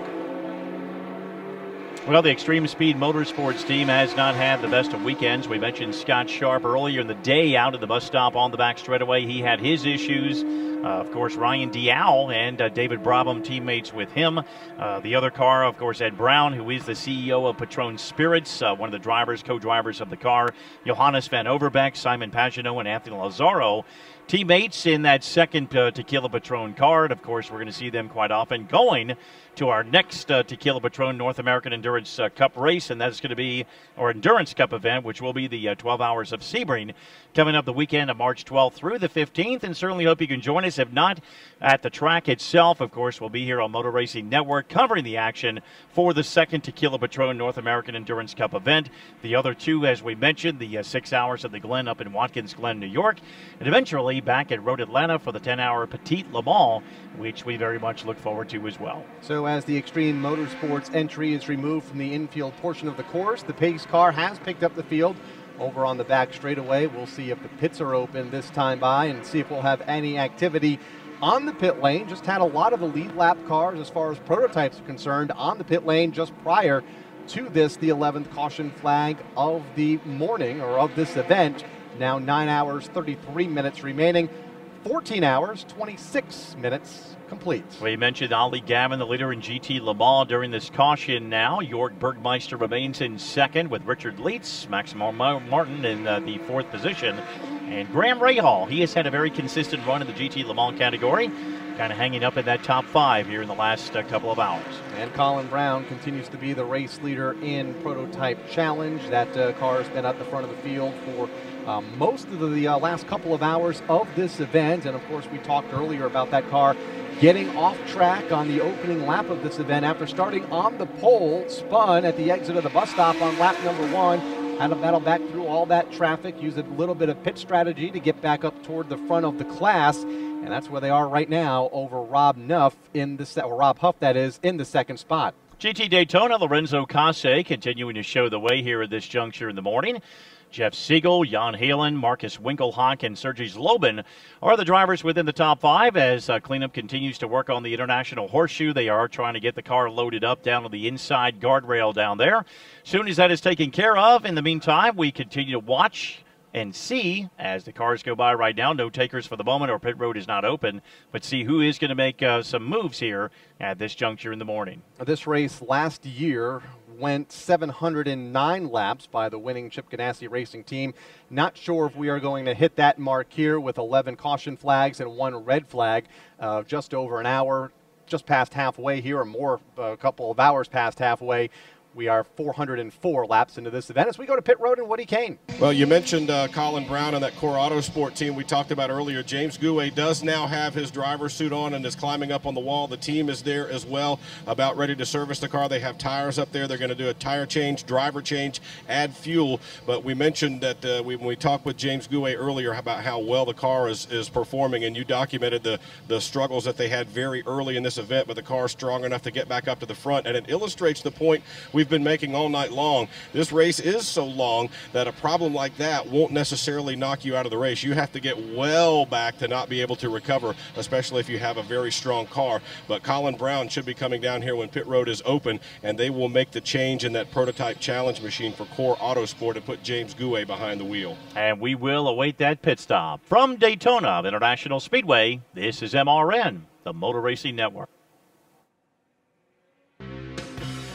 Well, the Extreme Speed Motorsports team has not had the best of weekends. We mentioned Scott Sharp earlier in the day out at the bus stop on the back straightaway. He had his issues. Of course, Ryan Dial and David Brabham teammates with him. The other car, of course, Ed Brown, who is the CEO of Patrón Spirits, one of the drivers, co-drivers of the car. Johannes Van Overbeek, Simon Pagenaud, and Anthony Lazaro, teammates in that second Tequila Patrón car. And of course, we're going to see them quite often going to our next Tequila Patrón North American Endurance Cup race, and that's going to be our Endurance Cup event, which will be the 12 Hours of Sebring, coming up the weekend of March 12th through the 15th, and certainly hope you can join us. If not, at the track itself, of course, we'll be here on Motor Racing Network covering the action for the second Tequila Patrón North American Endurance Cup event. The other two, as we mentioned, the 6 hours at the Glen up in Watkins Glen, New York, and eventually back at Road Atlanta for the 10-hour Petite Le Mans, which we very much look forward to as well. So as the Extreme Motorsports entry is removed from the infield portion of the course, the pace car has picked up the field over on the back straightaway. We'll see if the pits are open this time by and see if we'll have any activity on the pit lane. Just had a lot of the lead lap cars as far as prototypes are concerned on the pit lane just prior to this, the 11th caution flag of the morning, or of this event. Now 9 hours, 33 minutes remaining. 14 hours, 26 minutes complete. We mentioned Ollie Gavin, the leader in GT Le Mans during this caution now. Jörg Bergmeister remains in second with Richard Leitz, Maximo Martin in the fourth position. And Graham Rahal, he has had a very consistent run in the GT Le Mans category, kind of hanging up in that top 5 here in the last couple of hours. And Colin Brown continues to be the race leader in Prototype Challenge. That car has been at the front of the field for most of the last couple of hours of this event. And of course, we talked earlier about that car getting off track on the opening lap of this event after starting on the pole, spun at the exit of the bus stop on lap number 1, had to battle back through all that traffic, use a little bit of pit strategy to get back up toward the front of the class. And that's where they are right now over Rob Huff, that is, in the second spot. GT Daytona, Lorenzo Casse continuing to show the way here at this juncture in the morning. Jeff Siegel, Jan Halen, Marcus Winkelhock, and Sergei Zlobin are the drivers within the top 5 as cleanup continues to work on the International Horseshoe. They are trying to get the car loaded up down to the inside guardrail down there. Soon as that is taken care of, in the meantime, we continue to watch and see as the cars go by right now. No takers for the moment, or pit road is not open, but see who is going to make some moves here at this juncture in the morning. This race last year went 709 laps by the winning Chip Ganassi Racing team. Not sure if we are going to hit that mark here with 11 caution flags and 1 red flag. Just over an hour, just past halfway here, or more, a couple of hours past halfway. We are 404 laps into this event as we go to pit road and Woody Kane. Well, you mentioned Colin Brown and that Core Autosport team we talked about earlier. James Gouet does now have his driver's suit on and is climbing up on the wall. The team is there as well, about ready to service the car. They have tires up there. They're going to do a tire change, driver change, add fuel. But we mentioned that when we talked with James Gouet earlier about how well the car is performing, and you documented the struggles that they had very early in this event, but the car is strong enough to get back up to the front. And it illustrates the point we've we've been making all night long. This race is so long that a problem like that won't necessarily knock you out of the race. You have to get well back to not be able to recover, especially if you have a very strong car. But Colin Brown should be coming down here when pit road is open, and they will make the change in that prototype challenge machine for Core Autosport and put James Gouet behind the wheel. And we will await that pit stop. From Daytona International Speedway, this is MRN, the Motor Racing Network.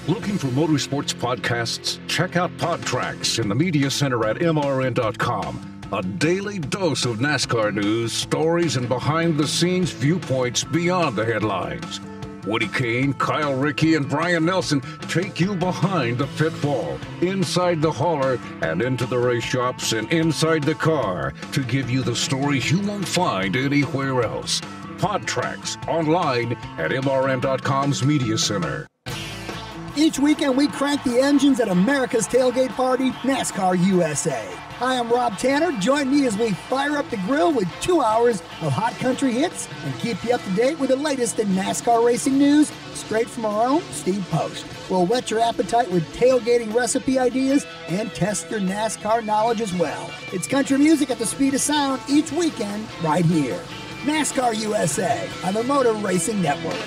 Looking for motorsports podcasts? Check out PodTracks in the media center at mrn.com. A daily dose of NASCAR news, stories, and behind-the-scenes viewpoints beyond the headlines. Woody Kane, Kyle Rickey, and Brian Nelson take you behind the pit wall, inside the hauler, and into the race shops and inside the car to give you the stories you won't find anywhere else. PodTracks, online at mrn.com's media center. Each weekend, we crank the engines at America's tailgate party, NASCAR USA. Hi, I'm Rob Tanner. Join me as we fire up the grill with 2 hours of hot country hits and keep you up to date with the latest in NASCAR racing news, straight from our own Steve Post. We'll whet your appetite with tailgating recipe ideas and test your NASCAR knowledge as well. It's country music at the speed of sound each weekend right here. NASCAR USA on the Motor Racing Network.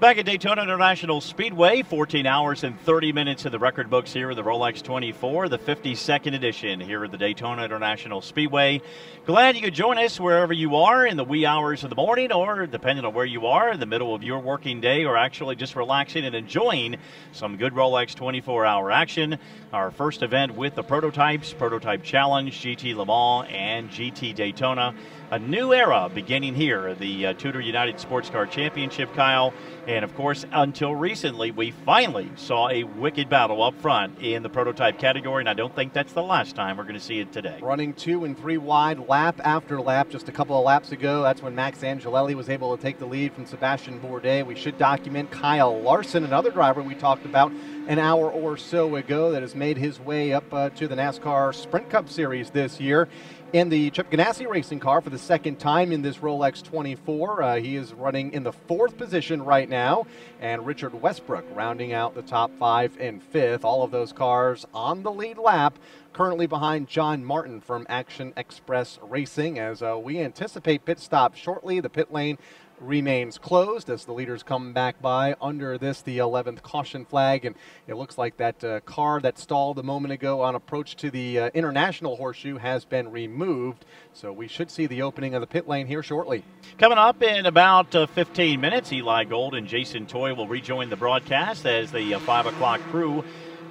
Back at Daytona International Speedway, 14 hours and 30 minutes in the record books here in the Rolex 24, the 52nd edition here at the Daytona International Speedway. Glad you could join us wherever you are in the wee hours of the morning, or depending on where you are, in the middle of your working day, or actually just relaxing and enjoying some good Rolex 24-hour action. Our first event with the prototypes, Prototype Challenge, GT Le Mans, and GT Daytona. A new era beginning here at the TUDOR United SportsCar Championship, Kyle. And, of course, until recently, we finally saw a wicked battle up front in the prototype category, and I don't think that's the last time we're going to see it today. Running 2 and 3 wide lap after lap just a couple of laps ago. That's when Max Angelelli was able to take the lead from Sebastian Bourdais. We should document Kyle Larson, another driver we talked about an hour or so ago that has made his way up to the NASCAR Sprint Cup Series this year in the Chip Ganassi racing car for the second time in this Rolex 24. He is running in the 4th position right now, and Richard Westbrook rounding out the top 5 and 5th. All of those cars on the lead lap, currently behind John Martin from Action Express Racing. As we anticipate pit stop shortly, the pit lane remains closed as the leaders come back by under this, the 11th caution flag, and it looks like that car that stalled a moment ago on approach to the international horseshoe has been removed, so we should see the opening of the pit lane here shortly. Coming up in about 15 minutes, Eli Gold and Jason Toy will rejoin the broadcast as the 5 o'clock crew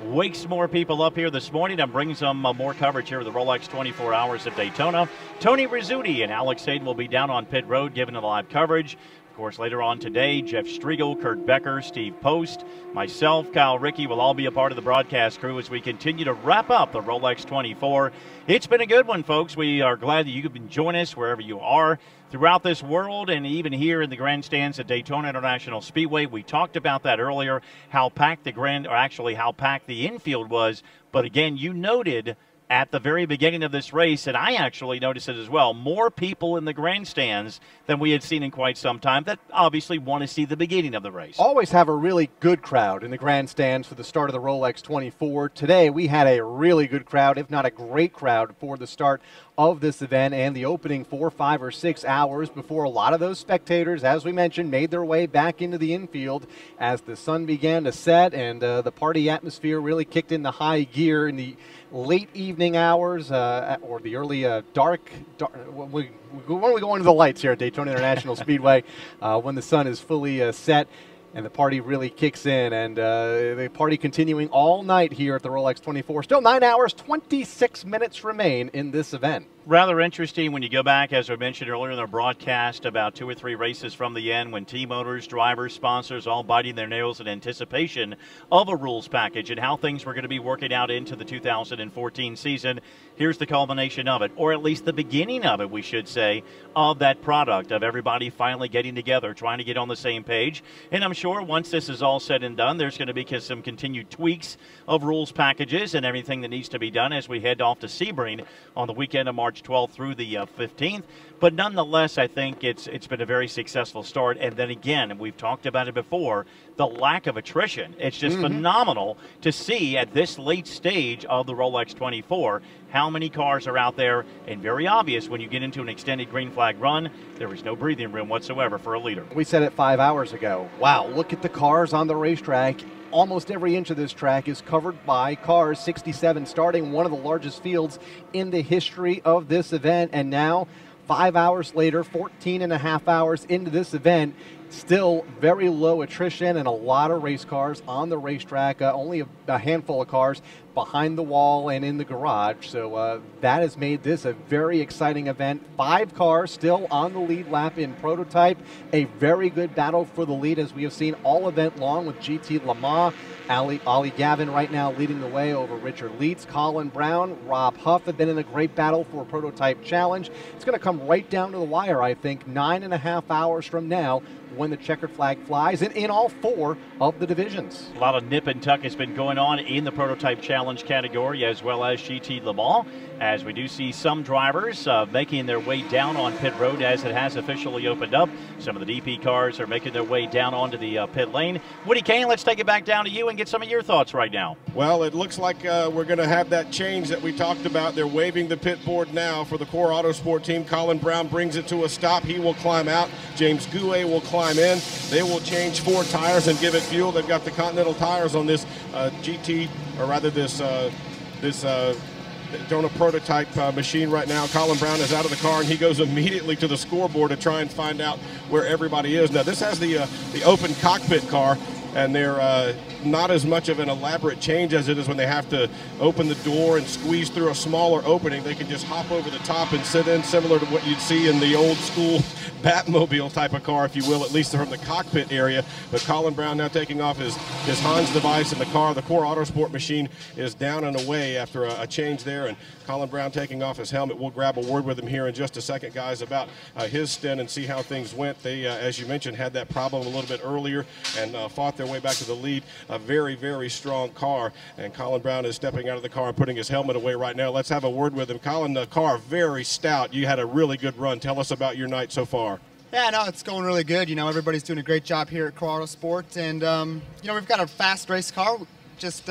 wakes more people up here this morning and brings them more coverage here with the Rolex 24 Hours of Daytona. Tony Rizzuti and Alex Hayden will be down on pit road giving the live coverage. Of course, later on today, Jeff Striegel, Kurt Becker, Steve Post, myself, Kyle Rickey will all be a part of the broadcast crew as we continue to wrap up the Rolex 24. It's been a good one, folks. We are glad that you can join us wherever you are throughout this world, and even here in the grandstands at Daytona International Speedway. We talked about that earlier, how packed how packed the infield was. But again, you noted at the very beginning of this race, and I actually noticed it as well, more people in the grandstands than we had seen in quite some time that obviously want to see the beginning of the race. Always have a really good crowd in the grandstands for the start of the Rolex 24. Today we had a really good crowd, if not a great crowd, for the start of this event and the opening 4, 5, or 6 hours before a lot of those spectators, as we mentioned, made their way back into the infield as the sun began to set and the party atmosphere really kicked into high gear in the late evening hours or the early dark when we go into the lights here at Daytona International Speedway when the sun is fully set and the party really kicks in, and the party continuing all night here at the Rolex 24. Still 9 hours, 26 minutes remain in this event. Rather interesting when you go back, as I mentioned earlier in our broadcast, about 2 or 3 races from the end when team owners, drivers, sponsors all biting their nails in anticipation of a rules package and how things were going to be working out into the 2014 season. Here's the culmination of it, or at least the beginning of it, we should say, of that product, of everybody finally getting together, trying to get on the same page. And I'm sure once this is all said and done, there's going to be some continued tweaks of rules packages and everything that needs to be done as we head off to Sebring on the weekend of March 12th through the 15th. But nonetheless, I think it's been a very successful start. And then again, and we've talked about it before, the lack of attrition. It's just phenomenal to see at this late stage of the Rolex 24 how many cars are out there, and very obvious when you get into an extended green flag run, there is no breathing room whatsoever for a leader. We said it 5 hours ago. Wow, look at the cars on the racetrack. Almost every inch of this track is covered by cars, 67 starting, one of the largest fields in the history of this event. And now, 5 hours later, 14 and a half hours into this event, still very low attrition and a lot of race cars on the racetrack, only a handful of cars behind the wall and in the garage. So that has made this a very exciting event. 5 cars still on the lead lap in prototype. A very good battle for the lead as we have seen all event long with GT Le Mans. Ollie Gavin right now leading the way over Richard Leitz. Colin Brown, Rob Huff have been in a great battle for a prototype challenge. It's going to come right down to the wire, I think, 9.5 hours from now when the checkered flag flies in all 4 of the divisions. A lot of nip and tuck has been going on in the prototype challenge category as well as GT Le Mans, as we do see some drivers making their way down on pit road as it has officially opened up. Some of the DP cars are making their way down onto the pit lane. Woody Kane, let's take it back down to you and get some of your thoughts right now. Well, it looks like we're going to have that change that we talked about. They're waving the pit board now for the Core Autosport team. Colin Brown brings it to a stop. He will climb out. James Gouet will climb in. They will change 4 tires and give it fuel. They've got the Continental tires on this GT, or rather this Daytona prototype machine right now. Colin Brown is out of the car and he goes immediately to the scoreboard to try and find out where everybody is. Now this has the open cockpit car, and they're not as much of an elaborate change as it is when they have to open the door and squeeze through a smaller opening. They can just hop over the top and sit in, similar to what you'd see in the old school Batmobile type of car, if you will, at least from the cockpit area. But Colin Brown now taking off his Hans device in the car. The Core Autosport machine is down and away after a change there, and Colin Brown taking off his helmet. We'll grab a word with him here in just a second, guys, about his stint and see how things went. They, as you mentioned, had that problem a little bit earlier and fought their way back to the lead. A very, very strong car, and Colin Brown is stepping out of the car and putting his helmet away right now. Let's have a word with him. Colin, the car very stout. You had a really good run. Tell us about your night so far. Yeah, no, it's going really good. You know, everybody's doing a great job here at Core Autosport, and you know, we've got a fast race car. Just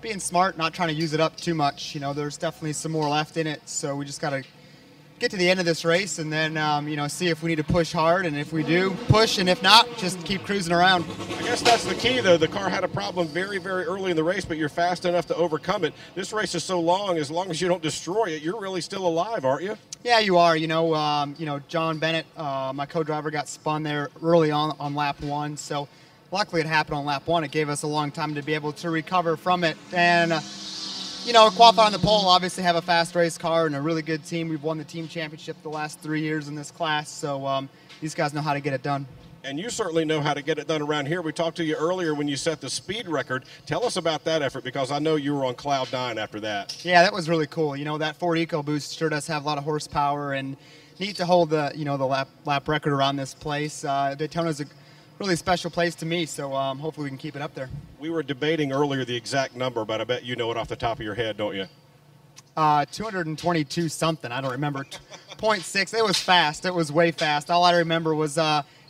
being smart, not trying to use it up too much. You know, there's definitely some more left in it, so we just got to get to the end of this race and then you know, see if we need to push hard, and if we do, push, and if not, just keep cruising around. I guess that's the key, though. The car had a problem very, very early in the race, but you're fast enough to overcome it. This race is so long as you don't destroy it, you're really still alive, aren't you? Yeah, you are. You know, John Bennett, my co-driver, got spun there early on lap 1, so luckily it happened on lap 1. It gave us a long time to be able to recover from it, and you know, qualify on the pole, obviously have a fast race car and a really good team. We've won the team championship the last 3 years in this class, so these guys know how to get it done. And you certainly know how to get it done around here. We talked to you earlier when you set the speed record. Tell us about that effort, because I know you were on cloud 9 after that. Yeah, that was really cool. You know, that Ford EcoBoost sure does have a lot of horsepower, and neat to hold the, you know, the lap record around this place. Daytona's a really special place to me, so hopefully we can keep it up there. We were debating earlier the exact number, but I bet you know it off the top of your head, don't you? 222 something, I don't remember. 0.6, it was fast, it was way fast. All I remember was,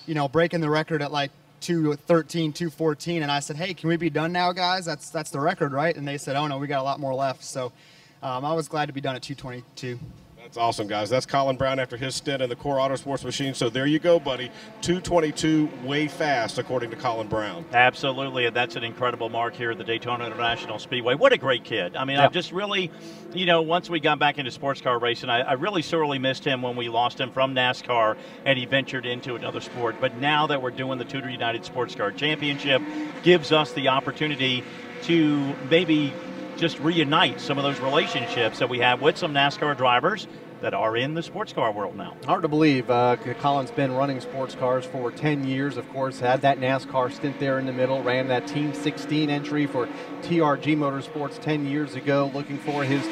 you know, breaking the record at like 2:13, 2:14, and I said, hey, can we be done now, guys? That's the record, right? And they said, oh no, we got a lot more left. So I was glad to be done at 2:22. That's awesome, guys. That's Colin Brown after his stint in the Core Autosports machine. So there you go, buddy. 2:22, way fast, according to Colin Brown. Absolutely, and that's an incredible mark here at the Daytona International Speedway. What a great kid. I mean, I've just really, you know, once we got back into sports car racing, I really sorely missed him when we lost him from NASCAR and he ventured into another sport. But now that we're doing the TUDOR United SportsCar Championship, gives us the opportunity to maybe just reunite some of those relationships that we have with some NASCAR drivers that are in the sports car world now. Hard to believe. Colin's been running sports cars for 10 years, of course, had that NASCAR stint there in the middle, ran that Team 16 entry for TRG Motorsports 10 years ago, looking for his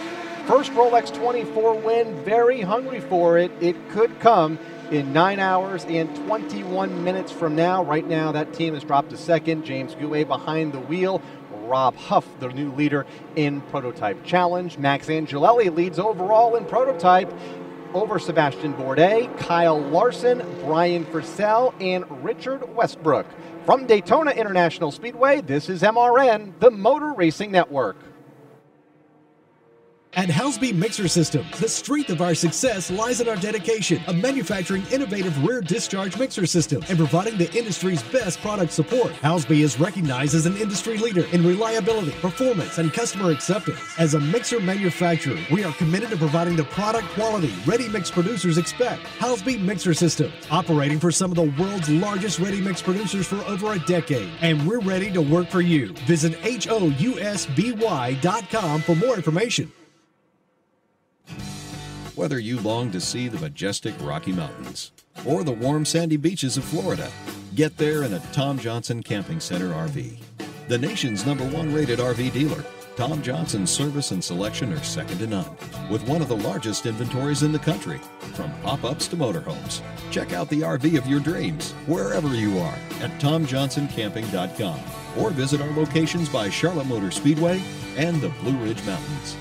first Rolex 24 win, very hungry for it. It could come in 9 hours and 21 minutes from now. Right now, that team has dropped to second. James Gouet behind the wheel. Rob Huff, the new leader in Prototype Challenge. Max Angelelli leads overall in Prototype over Sebastian Bourdais, Kyle Larson, Brian Purcell, and Richard Westbrook. From Daytona International Speedway, this is MRN, the Motor Racing Network. At Housby Mixer Systems, the strength of our success lies in our dedication of manufacturing innovative rear discharge mixer systems and providing the industry's best product support. Housby is recognized as an industry leader in reliability, performance, and customer acceptance. As a mixer manufacturer, we are committed to providing the product quality ready-mix producers expect. Housby Mixer Systems, operating for some of the world's largest ready-mix producers for over a decade, and we're ready to work for you. Visit HOUSBY.com for more information. Whether you long to see the majestic Rocky Mountains or the warm sandy beaches of Florida, get there in a Tom Johnson Camping Center RV. The nation's #1 rated RV dealer, Tom Johnson's service and selection are second to none, with one of the largest inventories in the country, from pop-ups to motorhomes. Check out the RV of your dreams, wherever you are, at TomJohnsonCamping.com, or visit our locations by Charlotte Motor Speedway and the Blue Ridge Mountains.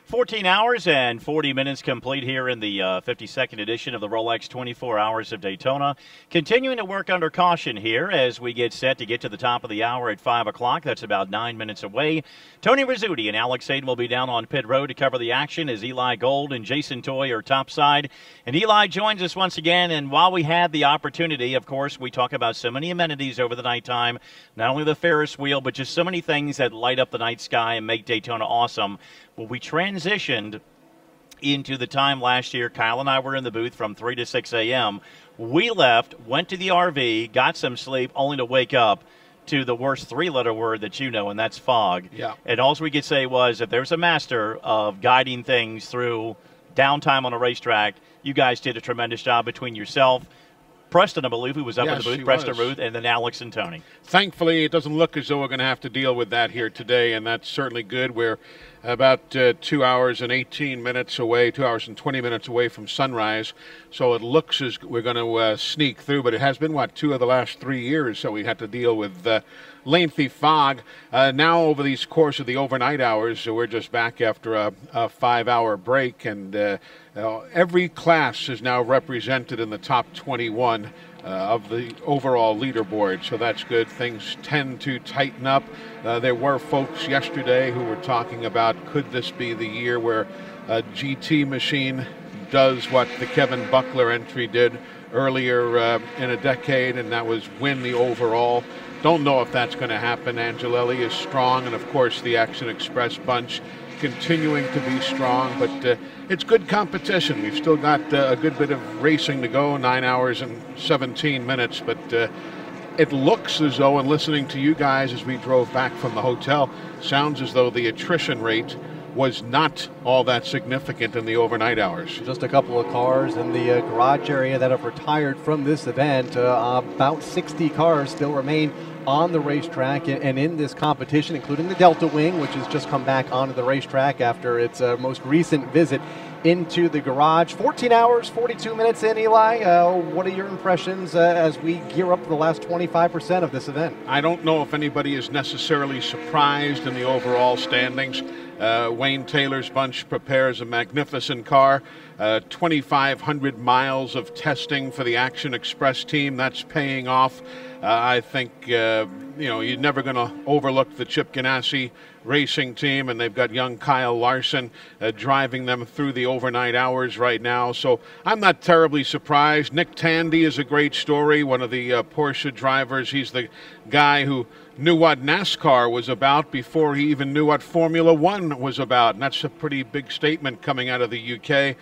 $14 hours and 40 minutes complete here in the 52nd edition of the Rolex 24 Hours of Daytona. Continuing to work under caution here as we get set to get to the top of the hour at 5 o'clock. That's about 9 minutes away. Tony Rizzuti and Alex Hayden will be down on pit road to cover the action as Eli Gold and Jason Toy are topside. And Eli joins us once again. And while we had the opportunity, of course, we talk about so many amenities over the nighttime, not only the Ferris wheel, but just so many things that light up the night sky and make Daytona awesome. Well, we transitioned into the time last year. Kyle and I were in the booth from 3 to 6 a.m. We left, went to the RV, got some sleep, only to wake up to the worst three-letter word that you know, and that's fog. Yeah. And all we could say was, if there's a master of guiding things through downtime on a racetrack, you guys did a tremendous job between yourself, Preston, I believe, who was up in the booth, Preston Ruth, and then Alex and Tony. Thankfully, it doesn't look as though we're going to have to deal with that here today, and that's certainly good. We're about 2 hours and 18 minutes away, 2 hours and 20 minutes away from sunrise, so it looks as we're going to sneak through, but it has been, 2 of the last 3 years, so we had to deal with lengthy fog. Now, over the course of the overnight hours, we're just back after a 5-hour break, and every class is now represented in the top 21 of the overall leaderboard, so that's good. Things tend to tighten up. There were folks yesterday who were talking about, could this be the year where a GT machine does what the Kevin Buckler entry did earlier in a decade, and that was win the overall. Don't know if that's going to happen. Angelelli is strong, and of course the Action Express bunch continuing to be strong, but it's good competition. We've still got a good bit of racing to go, 9 hours and 17 minutes, but it looks as though, and listening to you guys as we drove back from the hotel, sounds as though the attrition rate was not all that significant in the overnight hours. Just a couple of cars in the garage area that have retired from this event. About 60 cars still remain on the racetrack and in this competition, including the Delta Wing, which has just come back onto the racetrack after its most recent visit into the garage. 14 hours, 42 minutes in, Eli. What are your impressions as we gear up for the last 25% of this event? I don't know if anybody is necessarily surprised in the overall standings. Wayne Taylor's bunch prepares a magnificent car. 2,500 miles of testing for the Action Express team. That's paying off. I think, you're never going to overlook the Chip Ganassi racing team, and they've got young Kyle Larson driving them through the overnight hours right now. So I'm not terribly surprised. Nick Tandy is a great story, one of the Porsche drivers. He's the guy who knew what NASCAR was about before he even knew what Formula One was about, and that's a pretty big statement coming out of the UK.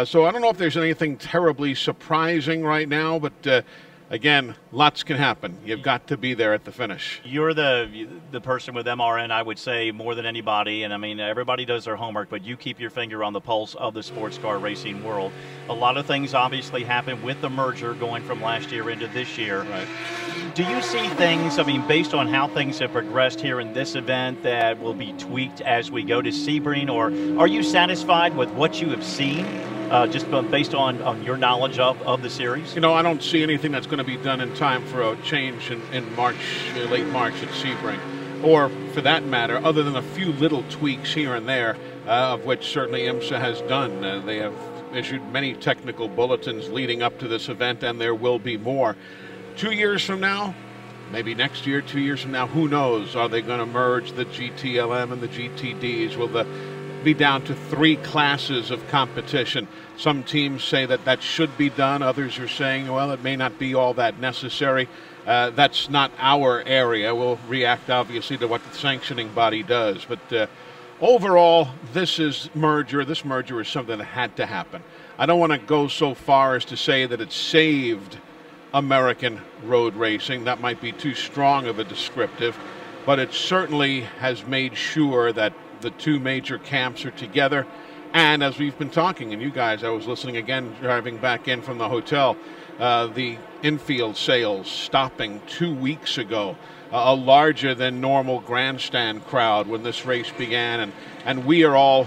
So I don't know if there's anything terribly surprising right now, but again, lots can happen. You've got to be there at the finish. You're the person with MRN, I would say, more than anybody. And I mean, everybody does their homework, but you keep your finger on the pulse of the sports car racing world. A lot of things obviously happened with the merger going from last year into this year. Right. Do you see things, I mean, based on how things have progressed here in this event, that will be tweaked as we go to Sebring, or are you satisfied with what you have seen? Just based on your knowledge of the series? You know, I don't see anything that's going to be done in time for a change in March, late March at Sebring. Or, for that matter, other than a few little tweaks here and there, of which certainly IMSA has done. They have issued many technical bulletins leading up to this event, and there will be more. 2 years from now, maybe next year, 2 years from now, who knows? Are they going to merge the GTLM and the GTDs? Will the be down to 3 classes of competition? Some teams say that that should be done. Others are saying, well, it may not be all that necessary. That's not our area. We'll react, obviously, to what the sanctioning body does. But overall, this merger is something that had to happen. I don't want to go so far as to say that it saved American road racing. That might be too strong of a descriptive. But it certainly has made sure that the 2 major camps are together. And as we've been talking, and you guys, I was listening again, driving back in from the hotel, the infield sales stopping 2 weeks ago, a larger than normal grandstand crowd when this race began. And we are all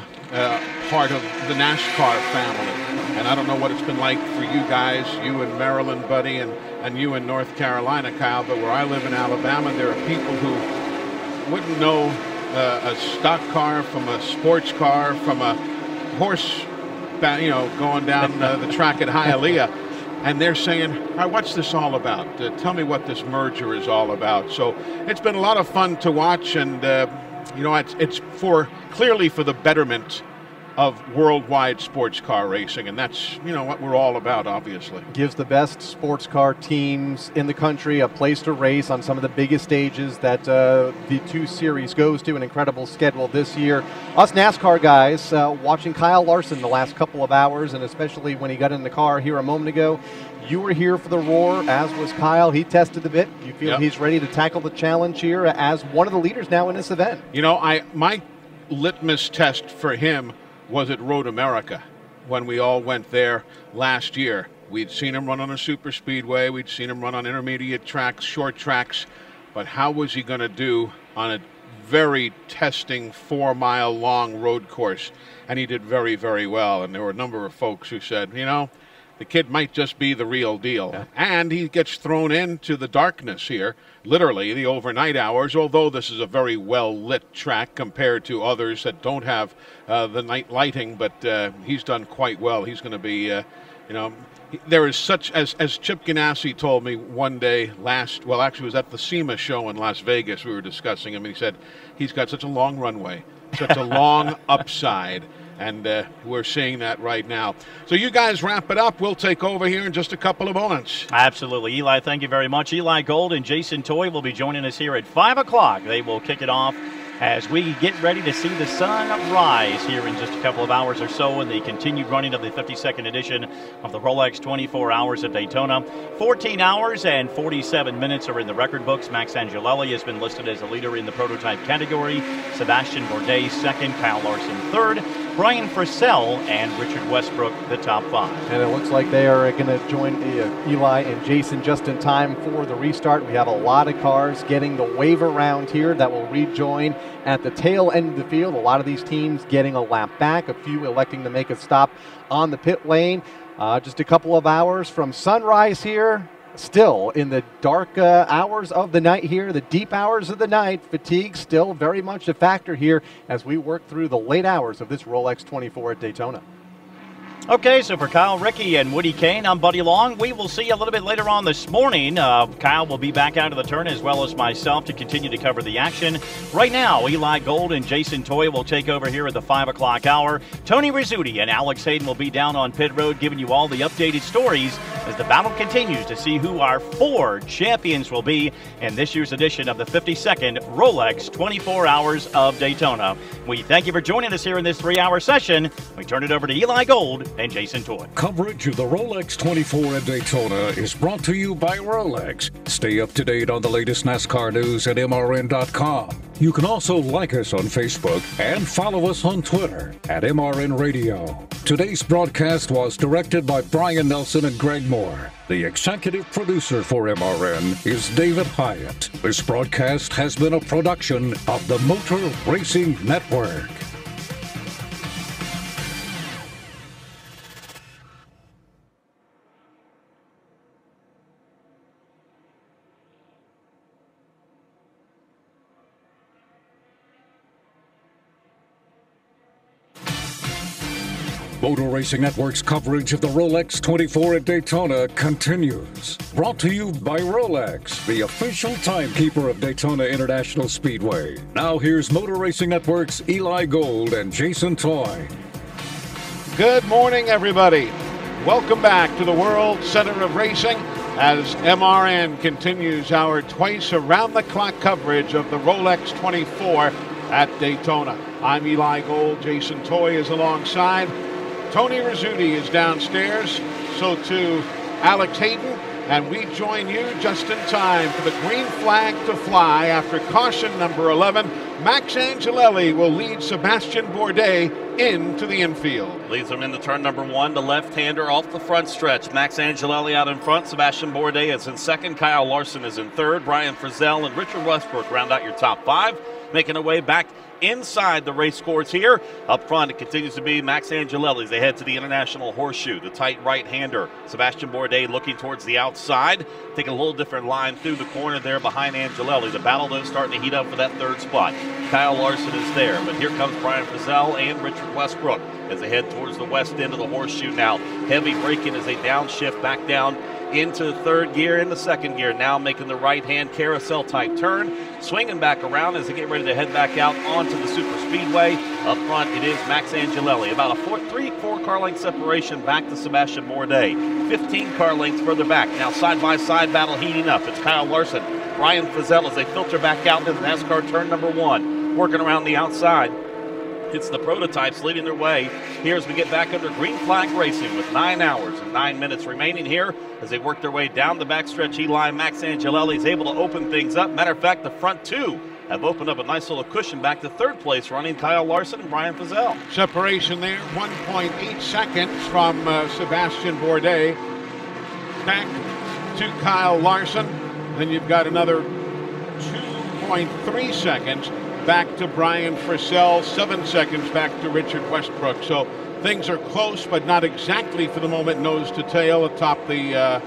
part of the NASCAR family. And I don't know what it's been like for you guys, you in Maryland, Buddy, and you in North Carolina, Kyle, but where I live in Alabama, there are people who wouldn't know a stock car from a sports car, from a horse, going down the track at Hialeah, and they're saying, all right, what's this all about? Tell me what this merger is all about. So it's been a lot of fun to watch, and it's clearly for the betterment of worldwide sports car racing, and that's what we're all about, obviously. Gives the best sports car teams in the country a place to race on some of the biggest stages that the 2 series goes to. An incredible schedule this year. Us NASCAR guys watching Kyle Larson the last couple of hours, and especially when he got in the car here a moment ago. You were here for the roar, as was Kyle. He tested the bit. You feel he's ready to tackle the challenge here as one of the leaders now in this event? My litmus test for him was at Road America when we all went there last year. We'd seen him run on a super speedway. We'd seen him run on intermediate tracks, short tracks. But how was he going to do on a very testing 4-mile long road course? And he did very, very well. And there were a number of folks who said, the kid might just be the real deal. Yeah. And he gets thrown into the darkness here, literally the overnight hours, although this is a very well-lit track compared to others that don't have the night lighting, but he's done quite well. He's going to be, there is such, as Chip Ganassi told me one day actually it was at the SEMA show in Las Vegas we were discussing him, and he said he's got such a long runway, such a long upside. And we're seeing that right now. So you guys wrap it up. We'll take over here in just a couple of moments. Absolutely. Eli, thank you very much. Eli Gold and Jason Toy will be joining us here at 5 o'clock. They will kick it off as we get ready to see the sun rise here in just a couple of hours or so in the continued running of the 52nd edition of the Rolex 24 Hours of Daytona. 14 hours and 47 minutes are in the record books. Max Angelelli has been listed as a leader in the prototype category. Sebastian Bourdais second, Kyle Larson third. Brian Frisell and Richard Westbrook, the top 5. And it looks like they are going to join Eli and Jason just in time for the restart. We have a lot of cars getting the wave around here that will rejoin at the tail end of the field. A lot of these teams getting a lap back, a few electing to make a stop on the pit lane. Just a couple of hours from sunrise here. Still in the dark hours of the night here, the deep hours of the night, fatigue still very much a factor here as we work through the late hours of this Rolex 24 at Daytona. Okay, so for Kyle, Ricky, and Woody Kane, I'm Buddy Long. We will see you a little bit later on this morning. Kyle will be back out of the turn as well as myself to continue to cover the action. Right now, Eli Gold and Jason Toy will take over here at the 5 o'clock hour. Tony Rizzuti and Alex Hayden will be down on pit road giving you all the updated stories as the battle continues to see who our 4 champions will be in this year's edition of the 52nd Rolex 24 Hours of Daytona. We thank you for joining us here in this 3-hour session. We turn it over to Eli Gold and Jason Toy. Coverage of the Rolex 24 at Daytona is brought to you by Rolex. Stay up to date on the latest NASCAR news at MRN.com. You can also like us on Facebook and follow us on Twitter at MRN Radio. Today's broadcast was directed by Brian Nelson and Greg Moore. The executive producer for MRN is David Hyatt. This broadcast has been a production of the Motor Racing Network. Motor Racing Network's coverage of the Rolex 24 at Daytona continues. Brought to you by Rolex, the official timekeeper of Daytona International Speedway. Now here's Motor Racing Network's Eli Gold and Jason Toy. Good morning, everybody. Welcome back to the World Center of Racing as MRN continues our twice around-the-clock coverage of the Rolex 24 at Daytona. I'm Eli Gold. Jason Toy is alongside. Tony Rizzuti is downstairs, so too Alex Hayden, and we join you just in time for the green flag to fly after caution number 11. Max Angelelli will lead Sebastian Bourdais into the infield. Leads him into turn number 1, the left-hander off the front stretch. Max Angelelli out in front. Sebastian Bourdais is in second. Kyle Larson is in third. Brian Frizzell and Richard Westbrook round out your top 5. Making their way back inside the race course here. Up front, it continues to be Max Angelelli as they head to the International Horseshoe, the tight right-hander. Sebastian Bourdais looking towards the outside, taking a little different line through the corner there behind Angelelli. The battle, though, starting to heat up for that third spot. Kyle Larson is there, but here comes Brian Frizzell and Richard Westbrook as they head towards the west end of the Horseshoe now. Heavy braking as they downshift back down into third gear, into second gear, now making the right-hand carousel-type turn, swinging back around as they get ready to head back out onto the super speedway. Up front, it is Max Angelelli, about a 4 car length separation back to Sebastian Bourdais. 15 car lengths further back. Now side-by-side battle heating up. It's Kyle Larson, Brian Frizzell as they filter back out into the NASCAR turn number 1, working around the outside. It's the prototypes leading their way here as we get back under green flag racing with 9 hours and 9 minutes remaining here as they work their way down the backstretch. Eli Max Angelelli is able to open things up. Matter of fact, the front 2 have opened up a nice little cushion back to third place, running Kyle Larson and Brian Frizzell. Separation there, 1.8 seconds from Sebastian Bourdais back to Kyle Larson. Then you've got another 2.3 seconds back to Brian Frizzell, 7 seconds back to Richard Westbrook. So things are close, but not exactly for the moment nose to tail atop the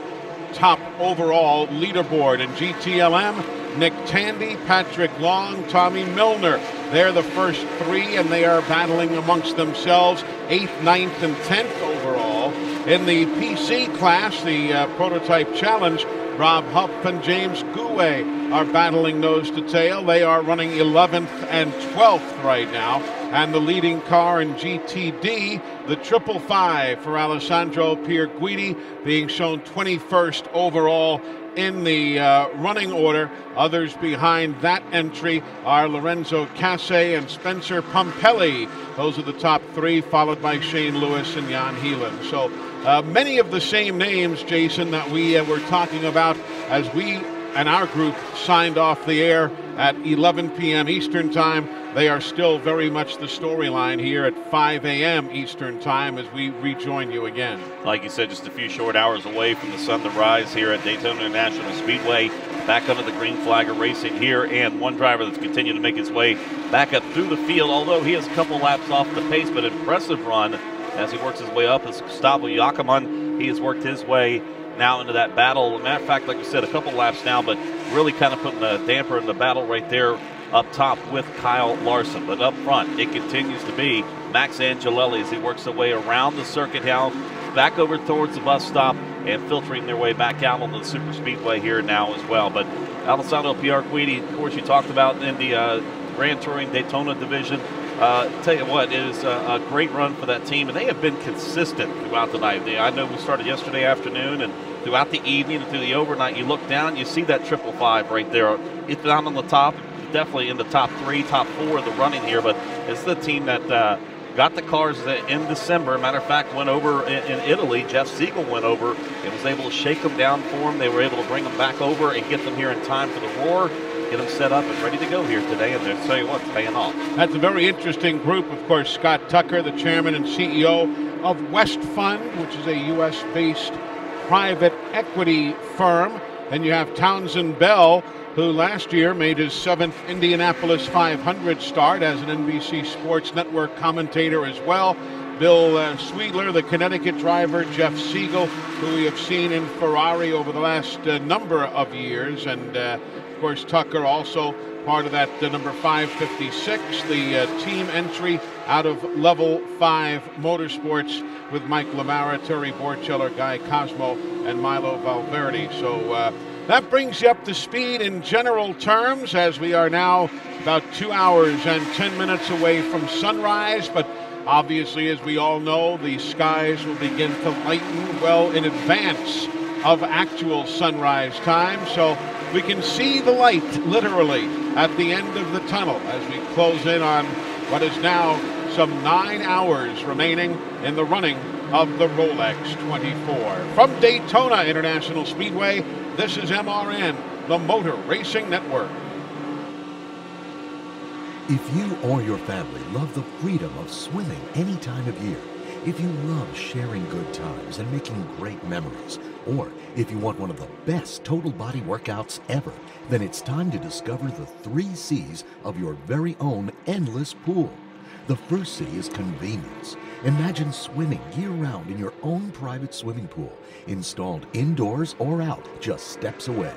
top overall leaderboard. And GTLM, Nick Tandy, Patrick Long, Tommy Milner. They're the first 3, and they are battling amongst themselves, 8th, 9th, and 10th overall. In the PC class, the Prototype Challenge, Rob Hupp and James Gouet are battling nose to tail. They are running 11th and 12th right now. And the leading car in GTD, the 555 for Alessandro Pierguidi, being shown 21st overall in the running order. Others behind that entry are Lorenzo Casse and Spencer Pompelli. Those are the top 3, followed by Shane Lewis and Jan Heelan. So many of the same names, Jason, that we were talking about as we and our group signed off the air at 11 p.m. Eastern Time. They are still very much the storyline here at 5 a.m. Eastern Time as we rejoin you again. Like you said, just a few short hours away from the sun to rise here at Daytona International Speedway. Back under the green flag of racing here, and one driver that's continued to make his way back up through the field, although he has a couple laps off the pace, but impressive run as he works his way up is Gustavo Yakiman. He has worked his way now into that battle. As a matter of fact, like you said, a couple laps now, but really kind of putting a damper in the battle right there up top with Kyle Larson. But up front, it continues to be Max Angelelli as he works their way around the circuit now, back over towards the bus stop, and filtering their way back out on the super speedway here now as well. But Alessandro Pierguidi, of course, you talked about in the Grand Touring Daytona division, Tell you what, it is a great run for that team, and they have been consistent throughout the night. I know we started yesterday afternoon, and throughout the evening and through the overnight, you look down, you see that 555 right there. It's down on the top, definitely in the top 3, top 4 of the running here, but it's the team that got the cars in December. Matter of fact, went over in Italy. Jeff Siegel went over and was able to shake them down for them. They were able to bring them back over and get them here in time for the Roar, get them set up and ready to go here today, and they'll tell you what, it's paying off. That's a very interesting group. Of course, Scott Tucker, the chairman and CEO of West Fund, which is a U.S.-based private equity firm. And you have Townsend Bell, who last year made his 7th Indianapolis 500 start as an NBC Sports Network commentator as well. Bill Sweedler, the Connecticut driver, Jeff Siegel, who we have seen in Ferrari over the last number of years, and of course Tucker also part of that number 556, the team entry out of Level 5 Motorsports with Mike Lamara, Terry Borcheller, Guy Cosmo, and Milo Valverde. So that brings you up to speed in general terms, as we are now about 2 hours and 10 minutes away from sunrise. But obviously, as we all know, the skies will begin to lighten well in advance of actual sunrise time. So we can see the light literally at the end of the tunnel as we close in on what is now some 9 hours remaining in the running of the Rolex 24. From Daytona International Speedway, this is MRN, the Motor Racing Network. If you or your family love the freedom of swimming any time of year, if you love sharing good times and making great memories, or if you want one of the best total body workouts ever, then it's time to discover the 3 C's of your very own endless pool. The first C is convenience. Imagine swimming year-round in your own private swimming pool, installed indoors or out, just steps away.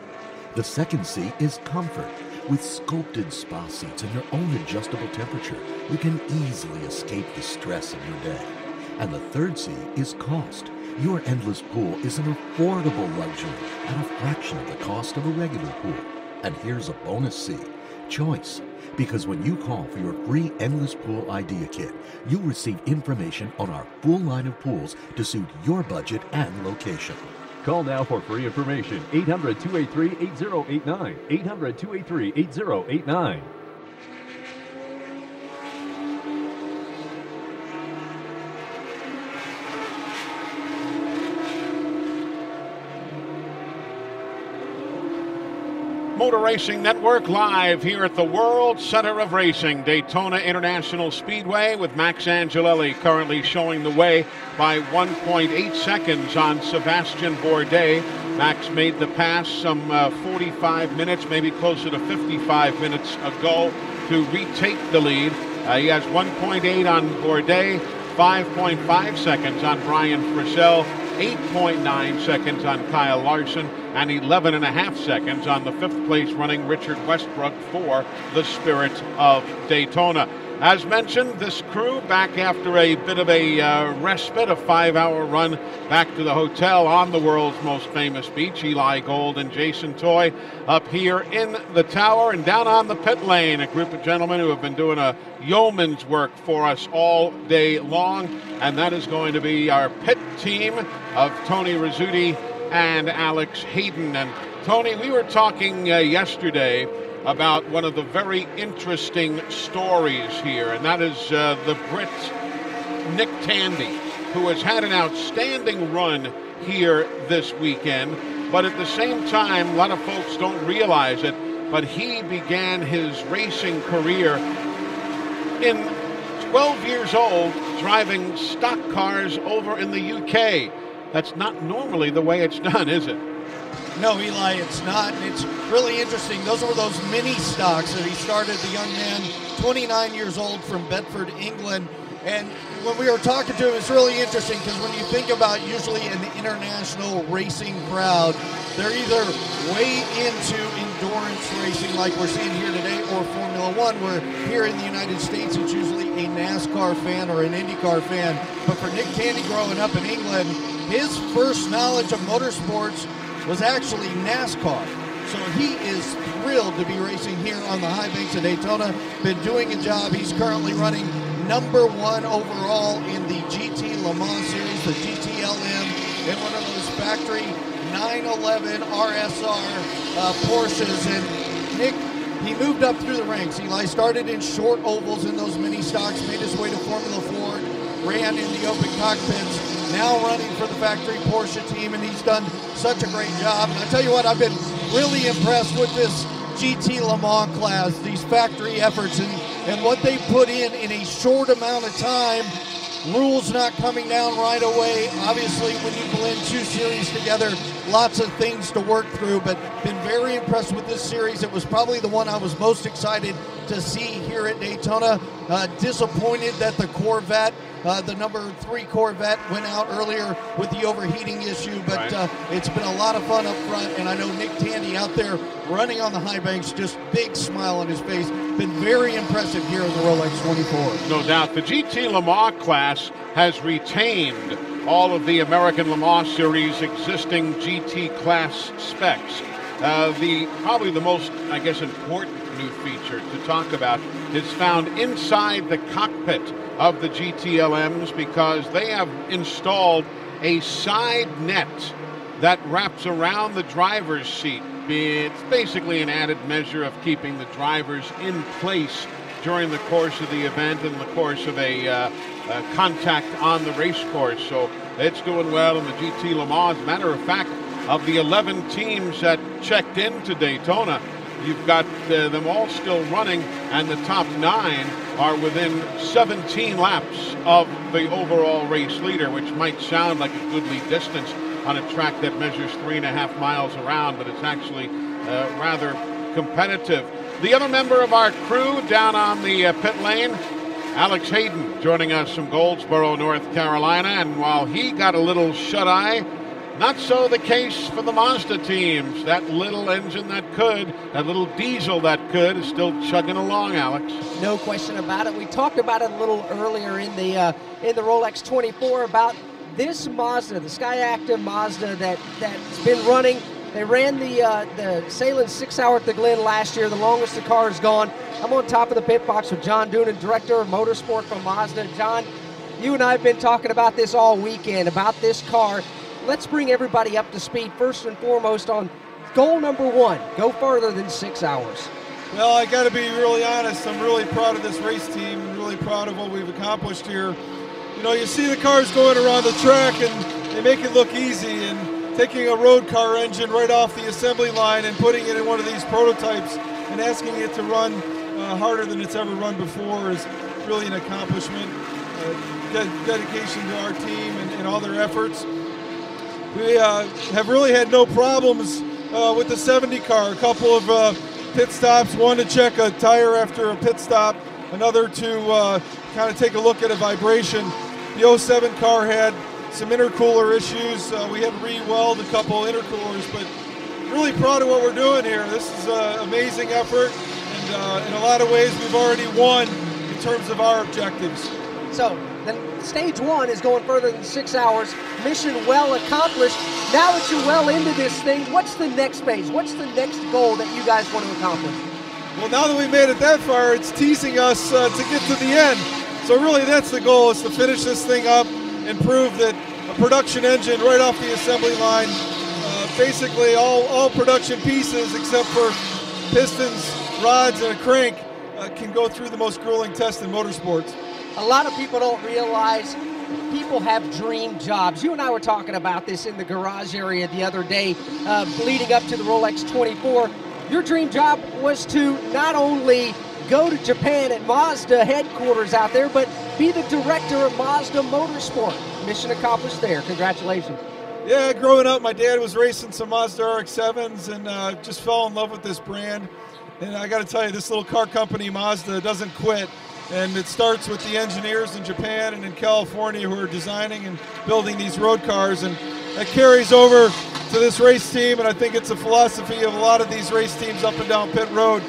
The second C is comfort. With sculpted spa seats and your own adjustable temperature, you can easily escape the stress of your day. And the third C is cost. Your endless pool is an affordable luxury at a fraction of the cost of a regular pool. And here's a bonus C, choice. Because when you call for your free Endless Pool Idea Kit, you'll receive information on our full line of pools to suit your budget and location. Call now for free information. 800-283-8089. 800-283-8089. Motor Racing Network live here at the World Center of Racing, Daytona International Speedway, with Max Angelelli currently showing the way by 1.8 seconds on Sebastian Bourdais. Max made the pass some 45 minutes, maybe closer to 55 minutes ago to retake the lead. He has 1.8 on Bourdais, 5.5 seconds on Brian Frisell, 8.9 seconds on Kyle Larson, and 11.5 seconds on the 5th place running Richard Westbrook for the Spirit of Daytona. As mentioned, this crew back after a bit of a respite, a 5-hour run back to the hotel on the world's most famous beach. Eli Gold and Jason Toy up here in the tower, and down on the pit lane, a group of gentlemen who have been doing a yeoman's work for us all day long, and that is going to be our pit team of Tony Rizzuti and Alex Hayden. And Tony, we were talking yesterday about one of the very interesting stories here, and that is the Brit Nick Tandy, who has had an outstanding run here this weekend, but at the same time, a lot of folks don't realize it, but he began his racing career in 12 years old driving stock cars over in the UK. That's not normally the way it's done, is it? No, Eli, it's not. It's really interesting. Those were those mini stocks that he started, the young man, 29 years old, from Bedford, England. And when we were talking to him, it's really interesting because when you think about usually an international racing crowd, they're either way into endurance racing like we're seeing here today, or Formula One, where here in the United States it's usually a NASCAR fan or an IndyCar fan. But for Nick Tandy growing up in England, his first knowledge of motorsports was actually NASCAR. So he is thrilled to be racing here on the high banks of Daytona. Been doing a job. He's currently running #1 overall in the GT Le Mans Series, the GTLM, in one of those factory 911 RSR Porsches. And Nick, he moved up through the ranks. He started in short ovals in those mini stocks, made his way to Formula Ford, ran in the open cockpits, now running for the factory Porsche team, and he's done such a great job. And I tell you what, I've been really impressed with this GT Le Mans class, these factory efforts, and what they put in a short amount of time. Rules not coming down right away. Obviously, when you blend two series together, lots of things to work through, but been very impressed with this series. It was probably the one I was most excited to see here at Daytona. Disappointed that the Corvette, the #3 Corvette, went out earlier with the overheating issue, but it's been a lot of fun up front, and I know Nick Tandy out there running on the high banks, just big smile on his face. Been very impressive here in the Rolex 24. No doubt. The GT Le Mans class has retained all of the American Le Mans Series existing GT class specs. Probably the most, I guess, important new feature to talk about is found inside the cockpit of the GTLMs, because they have installed a side net that wraps around the driver's seat. It's basically an added measure of keeping the drivers in place during the course of the event and the course of a contact on the race course. So it's doing well in the GT Le Mans. As a matter of fact, of the 11 teams that checked into Daytona, you've got them all still running, and the top 9 are within 17 laps of the overall race leader, which might sound like a goodly distance on a track that measures 3.5 miles around, but it's actually rather competitive. The other member of our crew down on the pit lane, Alex Hayden, joining us from Goldsboro, North Carolina, and while he got a little shut-eye, not so the case for the Mazda teams. That little engine that could, that little diesel that could, is still chugging along, Alex. No question about it. We talked about it a little earlier in the Rolex 24 about this Mazda, the Skyactiv Mazda that's been running. They ran the Salem 6 Hour at the Glen last year, the longest the car has gone. I'm on top of the pit box with John Doonan, Director of Motorsport from Mazda. John, you and I have been talking about this all weekend, about this car. Let's bring everybody up to speed first and foremost on goal number 1, go further than 6 hours. Well, I got to be really honest. I'm really proud of this race team and really proud of what we've accomplished here. You know, you see the cars going around the track and they make it look easy, and taking a road car engine right off the assembly line and putting it in one of these prototypes and asking it to run harder than it's ever run before is really an accomplishment. Dedication to our team and all their efforts. We have really had no problems with the 70 car. A couple of pit stops, one to check a tire after a pit stop, another to kind of take a look at a vibration. The 07 car had some intercooler issues. We had to re-weld a couple intercoolers, but really proud of what we're doing here. This is an amazing effort, and in a lot of ways we've already won in terms of our objectives. So then stage 1 is going further than 6 hours. Mission well accomplished. Now that you're well into this thing, what's the next phase? What's the next goal that you guys want to accomplish? Well, now that we've made it that far, it's teasing us to get to the end. So really that's the goal, is to finish this thing up and prove that a production engine right off the assembly line, basically all production pieces except for pistons, rods, and a crank can go through the most grueling test in motorsports. A lot of people don't realize people have dream jobs. You and I were talking about this in the garage area the other day, leading up to the Rolex 24. Your dream job was to not only go to Japan at Mazda headquarters out there, but be the director of Mazda Motorsport. Mission accomplished there. Congratulations. Yeah, growing up, my dad was racing some Mazda RX-7s and just fell in love with this brand. And I got to tell you, this little car company, Mazda, doesn't quit. And it starts with the engineers in Japan and in California who are designing and building these road cars. And that carries over to this race team, and I think it's a philosophy of a lot of these race teams up and down pit road.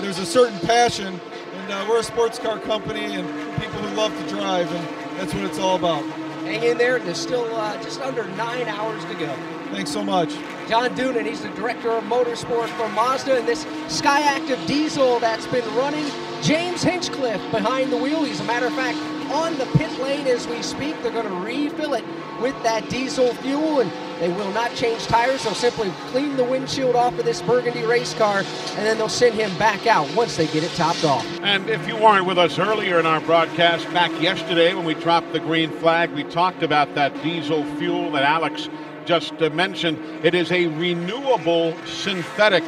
There's a certain passion, and we're a sports car company and people who love to drive, and that's what it's all about. hang in there. There's still just under 9 hours to go. Thanks so much. John Doonan, he's the director of motorsport for Mazda, and this SkyActiv diesel that's been running. James Hinchcliffe behind the wheel. He's, a matter of fact, on the pit lane as we speak. They're going to refill it with that diesel fuel, and they will not change tires. They'll simply clean the windshield off of this Burgundy race car, and then they'll send him back out once they get it topped off. And if you weren't with us earlier in our broadcast back yesterday when we dropped the green flag, we talked about that diesel fuel that Alex just mentioned. It is a renewable synthetic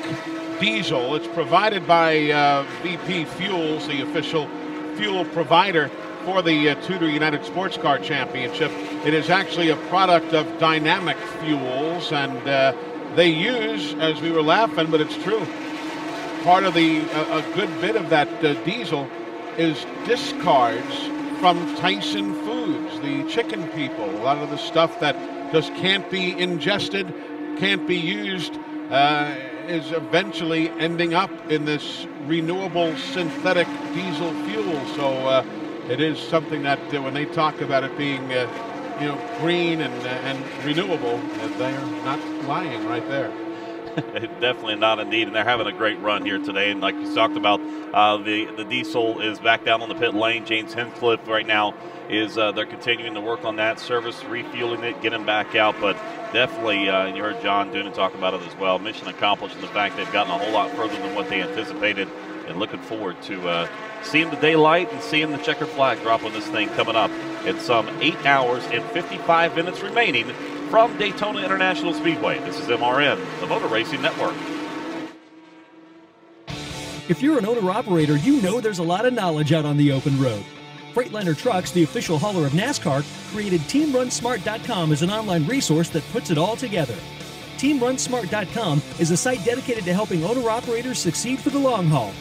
diesel. It's provided by VP Fuels, the official fuel provider for the TUDOR United SportsCar Championship. It is actually a product of Dynamic Fuels, and they use, as we were laughing, but it's true, part of a good bit of that diesel is discards from Tyson Foods, the chicken people. A lot of the stuff that just can't be ingested, can't be used, is eventually ending up in this renewable synthetic diesel fuel. So it is something that when they talk about it being green and renewable, they're not lying right there. Definitely not indeed, and they're having a great run here today. And like you talked about, the diesel is back down on the pit lane. James Hinchcliffe right now is they're continuing to work on that service, refueling it, getting back out. But definitely, and you heard John Doonan talk about it as well. Mission accomplished in the fact they've gotten a whole lot further than what they anticipated, and looking forward to seeing the daylight and seeing the checkered flag drop on this thing coming up. It's 8 hours and 55 minutes remaining from Daytona International Speedway. This is MRN, the Motor Racing Network. If you're an owner-operator, you know there's a lot of knowledge out on the open road. Freightliner Trucks, the official hauler of NASCAR, created TeamRunSmart.com as an online resource that puts it all together. TeamRunSmart.com is a site dedicated to helping owner-operators succeed for the long haul.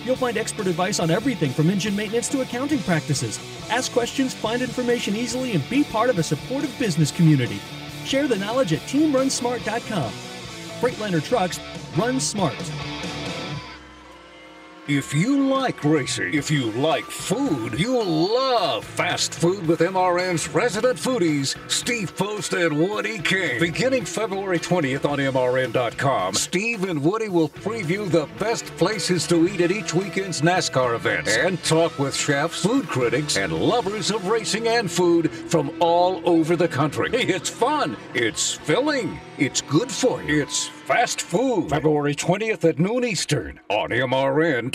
You'll find expert advice on everything from engine maintenance to accounting practices. Ask questions, find information easily, and be part of a supportive business community. Share the knowledge at TeamRunSmart.com. Freightliner Trucks, run smart. If you like racing, if you like food, you'll love fast food with MRN's resident foodies, Steve Post and Woody King. Beginning February 20th on MRN.com, Steve and Woody will preview the best places to eat at each weekend's NASCAR events and talk with chefs, food critics, and lovers of racing and food from all over the country. It's fun, it's filling, it's good for you, it's fast food. February 20th at noon Eastern on MRN.com.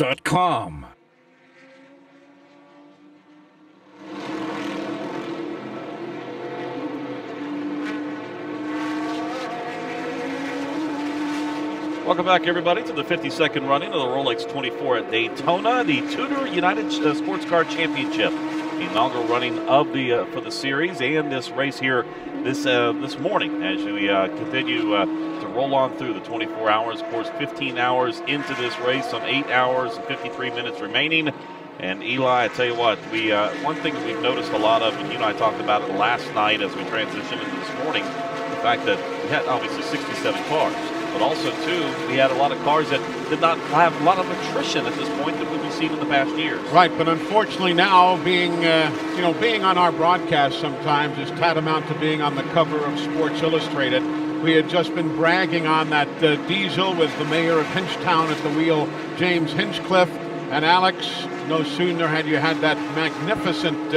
Welcome back, everybody, to the 52nd running of the Rolex 24 at Daytona, the TUDOR United SportsCar Championship, the inaugural running of the for the series, and this race here this morning as we continue to roll on through the 24 hours. Of course, 15 hours into this race, some 8 hours and 53 minutes remaining. And Eli, I tell you what, we one thing that we've noticed a lot of, and you and I talked about it last night as we transitioned into this morning, the fact that we had obviously 67 cars. But also, too, we had a lot of cars that did not have a lot of attrition at this point that we've seen in the past years. Right, but unfortunately now being on our broadcast sometimes is tantamount to being on the cover of Sports Illustrated. We had just been bragging on that diesel with the mayor of Hinchtown at the wheel, James Hinchcliffe. And Alex, no sooner had you had that magnificent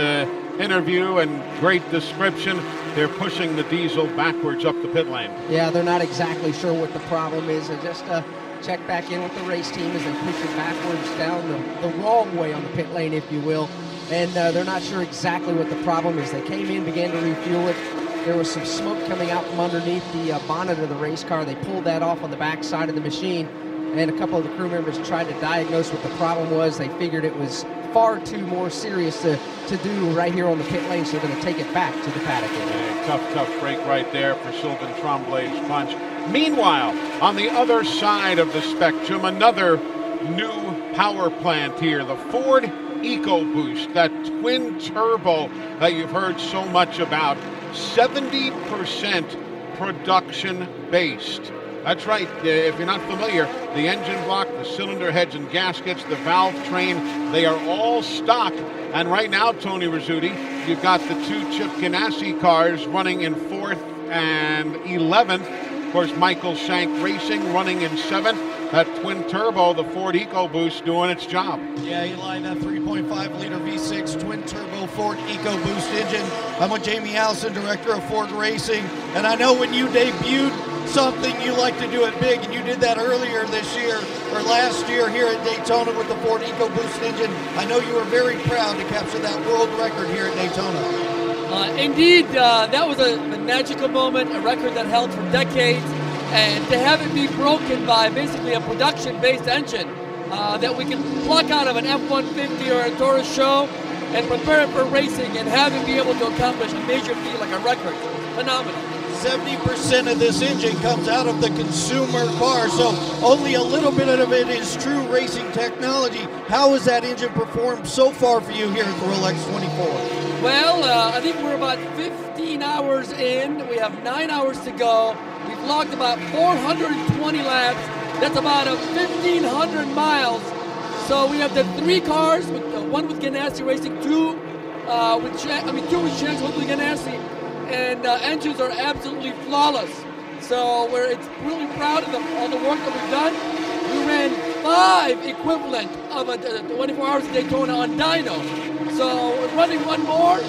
interview and great description, they're pushing the diesel backwards up the pit lane. Yeah, they're not exactly sure what the problem is. They just check back in with the race team as they push it backwards down the wrong way on the pit lane, if you will. And they're not sure exactly what the problem is. They came in, began to refuel it. There was some smoke coming out from underneath the bonnet of the race car. They pulled that off on the back side of the machine. And a couple of the crew members tried to diagnose what the problem was. They figured it was far too more serious to do right here on the pit lane, so they're going to take it back to the paddock. Tough break right there for Sylvain Tremblay's punch. Meanwhile, on the other side of the spectrum, another new power plant here, the Ford EcoBoost, that twin turbo that you've heard so much about, 70% production based. That's right, if you're not familiar, the engine block, the cylinder heads and gaskets, the valve train, they are all stock. And right now, Tony Rizzuti, you've got the two Chip Ganassi cars running in 4th and 11th. Of course, Michael Shank Racing running in 7th. That twin turbo, the Ford EcoBoost, doing its job. Yeah, Eli, that 3.5-liter V6 twin-turbo Ford EcoBoost engine. I'm with Jamie Allison, director of Ford Racing, and I know when you debuted something, you like to do it big, and you did that earlier this year, or last year here at Daytona with the Ford EcoBoost engine. I know you were very proud to capture that world record here at Daytona. Indeed, that was a magical moment, a record that held for decades. And to have it be broken by basically a production-based engine that we can pluck out of an F-150 or a Taurus show and prepare it for racing and have it be able to accomplish a major feat like a record. Phenomenal. 70% of this engine comes out of the consumer car, so only a little bit of it is true racing technology. How has that engine performed so far for you here at the Rolex 24? Well, I think we're about 15 hours in. We have 9 hours to go. We've logged about 420 laps. That's about 1,500 miles. So we have the 3 cars, with one with Ganassi Racing, two with Shanks, one with Ganassi, and engines are absolutely flawless. So it's really proud of all the work that we've done. We ran 5 equivalent of a 24 hours of Daytona on dyno. So we're running one more.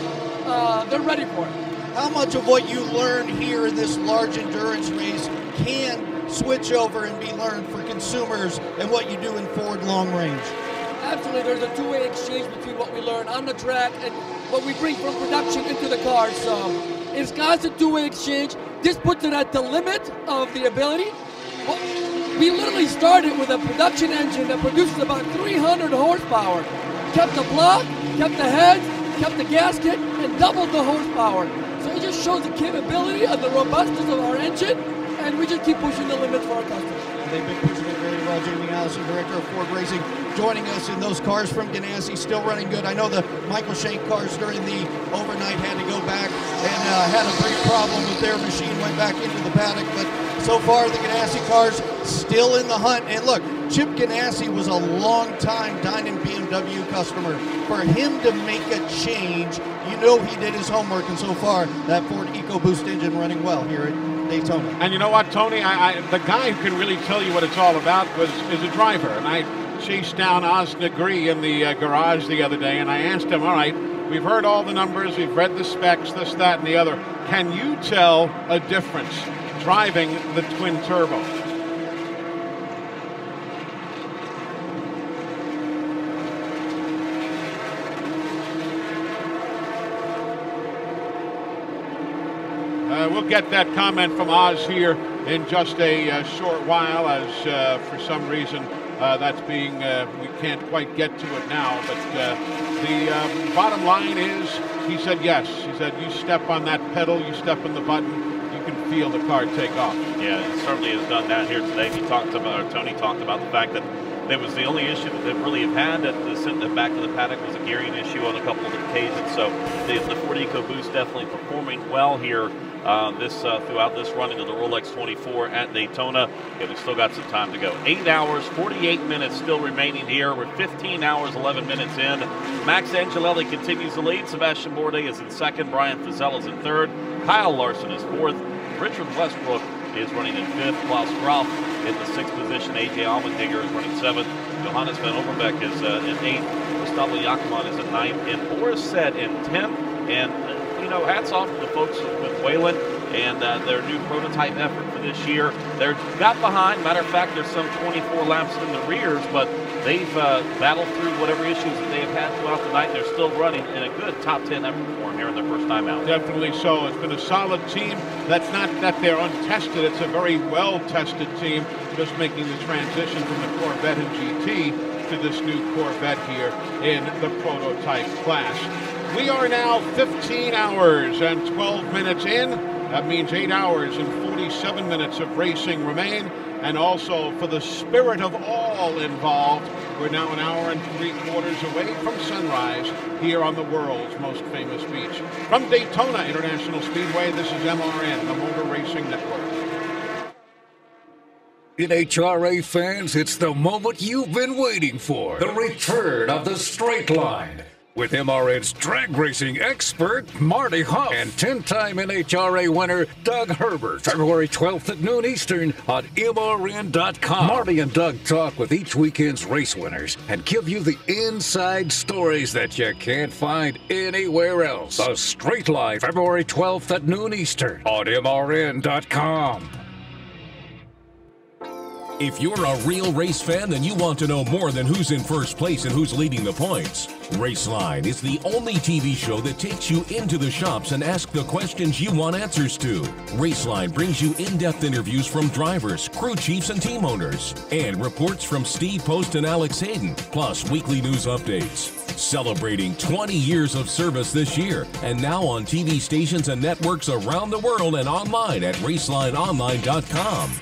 They're ready for it. How much of what you learn here in this large endurance race can switch over and be learned for consumers and what you do in Ford long range? Absolutely, there's a two-way exchange between what we learn on the track and what we bring from production into the car. So it's constant two-way exchange. This puts it at the limit of the ability. We literally started with a production engine that produces about 300 horsepower. Kept the block, kept the heads, kept the gasket, and doubled the horsepower. So it just shows the capability of the robustness of our engine, and we just keep pushing the limits for our customers. They've been pushing it very well. Jamie Allison, director of Ford Racing, joining us in those cars from Ganassi, still running good. I know the Michael Shank cars during the overnight had to go back and had a brief problem with their machine, went back into the paddock, but so far the Ganassi cars still in the hunt. And look, Chip Ganassi was a long-time Dynon BMW customer. For him to make a change, you know he did his homework, and so far that Ford EcoBoost engine running well here at Daytona. And you know what, Tony? The guy who can really tell you what it's all about is a driver. And I chased down Oz Negri in the garage the other day, and I asked him, all right, we've heard all the numbers, we've read the specs, this, that, and the other. Can you tell a difference driving the twin turbo? We'll get that comment from Oz here in just a short while, as for some reason that's being, we can't quite get to it now, but the bottom line is, he said yes. He said, you step on that pedal, you step on the button, you can feel the car take off. Yeah, it certainly has done that here today. Tony talked about the fact that it was the only issue that they really have had at the back of the paddock was a gearing issue on a couple of occasions. So the Ford EcoBoost definitely performing well here throughout this run into the Rolex 24 at Daytona. Yeah, we've still got some time to go. 8 hours, 48 minutes still remaining here. We're 15 hours, 11 minutes in. Max Angelelli continues to lead. Sebastian Bourdais is in second. Brian Frizell is in third. Kyle Larson is fourth. Richard Westbrook is running in fifth. Klaus Graf in the sixth position. A.J. Allmendinger is running seventh. Johannes Van Overbeek is in eighth. Gustavo Yakiman is in ninth. And Boris Said in 10th. And hats off to the folks with Whelen and their new prototype effort for this year. They're got behind. Matter of fact, there's some 24 laps in the rears, but they've battled through whatever issues that they have had throughout the night. And they're still running in a good top 10 effort for them here in their first time out. Definitely so. It's been a solid team. That's not that they're untested. It's a very well-tested team, just making the transition from the Corvette and GT to this new Corvette here in the prototype class. We are now 15 hours and 12 minutes in. That means 8 hours and 47 minutes of racing remain. And also, for the spirit of all involved, we're now an hour and 3/4 away from sunrise here on the world's most famous beach. From Daytona International Speedway, this is MRN, the Motor Racing Network. NHRA fans, it's the moment you've been waiting for. The return of the straight line. with MRN's drag racing expert, Marty Huff, and 10-time NHRA winner, Doug Herbert. February 12th at noon Eastern on MRN.com. Marty and Doug talk with each weekend's race winners and give you the inside stories that you can't find anywhere else. The Straight Line, February 12th at noon Eastern on MRN.com. If you're a real race fan, then you want to know more than who's in first place and who's leading the points. Raceline is the only TV show that takes you into the shops and asks the questions you want answers to. Raceline brings you in-depth interviews from drivers, crew chiefs, and team owners, and reports from Steve Post and Alex Hayden, plus weekly news updates. Celebrating 20 years of service this year, and now on TV stations and networks around the world and online at RacelineOnline.com.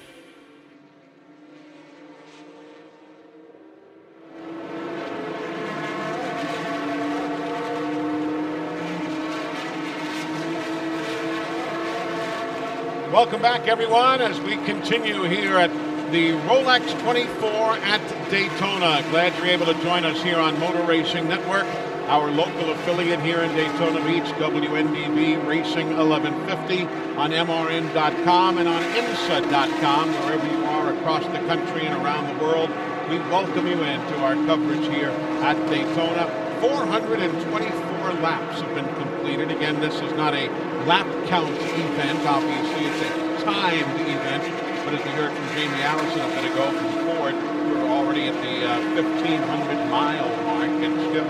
Welcome back, everyone, as we continue here at the Rolex 24 at Daytona. Glad you're able to join us here on Motor Racing Network, our local affiliate here in Daytona Beach, WNDB Racing 1150 on MRN.com and on IMSA.com, wherever you are across the country and around the world. We welcome you into our coverage here at Daytona. 424 laps have been completed. Again, this is not a lap count event. Obviously, it's a timed event. But as we heard from Jamie Allison a bit ago from Ford, we're already at the 1,500-mile mark, and still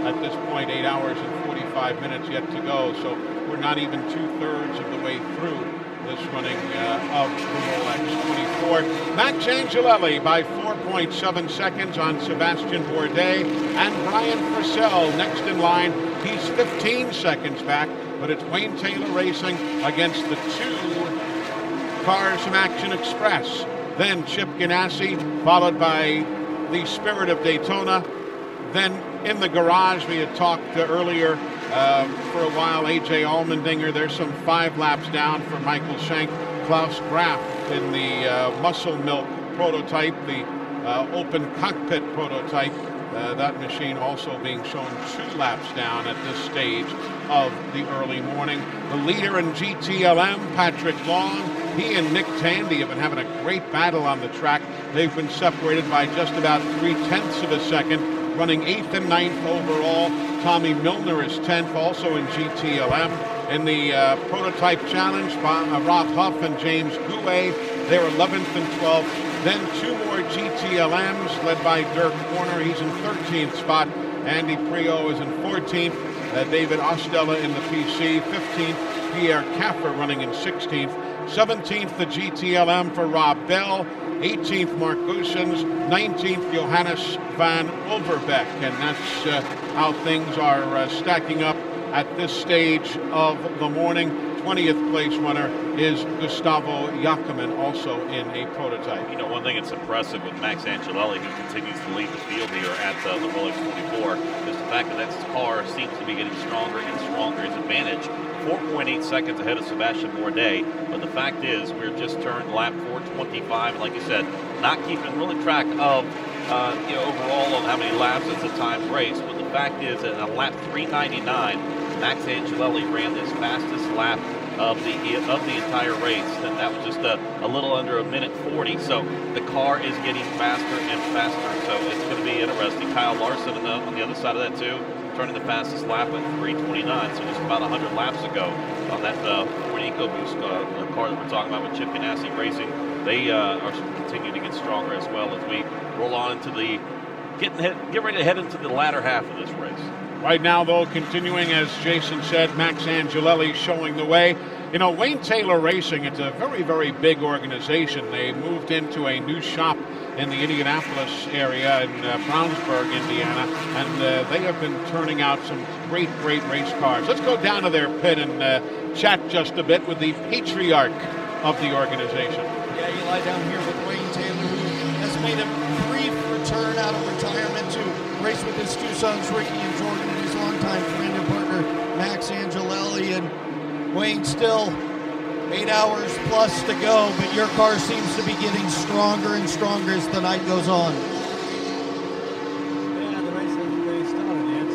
at this point, 8 hours and 45 minutes yet to go. So we're not even 2/3 of the way through this running of the Rolex 24. Max Angelelli by 4.7 seconds on Sebastian Bourdais, and Brian Purcell next in line. He's 15 seconds back, but it's Wayne Taylor Racing against the two cars from Action Express. Then Chip Ganassi, followed by the Spirit of Daytona. Then in the garage, we had talked earlier for a while, A.J. Allmendinger. There's some 5 laps down for Michael Schenk. Klaus Graf in the Muscle Milk prototype, the open cockpit prototype. That machine also being shown 2 laps down at this stage of the early morning. The leader in GTLM, Patrick Long, he and Nick Tandy have been having a great battle on the track. They've been separated by just about 0.3 of a second, running 8th and 9th overall. Tommy Milner is 10th, also in GTLM. In the prototype challenge, Rob Huff and James Gouet, they're 11th and 12th. Then 2 more GTLMs led by Dirk Warner. He's in 13th spot. Andy Prio is in 14th. David Ostella in the PC. 15th, Pierre Caffer running in 16th. 17th, the GTLM for Rob Bell. 18th, Mark Goossens. 19th, Johannes van Overbeek. And that's how things are stacking up at this stage of the morning. 20th place runner is Gustavo Jacquemin, also in a prototype. You know, one thing that's impressive with Max Angelelli, who continues to lead the field here at the Rolex 24, is the fact that his car seems to be getting stronger and stronger. His advantage, 4.8 seconds ahead of Sebastian Bourdais. But the fact is, we're just turned lap 425. And like you said, not keeping really track of overall on how many laps it's a timed race. But the fact is that on lap 399, Max Angelelli ran his fastest lap of the entire race, and that was just a little under 1:40. So the car is getting faster and faster. So it's going to be interesting. Kyle Larson on the other side of that too, turning the fastest lap at 3:29. So just about 100 laps ago on that Ford EcoBoost car that we're talking about with Chip Ganassi Racing. They are continuing to get stronger as well as we roll on into the get ready to head into the latter half of this race. Right now, though, continuing, as Jason said, Max Angelelli showing the way. You know, Wayne Taylor Racing, it's a very, very big organization. They moved into a new shop in the Indianapolis area in Brownsburg, Indiana, and they have been turning out some great, great race cars. Let's go down to their pit and chat just a bit with the patriarch of the organization. Yeah, you lie down here with Wayne Taylor, who has made a brief return out of retirement to race with his 2 sons, Ricky and Jordan, and his longtime friend and partner, Max Angelelli. And Wayne, still 8 hours plus to go, but your car seems to be getting stronger and stronger as the night goes on. Yeah, the race hasn't really started yet.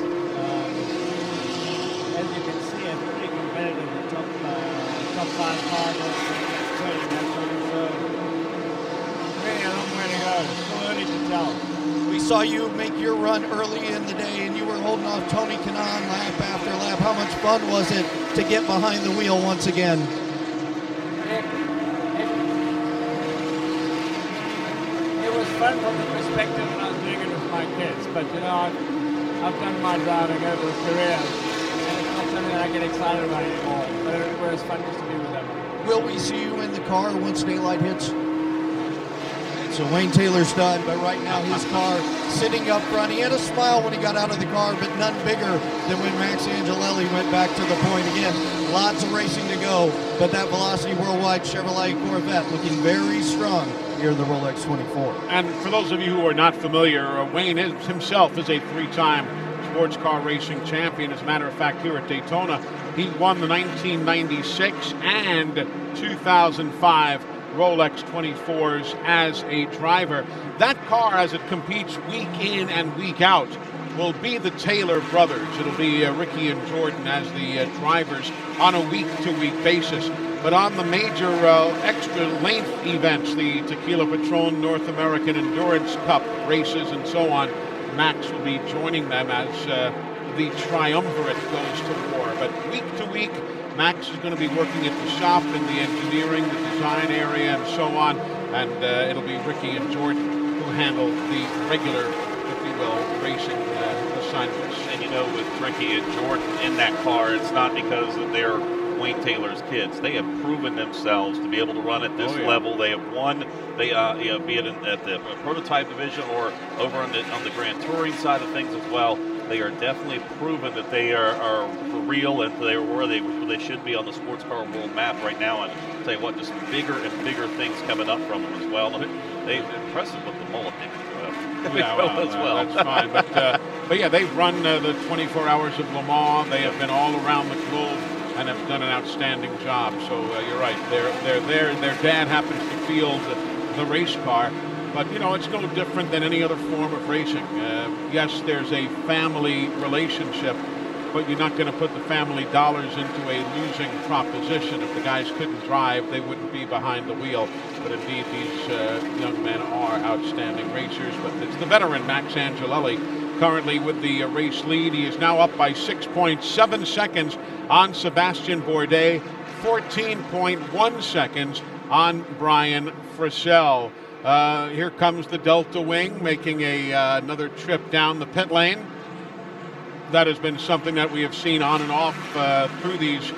saw you make your run early in the day, and you were holding off Tony Kanaan lap after lap. How much fun was it to get behind the wheel once again? It was fun from the perspective when I was doing it with my kids, but you know, I've done my driving over a career, and it's not something that I get excited about anymore, but it was fun just to be with them. Will we see you in the car once daylight hits? So Wayne Taylor's done, but right now his car sitting up front. He had a smile when he got out of the car, but none bigger than when Max Angelelli went back to the point. Again, lots of racing to go, but that Velocity Worldwide Chevrolet Corvette looking very strong here in the Rolex 24. And for those of you who are not familiar, Wayne himself is a three-time sports car racing champion. As a matter of fact, here at Daytona, he won the 1996 and 2005 Rolex 24s as a driver. That car, as it competes week in and week out, will be the Taylor brothers. It'll be Ricky and Jordan as the drivers on a week-to-week basis. But on the major extra length events, the Tequila Patrón North American Endurance Cup races and so on, Max will be joining them as the triumvirate goes to war. But week to week, Max is going to be working at the shop in the engineering, the design area, and so on. And it'll be Ricky and Jordan who handle the regular, if you will, racing assignments. And you know, with Ricky and Jordan in that car, it's not because they're Wayne Taylor's kids. They have proven themselves to be able to run at this level. They have won. They, be it at the prototype division or over on the Grand Touring side of things as well. They are definitely proven that they are for real and they are where they should be on the sports car world map right now. And I'll tell you what, just bigger and bigger things coming up from them as well. And they've impressive with the mullet as well. That's fine. But yeah, they've run the 24 Hours of Le Mans. They have been all around the globe and have done an outstanding job. So you're right. They're there. Their dad happens to field the race car. But, you know, it's no different than any other form of racing. Yes, there's a family relationship, but you're not going to put the family dollars into a losing proposition. If the guys couldn't drive, they wouldn't be behind the wheel. But indeed, these young men are outstanding racers. But it's the veteran, Max Angelelli, currently with the race lead. He is now up by 6.7 seconds on Sebastian Bourdais, 14.1 seconds on Brian Frisell. Here comes the Delta Wing making another trip down the pit lane. That has been something that we have seen on and off through these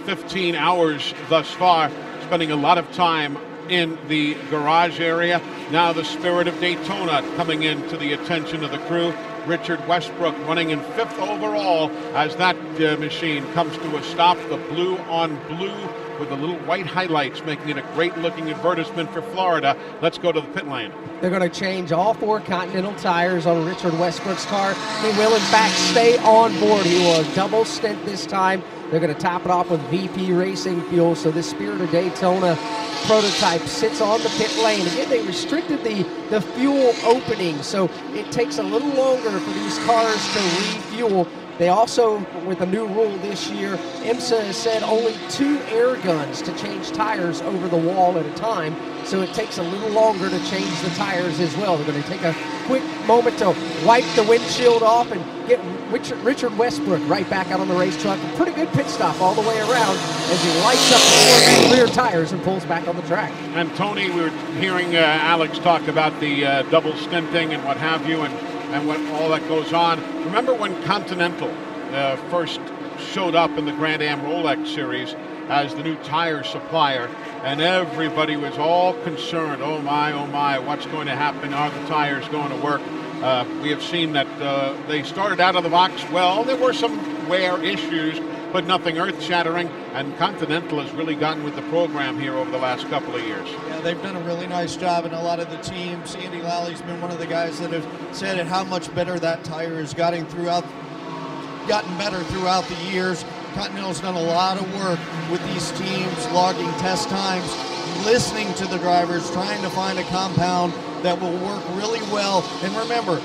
15 hours thus far, spending a lot of time in the garage area. Now the Spirit of Daytona coming into the attention of the crew. Richard Westbrook running in 5th overall as that machine comes to a stop. The blue on blue with the little white highlights, making it a great-looking advertisement for Florida. Let's go to the pit lane. They're going to change all 4 Continental tires on Richard Westbrook's car. He will, in fact, stay on board. He will double stint this time. They're going to top it off with VP Racing fuel, so this Spirit of Daytona prototype sits on the pit lane. Again, they restricted the fuel opening, so it takes a little longer for these cars to refuel. They also, with a new rule this year, IMSA has said only 2 air guns to change tires over the wall at a time, so it takes a little longer to change the tires as well. They're going to take a quick moment to wipe the windshield off and get Richard Westbrook right back out on the race truck. A pretty good pit stop all the way around as he lights up the rear tires and pulls back on the track. And Tony, we were hearing Alex talk about the double stinting and what have you, and what all that goes on. Remember when Continental first showed up in the Grand Am Rolex series as the new tire supplier, and everybody was all concerned, oh my, what's going to happen? Are the tires going to work? We have seen that they started out of the box well. There were some wear issues, but nothing earth-shattering, and Continental has really gotten with the program here over the last couple of years. Yeah, they've done a really nice job, and a lot of the teams. Andy Lally's been one of the guys that have said how much better that tire has gotten better throughout the years. Continental's done a lot of work with these teams, logging test times, listening to the drivers, trying to find a compound that will work really well. And remember,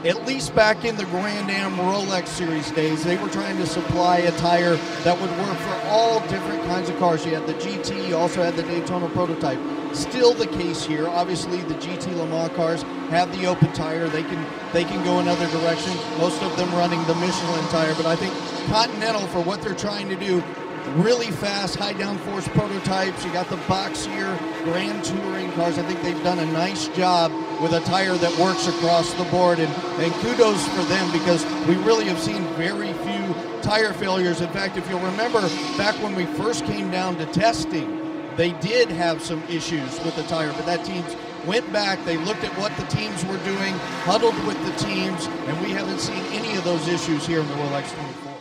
at least back in the Grand Am Rolex Series days, they were trying to supply a tire that would work for all different kinds of cars. You had the GT, you also had the Daytona prototype. Still the case here. Obviously, the GT Le Mans cars have the open tire. They can go another direction. Most of them running the Michelin tire, but I think Continental, for what they're trying to do, really fast, high downforce prototypes. You got the boxier Grand Touring cars. I think they've done a nice job with a tire that works across the board, and kudos for them, because we really have seen very few tire failures. In fact, if you'll remember, back when we first came down to testing, they did have some issues with the tire, but that team went back, they looked at what the teams were doing, huddled with the teams, and we haven't seen any of those issues here in the Rolex 24.